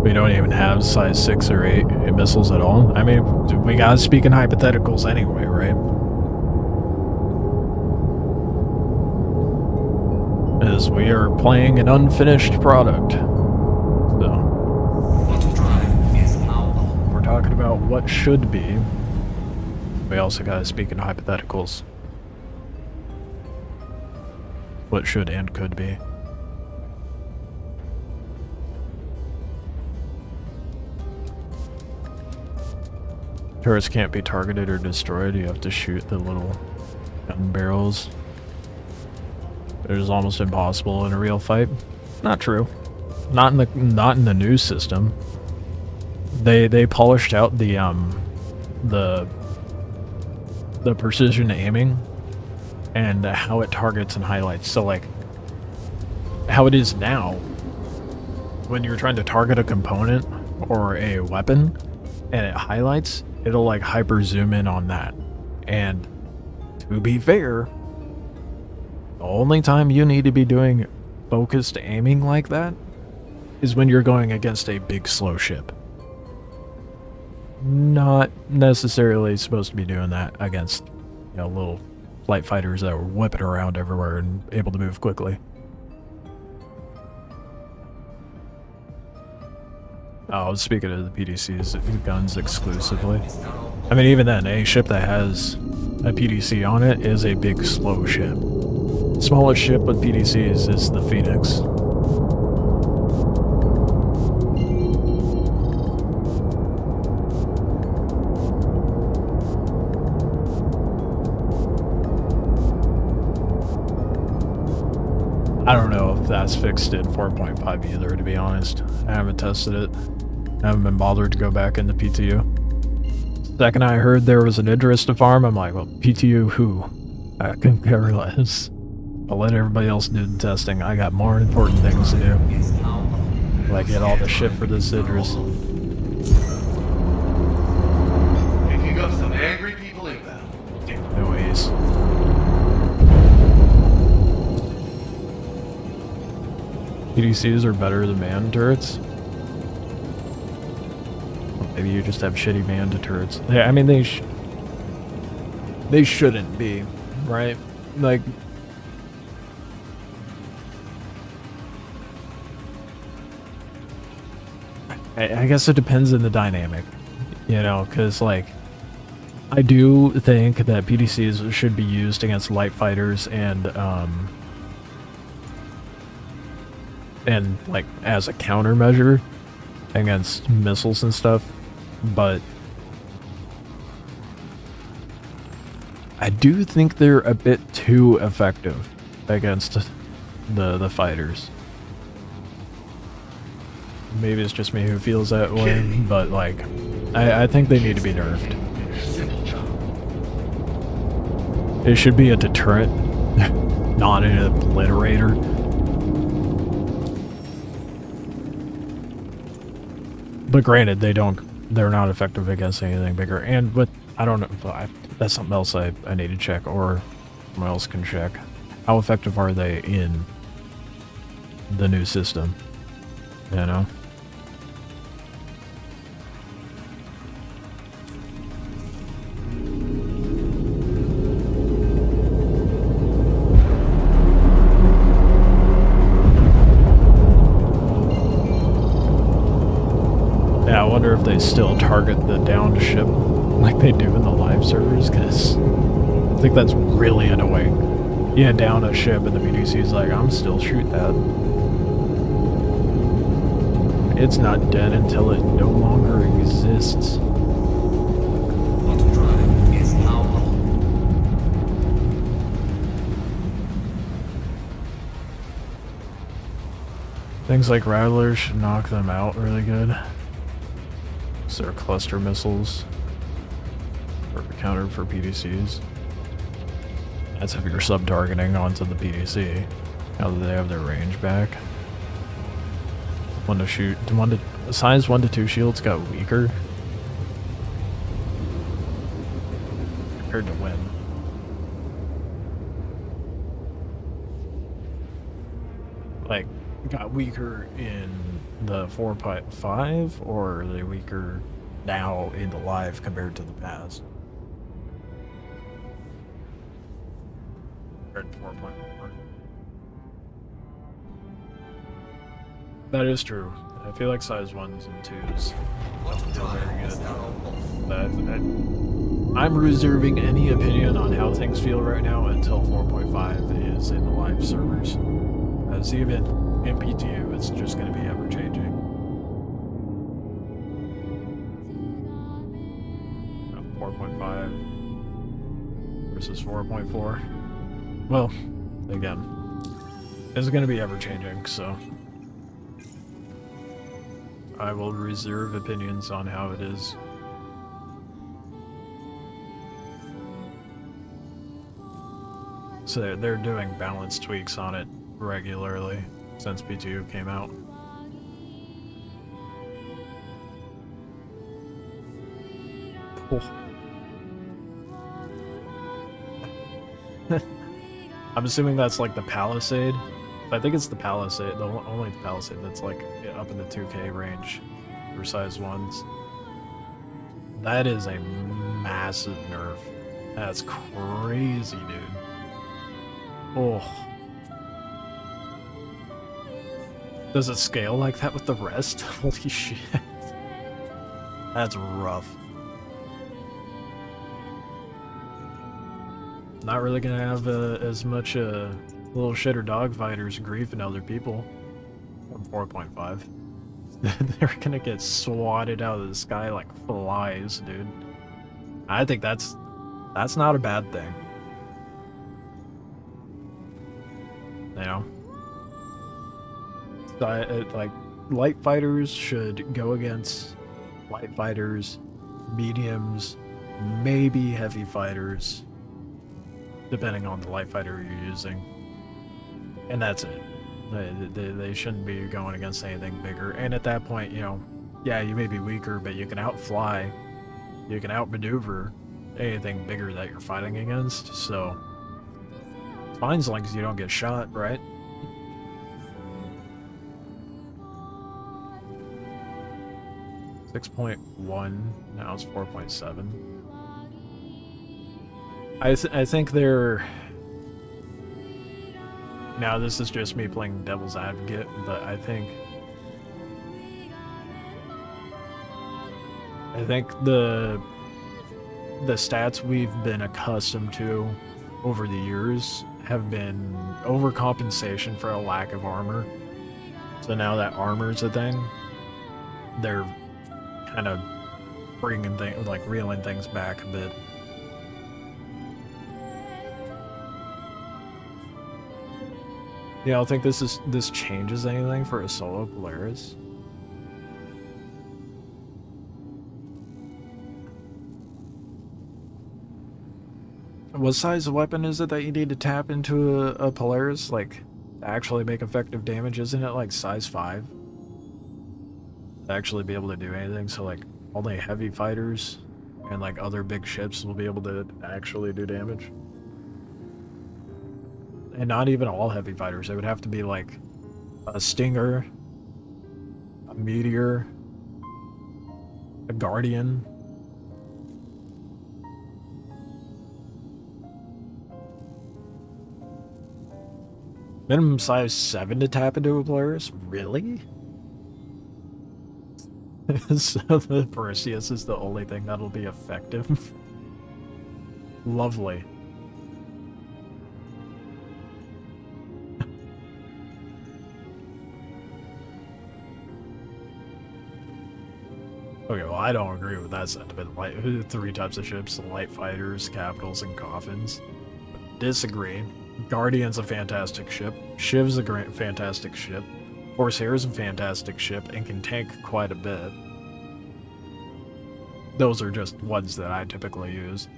We don't even have size 6 or 8 missiles at all. I mean, we gotta speak in hypotheticals anyway, right? As we are playing an unfinished product. So we're talking about what should be. We also gotta speak in hypotheticals. What should and could be. Turrets can't be targeted or destroyed. You have to shoot the little gun barrels. It is almost impossible in a real fight. Not true. Not in the new system. They polished out the precision aiming and how it targets and highlights. So like how it is now, when you're trying to target a component or a weapon and it highlights, it'll like hyper zoom in on that. And to be fair, the only time you need to be doing focused aiming like that is when you're going against a big slow ship. Not necessarily supposed to be doing that against, you know, little light fighters that were whipping around everywhere and able to move quickly. Oh, speaking of the PDC's guns exclusively. I mean, even then, a ship that has a PDC on it is a big slow ship. Smallest ship with PDCs is the Phoenix. I don't know if that's fixed in 4.5 either, to be honest. I haven't tested it. I haven't been bothered to go back into PTU. Second I heard there was an Idris to farm, I'm like, well, PTU who? I couldn't care less. I'll let everybody else do the testing. I got more important things to do. Like get all the shit for this Idris. Picking up some angry people inbound. No ways. PDCs are better than manned turrets. Maybe you just have shitty manned turrets. Yeah, I mean they shouldn't be, right? Like I guess it depends on the dynamic, you know, because like I do think that PDCs should be used against light fighters and like as a countermeasure against missiles and stuff, but I do think they're a bit too effective against the fighters. Maybe it's just me who feels that way, but like, I think they need to be nerfed. It should be a deterrent, not an obliterator. But granted, they're not effective against anything bigger. And with, I don't know, that's something else I need to check, or someone else can check. How effective are they in the new system? You know? Yeah, I wonder if they still target the downed ship like they do in the live servers, because I think that's really annoying. Yeah, down a ship and the BDC's like, I'm still shoot that. It's not dead until it no longer exists. Auto drive is now on. Things like Rattlers should knock them out really good. So they're cluster missiles. Or countered for PDCs. That's if you're sub-targeting onto the PDC. Now that they have their range back. Size 1 to 2 shields got weaker. Compared to when? Like, got weaker in the 4.5, or are they weaker now in the live compared to the past? Compared to 4.4. That is true. I feel like size 1s and 2s don't feel very good. But I'm reserving any opinion on how things feel right now until 4.5 is in the live servers. As even in PTU, it's just going to be ever changing. 4.5 versus 4.4. Well, again, it's going to be ever changing, so I will reserve opinions on how it is. So they're doing balance tweaks on it regularly since PTU came out. Cool. I'm assuming that's like the Palisade. I think it's the Palisade, only the Palisade that's like up in the 2K range for size 1s. That is a massive nerf. That's crazy, dude. Oh. Does it scale like that with the rest? Holy shit. That's rough. Not really gonna have as much little shitter dog fighters griefing other people from 4.5. They're gonna get swatted out of the sky like flies, dude. I think that's not a bad thing. You know? So like, light fighters should go against light fighters, mediums, maybe heavy fighters, depending on the light fighter you're using. And that's it. They shouldn't be going against anything bigger. And at that point, you know, yeah, you may be weaker, but you can outfly, you can outmaneuver anything bigger that you're fighting against. So it's fine as long as you don't get shot, right? .1, now it's 4.7. I think they're... Now this is just me playing devil's advocate, but I think the stats we've been accustomed to over the years have been overcompensation for a lack of armor. So now that armor's a thing, they're kind of bringing things, like reeling things back a bit. You don't think this changes anything for a solo Polaris? What size weapon is it that you need to tap into a Polaris, like, to actually make effective damage? Isn't it like size 5? To actually be able to do anything, so like, only heavy fighters and like other big ships will be able to actually do damage? And not even all heavy fighters, it would have to be like a Stinger, a Meteor, a Guardian. Minimum size 7 to tap into a Polaris? Really? So the Perseus is the only thing that'll be effective? Lovely. Okay, well, I don't agree with that sentiment. Like, 3 types of ships: light fighters, capitals, and coffins. Disagree. Guardian's a fantastic ship. Shiv's a fantastic ship. Corsair's a fantastic ship and can tank quite a bit. Those are just ones that I typically use.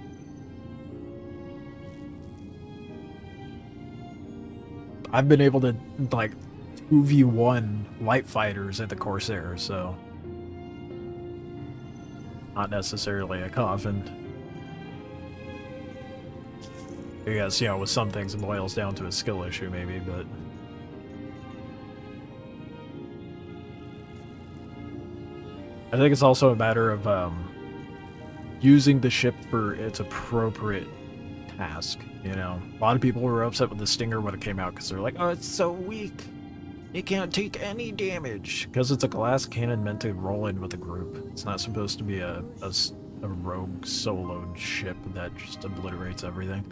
I've been able to, like, 2v1 light fighters at the Corsair, so... not necessarily a coffin. I guess, you know, with some things it boils down to a skill issue, maybe, but... I think it's also a matter of, using the ship for its appropriate task, you know? A lot of people were upset with the Stinger when it came out, because they're like, oh, it's so weak! It can't take any damage! Because it's a glass cannon meant to roll in with a group. It's not supposed to be a rogue soloed ship that just obliterates everything.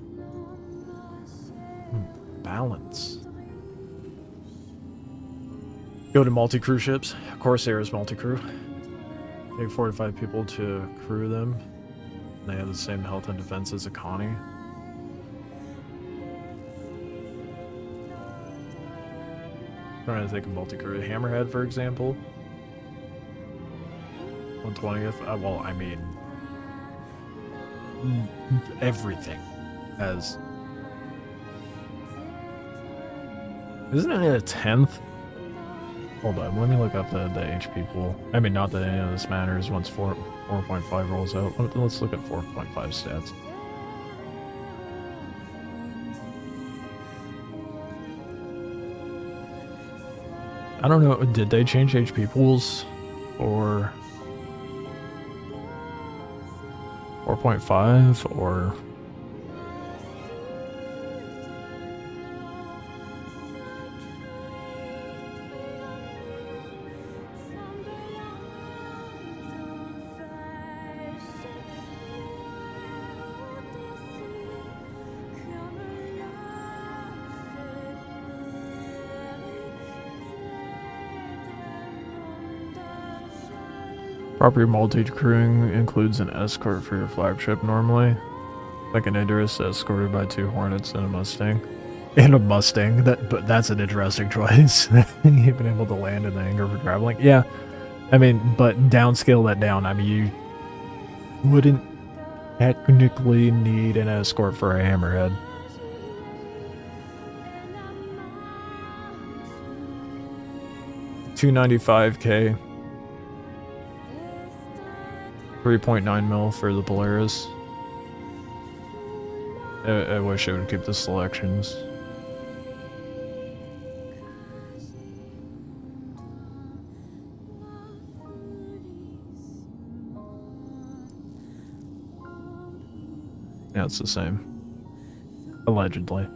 Balance. Go to multi-crew ships. Corsair is multi-crew. Take 4 to 5 people to crew them. They have the same health and defense as a Connie. Trying to think of multi-crew. Hammerhead, for example. 120th. Well, I mean... everything has... Isn't it a 10th? Hold on, let me look up the HP pool. I mean, not that any of this matters once 4.5 rolls out. Let's look at 4.5 stats. I don't know, did they change HP pools for 4.5 or... Proper multi-crewing includes an escort for your flagship normally. Like an Idris escorted by 2 Hornets and a Mustang. And a Mustang, but that's an interesting choice. You've been able to land in the hangar for traveling. Yeah, I mean, but downscale that down. I mean, you wouldn't technically need an escort for a Hammerhead. $295K. 3.9 mil for the Polaris. I wish it would keep the selections. Yeah, it's the same. Allegedly.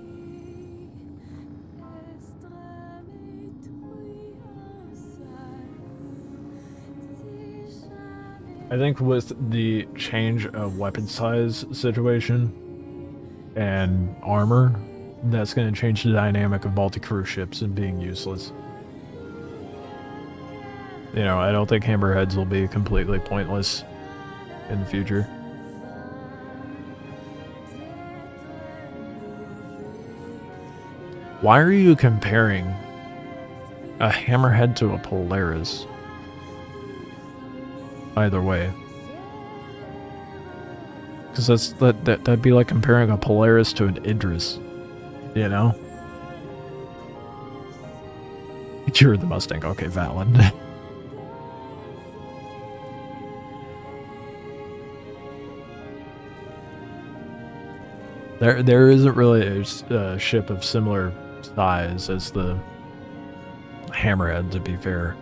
I think with the change of weapon size situation and armor, that's going to change the dynamic of multi-crew ships and being useless. You know, I don't think Hammerheads will be completely pointless in the future. Why are you comparing a hammerhead to a Polaris? Either way. Because that'd be like comparing a Polaris to an Idris. You know? You're the Mustang. Okay, valid. There isn't really a ship of similar size as the Hammerhead, to be fair.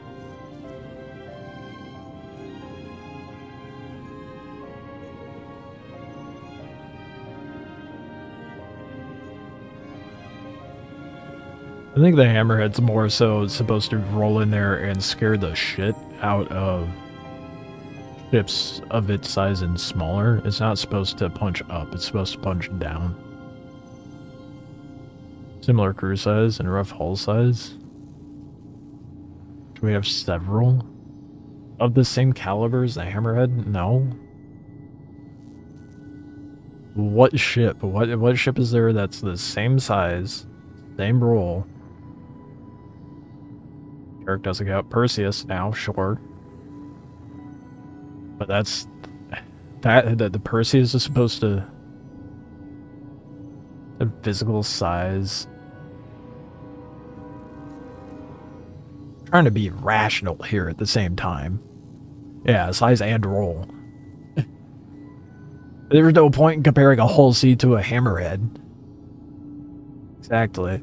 I think the Hammerhead's more so supposed to roll in there and scare the shit out of ships of its size and smaller. It's not supposed to punch up, it's supposed to punch down. Similar crew size and rough hull size. Do we have several of the same caliber as the Hammerhead? No. What ship? What ship is there that's the same size, same role? Eric doesn't count. Perseus now, sure. But that's that the Perseus is supposed to have physical size. I'm trying to be rational here at the same time. Yeah, size and role. There's no point in comparing a hull C to a Hammerhead. Exactly.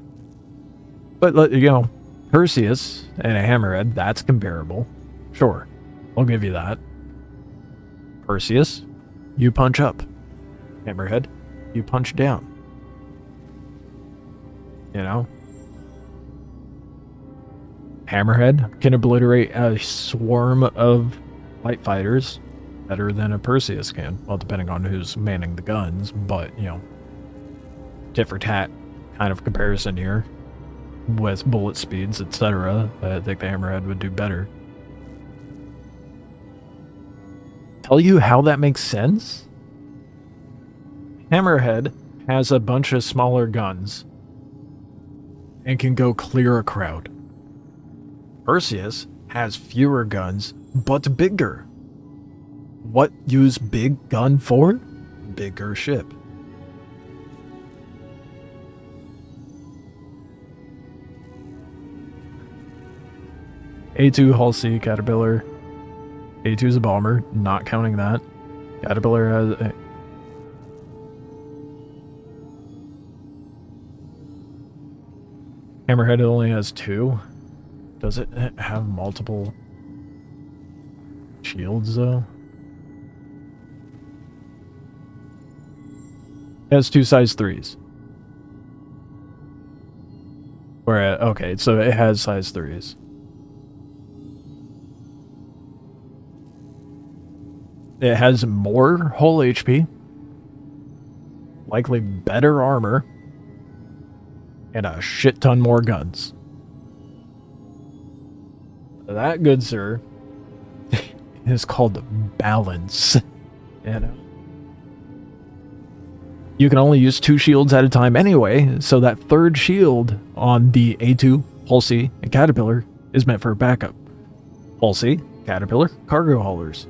But you know, Perseus and a Hammerhead, that's comparable. Sure, I'll give you that. Perseus, you punch up. Hammerhead, you punch down. You know? Hammerhead can obliterate a swarm of light fighters better than a Perseus can. Well, depending on who's manning the guns, but, you know, tit for tat kind of comparison here. With bullet speeds, etc., I think the Hammerhead would do better. Tell you how that makes sense? Hammerhead has a bunch of smaller guns and can go clear a crowd. Perseus has fewer guns, but bigger. What use big gun for? Bigger ship. A2 Hull C Caterpillar. A2 is a bomber, not counting that. Caterpillar has a... Hammerhead only has 2. Does it have multiple shields though? It has 2 size 3s. Where, okay, so it has size 3s. It has more hull HP, likely better armor, and a shit ton more guns. That, good sir, is called balance. You know? You can only use 2 shields at a time anyway, so that third shield on the A2, Hull C, and Caterpillar is meant for backup. Hull C, Caterpillar, cargo haulers.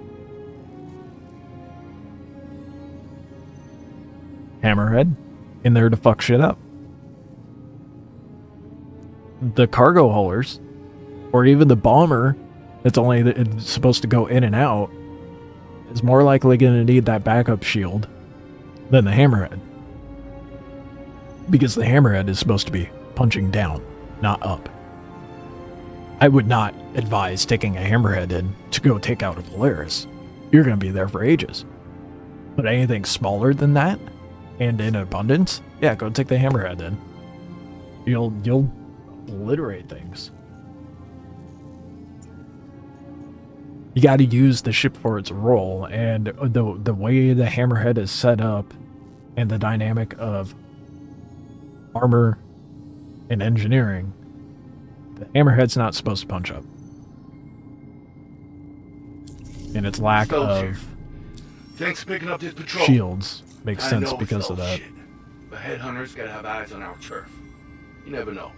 Hammerhead in there to fuck shit up. The cargo haulers, or even the bomber that's only it's supposed to go in and out, is more likely going to need that backup shield than the Hammerhead. Because the Hammerhead is supposed to be punching down, not up. I would not advise taking a Hammerhead in to go take out a Polaris. You're going to be there for ages. But anything smaller than that, and in abundance, yeah, go take the Hammerhead in. You'll obliterate things. You got to use the ship for its role, and the way the Hammerhead is set up, and the dynamic of armor and engineering, the Hammerhead's not supposed to punch up. And its lack of Thanks for picking up this patrol. shields makes sense because of that. Shit, but headhunters gotta have eyes on our turf. You never know.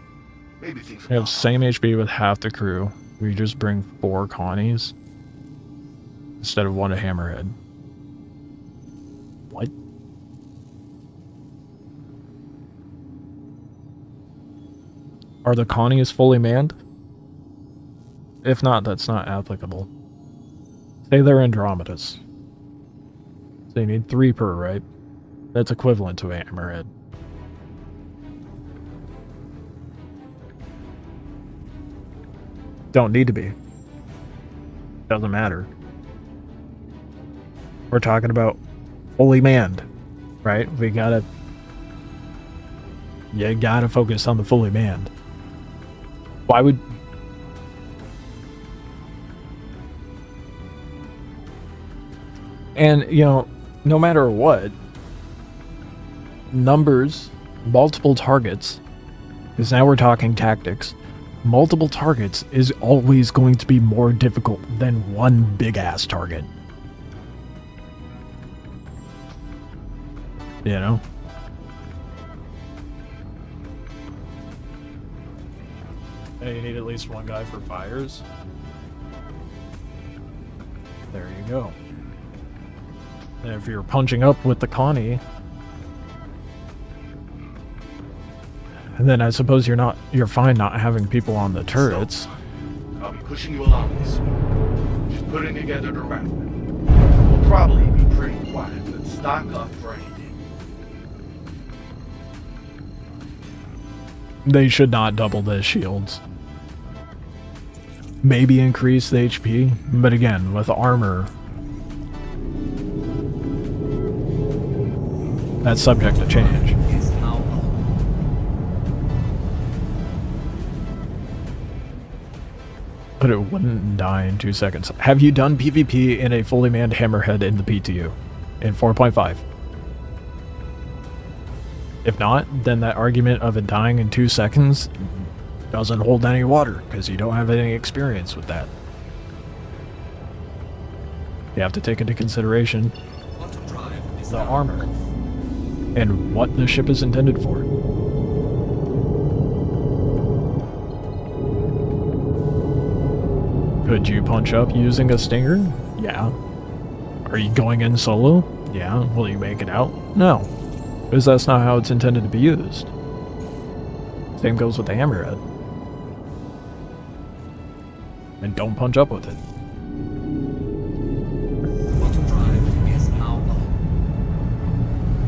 Maybe things We have same HP with half the crew. We just bring 4 Connies instead of 1 Hammerhead. What? Are the Connies fully manned? If not, that's not applicable. Say they're Andromedas. So you need 3 per, right? That's equivalent to a Hammerhead. Don't need to be. Doesn't matter. We're talking about fully manned, right? You gotta focus on the fully manned. Why would... And, you know, no matter what, numbers, multiple targets, because now we're talking tactics, multiple targets is always going to be more difficult than one big-ass target. You know? Hey, you need at least 1 guy for fires. There you go. And if you're punching up with the Connie, then I suppose you're fine not having people on the turrets. I'll be pushing you along this week. Just putting together the route. We'll probably be pretty quiet, but stock up for anything. They should not double the shields. Maybe increase the HP, but again, with armor, that's subject to change. But it wouldn't die in 2 seconds. Have you done PvP in a fully manned Hammerhead in the PTU? In 4.5? If not, then that argument of it dying in 2 seconds doesn't hold any water, because you don't have any experience with that. You have to take into consideration the armor and what the ship is intended for. Could you punch up using a stinger? Yeah. Are you going in solo? Yeah. Will you make it out? No. Because that's not how it's intended to be used. Same goes with the Hammerhead. And don't punch up with it.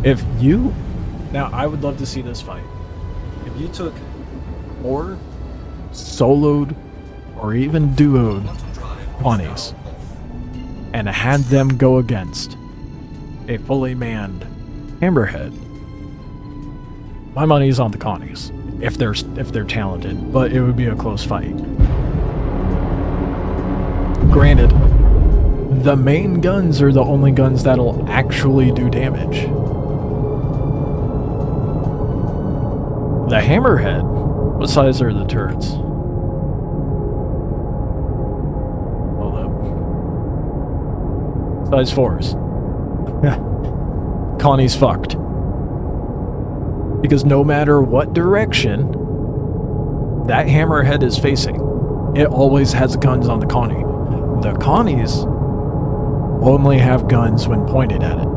If you... Now, I would love to see this fight. If you took 4 soloed or even duoed Connies and had them go against a fully manned Hammerhead, my money's on the Connies if they're talented, but it would be a close fight. Granted, the main guns are the only guns that'll actually do damage. The Hammerhead, what size are the turrets? Hold up. Size 4s. Connie's fucked. Because no matter what direction that Hammerhead is facing, it always has guns on the Connie. The Connies only have guns when pointed at it,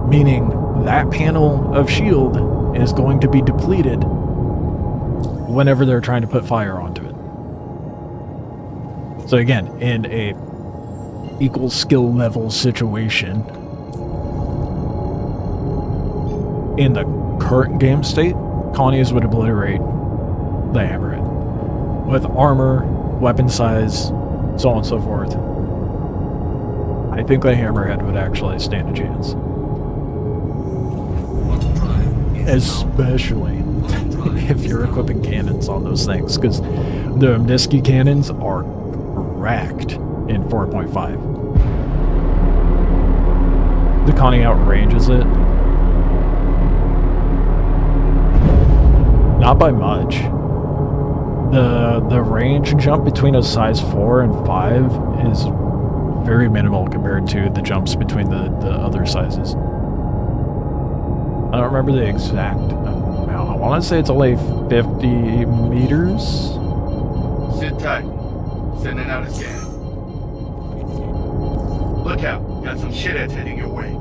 meaning that panel of shield is going to be depleted whenever they're trying to put fire onto it. So again, in a equal skill level situation, in the current game state, Connies would obliterate the Hammerhead. With armor, weapon size, so on and so forth, I think the Hammerhead would actually stand a chance. Especially if you're equipping cannons on those things, because the Omniski cannons are cracked in 4.5. The Connie outranges it. Not by much. The range jump between a size 4 and 5 is very minimal compared to the jumps between the other sizes. I don't remember the exact amount want to say it's only 50 meters. Sit tight. Sending out a scan. Look out. Got some shitheads heading your way.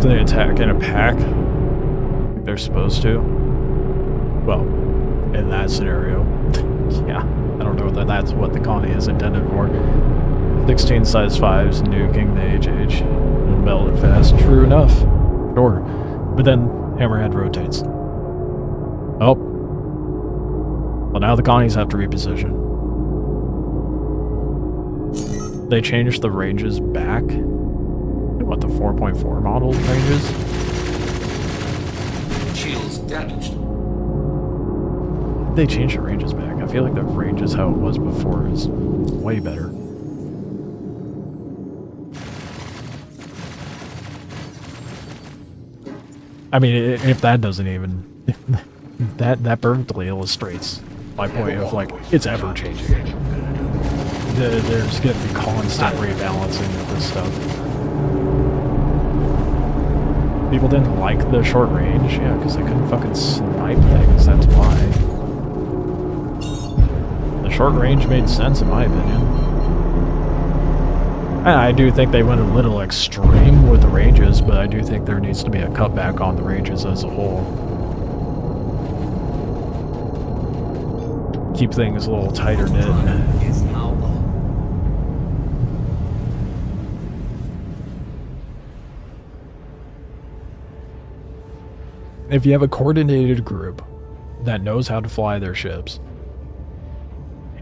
Do they attack in a pack? Like they're supposed to? Well, in that scenario. Yeah. I don't know that that's what the colony is intended for. 16 size 5s nuking the HH. And melt it fast. True enough. Sure. But then Hammerhead rotates. Oh. Well, now the colonies have to reposition. They changed the ranges back. What, the 4.4 model ranges? Shields damaged. They changed the ranges back. I feel like the ranges how it was before is way better. I mean, if that doesn't even... that perfectly illustrates my point of, like, it's ever changing. There's gonna be constant rebalancing of this stuff. People didn't like the short range, yeah, because they couldn't fucking snipe things, that's why. The short range made sense in my opinion. I do think they went a little extreme with the ranges, but I do think there needs to be a cutback on the ranges as a whole. Keep things a little tighter knit. If you have a coordinated group that knows how to fly their ships,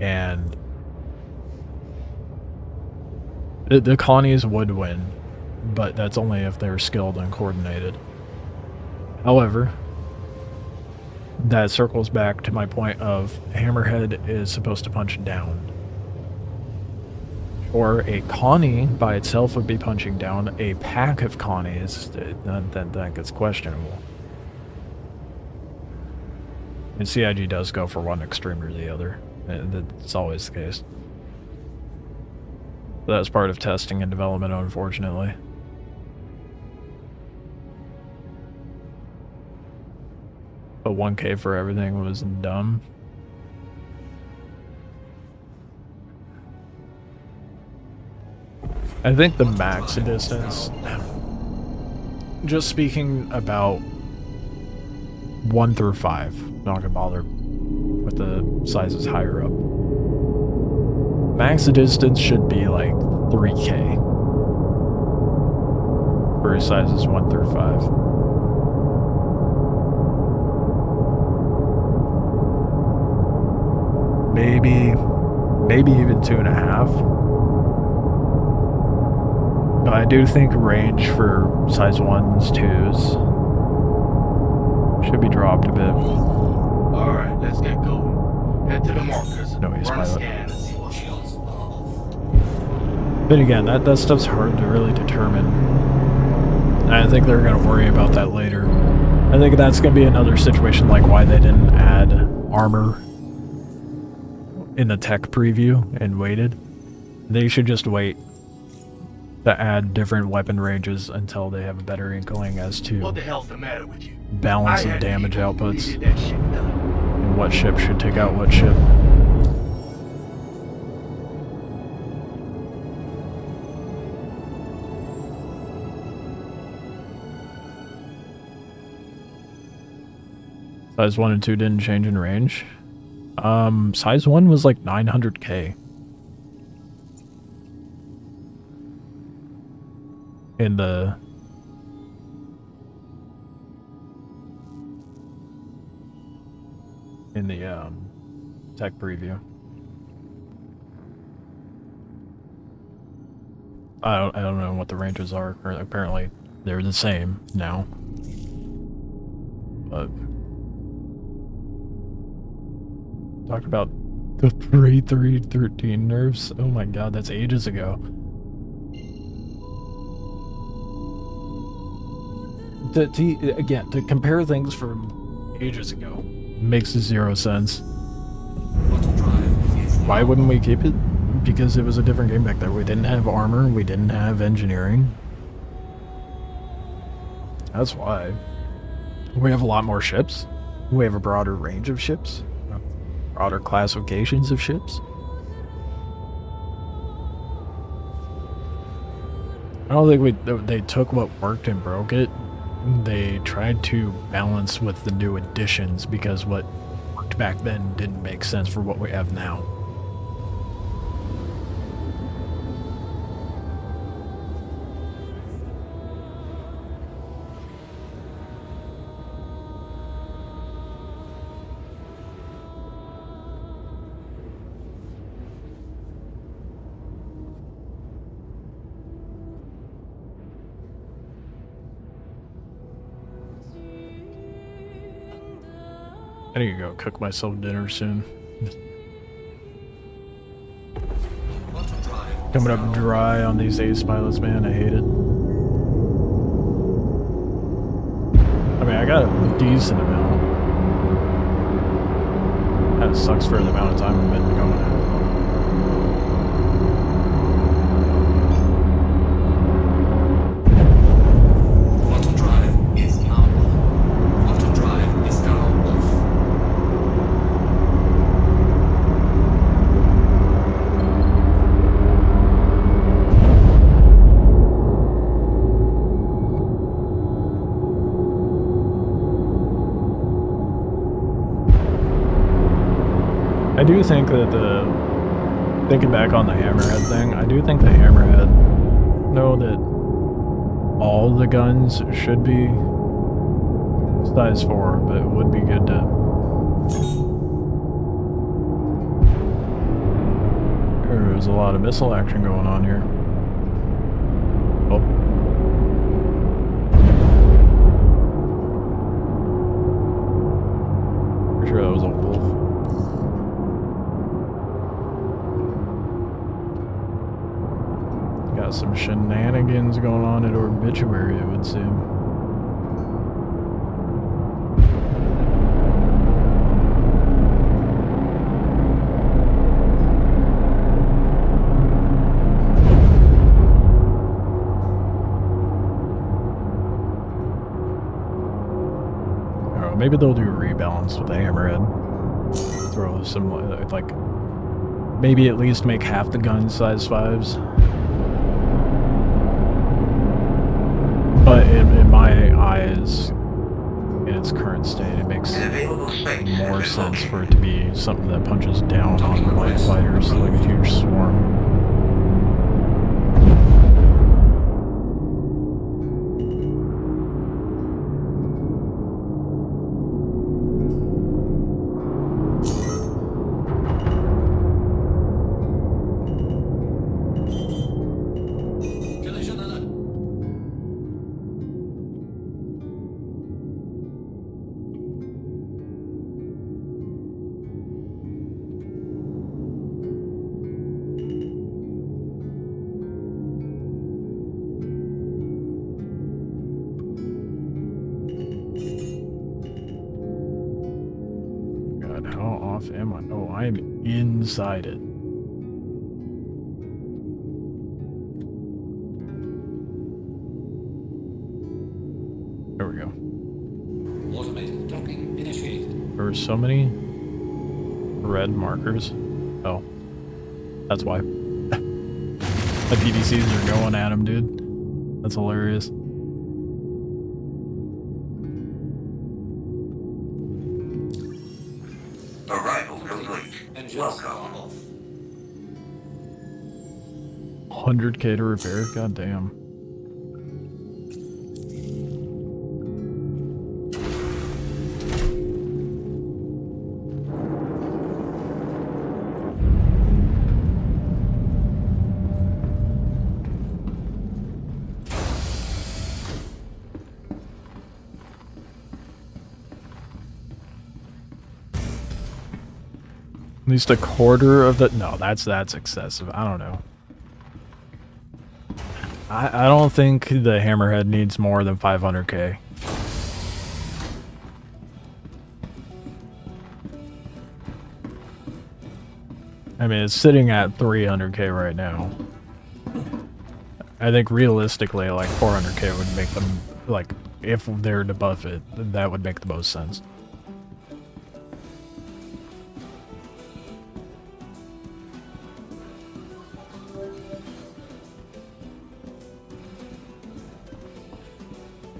and the colonies would win, but that's only if they're skilled and coordinated. However, that circles back to my point of Hammerhead is supposed to punch down. Or a colony by itself would be punching down. A pack of colonies, that gets questionable. And CIG does go for one extreme or the other. That's always the case. But that's part of testing and development, unfortunately. But 1K for everything was dumb. I think the max distance, just speaking about 1 through 5, not gonna bother with the sizes higher up. Max distance should be like 3K for sizes 1 through 5. Maybe even 2.5. But I do think range for size 1s, 2s should be dropped a bit. Alright, let's get going. Head to the markers. No, he's run a pilot. scan and see what shields. But again, that stuff's hard to really determine. And I think they're going to worry about that later. I think that's going to be another situation like why they didn't add armor in the tech preview and waited. They should just wait to add different weapon ranges until they have a better inkling as to What the hell's the matter with you? balance of damage outputs and what ship should take out what ship. Size 1 and 2 didn't change in range. Size 1 was like 900k. In the tech preview. I don't know what the ranges are. Apparently they're the same now. But talked about the 3313 nerfs. Oh my god, that's ages ago. Again, to compare things from ages ago, Makes 0 sense. Why wouldn't we keep it? Because it was a different game back there. We didn't have armor, we didn't have engineering. That's why. We have a lot more ships. We have a broader range of ships. Broader classifications of ships. I don't think they took what worked and broke it. They tried to balance with the new additions because what worked back then didn't make sense for what we have now. I need to go cook myself dinner soon. Coming up dry on these ace pilots, man. I hate it. I mean, I got a decent amount. Kinda sucks for the amount of time I've been going at. I do think that thinking back on the hammerhead thing, I do think the hammerhead, know that all the guns should be size 4, but it would be good to there's a lot of missile action going on here. Oh. Pretty sure that was a wolf. Got some shenanigans going on at Obituary, it would seem. Oh, maybe they'll do a rebalance with the hammerhead. Throw some, like, maybe at least make half the guns size 5s. But in my eyes, in its current state, it makes more sense for it to be something that punches down on the light fighters like a huge swarm. Am I? Oh, I am inside it. There we go. Automated docking initiated. There were so many red markers. Oh, that's why. The PDCs are going at him, dude. That's hilarious. Arrival complete. Welcome. 100K to repair? God damn. At least a quarter of the... No, that's excessive. I don't know. I don't think the hammerhead needs more than 500K. I mean, it's sitting at 300k right now. I think realistically, like 400k would make them, like, if they're to buff it, that would make the most sense.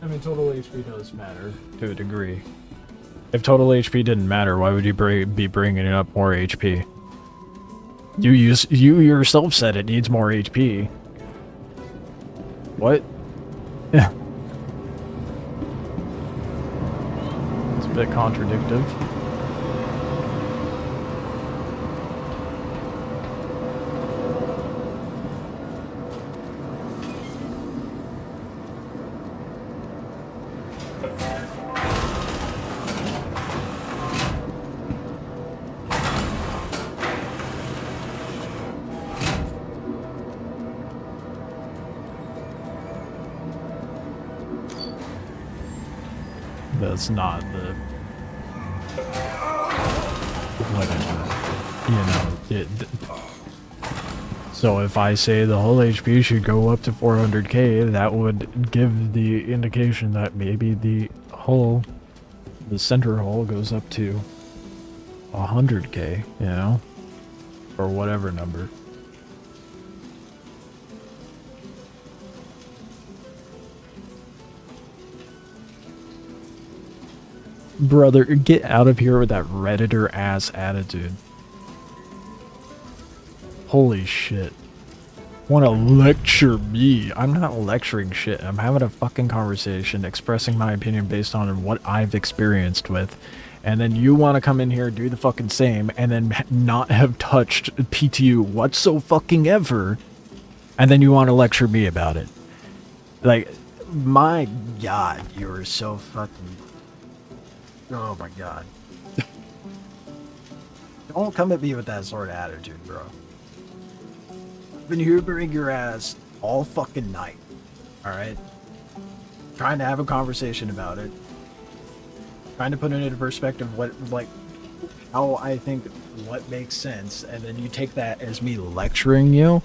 I mean, total HP does matter to a degree. If total HP didn't matter, why would you be bringing up more HP? You yourself said it needs more HP. What? Yeah. It's a bit contradictory. That's not the whatever, you know. So if I say the whole HP should go up to 400k, that would give the indication that maybe the center hull goes up to 100k, you know, or whatever number. Brother, get out of here with that Redditor ass attitude. Holy shit. Wanna lecture me? I'm not lecturing shit. I'm having a fucking conversation, expressing my opinion based on what I've experienced with. And then you wanna come in here, do the fucking same, and then not have touched PTU whatsoever. And then you wanna lecture me about it. Like, my god, you're so fucking... Oh my god. Don't come at me with that sort of attitude, bro. I've been hoovering your ass all fucking night. Alright? Trying to have a conversation about it. Trying to put it into perspective what, like, how I think what makes sense, and then you take that as me lecturing you?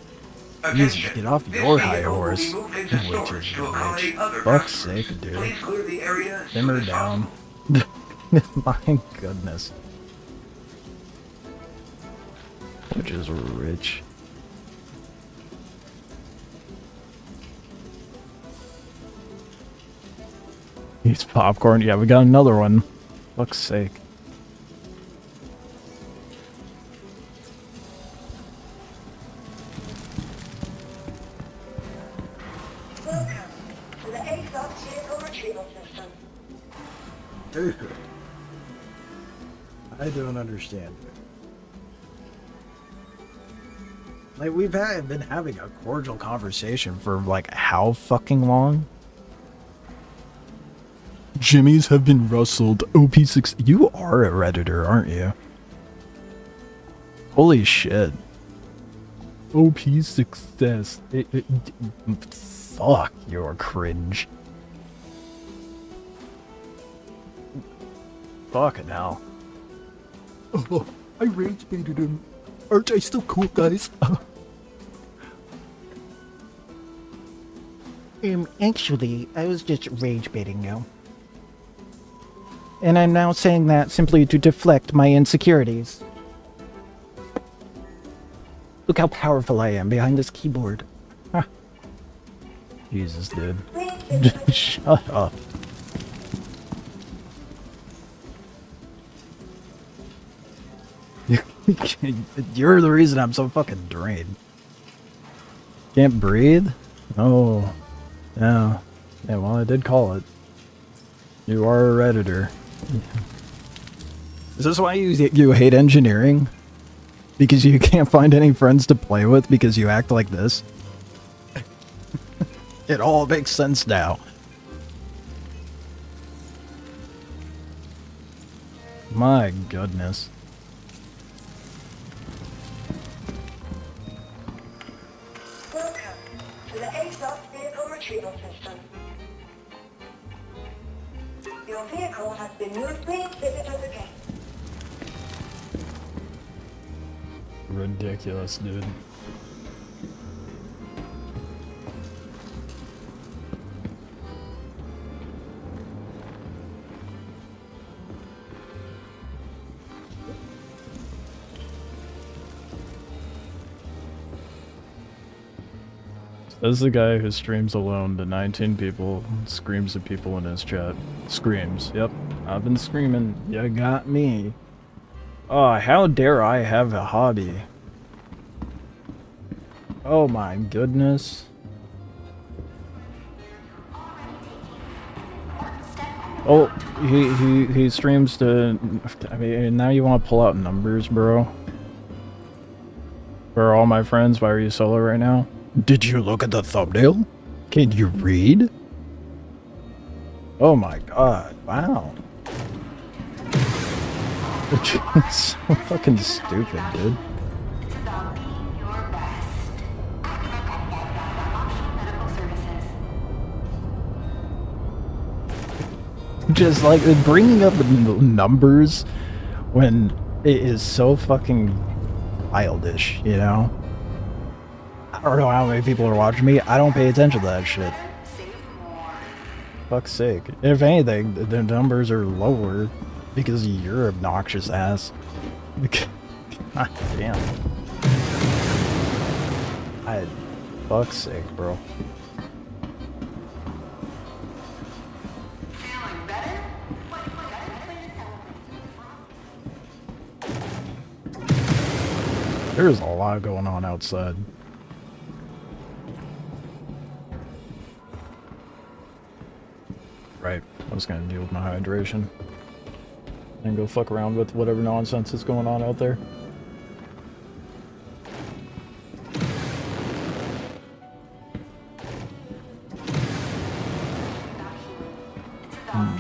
Jesus, get off your high horse. Which is bitch. Fuck's sake, dude. Simmer down. My goodness. Which is rich. Eats popcorn. Yeah, we got another one. Fuck's sake. Welcome to the ASOS vehicle retrieval system. Dude. I don't understand. Like, we've been having a cordial conversation for, like, how fucking long? Jimmies have been rustled. OP6... You are a Redditor, aren't you? Holy shit. OP success. Fuck, you're cringe. Fucking hell. Oh, I rage baited him. Aren't I still cool, guys? Actually, I was just rage baiting you. And I'm now saying that simply to deflect my insecurities. Look how powerful I am behind this keyboard. Huh. Jesus, dude. Shut up. You're the reason I'm so fucking drained. Can't breathe? Oh. Yeah. Yeah, well, I did call it. You are a Redditor. Is this why you hate engineering? Because you can't find any friends to play with because you act like this? It all makes sense now. My goodness. Welcome to the ASOS vehicle retrieval system. Your vehicle has been moved. Please visit us again. ridiculous, dude. Says the guy who streams alone to 19 people, screams at people in his chat. Screams, yep. I've been screaming, you got me. Oh, how dare I have a hobby? Oh my goodness. Oh, he streams to... I mean, now you want to pull out numbers, bro? For all my friends, why are you solo right now? Did you look at the thumbnail? Can you read? Oh my god, wow. It's so fucking stupid, dude. Just like bringing up the numbers when it is so fucking childish, you know? I don't know how many people are watching me. I don't pay attention to that shit. Fuck's sake. If anything, the numbers are lower because of your obnoxious ass. God damn. Fuck's sake, bro. There's a lot going on outside. Right, I was gonna deal with my hydration and go fuck around with whatever nonsense is going on out there.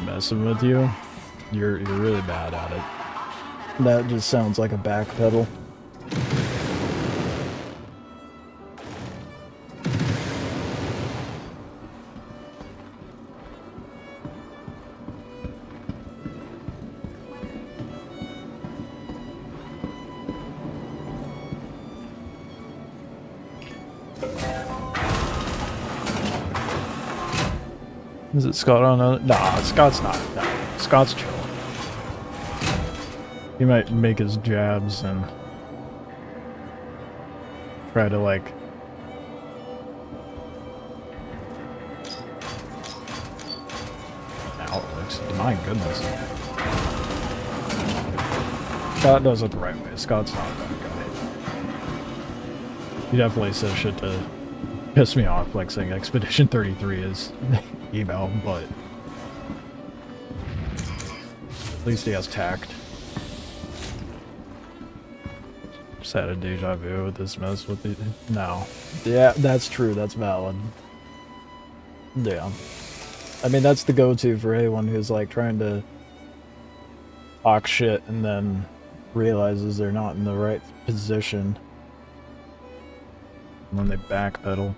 Messing with you? You're really bad at it. That just sounds like a backpedal. Is it Scott on a... Nah, Scott's not. No, Scott's chill. He might make his jabs and try to, like... Alex, my goodness. Scott does it the right way. Scott's not that guy. He definitely says shit to piss me off, like saying Expedition 33 is... email, but at least he has tact. Just had a deja vu with this mess with the... No. Yeah, that's true, that's valid. Yeah. I mean, that's the go-to for anyone who's like trying to talk shit and then realizes they're not in the right position. And then they backpedal.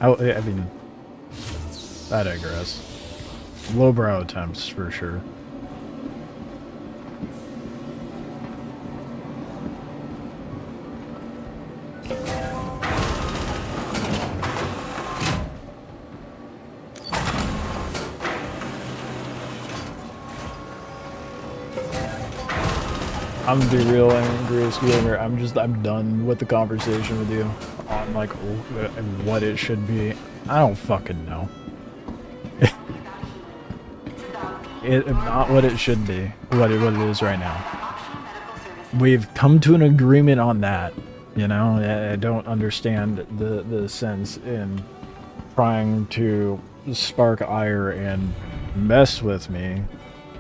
I mean, I digress. Lowbrow attempts, for sure. I'm gonna be real angry, gamer. I'm done with the conversation with you on like what it should be. I don't fucking know. Not what it should be. What it is right now. We've come to an agreement on that. You know, I don't understand the sense in trying to spark ire and mess with me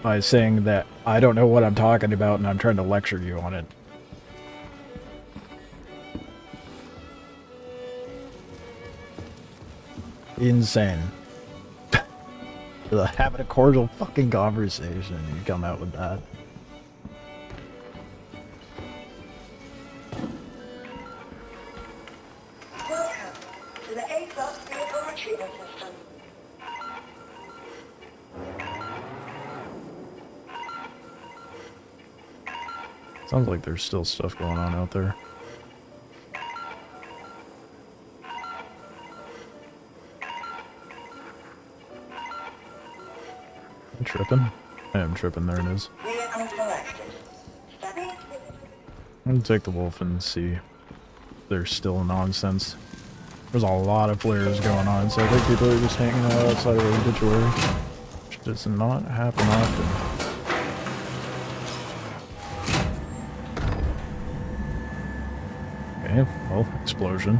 by saying that I don't know what I'm talking about and I'm trying to lecture you on it. Insane. Having a cordial fucking conversation, you come out with that. Welcome to the A-Bus vehicle retrieval system. Sounds like there's still stuff going on out there. I'm tripping? I am tripping, there it is. I'm gonna take the wolf and see if there's still nonsense. There's a lot of flares going on, so I think people are just hanging out outside of the obituary, which does not happen often. Okay, well, explosion.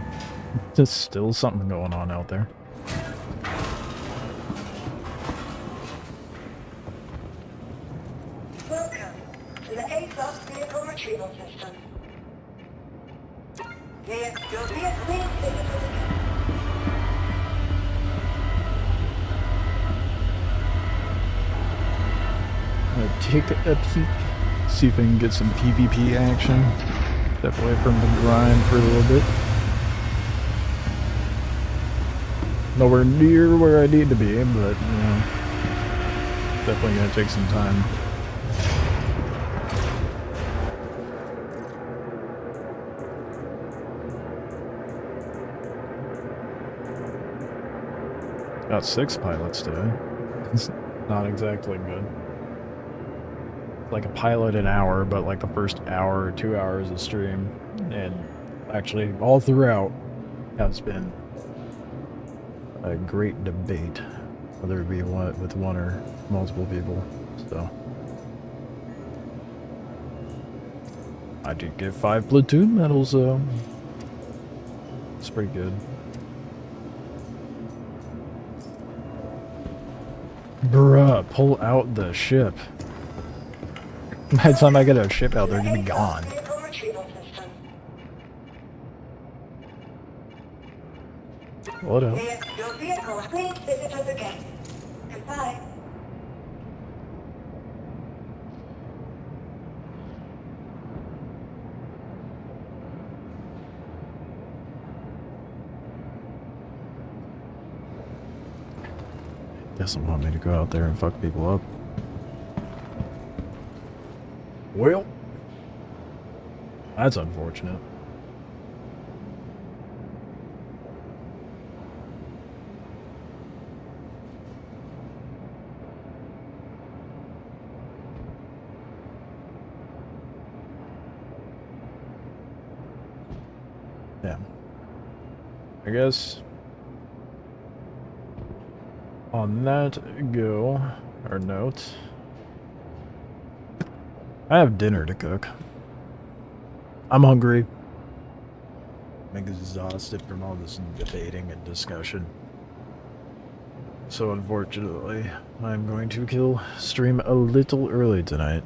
There's still something going on out there. Welcome to the ASOS vehicle retrieval system. Your vehicle is visible. I'm gonna take a peek, see if I can get some PvP action. Step away from the grind for a little bit. Nowhere near where I need to be, but you know, definitely gonna take some time. Got 6 pilots today. It's not exactly good. Like a pilot an hour, but like the first hour or 2 hours of stream, and actually all throughout has been a great debate, whether it be with one or multiple people. So I did get 5 platoon medals, so it's pretty good. Bruh, pull out the ship. By the time I get a ship out, they're gonna be gone. What up? Your vehicle, please visit us again. Goodbye. Doesn't want me to go out there and fuck people up. Well, that's unfortunate. Yeah. I guess on that note, I have dinner to cook. I'm hungry. I'm exhausted from all this debating and discussion. So unfortunately, I'm going to stream a little early tonight.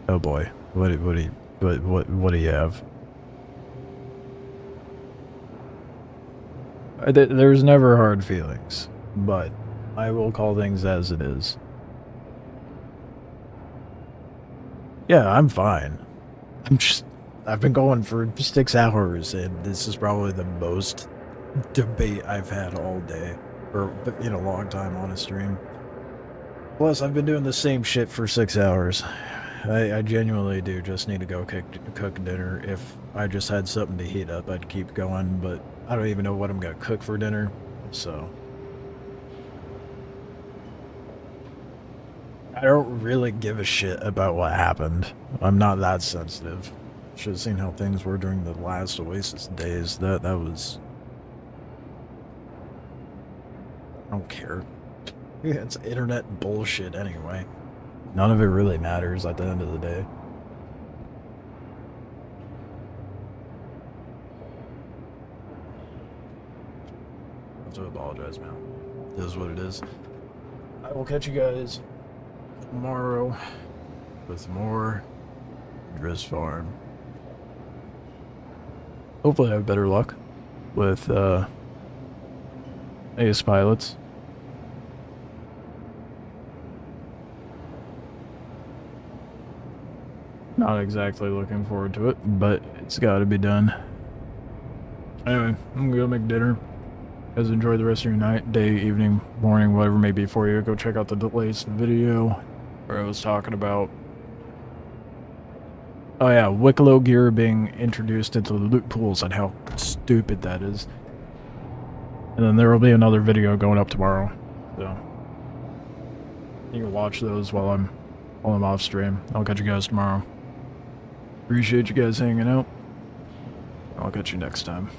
Oh boy, what do you have? There's never hard feelings, but I will call things as it is. Yeah, I'm fine. I've been going for 6 hours, and this is probably the most debate I've had all day, or in a long time on a stream. Plus, I've been doing the same shit for 6 hours. I genuinely do just need to go cook dinner. If I just had something to heat up, I'd keep going, but I don't even know what I'm gonna cook for dinner, so I don't really give a shit about what happened. I'm not that sensitive. Should have seen how things were during the last Oasis days. That was... I don't care. It's internet bullshit anyway. None of it really matters at the end of the day. I have to apologize, man. It is what it is. I will catch you guys tomorrow with more Idris Farm. Hopefully I have better luck with Ace pilots. Not exactly looking forward to it, but it's got to be done. Anyway, I'm gonna go make dinner. Guys, enjoy the rest of your night, day, evening, morning, whatever it may be for you. Go check out the latest video where I was talking about Oh yeah, Wikelo gear being introduced into the loot pools and how stupid that is. And then there will be another video going up tomorrow, so you can watch those while I'm off stream. I'll catch you guys tomorrow. Appreciate you guys hanging out. I'll catch you next time.